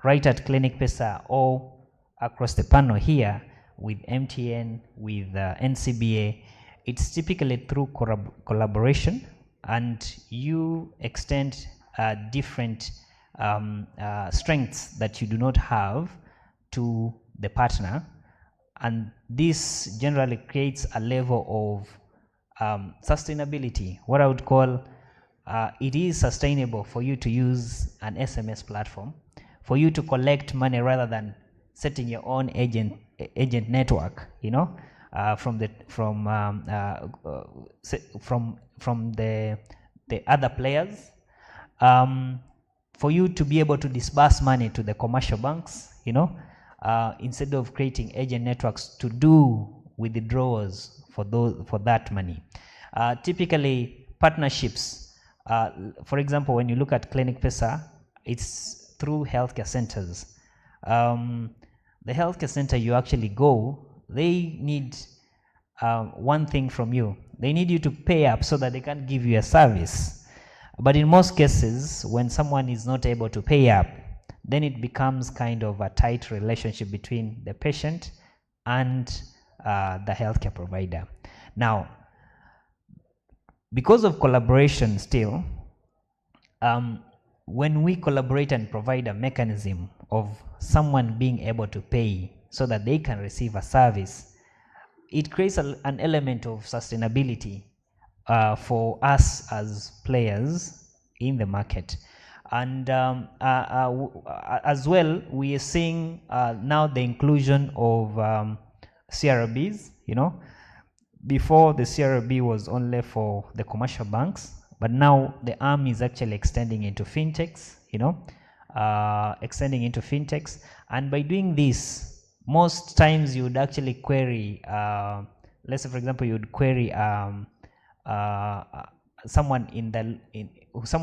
right at Clinic Pesa or across the panel here with MTN, with NCBA, it's typically through collaboration, and you extend different strengths that you do not have to the partner, and this generally creates a level of sustainability. What I would call it is sustainable for you to use an SMS platform, for you to collect money rather than setting your own agent network, from the other players, for you to be able to disburse money to the commercial banks, instead of creating agent networks to do withdrawals for that money. Typically, partnerships. For example, when you look at Clinic Pesa, it's through healthcare centers. The healthcare center you actually go, they need one thing from you. They need you to pay up so that they can give you a service. But in most cases, when someone is not able to pay up, then it becomes kind of a tight relationship between the patient and the healthcare provider. Now, because of collaboration still, when we collaborate and provide a mechanism of someone being able to pay so that they can receive a service, it creates an element of sustainability for us as players in the market. And as well, we are seeing now the inclusion of CRBs. Before, the CRB was only for the commercial banks, but now the arm is actually extending into fintechs, and by doing this, most times you would actually query, let's say for example, you would query someone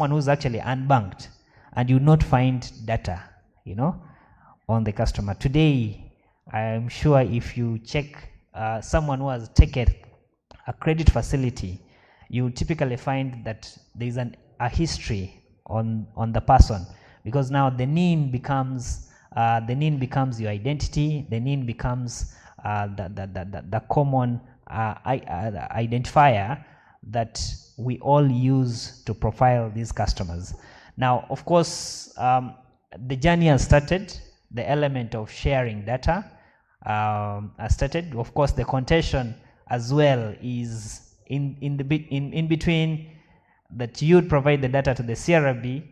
who's actually unbanked, and you not find data, on the customer. Today, I'm sure if you check someone who has taken a credit facility, you typically find that there's a history on the person, because now the NIN becomes your identity. The NIN becomes the common identifier that we all use to profile these customers. Now, of course, the journey has started. The element of sharing data has started. Of course, the contention as well is in between, that you would provide the data to the CRB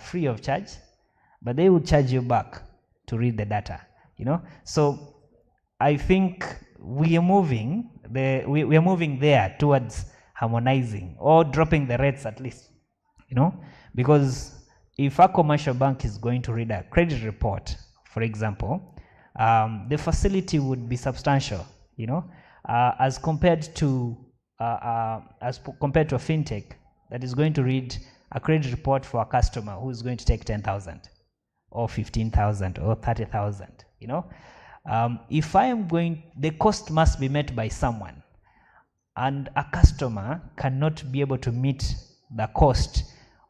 free of charge, but they would charge you back to read the data. So I think we are moving there towards harmonizing or dropping the rates at least, because if a commercial bank is going to read a credit report, for example, the facility would be substantial, as compared to a fintech that is going to read a credit report for a customer who is going to take 10,000 or 15,000 or 30,000. If I am going, the cost must be met by someone. and a customer cannot be able to meet the cost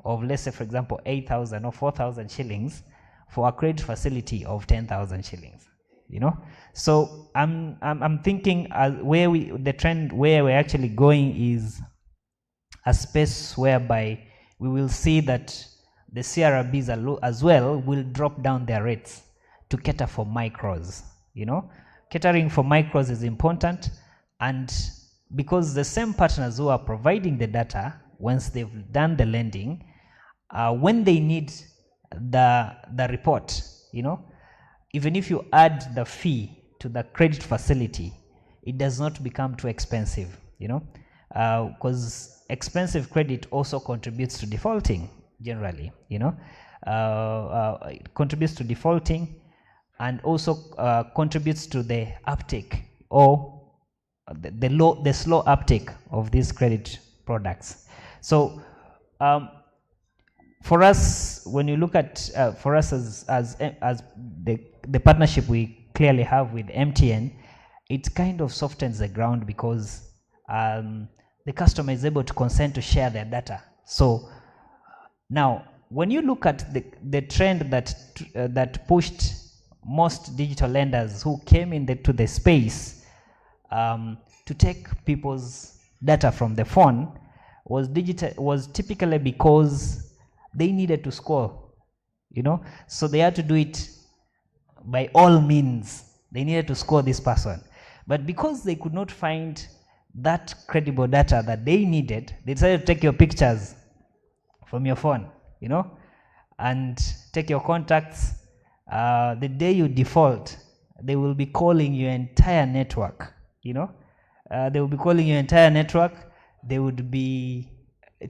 of, let's say, for example, 8,000 or 4,000 shillings for a credit facility of 10,000 shillings, you know. So I'm thinking the trend where we're actually going is a space whereby we will see that the CRBs as well will drop down their rates to cater for micros, you know. Catering for micros is important, and because the same partners who are providing the data, once they've done the lending, when they need the report, you know, even if you add the fee to the credit facility, it does not become too expensive, you know, because expensive credit also contributes to defaulting generally, you know. It contributes to defaulting and also contributes to the uptake or the slow uptake of these credit products. So for us, when you look at for us as the partnership we clearly have with MTN, it kind of softens the ground because the customer is able to consent to share their data. So now, when you look at the trend that pushed most digital lenders who came into the space to take people's data from the phone was typically because they needed to score, you know. So they had to do it by all means. They needed to score this person. But because they could not find that credible data that they needed, they decided to take your pictures from your phone, you know, and take your contacts. The day you default, they will be calling your entire network, you know. They will be calling your entire network. They would be,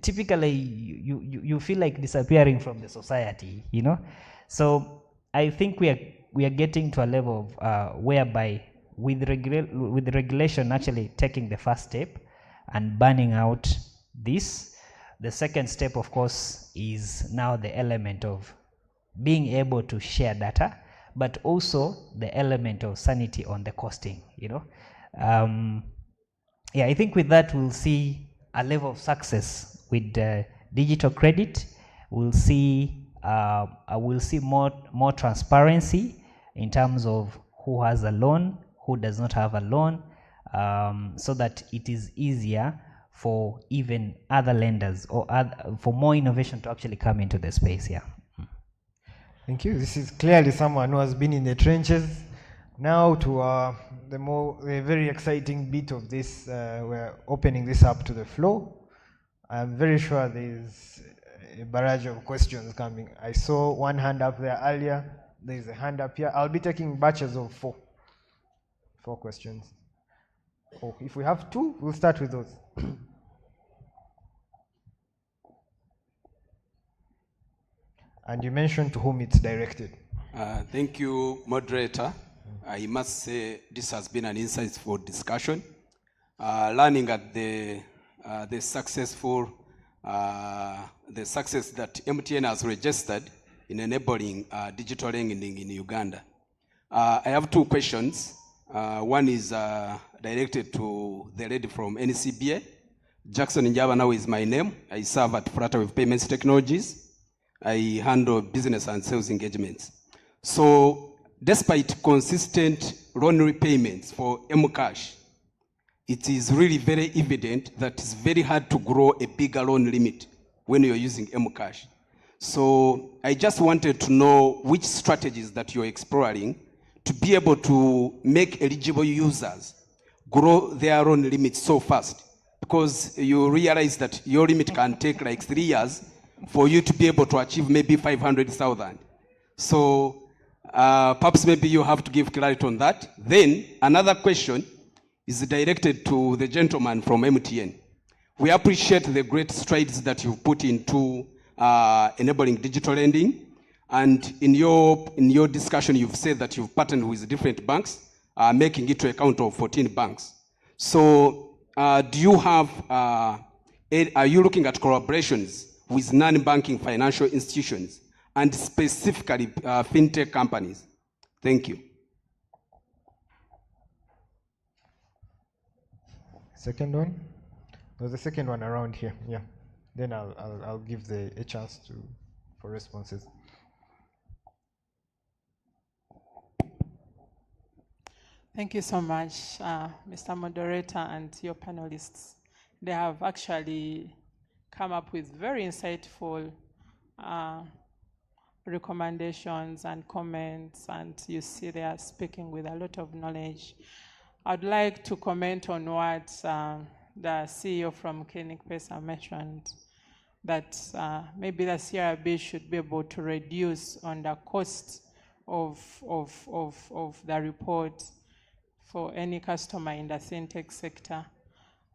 typically, you feel like disappearing from the society, you know. So I think we are getting to a level of whereby with the regulation actually taking the first step and banning out this, the second step, of course, is now the element of being able to share data, but also the element of sanity on the costing, you know. Yeah, I think with that we'll see a level of success with digital credit. We'll see more transparency in terms of who has a loan, who does not have a loan, so that it is easier for even other lenders or for more innovation to actually come into the space. Yeah. Thank you. This is clearly someone who has been in the trenches. Now to the very exciting bit of this, we're opening this up to the floor. I'm very sure there's a barrage of questions coming. I saw one hand up there earlier. There's a hand up here. I'll be taking batches of four questions. Oh, if we have two, we'll start with those. And you mentioned to whom it's directed. Thank you, moderator. I must say this has been an insightful discussion. Learning at the success that MTN has registered in enabling digital lending in Uganda. I have two questions. One is directed to the lady from NCBA. Jackson Njaba now is my name. I serve at Transformative Payments Technologies. I handle business and sales engagements. So despite consistent loan repayments for Mcash, it is really very evident that it's very hard to grow a bigger loan limit when you're using Mcash. So I just wanted to know which strategies that you're exploring to be able to make eligible users grow their loan limits so fast, because you realize that your limit can take like 3 years for you to be able to achieve maybe 500,000. So perhaps maybe you have to give clarity on that. Then another question is directed to the gentleman from MTN. We appreciate the great strides that you've put into enabling digital lending. And in your discussion, you've said that you've partnered with different banks, making it to a count of 14 banks. So do you have, are you looking at collaborations with non-banking financial institutions and specifically fintech companies? Thank you. Second one? No, the second one around here. Yeah. Then I'll give a chance for responses. Thank you so much, Mr. Moderator and your panelists. They have actually come up with very insightful recommendations and comments, and you see they are speaking with a lot of knowledge. I'd like to comment on what the CEO from Clinic Pesa mentioned, that maybe the CRB should be able to reduce on the cost of the report for any customer in the fintech sector.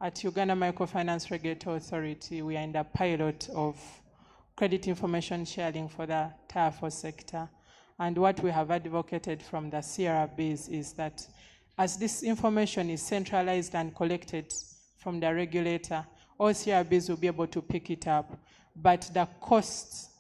At Uganda Microfinance Regulatory Authority, we are in the pilot of credit information sharing for the Tier 4 sector. And what we have advocated from the CRBs is that as this information is centralized and collected from the regulator, all CRBs will be able to pick it up. But the cost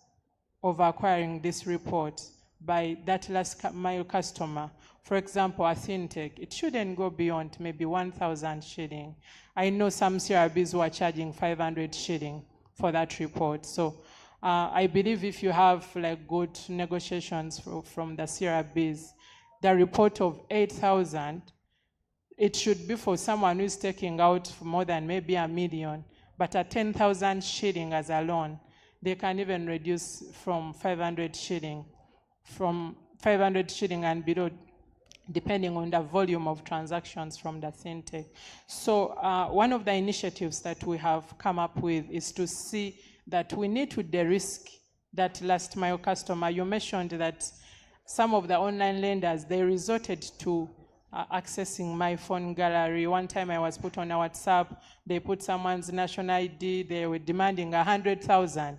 of acquiring this report by that last mile customer, for example, a fintech, it shouldn't go beyond maybe 1,000 shilling. I know some CRBs who are charging 500 shilling for that report. So I believe if you have like good negotiations from the CRBs, the report of 8,000, it should be for someone who is taking out more than maybe $1 million, but at 10,000 shilling as a loan, they can even reduce from 500 shilling and below, depending on the volume of transactions from the fintech. So one of the initiatives that we have come up with is to see that we need to de-risk that last mile customer. You mentioned that some of the online lenders, they resorted to accessing my phone gallery. One time I was put on a WhatsApp, they put someone's national ID, they were demanding 100,000.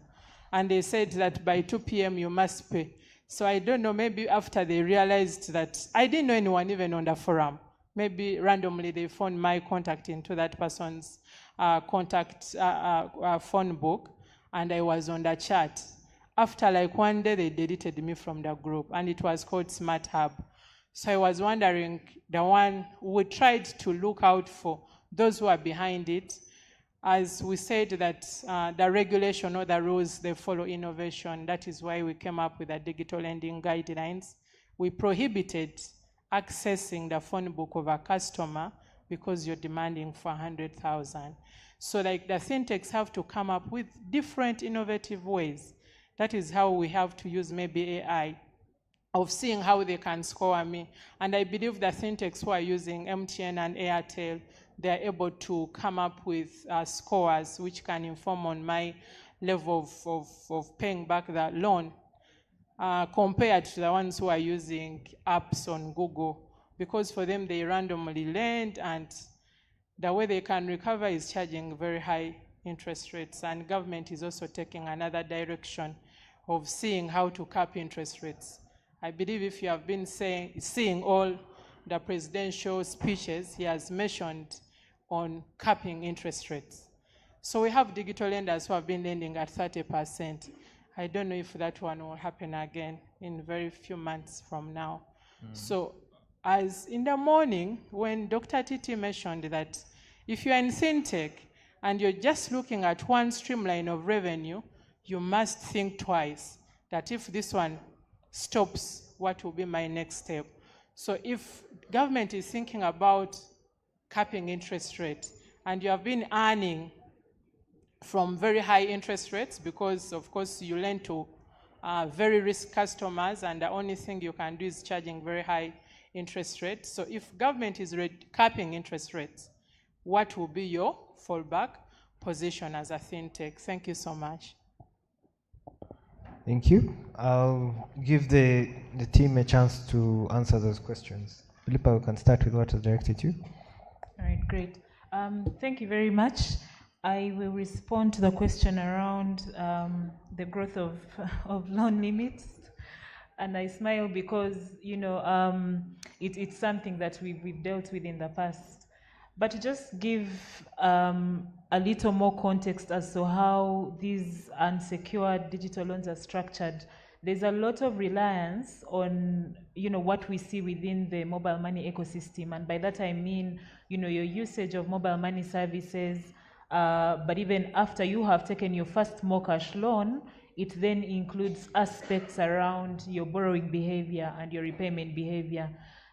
And they said that by 2 p.m. you must pay. So I don't know, maybe after they realized that, I didn't know anyone even on the forum. Maybe randomly they found my contact into that person's phone book, and I was on the chat. After like one day, they deleted me from the group, and it was called Smart Hub. So I was wondering, the one we tried to look out for those who are behind it, as we said that the regulation or the rules, they follow innovation. That is why we came up with the digital lending guidelines. We prohibited accessing the phone book of a customer because you're demanding for 100,000. So like the fintechs have to come up with different innovative ways. That is how we have to use maybe AI of seeing how they can score me. And I believe the fintechs who are using MTN and Airtel, they are able to come up with scores which can inform on my level of paying back the loan compared to the ones who are using apps on Google, because for them they randomly lend, and the way they can recover is charging very high interest rates. And government is also taking another direction of seeing how to cap interest rates. I believe if you have been seeing all the presidential speeches, he has mentioned on capping interest rates. So we have digital lenders who have been lending at 30%. I don't know if that one will happen again in very few months from now. So as in the morning, when Dr. Titi mentioned that if you're in fintech and you're just looking at one streamline of revenue, you must think twice that if this one stops, what will be my next step? So if government is thinking about capping interest rate, and you have been earning from very high interest rates because, of course, you lend to very risk customers, and the only thing you can do is charging very high interest rates. So if government is capping interest rates, what will be your fallback position as a fintech? Thank you so much. Thank you. I'll give the team a chance to answer those questions. Philippa, we can start with what was directed to you. All right, great. Thank you very much. I will respond to the question around the growth of loan limits. And I smile because, you know, it's something that we've dealt with in the past. But to just give a little more context as to how these unsecured digital loans are structured, there's a lot of reliance on, what we see within the mobile money ecosystem. And by that I mean, your usage of mobile money services, but even after you have taken your first Mocash loan, it then includes aspects around your borrowing behavior and your repayment behavior.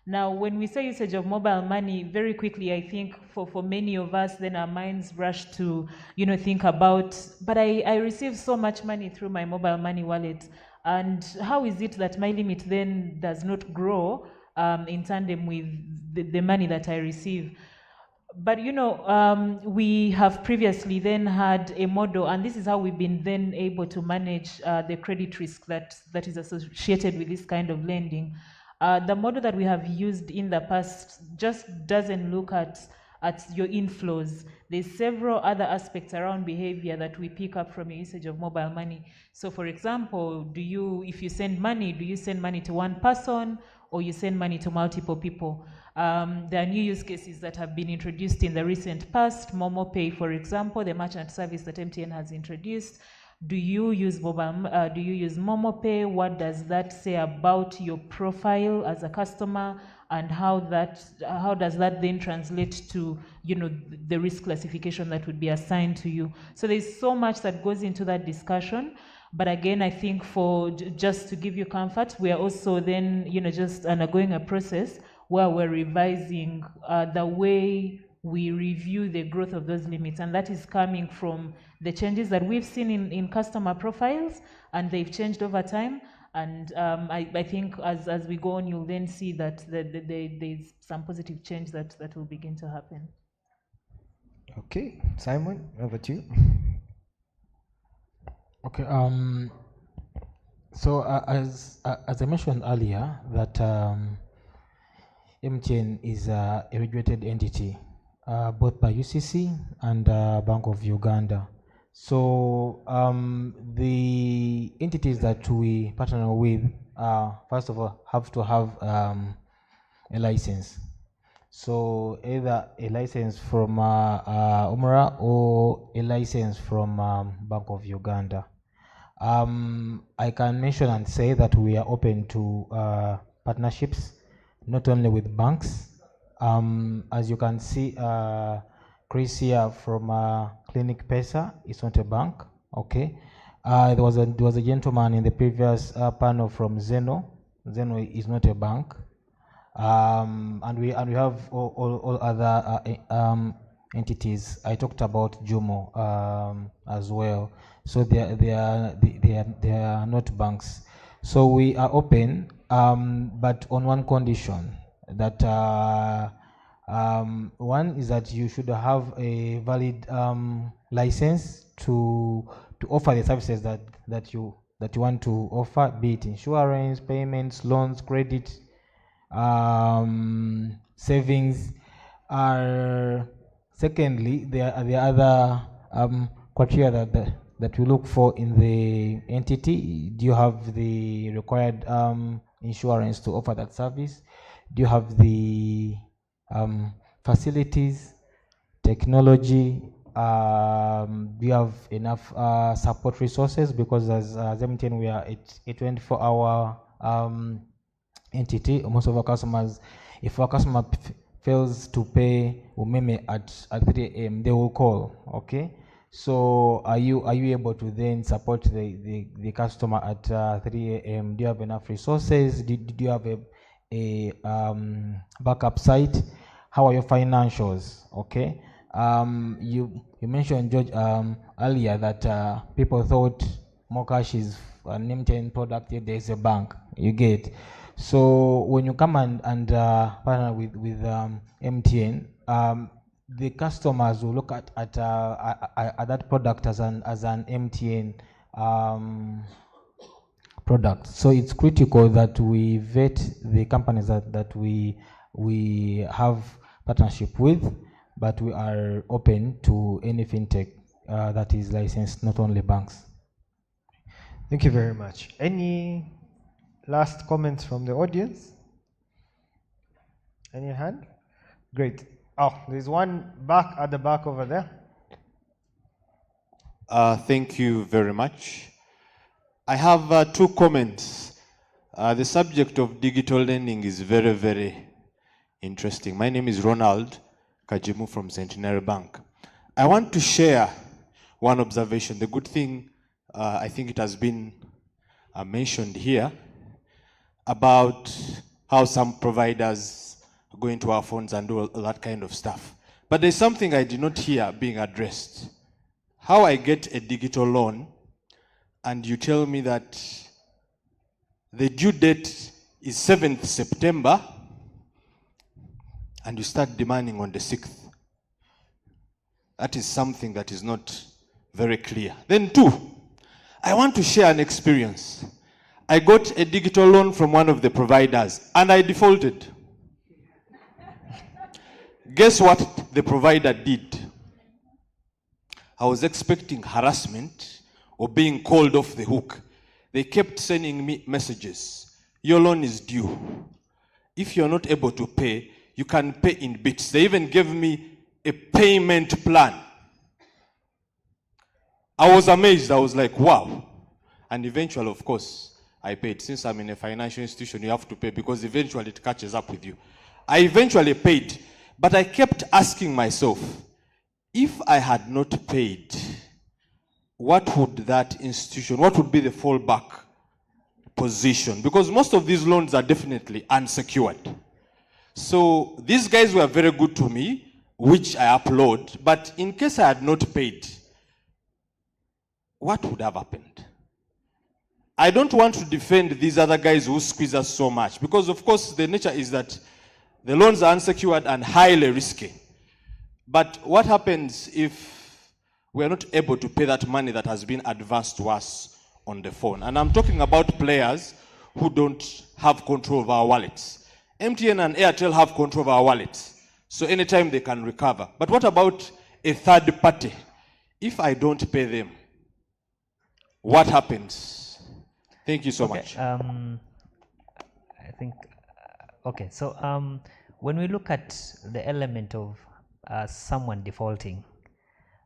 Now, when we say usage of mobile money, very quickly, I think for many of us, then our minds rush to, think about, but I receive so much money through my mobile money wallet. And how is it that my limit then does not grow in tandem with the money that I receive? But we have previously then had a model, and this is how we've been then able to manage the credit risk that is associated with this kind of lending. The model that we have used in the past just doesn't look at your inflows. There's several other aspects around behavior that we pick up from your usage of mobile money. So for example, if you send money, do you send money to one person or you send money to multiple people? There are new use cases that have been introduced in the recent past. MomoPay, for example, the merchant service that MTN has introduced. Do you use MomoPay? What does that say about your profile as a customer, and how does that then translate to the risk classification that would be assigned to you? So there's so much that goes into that discussion. But again, I think just to give you comfort, we are also then just undergoing a process where we're revising the way we review the growth of those limits, and that is coming from the changes that we've seen in customer profiles, and they've changed over time. And I think as we go on, you'll then see that there's some positive change that will begin to happen. Okay, Simon, over to you. Okay. So as I mentioned earlier, that MTN is a regulated entity, both by UCC and Bank of Uganda. So the entities that we partner with, first of all, have to have a license. So either a license from UMRA or a license from Bank of Uganda. I can mention and say that we are open to partnerships, not only with banks. As you can see, Chris here from Clinic Pesa is not a bank. Okay, there was a gentleman in the previous panel from Zeno. Zeno is not a bank, and we have all other entities. I talked about Jumo as well. So they are not banks. So we are open, but on one condition, that one is that you should have a valid license to offer the services that you want to offer, be it insurance, payments, loans, credit, savings. Secondly, there are other criteria that we look for in the entity. Do you have the required insurance to offer that service? Do you have the facilities, technology? Do you have enough support resources? Because as MTN, we are a 24-hour entity. Most of our customers, if our customer fails to pay umeme at 3 a.m., they will call. Okay. So are you able to then support the customer at 3 a.m.? Do you have enough resources? Do you have a backup site? How are your financials? Okay. You mentioned, George, earlier that people thought Mocash is an MTN product, yet there's a bank. You get. So when you come and partner with MTN, the customers will look at that product as an MTN product. So it's critical that we vet the companies that we have partnership with, but we are open to any fintech that is licensed, not only banks. Thank you very much. Any last comments from the audience? Any hand? Great. Oh, there's one back at the back over there. Thank you very much. I have two comments. The subject of digital lending is very, very interesting. My name is Ronald Kajimu from Centenary Bank. I want to share one observation. The good thing, I think it has been mentioned here, about how some providers go into our phones and do all that kind of stuff. But there's something I did not hear being addressed. How I get a digital loan and you tell me that the due date is 7th September and you start demanding on the 6th. That is something that is not very clear. Then two, I want to share an experience. I got a digital loan from one of the providers and I defaulted. Guess what the provider did? I was expecting harassment or being called off the hook. They kept sending me messages. Your loan is due. If you're not able to pay, you can pay in bits. They even gave me a payment plan. I was amazed. I was like, wow. And eventually, of course, I paid. Since I'm in a financial institution, you have to pay because eventually it catches up with you. I eventually paid, but I kept asking myself, if I had not paid, what would that institution, what would be the fallback position? Because most of these loans are definitely unsecured. So these guys were very good to me, which I upload, but in case I had not paid, what would have happened? I don't want to defend these other guys who squeeze us so much, because of course the nature is that the loans are unsecured and highly risky. But what happens if we are not able to pay that money that has been advanced to us on the phone? And I'm talking about players who don't have control of our wallets. MTN and Airtel have control of our wallets, so anytime they can recover. But what about a third party? If I don't pay them, what happens? Thank you so much. I think, okay, so when we look at the element of someone defaulting,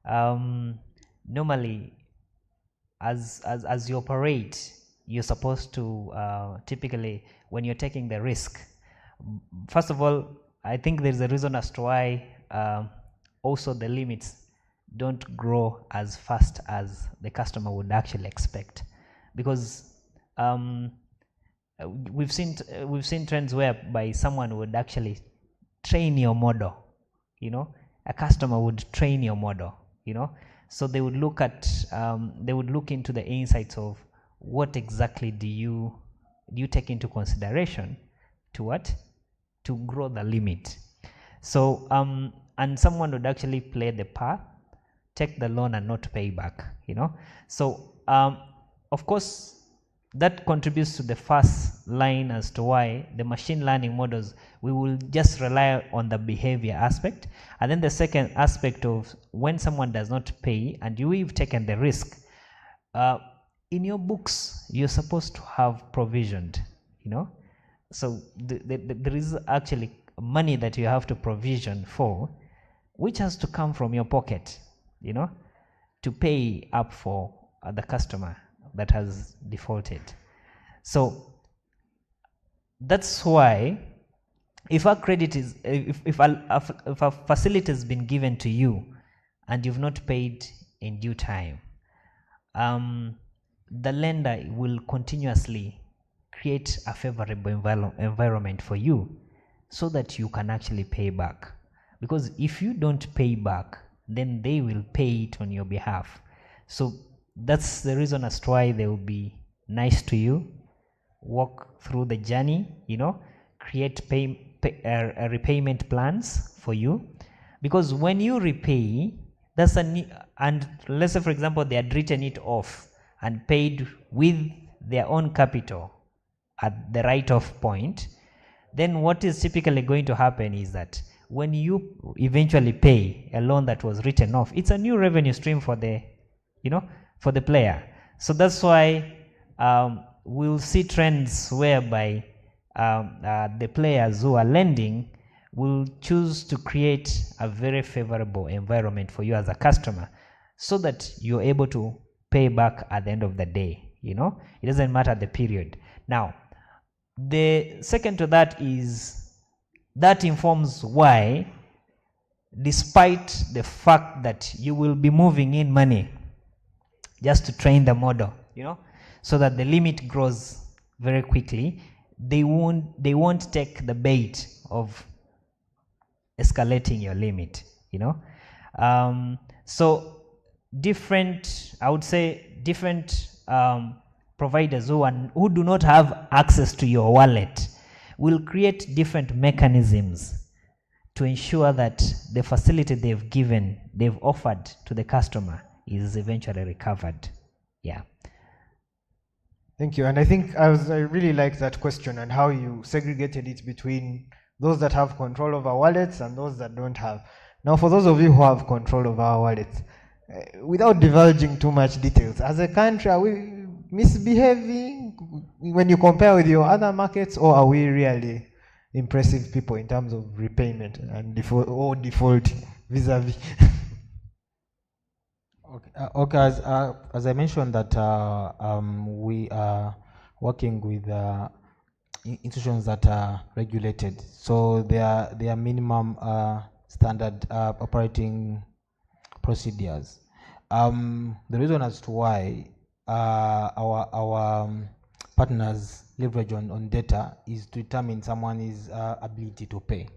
normally as you operate, you're supposed to typically, when you're taking the risk, first of all, I think there's a reason as to why also the limits don't grow as fast as the customer would actually expect, because we've seen trends whereby someone would actually train your model, you know, a customer would train your model, you know, so they would look at they would look into the insights of what exactly do you take into consideration to grow the limit. So and someone would actually play the part, take the loan and not pay back, you know. So of course that contributes to the first line as to why the machine learning models, we will just rely on the behavior aspect. And then the second aspect of when someone does not pay and you've taken the risk, in your books, you're supposed to have provisioned, you know. So there is actually money that you have to provision for, which has to come from your pocket, you know, to pay up for the customer that has defaulted. So that's why if a credit is, if a facility has been given to you and you've not paid in due time, the lender will continuously create a favorable environment for you so that you can actually pay back. Because if you don't pay back, then they will pay it on your behalf. So that's the reason as to why they will be nice to you, walk through the journey, you know, create repayment plans for you. Because when you repay, that's and let's say for example they had written it off and paid with their own capital at the write-off point, then what is typically going to happen is that when you eventually pay a loan that was written off, it's a new revenue stream for the, you know, for the player. So that's why we'll see trends whereby the players who are lending will choose to create a very favorable environment for you as a customer so that you're able to pay back at the end of the day. you know, it doesn't matter the period. Now, the second to that is that informs why, despite the fact that you will be moving in money just to train the model, you know, so that the limit grows very quickly, they won't take the bait of escalating your limit, you know. So different, I would say, different providers who do not have access to your wallet will create different mechanisms to ensure that the facility they've offered to the customer is eventually recovered. Yeah. Thank you. And I think I really like that question and how you segregated it between those that have control over wallets and those that don't have. Now, for those of you who have control over our wallets, without divulging too much details, as a country, are we misbehaving when you compare with your other markets, or are we really impressive people in terms of repayment and default vis-a-vis? Okay, as I mentioned that we are working with institutions that are regulated, so there are minimum standard operating procedures. The reason as to why our partners leverage on data is to determine someone's ability to pay.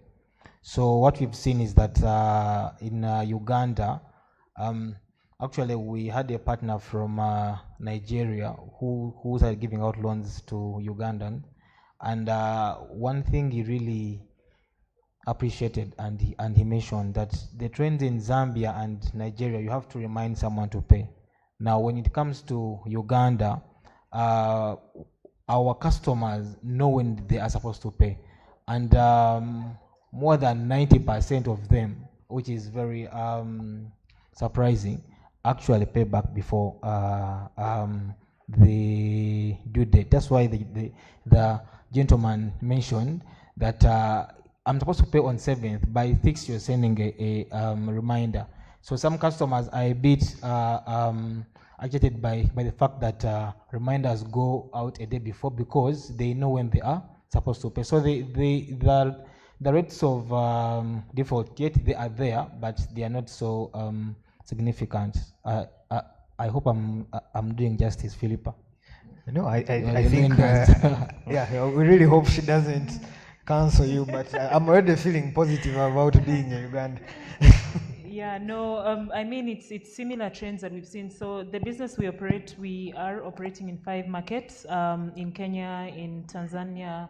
So what we've seen is that in Uganda, actually we had a partner from Nigeria who started giving out loans to Ugandan, and one thing he really appreciated, and he mentioned that the trends in Zambia and Nigeria, you have to remind someone to pay. Now when it comes to Uganda, our customers know when they are supposed to pay, and more than 90% of them, which is very surprising, actually pay back before the due date. That's why the gentleman mentioned that I'm supposed to pay on 7th, by 6th you're sending a reminder. So some customers are a bit agitated by the fact that reminders go out a day before, because they know when they are supposed to pay. So the rates of default, yet they are there, but they are not so significant. I hope I'm doing justice, Philippa. No, I think yeah, we really hope she doesn't cancel you, but I'm already feeling positive about being in Uganda. Yeah, no, I mean, it's similar trends that we've seen. So the business we operate, we are operating in 5 markets, in Kenya, in Tanzania,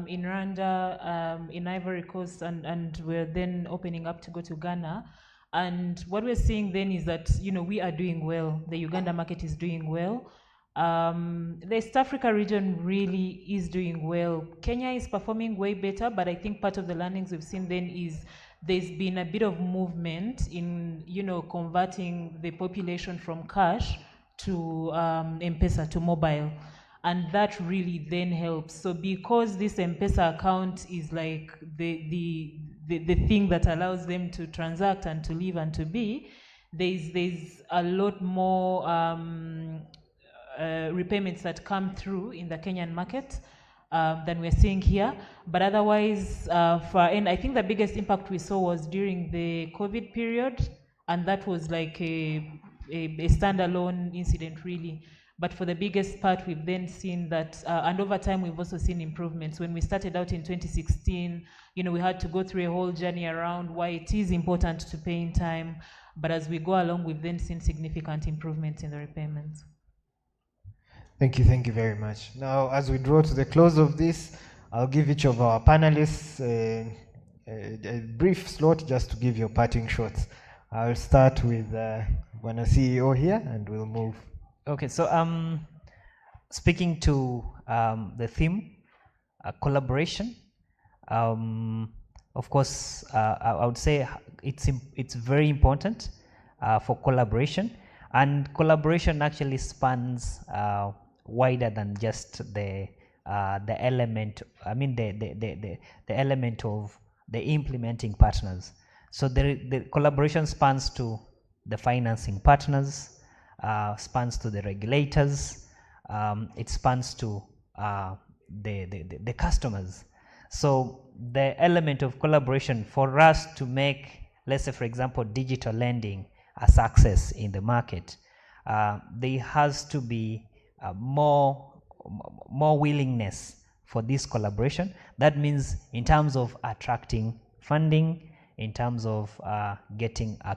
in Rwanda, in Ivory Coast, and we're then opening up to go to Ghana. And what we're seeing then is that, you know, we are doing well. The Uganda market is doing well. The East Africa region really is doing well. Kenya is performing way better, but I think part of the learnings we've seen then is there's been a bit of movement in, you know, converting the population from cash to M-Pesa, to mobile. And that really then helps. So because this M-Pesa account is like the thing that allows them to transact and to live and to be, there's a lot more repayments that come through in the Kenyan market than we're seeing here. But otherwise, and I think the biggest impact we saw was during the COVID period, and that was like a standalone incident really. But for the biggest part, we've then seen that, and over time, we've also seen improvements. When we started out in 2016, you know, we had to go through a whole journey around why it is important to pay in time. But as we go along, we've then seen significant improvements in the repayments. Thank you very much. Now, as we draw to the close of this, I'll give each of our panelists a brief slot just to give your parting shots. I'll start with Bwana CEO here, and we'll move. Okay, so speaking to the theme, collaboration, of course, I would say it's very important for collaboration, and collaboration actually spans wider than just the element. I mean the element of the implementing partners. So the collaboration spans to the financing partners, spans to the regulators, it spans to the customers. So the element of collaboration for us to make, let's say for example, digital lending a success in the market, there has to be more willingness for this collaboration. That means in terms of attracting funding, in terms of getting a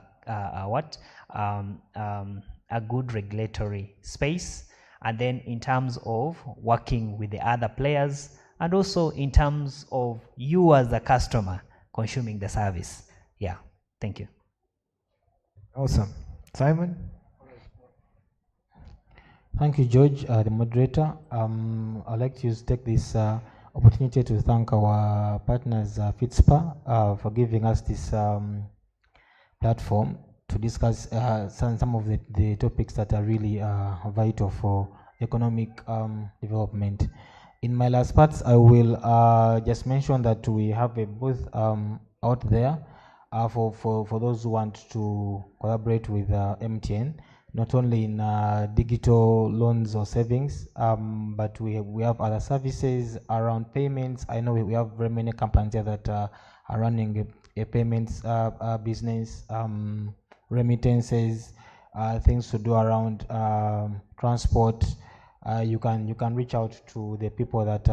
good regulatory space, and then in terms of working with the other players, and also in terms of you as the customer consuming the service. Yeah, thank you. Awesome. Simon? Thank you, George, the moderator. I'd like to take this opportunity to thank our partners, Fitspa, for giving us this platform to discuss some of the topics that are really vital for economic development. In my last parts, I will just mention that we have a booth out there for those who want to collaborate with MTN, not only in digital loans or savings, but we have other services around payments. I know we have very many companies here that are running a payments business, remittances, things to do around transport. You can reach out to the people that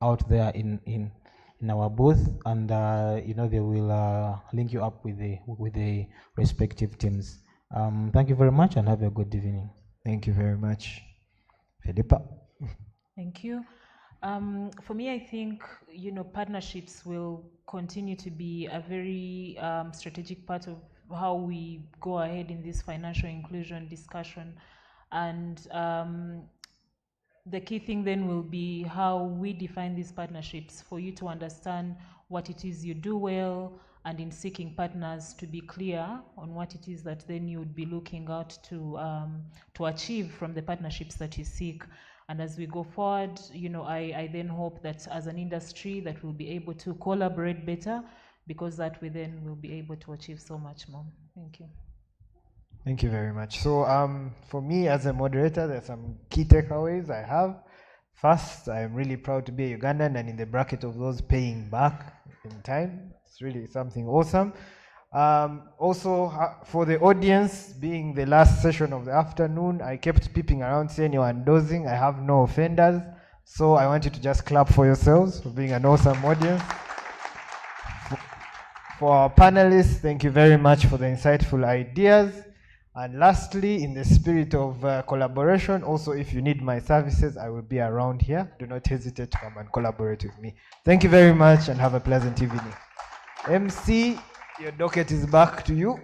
out there in our booth, and they will link you up with the respective teams. Thank you very much and have a good evening. Thank you very much. Philippa? Thank you. For me, I think partnerships will continue to be a very strategic part of how we go ahead in this financial inclusion discussion, and the key thing then will be how we define these partnerships for you to understand what it is you do well, and in seeking partners to be clear on what it is that then you would be looking out to achieve from the partnerships that you seek. And as we go forward, I then hope that as an industry that we'll be able to collaborate better, because that way then we'll be able to achieve so much more. Thank you. Thank you very much. So for me as a moderator, there's some key takeaways I have. First, I'm really proud to be a Ugandan and in the bracket of those paying back in time. It's really something awesome. Also, for the audience, being the last session of the afternoon, I kept peeping around saying you are dozing. I have no offenders. So I want you to just clap for yourselves for being an awesome audience. For our panelists, thank you very much for the insightful ideas. And lastly, in the spirit of collaboration, also if you need my services, I will be around here. Do not hesitate to come and collaborate with me. Thank you very much and have a pleasant evening. MC, your docket is back to you.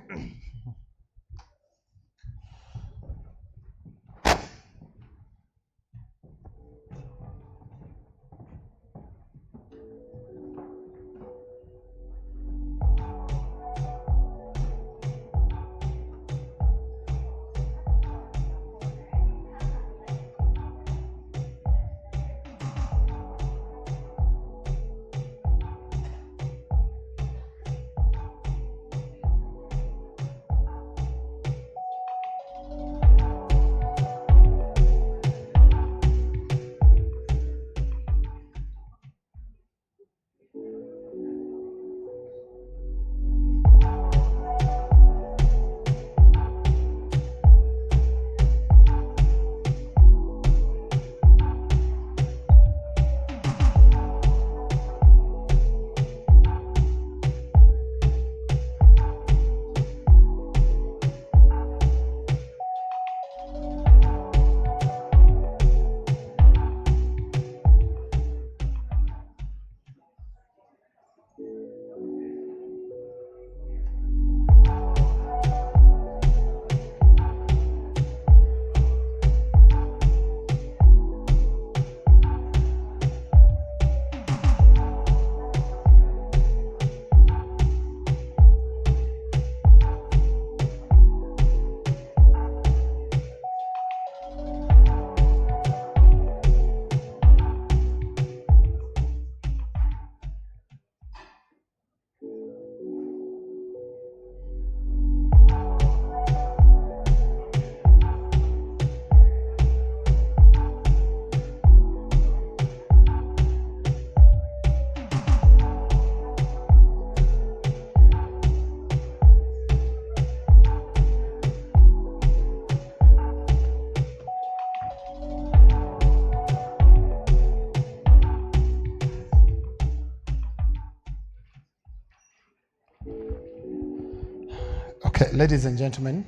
ladies and gentlemen,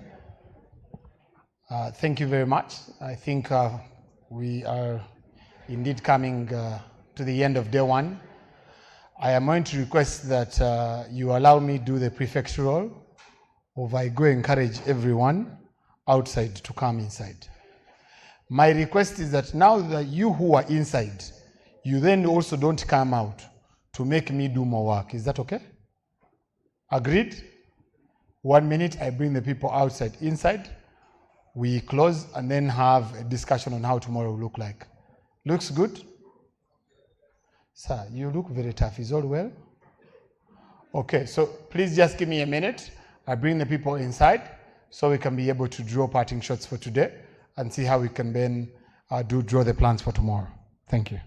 thank you very much. I think we are indeed coming to the end of day one. I am going to request that you allow me do the prefect role, or I go encourage everyone outside to come inside. My request is that now that you who are inside, you then also don't come out to make me do more work. Is that okay? Agreed? 1 minute, I bring the people outside. Inside, we close and then have a discussion on how tomorrow will look like. Looks good? Sir, you look very tough. Is all well? Okay, so please just give me a minute. I bring the people inside so we can be able to draw parting shots for today and see how we can then draw the plans for tomorrow. Thank you.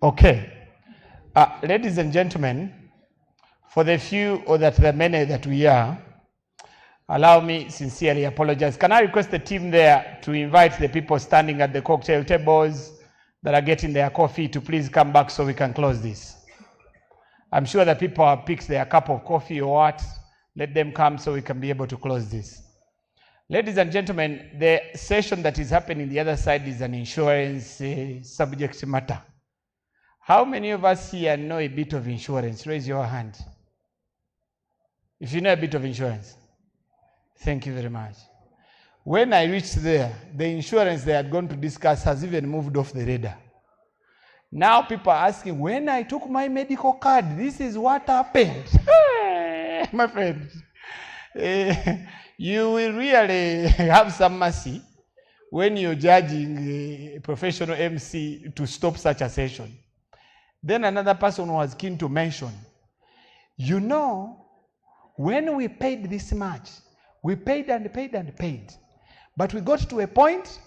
Okay. Ladies and gentlemen, for the few or the many that we are, allow me sincerely apologize. Can I request the team there to invite the people standing at the cocktail tables that are getting their coffee to please come back so we can close this? I'm sure that people have picked their cup of coffee or what. Let them come so we can be able to close this. Ladies and gentlemen, the session that is happening the other side is an insurance subject matter. How many of us here know a bit of insurance? Raise your hand. If you know a bit of insurance. Thank you very much. When I reached there, the insurance they had gone to discuss has even moved off the radar. Now people are asking, when I took my medical card, this is what happened. My friend, you will really have some mercy when you're judging a professional MC to stop such a session. Then another person was keen to mention, you know, when we paid this much, we paid and paid and paid. But we got to a point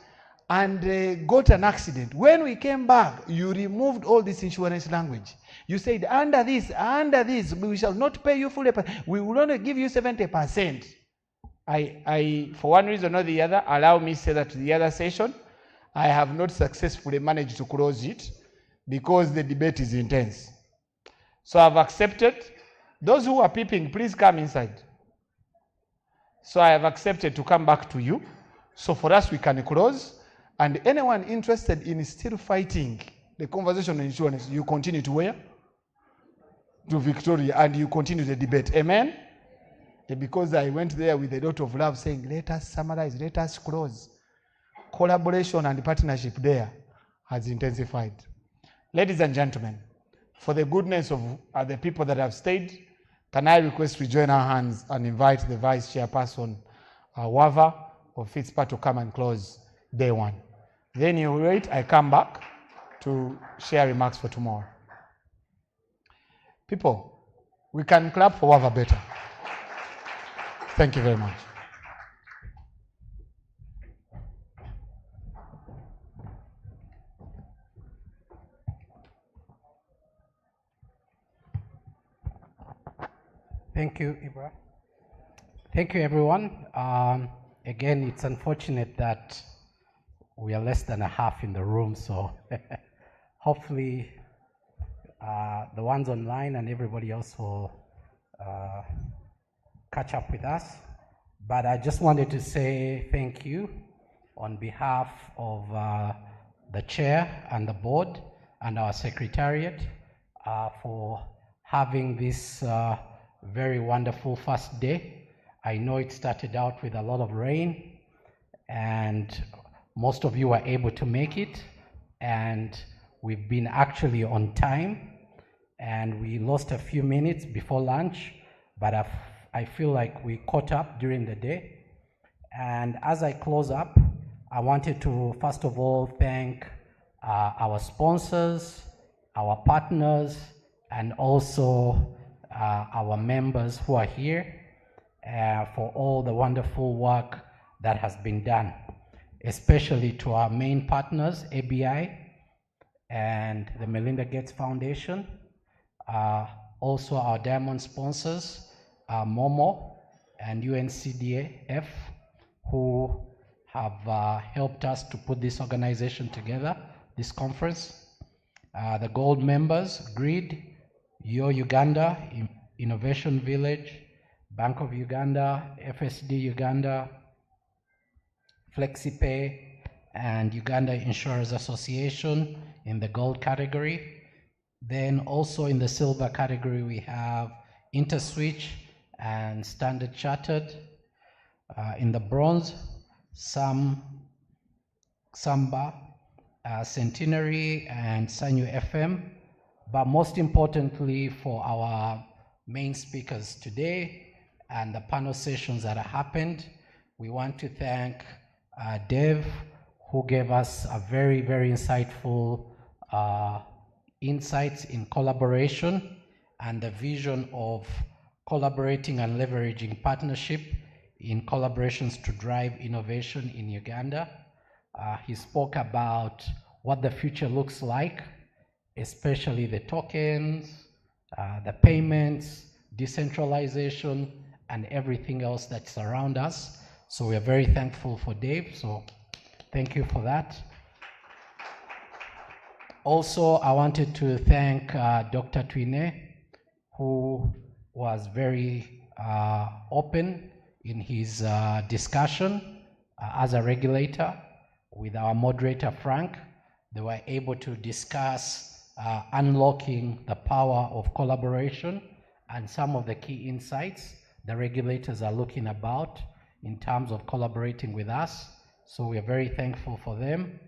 and got an accident. When we came back, you removed all this insurance language. You said, under this, we shall not pay you fully. We will only give you 70%. I, for one reason or the other, allow me to say that the other session, I have not successfully managed to close it because the debate is intense. So I've accepted. Those who are peeping, please come inside. So I have accepted to come back to you. So for us, we can close. And anyone interested in still fighting the conversation on insurance, you continue to where? To Victoria, and you continue the debate. Amen? Because I went there with a lot of love saying, let us summarize, let us close. Collaboration and partnership there has intensified. Ladies and gentlemen, for the goodness of the people that have stayed, can I request we join our hands and invite the Vice Chairperson, Wava of Fitspa, to come and close day one. Then you wait, I come back to share remarks for tomorrow. People, we can clap for Wava better. Thank you very much. Thank you, Ibra. Thank you, everyone. Again, it's unfortunate that we are less than a half in the room, so hopefully the ones online and everybody else will catch up with us. But I just wanted to say thank you on behalf of the chair and the board and our secretariat for having this very wonderful first day. I know it started out with a lot of rain and most of you were able to make it, and we've been actually on time, and we lost a few minutes before lunch, but I feel like we caught up during the day. And as I close up, I wanted to first of all thank our sponsors, our partners, and also our members who are here for all the wonderful work that has been done, especially to our main partners, ABI and the Melinda Gates Foundation, also our diamond sponsors, Momo and UNCDF, who have helped us to put this organization together, this conference. The gold members, GRID, Yo Uganda, Innovation Village, Bank of Uganda, FSD Uganda, FlexiPay, and Uganda Insurers Association in the gold category. Then also in the silver category, we have InterSwitch and Standard Chartered. In the bronze, Samba, Centenary, and Sanyu FM. But most importantly, for our main speakers today and the panel sessions that have happened, we want to thank Dev, who gave us a very, very insightful insights in collaboration and the vision of collaborating and leveraging partnership in collaborations to drive innovation in Uganda. He spoke about what the future looks like especially the tokens, the payments, decentralization, and everything else that surrounds us. So we are very thankful for Dave, so thank you for that. Also, I wanted to thank Dr. Twine, who was very open in his discussion as a regulator with our moderator, Frank. They were able to discuss unlocking the power of collaboration and some of the key insights the regulators are looking about in terms of collaborating with us. So we are very thankful for them.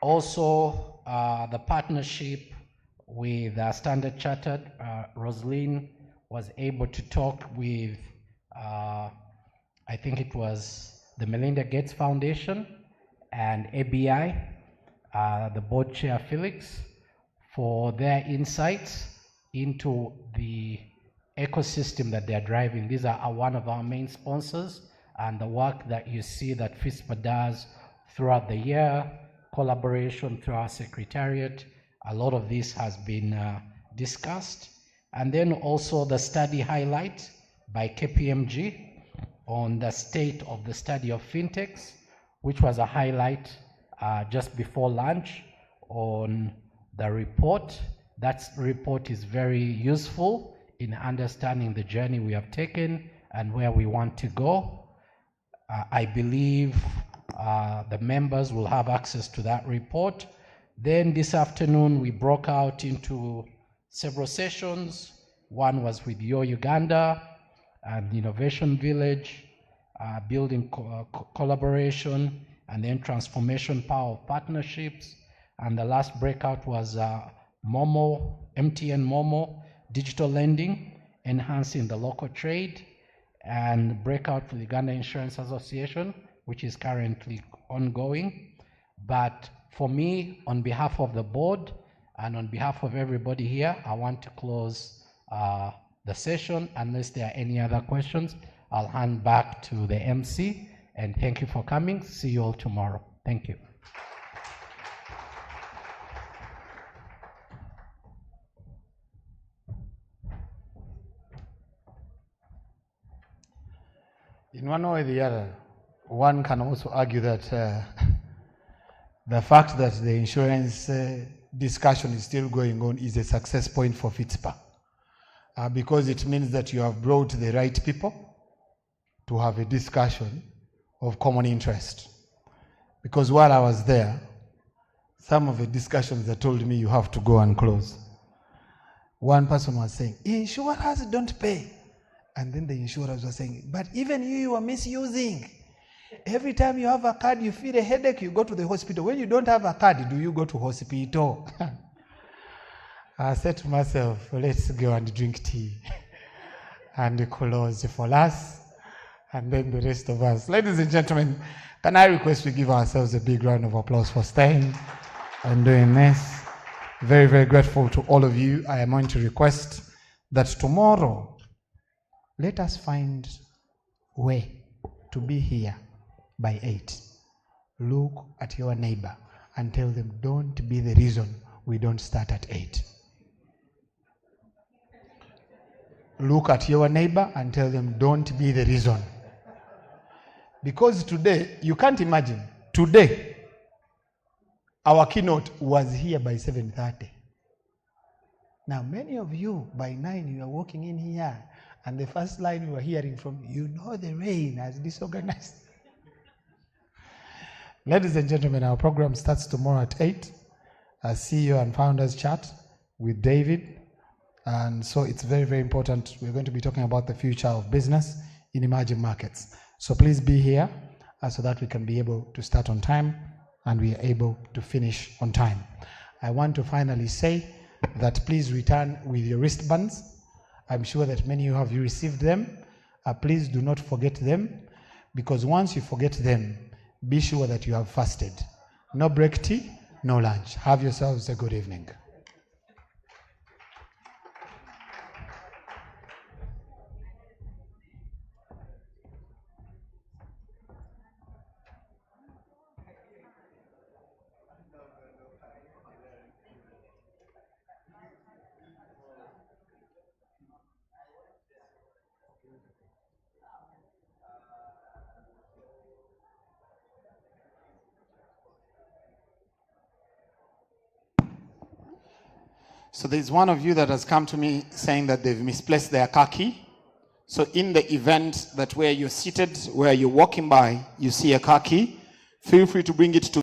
Also, the partnership with Standard Chartered, Rosaline was able to talk with, I think it was the Melinda Gates Foundation and ABI, the board chair Felix, for their insights into the ecosystem that they're driving. These are one of our main sponsors, and the work that you see that Fitspa does throughout the year, collaboration through our secretariat, a lot of this has been discussed. And then also the study highlight by KPMG on the state of the study of fintechs, which was a highlight just before lunch on the report. That report is very useful in understanding the journey we have taken and where we want to go. I believe the members will have access to that report. Then this afternoon, we broke out into several sessions. One was with Yo Uganda and Innovation Village, building collaboration, and then transformation power of partnerships. And the last breakout was Momo, MTN Momo, digital lending, enhancing the local trade, and breakout for the Uganda Insurance Association, which is currently ongoing. But for me, on behalf of the board and on behalf of everybody here, I want to close the session. Unless there are any other questions, I'll hand back to the MC, and thank you for coming. See you all tomorrow. Thank you. In one way or the other, one can also argue that the fact that the insurance discussion is still going on is a success point for Fitspa, because it means that you have brought the right people to have a discussion of common interest. Because while I was there, some of the discussions that told me you have to go and close. One person was saying, insurers don't pay. And then the insurers were saying, but even you are misusing. Every time you have a card, you feel a headache, you go to the hospital. When you don't have a card, do you go to hospital? I said to myself, let's go and drink tea and close for us, and then the rest of us. Ladies and gentlemen, can I request we give ourselves a big round of applause for staying and doing this? Very, very grateful to all of you. I am going to request that tomorrow, let us find a way to be here by 8. Look at your neighbor and tell them, don't be the reason we don't start at 8. Look at your neighbor and tell them, don't be the reason. Because today, you can't imagine, today, our keynote was here by 7:30. Now, many of you, by 9, you are walking in here, and the first line you are hearing from, you know the rain has disorganized. Ladies and gentlemen, our program starts tomorrow at 8, a CEO and Founders Chat with David. And so it's very, very important. We're going to be talking about the future of business in emerging markets. So please be here so that we can be able to start on time and we are able to finish on time. I want to finally say that please return with your wristbands. I'm sure that many of you have received them. Please do not forget them, because once you forget them, be sure that you have fasted. No break tea, no lunch. Have yourselves a good evening. So there's one of you that has come to me saying that they've misplaced their car key. So in the event that where you're seated, where you're walking by, you see a car key, feel free to bring it to